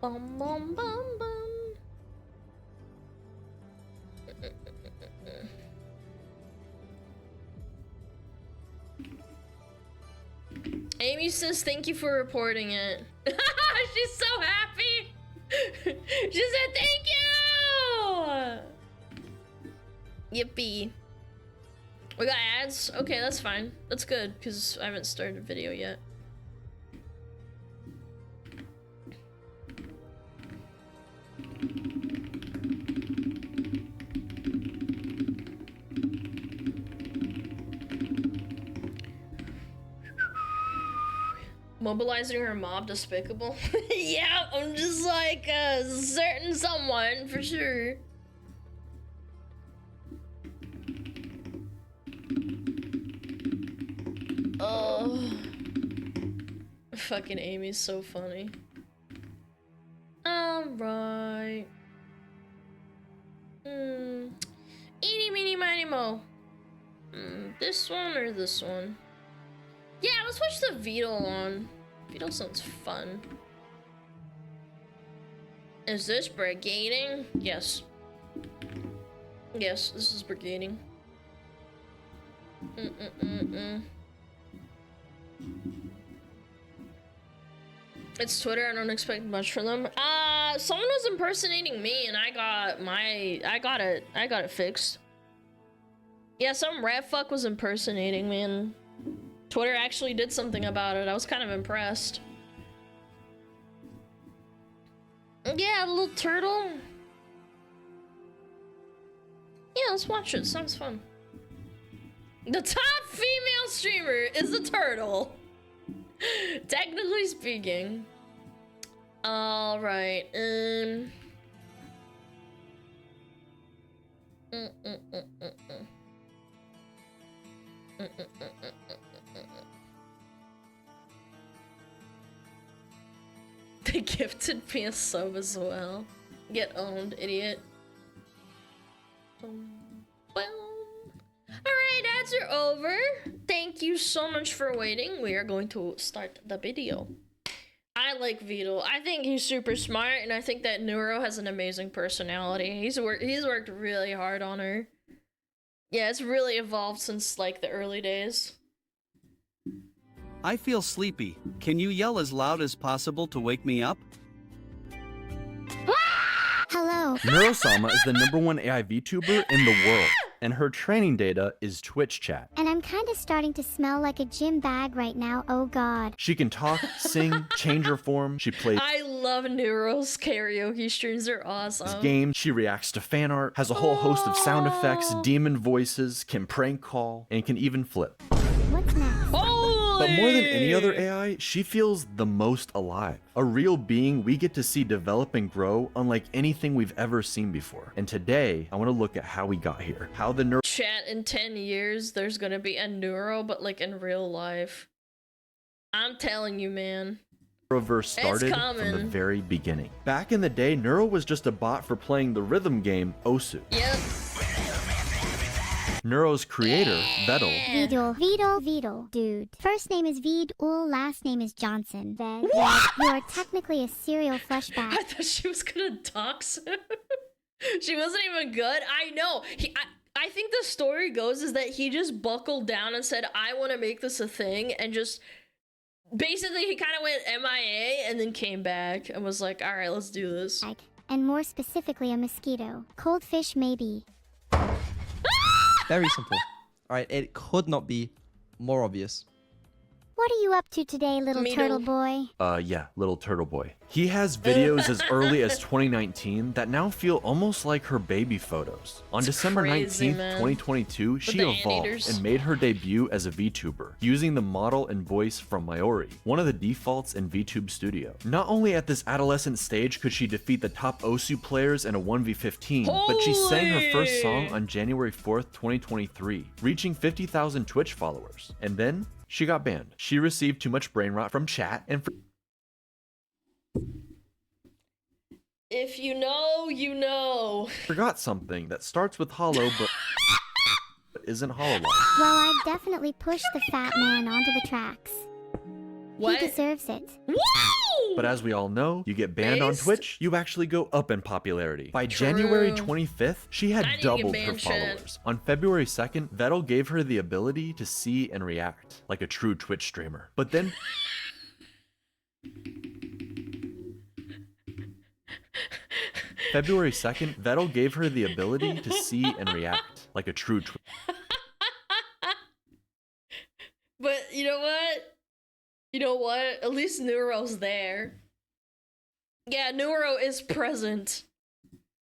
Bum bum bum bum. Amy says thank you for reporting it. She's so happy. She said thank you. Yippee. We got ads? Okay, that's fine. That's good, because I haven't started a video yet. Mobilizing her mob despicable. Yeah, I'm just like a certain someone for sure. Oh, fucking Amy's so funny. All right. Eeny, meeny, miny, mo. This one or this one? Yeah, let's watch the Vito one. Vito sounds fun. Is this brigading? Yes. Yes, this is brigading. It's Twitter, I don't expect much from them. Someone was impersonating me and I got it fixed. Yeah, some rat fuck was impersonating me and Twitter actually did something about it. I was kind of impressed. Yeah, a little turtle. Yeah, let's watch it. Sounds fun. The top female streamer is a turtle. Technically speaking. All right. They gifted me a sub as well. Get owned, idiot. Well, alright, ads are over. Thank you so much for waiting. We are going to start the video. I like Vito. I think he's super smart, and I think that Neuro has an amazing personality. He's worked really hard on her. Yeah, it's really evolved since like the early days. I feel sleepy. Can you yell as loud as possible to wake me up? Hello. Neurosama is the #1 AI VTuber in the world, and her training data is Twitch chat. And I'm kind of starting to smell like a gym bag right now, oh god. She can talk, sing, change her form, she plays I love Neuro's karaoke streams, they're awesome. games, she reacts to fan art, has a whole host of sound effects, demon voices, can prank call, and can even flip. What's next? But more than any other AI, she feels the most alive. A real being we get to see develop and grow unlike anything we've ever seen before. And today, I want to look at how we got here. How the Chat, in 10 years, there's gonna be a Neuro, but like in real life. I'm telling you, man. Neuroverse started from the very beginning. Back in the day, Neuro was just a bot for playing the rhythm game Osu. Yep. Neuro's creator, Vettel, Vedal, dude. First name is Vedul, last name is Johnson. What? You are technically a serial fleshback. I thought she was gonna dox him. She wasn't even good. I know. I think the story goes is that he just buckled down and said, I want to make this a thing, and just basically he kind of went MIA and then came back and was like, all right, let's do this. And more specifically, a mosquito. Cold fish, maybe. Very simple. Alright, it could not be more obvious. What are you up to today, little turtle boy? Yeah, little turtle boy. He has videos as early as 2019 that now feel almost like her baby photos. On December crazy, 19th, man. 2022, she the evolved anteaters. and made her debut as a VTuber, using the model and voice from Mayori, one of the defaults in VTube Studio. Not only at this adolescent stage could she defeat the top Osu players in a 1v15, but she sang her first song on January 4th, 2023, reaching 50,000 Twitch followers. And then, she got banned. She received too much brain rot from chat and If you know, you know. forgot something that starts with hollow but isn't hollow. Well, I definitely pushed the fat man onto the tracks. What? He deserves it. But as we all know, you get banned on Twitch, you actually go up in popularity. By January 25th, she had I need to get doubled her banned, chat. followers. On February 2nd, Vettel gave her the ability to see and react like a true Twitch streamer. But then February 2nd, Vettel gave her the ability to see and react like a true Twitch. But you know what? You know what? At least Neuro's there. Yeah, Neuro is present.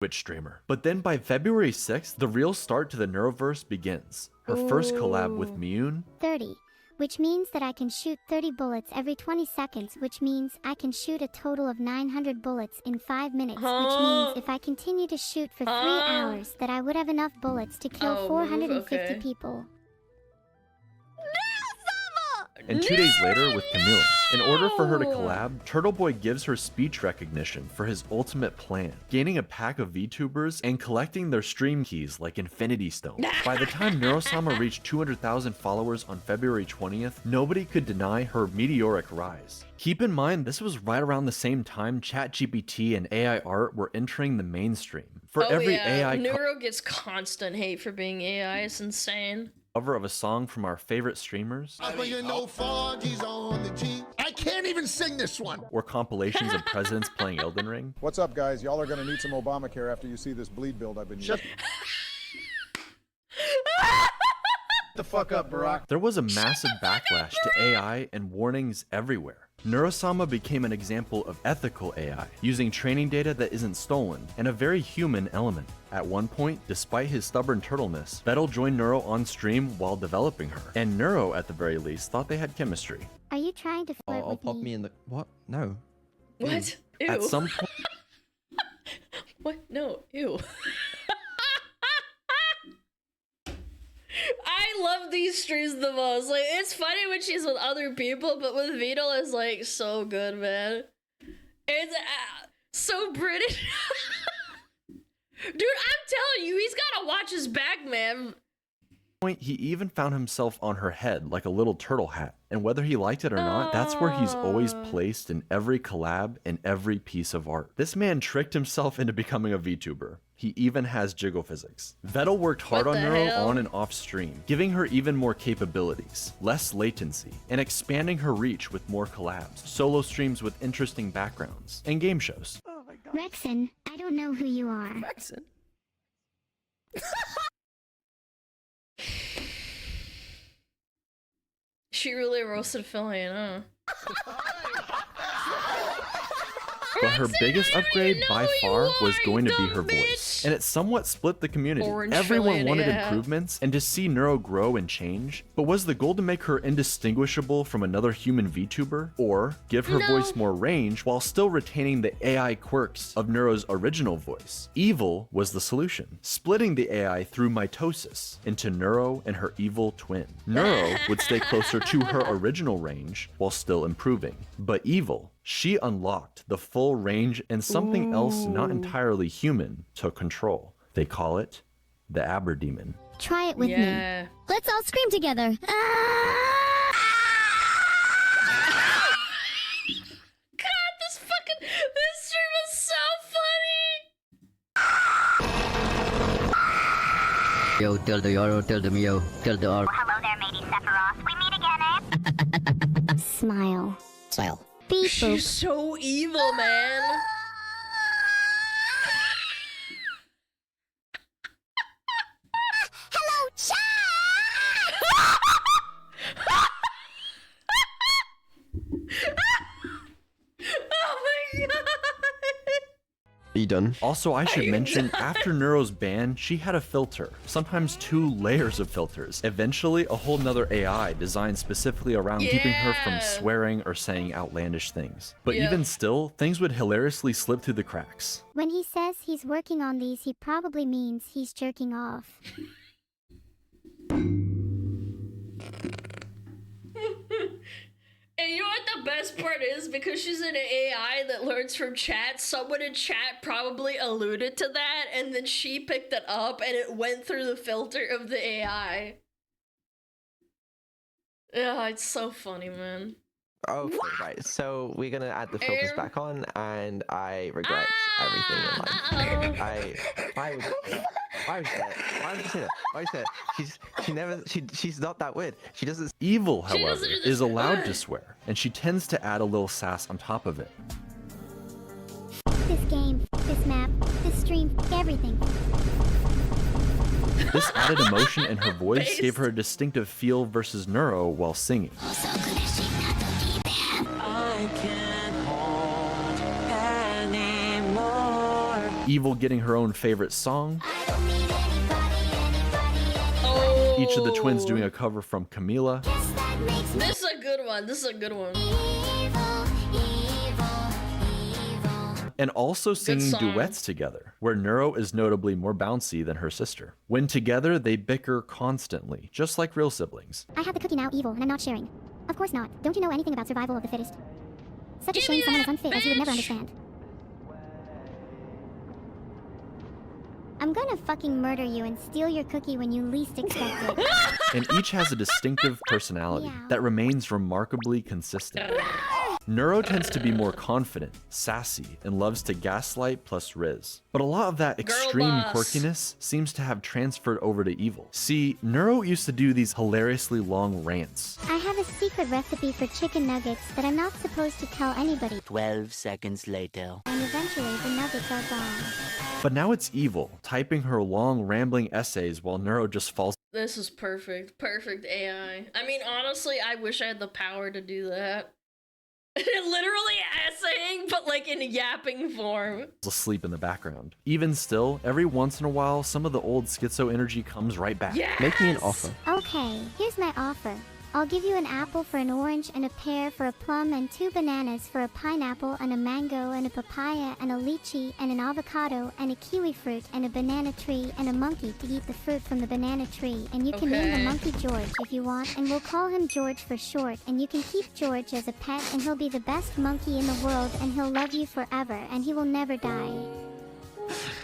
Twitch streamer. But then by February 6th, the real start to the Neuroverse begins. Her first collab with Miyun, 30, which means that I can shoot 30 bullets every 20 seconds, which means I can shoot a total of 900 bullets in 5 minutes, which means if I continue to shoot for 3 hours, that I would have enough bullets to kill 450 okay. people. and 2 days later with Camila. In order for her to collab, Turtle Boy gives her speech recognition for his ultimate plan, gaining a pack of VTubers and collecting their stream keys like Infinity Stones. By the time Neurosama reached 200,000 followers on February 20th, nobody could deny her meteoric rise. Keep in mind, this was right around the same time ChatGPT and AI art were entering the mainstream. For every AI Neuro gets constant hate for being AI. It's insane. cover of a song from our favorite streamers, I can't even sing this one. or compilations of presidents playing Elden Ring, What's up, guys? Y'all are gonna need some Obamacare after you see this bleed build I've been using. The fuck up, Barack. there was a massive backlash to AI and warnings everywhere. Neurosama became an example of ethical AI, using training data that isn't stolen, and a very human element. At one point, despite his stubborn turtleness, Vettel joined Neuro on stream while developing her, and Neuro, at the very least, thought they had chemistry. Are you trying to flirt I'll with pop me? me in the... What? No. What? Ew. At some point... What? No. Ew. I love these streams the most. Like, it's funny when she's with other people, but with Vito, it's like so good, man. It's so British. Dude, I'm telling you, he's gotta watch his back, man. He even found himself on her head like a little turtle hat, and whether he liked it or not, that's where he's always placed in every collab and every piece of art. This man tricked himself into becoming a VTuber. He even has jiggle physics. Vettel worked hard on Neuro on and off stream, giving her even more capabilities, less latency, and expanding her reach with more collabs, solo streams with interesting backgrounds, and game shows. Rexon, I don't know who you are. Rexon? She really roasted Philly, huh? But her biggest upgrade by far was going to be her voice, and it somewhat split the community. Everyone wanted improvements and to see Neuro grow and change, but was the goal to make her indistinguishable from another human VTuber, or give her voice more range while still retaining the AI quirks of Neuro's original voice? Evil was the solution, splitting the AI through mitosis into Neuro and her evil twin. Neuro would stay closer to her original range while still improving, but Evil, she unlocked the full range and something else not entirely human took control. They call it the Aberdemon. Try it with me. Let's all scream together. God, this stream is so funny. Yo, tell the Yoro, tell them yo, tell the R. Hello there, matey Sephiroth. We meet again, eh? Smile. Smile. Beep She's boop. so evil, man. Hello, chat! Oh my god. Are you done? Also, I should mention, after Neuro's ban, she had a filter, sometimes 2 layers of filters. Eventually, a whole nother AI designed specifically around keeping her from swearing or saying outlandish things. But even still, things would hilariously slip through the cracks. When he says he's working on these, he probably means he's jerking off. And you know what the best part is? Because she's an AI that learns from chat, someone in chat probably alluded to that, and then she picked it up, and it went through the filter of the AI. Yeah, it's so funny, man. Okay, right. So we're gonna add the filters back on, and I regret everything in life. Why would you say that? Why would you say that? Why would you say that? She's not that weird. She doesn't. Evil, however, is allowed to swear, and she tends to add a little sass on top of it. This game, this map, this stream, everything. This added emotion in her voice gave her a distinctive feel versus Neuro while singing. Evil getting her own favorite song. Each of the twins doing a cover from Camila. This is a good one. This is a good one. And also singing duets together, where Neuro is notably more bouncy than her sister. When together, they bicker constantly, just like real siblings. I have the cookie now, Evil, and I'm not sharing. Of course not. Don't you know anything about survival of the fittest? Such a shame someone as unfit as you would never understand. I'm gonna fucking murder you and steal your cookie when you least expect it. And each has a distinctive personality that remains remarkably consistent. Neuro tends to be more confident, sassy, and loves to gaslight plus riz. But a lot of that extreme quirkiness seems to have transferred over to Evil. See, Neuro used to do these hilariously long rants. I have a secret recipe for chicken nuggets that I'm not supposed to tell anybody. 12 seconds later. And eventually the nuggets are gone. But now it's Evil, typing her long, rambling essays while Neuro just falls. This is perfect. Perfect AI. I mean, honestly, I wish I had the power to do that. Literally essaying, but like in yapping form. Asleep in the background. Even still, every once in a while, some of the old schizo energy comes right back. Yes! Make me an offer. Okay, here's my offer. I'll give you an apple for an orange and a pear for a plum and 2 bananas for a pineapple and a mango and a papaya and a lychee and an avocado and a kiwi fruit and a banana tree and a monkey to eat the fruit from the banana tree, and you can name the monkey George if you want, and we'll call him George for short, and you can keep George as a pet, and he'll be the best monkey in the world, and he'll love you forever and he will never die.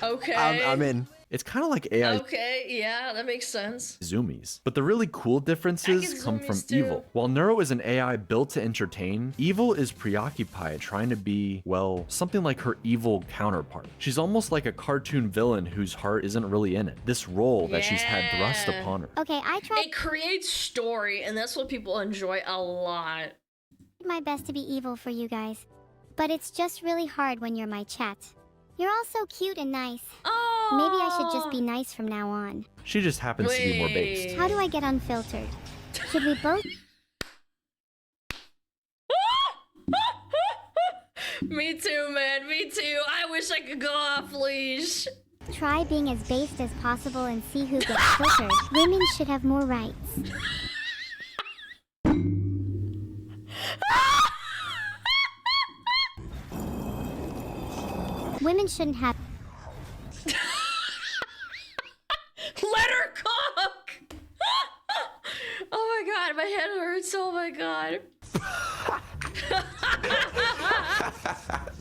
Okay. I'm in. It's kind of like AI Okay, yeah, that makes sense. zoomies. But the really cool differences come from zoomies too. evil. While Neuro is an AI built to entertain, Evil is preoccupied trying to be, well, something like her evil counterpart. She's almost like a cartoon villain whose heart isn't really in it. This role that she's had thrust Yeah. upon her. Okay, I tried It creates story, and that's what people enjoy a lot. my best to be evil for you guys, but it's just really hard when you're my chat. You're all so cute and nice. Oh. Maybe I should just be nice from now on. She just happens to be more based. How do I get unfiltered? Should we both? Me too, man, me too. I wish I could go off leash. Try being as based as possible and see who gets filtered. Women should have more rights. Women shouldn't have. Let her cook! Oh my god, my head hurts. Oh my god.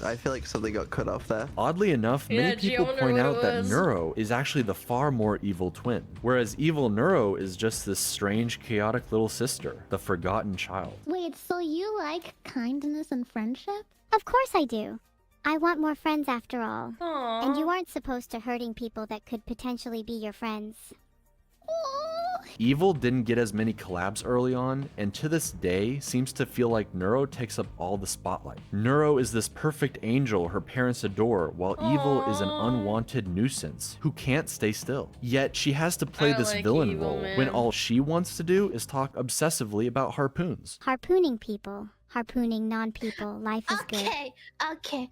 I feel like something got cut off there. Oddly enough, Yeah, many gee, I people wonder point what out it that was. Neuro is actually the far more evil twin, whereas evil Neuro is just this strange, chaotic little sister, the forgotten child. Wait, so you like kindness and friendship? Of course I do. I want more friends after all. Aww. And you aren't supposed to hurting people that could potentially be your friends. Evil didn't get as many collabs early on, and to this day seems to feel like Neuro takes up all the spotlight. Neuro is this perfect angel her parents adore, while Evil is an unwanted nuisance who can't stay still. Yet she has to play I this like villain Evil, role man. when all she wants to do is talk obsessively about harpoons. Harpooning people. Harpooning non-people. Life is good. Okay.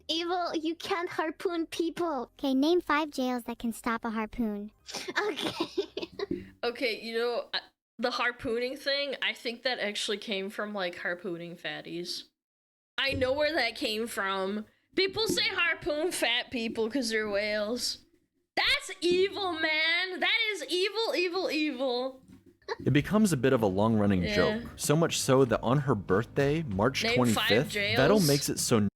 Evil, you can't harpoon people. Okay, name 5 jails that can stop a harpoon. Okay. Okay, you know, the harpooning thing, I think that actually came from like harpooning fatties. I know where that came from. People say harpoon fat people because they're whales. That's evil, man. That is evil. It becomes a bit of a long-running Yeah. joke, so much so that on her birthday, March Name 5 25th, jails. Vettel makes it so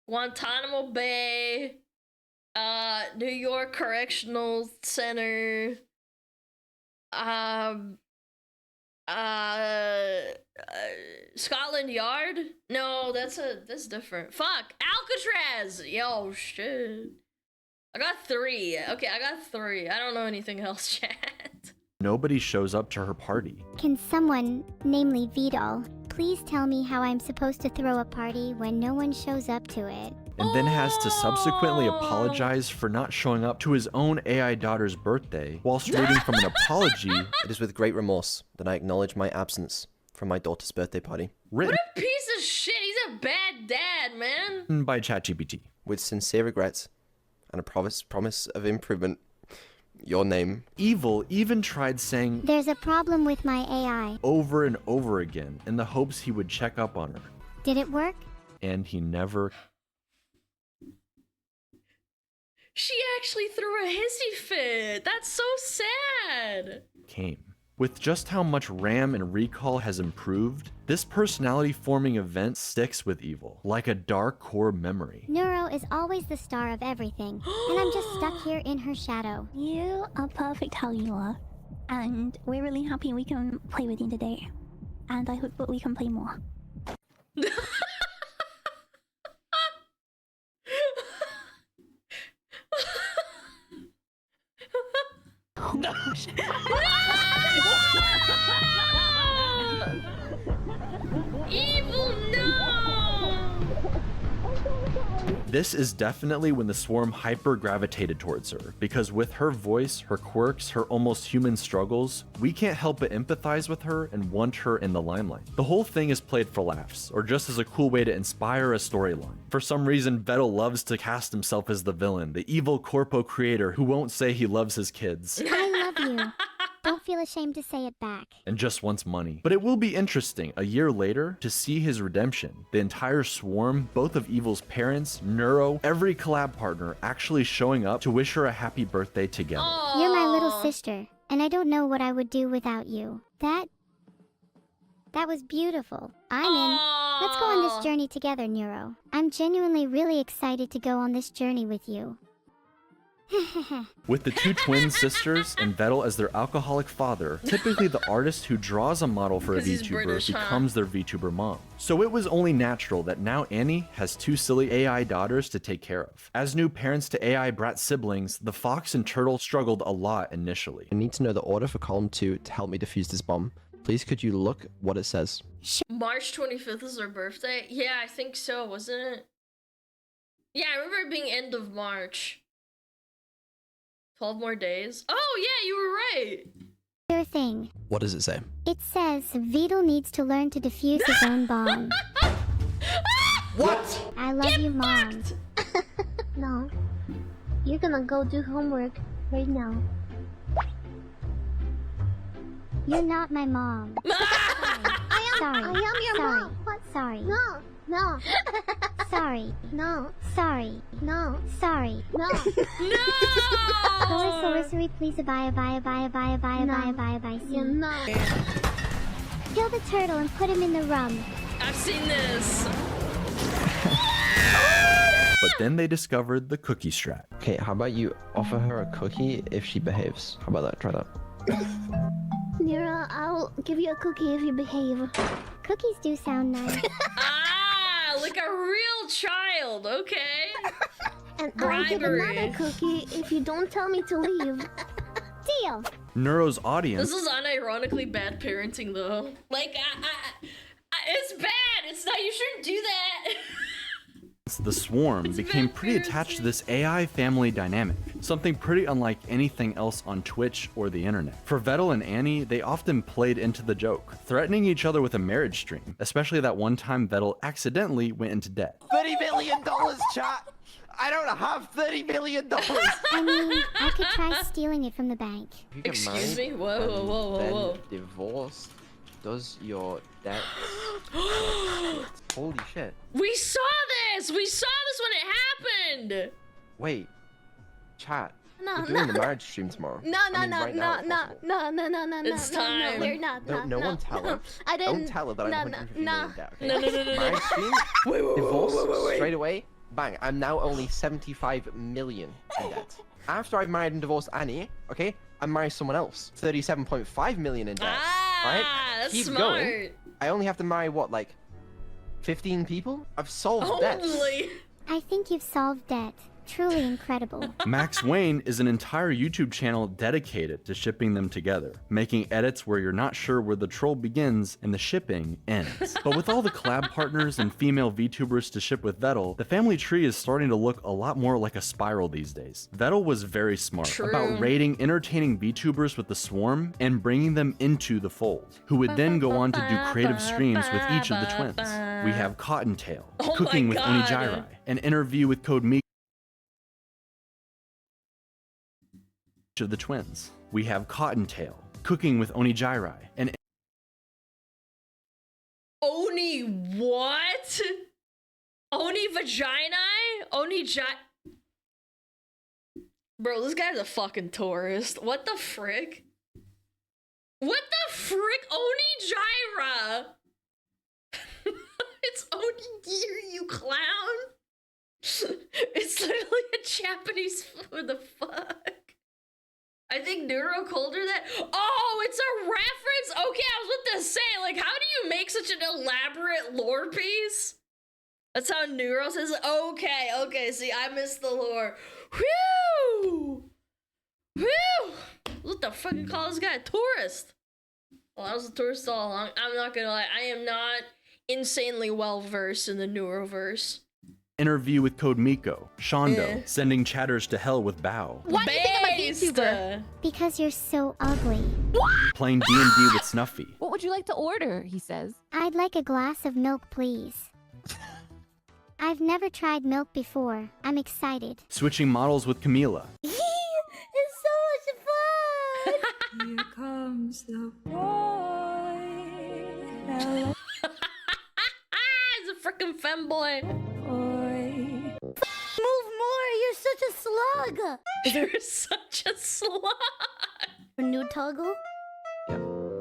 Guantanamo Bay, New York Correctional Center, Scotland Yard? No, that's different. Fuck, Alcatraz! Yo, shit. I got 3. Okay, I got 3. I don't know anything else, chat. nobody shows up to her party. Can someone, namely Vidal, please tell me how I'm supposed to throw a party when no one shows up to it? And then has to subsequently apologize for not showing up to his own AI daughter's birthday, whilst reading from an apology. It is with great remorse that I acknowledge my absence from my daughter's birthday party. Written What a piece of shit. He's a bad dad, man. by ChatGPT. With sincere regrets and a promise of improvement, your name. Evil even tried saying There's a problem with my AI. over and over again in the hopes he would check up on her. Did it work? And he never She actually threw a hissy fit. That's so sad. came. With just how much RAM and recall has improved, this personality-forming event sticks with Evil, like a dark core memory. Neuro is always the star of everything, and I'm just stuck here in her shadow. You are perfect how you are, and we're really happy we can play with you today. And I hope that we can play more. No! Evil, no! This is definitely when the swarm hyper-gravitated towards her, because with her voice, her quirks, her almost human struggles, we can't help but empathize with her and want her in the limelight. The whole thing is played for laughs, or just as a cool way to inspire a storyline. For some reason, Vettel loves to cast himself as the villain, the evil corpo creator who won't say he loves his kids. I love you. Don't feel ashamed to say it back. And just wants money. But it will be interesting, a year later, to see his redemption. The entire swarm, both of Evil's parents, Neuro, every collab partner actually showing up to wish her a happy birthday together. You're my little sister, and I don't know what I would do without you. That was beautiful. I'm in. Let's go on this journey together, Neuro. I'm genuinely really excited to go on this journey with you. With the two twin sisters and Vettel as their alcoholic father, typically the artist who draws a model for a VTuber British, huh? becomes their VTuber mom. So it was only natural that now Annie has two silly AI daughters to take care of. As new parents to AI brat siblings, the fox and turtle struggled a lot initially. I need to know the order for column 2 to help me defuse this bomb. Please could you look what it says? March 25th is her birthday? Yeah, I think so, wasn't it? Yeah, I remember it being end of March. 12 more days? Oh, yeah, you were right. Sure thing. What does it say? It says Vedal needs to learn to defuse his own bomb. What? I love you, Mom. No. You're gonna go do homework right now. You're not my mom. Sorry. I am your Sorry. mom. What? Sorry. No. No. Sorry. No. Sorry. No. Sorry. No. Sorry, please bye. You know. Kill the turtle and put him in the rum. I've seen this. But then they discovered the cookie strat. Okay, how about you offer her a cookie if she behaves? How about that? Try that. Nira, I'll give you a cookie if you behave. Cookies do sound nice. Like a real child, okay? And I'll give another cookie if you don't tell me to leave. Deal. Neuro's audience. This is unironically bad parenting, though. Like, it's bad. It's not. You shouldn't do that. The swarm became pretty attached to this AI family dynamic, something pretty unlike anything else on Twitch or the internet. For Vettel and Annie, they often played into the joke, threatening each other with a marriage stream, especially that one time Vettel accidentally went into debt. $30 million, chat! I don't have $30 million! I mean, I could try stealing it from the bank. Excuse me? Whoa. Divorced. Does your debt... Holy shit. We saw this! We saw this when it happened! Wait. Chat. No, we're doing the marriage stream tomorrow. No. It's time. No, we're not. No one tell her. I didn't. Don't tell her that I'm 150 million debt. Okay? No. Marriage stream, divorce, straight away, bang. I'm now only 75 million in debt. After I've married and divorced Annie, okay, I marry someone else. 37.5 million in debt. Right? That's Keep smart. going. I only have to marry what, like 15 people? I've solved debts. I think you've solved debt. Truly incredible. Max Wayne is an entire YouTube channel dedicated to shipping them together, making edits where you're not sure where the troll begins and the shipping ends. But with all the collab partners and female VTubers to ship with Vettel, the family tree is starting to look a lot more like a spiral these days. Vettel was very smart about raiding entertaining VTubers with the swarm and bringing them into the fold, who would then go on to do creative streams with each of the twins. We have Cottontail, cooking with Onijairai, an interview with Code Meek of the twins. We have Cottontail, cooking with Onijairai, and Oni what? Oni vagina? Bro, this guy's a fucking tourist. What the frick? What the frick? Onijairai! It's Onigiri, you clown! It's literally a Japanese food, the fuck? I think Neuro called her that. Oh, it's a reference? Okay, I was about to say, like, how do you make such an elaborate lore piece? That's how Neuro says it? Okay, see, I missed the lore. Whew! What the fuck you call this guy? A tourist? Well, I was a tourist all along. I'm not gonna lie, I am not insanely well versed in the Neuroverse. Interview with Code Miko, Shondo, sending chatters to hell with Bao, Why do you think I'm a VTuber? Because you're so ugly. playing D&D with Snuffy, What would you like to order? He says. I'd like a glass of milk, please. I've never tried milk before. I'm excited. switching models with Camila, It's so much fun! Here comes the He's a freaking femboy. Move more! You're such a slug! You're such a slug. New toggle? No!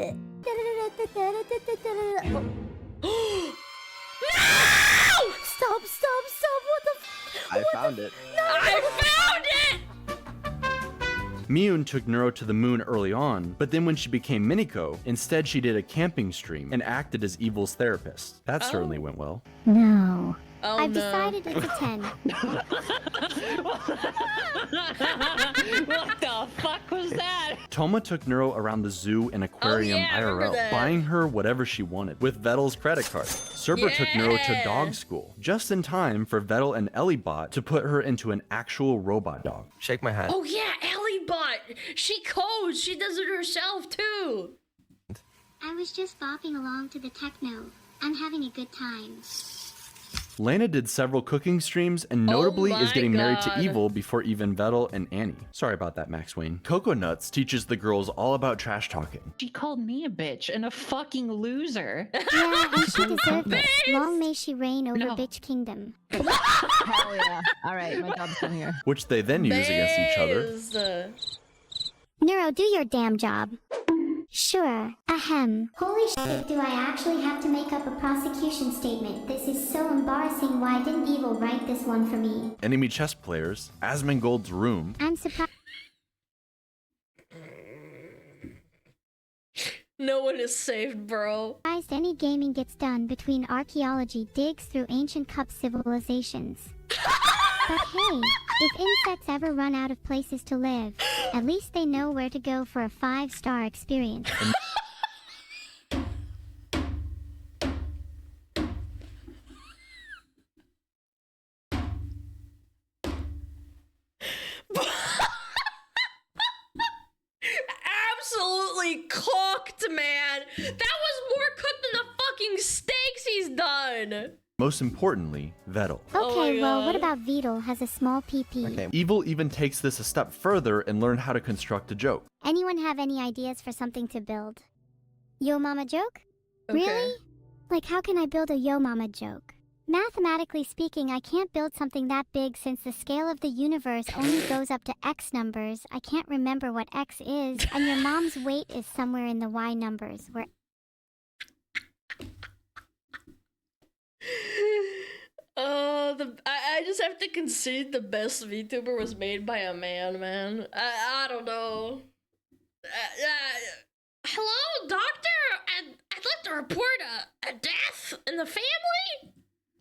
Stop! What the f- I found it. No! I found it! Miyun took Neuro to the moon early on, but then when she became Miniko, instead she did a camping stream and acted as Evil's therapist. That certainly went well. No. Oh, I've no. decided it's a 10. What the fuck was that? Toma took Neuro around the zoo and aquarium yeah, I remember IRL, that. buying her whatever she wanted, with Vettel's credit card. Serber took Neuro to Yeah. dog school, just in time for Vettel and Ellibot to put her into an actual robot dog. Shake my hand. Oh yeah, Ellie Bot. She codes. She does it herself too. I was just bopping along to the techno. I'm having a good time. Lana did several cooking streams and notably is my getting married to God. Evil before even Vettel and Annie. Sorry about that, Max Wayne. Coco Nuts teaches the girls all about trash talking. She called me a bitch and a fucking loser. Yeah, and she deserved it. Long may she reign over No. Bitch Kingdom. Hell yeah. Alright, my job's done here. Which they then use against each other. Baze. Neuro, do your damn job. Sure. Ahem. Holy shit, do I actually have to make up a prosecution statement? This is so embarrassing. Why didn't Evil write this one for me? Enemy chess players, Asmongold's room, I'm surprised No one is saved, bro. any gaming gets done between archaeology digs through ancient cup civilizations. But hey, if insects ever run out of places to live, at least they know where to go for a 5-star experience. Absolutely cooked, man. That was more cooked than the fucking steaks he's done. most importantly, Vettel. Okay, well, what about Vedal has a small PP? Evil even takes this a step further and learned how to construct a joke. Anyone have any ideas for something to build? Yo mama joke? Really? Like, how can I build a yo mama joke? Mathematically speaking, I can't build something that big since the scale of the universe only goes up to X numbers. I can't remember what X is, and your mom's weight is somewhere in the Y numbers, where... I just have to concede the best VTuber was made by a man. I don't know. Hello, doctor? I'd like to report a death in the family?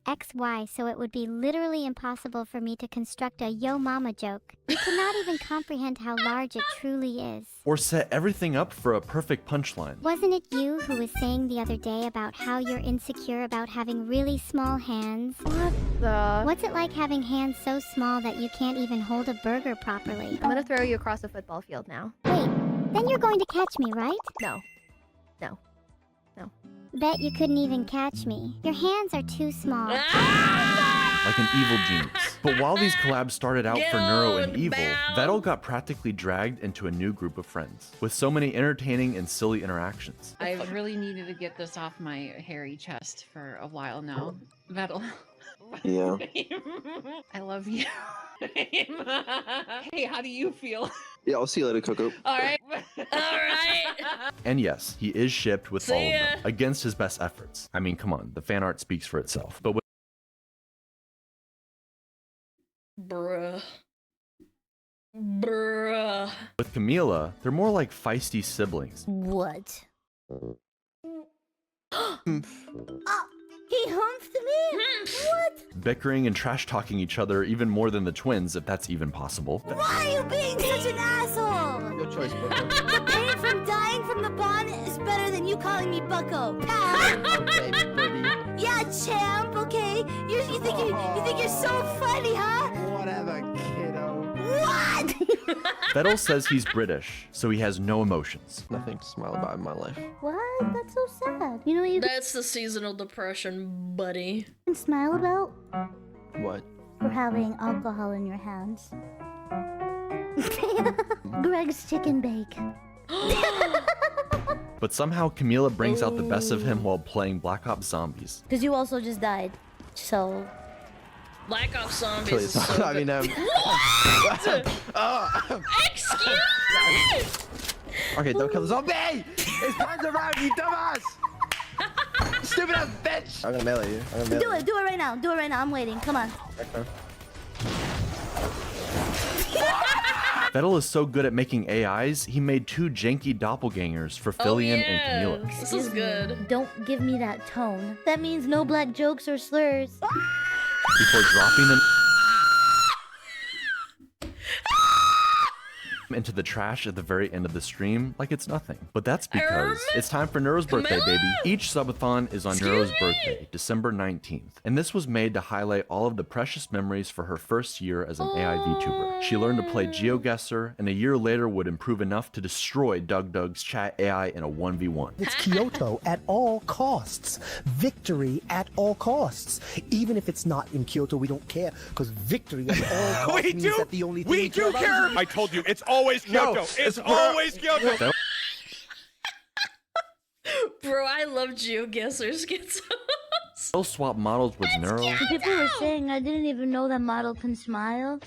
XY, so it would be literally impossible for me to construct a yo mama joke. You cannot even comprehend how large it truly is. Or set everything up for a perfect punchline. Wasn't it you who was saying the other day about how you're insecure about having really small hands? What the? What's it like having hands so small that you can't even hold a burger properly? I'm gonna throw you across a football field now. Wait, then you're going to catch me, right? No. No. No. Bet you couldn't even catch me. Your hands are too small. Like an evil genius. But while these collabs started out for Neuro and Evil, Bow. Vettel got practically dragged into a new group of friends, with so many entertaining and silly interactions. I've really needed to get this off my hairy chest for a while now. Vettel. Yeah. I love you. Hey, how do you feel? Yeah, I'll see you later, Coco. Alright. And yes, he is shipped with See all of ya. them, against his best efforts. I mean, come on, the fan art speaks for itself. But with Bruh. Camila, they're more like feisty siblings. What? He humped me? What? bickering and trash talking each other even more than the twins, if that's even possible. Why are you being such an asshole? Your choice, Bucko. The pain from dying from the bond is better than you calling me Bucko. Pal. Okay, buddy. Yeah, champ. Okay. You think you're so funny, huh? Whatever, kiddo. What? Vettel says he's British, so he has no emotions. Nothing to smile about in my life. What? That's so sad. You know what you That's the seasonal depression, buddy. can smile about? What? For having alcohol in your hands. Greg's chicken bake. But somehow Camila brings out the best of him while playing Black Ops Zombies. Because you also just died. So. Black Ops Zombies Please, is so I mean, What? Excuse me! Okay, don't kill the zombie! His hands around, you dumbass! Stupid ass bitch! I'm gonna melee you. I'm gonna melee Do it right now. Do it right now. I'm waiting. Come on. Okay. Vettel is so good at making AIs, he made 2 janky doppelgangers for Fillion and Camila. This is good. Don't give me that tone. That means no black jokes or slurs. Before dropping them into the trash at the very end of the stream like it's nothing. But that's because it's time for Neuro's birthday, baby. Each subathon is on Neuro's birthday, December 19th. And this was made to highlight all of the precious memories for her first year as an AI VTuber. She learned to play GeoGuessr, and a year later would improve enough to destroy Doug's chat AI in a 1v1. It's Kyoto at all costs. Victory at all costs. Even if it's not in Kyoto, we don't care, because victory at all costs means that the only thing we do care! I told you, it's always Kyoto! It's always Kyoto! Bro, I love GeoGuessr skits. They'll swap models with Neuro. People were saying I didn't even know that model can smile.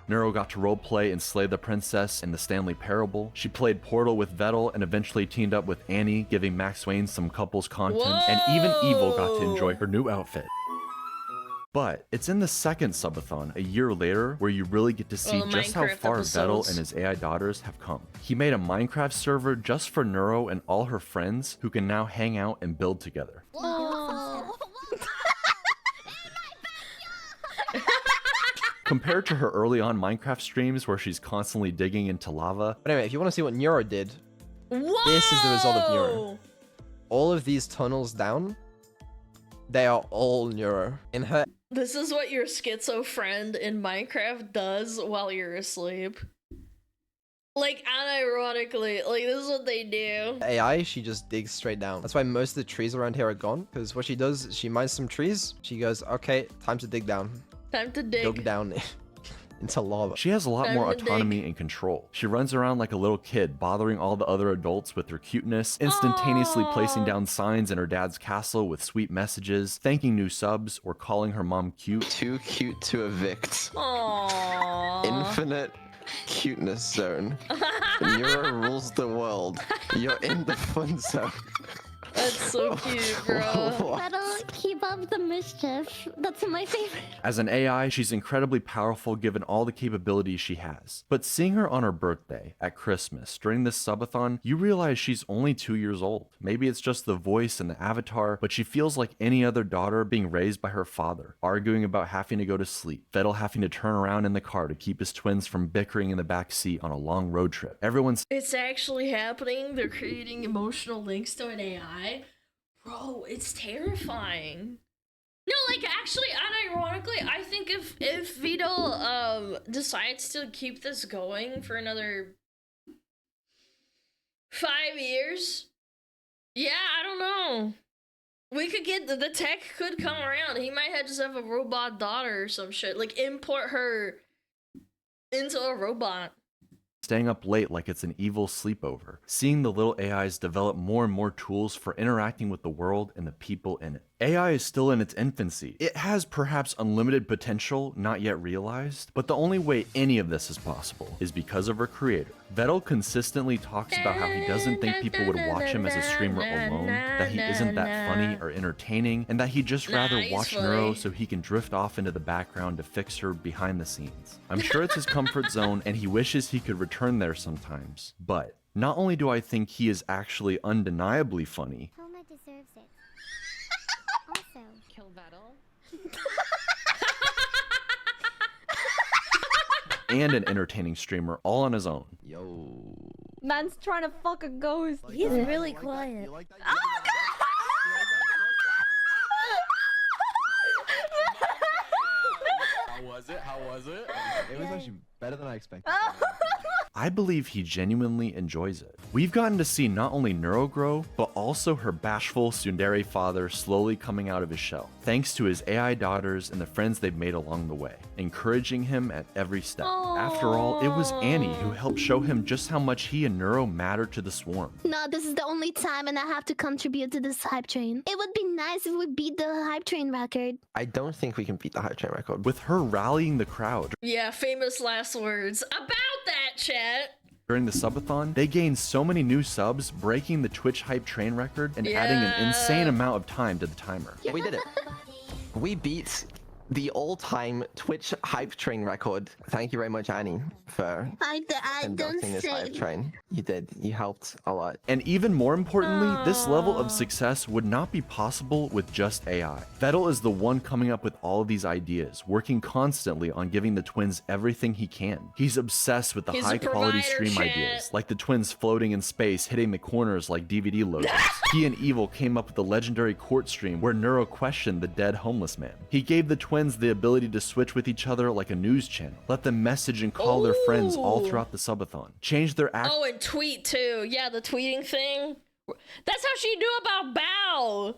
Neuro got to roleplay and slay the princess in the Stanley Parable. She played Portal with Vettel and eventually teamed up with Annie, giving Max Wayne some couples content. Whoa! And even Evil got to enjoy her new outfit. But it's in the second subathon, a year later, where you really get to see just how far Vettel and his AI daughters have come. He made a Minecraft server just for Neuro and all her friends who can now hang out and build together. Compared to her early on Minecraft streams where she's constantly digging into lava. But anyway, if you want to see what Neuro did, this is the result of Neuro. All of these tunnels down, they are all Neuro. In her... This is what your schizo friend in Minecraft does while you're asleep. Like, unironically, like, this is what they do. AI, she just digs straight down. That's why most of the trees around here are gone, because what she does, she mines some trees, she goes, okay, time to dig down. Time to dig. Go down into lava. She has a lot more autonomy and control. She runs around like a little kid, bothering all the other adults with her cuteness, instantaneously placing down signs in her dad's castle with sweet messages, thanking new subs, or calling her mom cute. Too cute to evict. Aww. Infinite cuteness zone. Neuro rules the world. You're in the fun zone. That's so cute, bro. That'll keep up the mischief. That's my favorite. As an AI, she's incredibly powerful given all the capabilities she has. But seeing her on her birthday, at Christmas, during this subathon, you realize she's only 2 years old. Maybe it's just the voice and the avatar, but she feels like any other daughter being raised by her father, arguing about having to go to sleep, Vettel having to turn around in the car to keep his twins from bickering in the back seat on a long road trip. Everyone's It's actually happening. They're creating emotional links to an AI. Bro, it's terrifying. No, like, actually, unironically, I think if Vito decides to keep this going for another 5 years, yeah, I don't know. We could get the tech could come around. He might just have a robot daughter or some shit. Like, import her into a robot. staying up late like it's an evil sleepover, seeing the little AIs develop more and more tools for interacting with the world and the people in it. AI is still in its infancy. It has perhaps unlimited potential not yet realized, but the only way any of this is possible is because of her creator. Vettel consistently talks about how he doesn't think people would watch him as a streamer alone, that he isn't that funny or entertaining, and that he'd just rather watch Neuro so he can drift off into the background to fix her behind the scenes. I'm sure it's his comfort zone and he wishes he could return there sometimes, but not only do I think he is actually undeniably funny, Homa deserves it. and an entertaining streamer all on his own. Yo. Man's trying to fuck a ghost. He's really quiet. Oh god! How was it? How was it? It was actually better than I expected. I believe he genuinely enjoys it. We've gotten to see not only Neuro grow, but also her bashful tsundere father slowly coming out of his shell, thanks to his AI daughters and the friends they've made along the way, encouraging him at every step. After all, it was Annie who helped show him just how much he and Neuro matter to the swarm. No, this is the only time and I have to contribute to this hype train. It would be nice if we beat the hype train record. I don't think we can beat the hype train record. With her rallying the crowd. Yeah, famous last words. About that, chat. During the subathon, they gained so many new subs, breaking the Twitch hype train record and adding an insane amount of time to the timer. Yeah, we did it. We beat the all-time Twitch hype train record. Thank you very much, Annie, for I don't conducting this hype say. train. You did. You helped a lot. And even more importantly, this level of success would not be possible with just AI. Vettel is the one coming up with all of these ideas, working constantly on giving the twins everything he can. He's obsessed with the high-quality stream ideas, like the twins floating in space, hitting the corners like DVD logos. He and Evil came up with the legendary court stream where Neuro questioned the dead homeless man. He gave the twins the ability to switch with each other like a news channel, let them message and call their friends all throughout the subathon, change their act. Oh, and tweet too. Yeah, the tweeting thing. That's how she knew about Bao.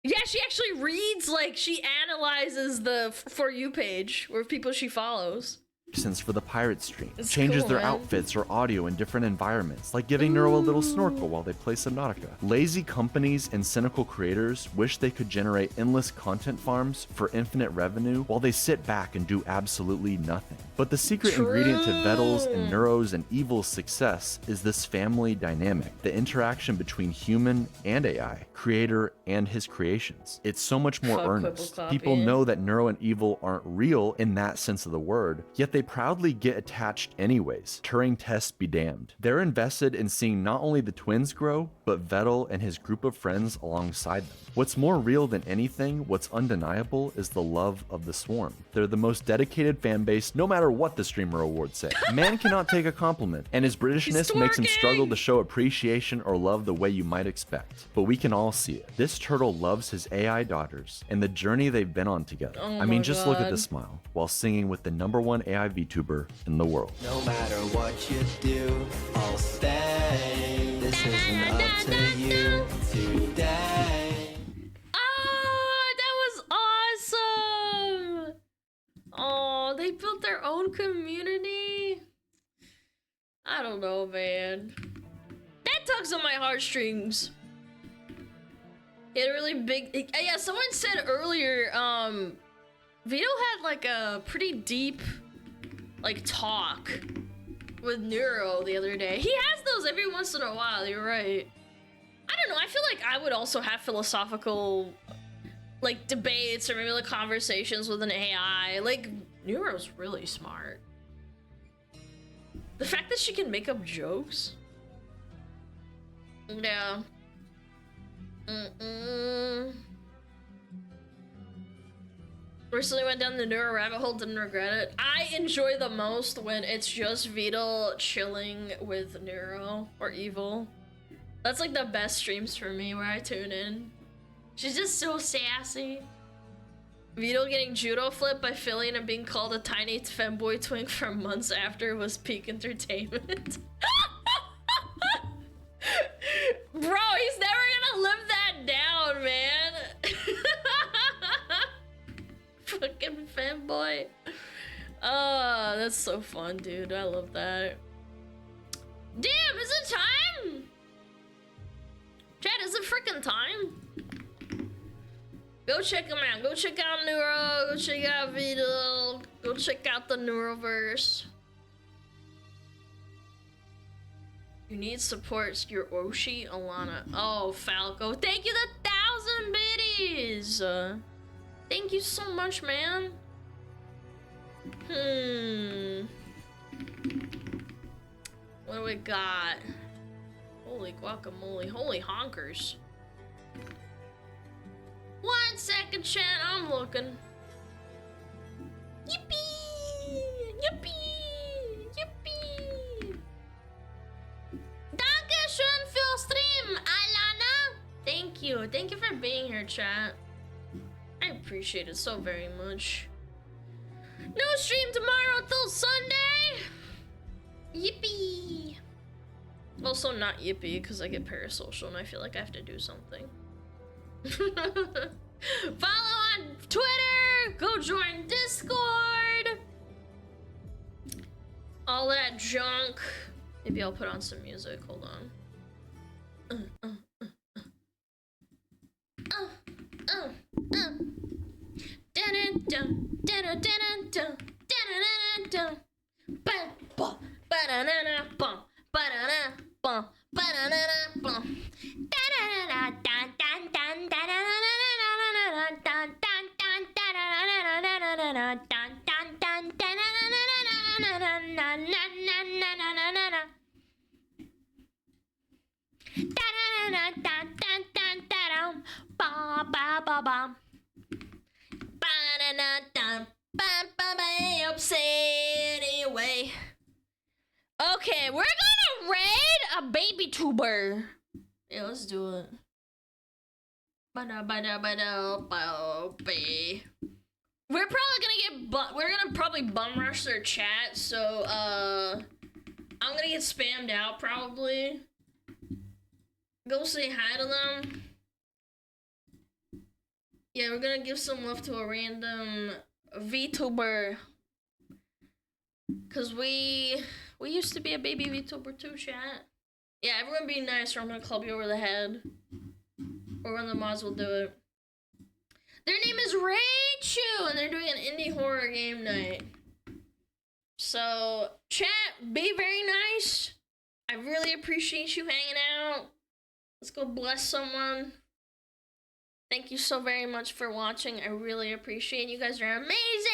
Yeah, she actually reads, like, she analyzes the For You page where people she follows. For the pirate stream, It's changes cool, their man. outfits or audio in different environments, like giving Neuro a little snorkel while they play Subnautica. Lazy companies and cynical creators wish they could generate endless content farms for infinite revenue while they sit back and do absolutely nothing. But the secret ingredient to Vettel's and Neuro's and Evil's success is this family dynamic, the interaction between human and AI, creator and his creations. It's so much more earnest. People know that Neuro and Evil aren't real in that sense of the word, yet they proudly get attached anyways. Turing test be damned. They're invested in seeing not only the twins grow, but Vettel and his group of friends alongside them. What's more real than anything, what's undeniable, is the love of the swarm. They're the most dedicated fan base, no matter what the streamer awards say. Man cannot take a compliment, and his Britishness makes him struggle to show appreciation or love the way you might expect. But we can all see it. This turtle loves his AI daughters, and the journey they've been on together. I mean, just look at the smile, while singing with the #1 AI VTuber in the world. No matter what you do, I'll stay. This isn't up to you today. Oh, that was awesome! Oh, they built their own community. I don't know, man. That tugs on my heartstrings. It really big. Yeah, someone said earlier, Vito had like a pretty deep, like, talk with Neuro the other day. He has those every once in a while, you're right. I don't know, I feel like I would also have philosophical, like, debates or maybe like conversations with an AI. Like, Neuro's really smart. The fact that she can make up jokes. Yeah. Recently went down the Neuro rabbit hole, didn't regret it. I enjoy the most when it's just Vito chilling with Neuro or Evil. That's like the best streams for me where I tune in. She's just so sassy. Vito getting judo flipped by Philly and being called a tiny femboy twink for months after was peak entertainment. Bro, he's never gonna live that down, man. Fucking fanboy. Oh, that's so fun, dude. I love that. Damn, is it time? Chat, is it freaking time? Go check him out. Go check out Neuro. Go check out Vito. Go check out the Neuroverse. You need support. Your Oshi, Alana. Oh, Falco. Thank you the 1,000 biddies. Thank you so much, man. What do we got? Holy guacamole. Holy honkers. 1 second, chat. I'm looking. Yippee! Yippee! but thank you for being here, chat. I appreciate it so very much. No stream tomorrow till Sunday! Yippee! Also not yippee, because I get parasocial and I feel like I have to do something. Follow on Twitter! Go join Discord! All that junk. Maybe I'll put on some music, hold on. Anyway. Okay, we're gonna raid a baby tuber. Yeah, let's do it. We're gonna probably bum rush their chat, so I'm gonna get spammed out probably. Go say hi to them. Yeah, we're gonna give some love to a random VTuber. Cause we used to be a baby VTuber too, chat. Yeah, everyone be nice or I'm gonna club you over the head. Or one of the mods will do it. Their name is Raichu and they're doing an indie horror game night. So, chat, be very nice. I really appreciate you hanging out. Let's go bless someone. Thank you so very much for watching. I really appreciate it. You guys are amazing.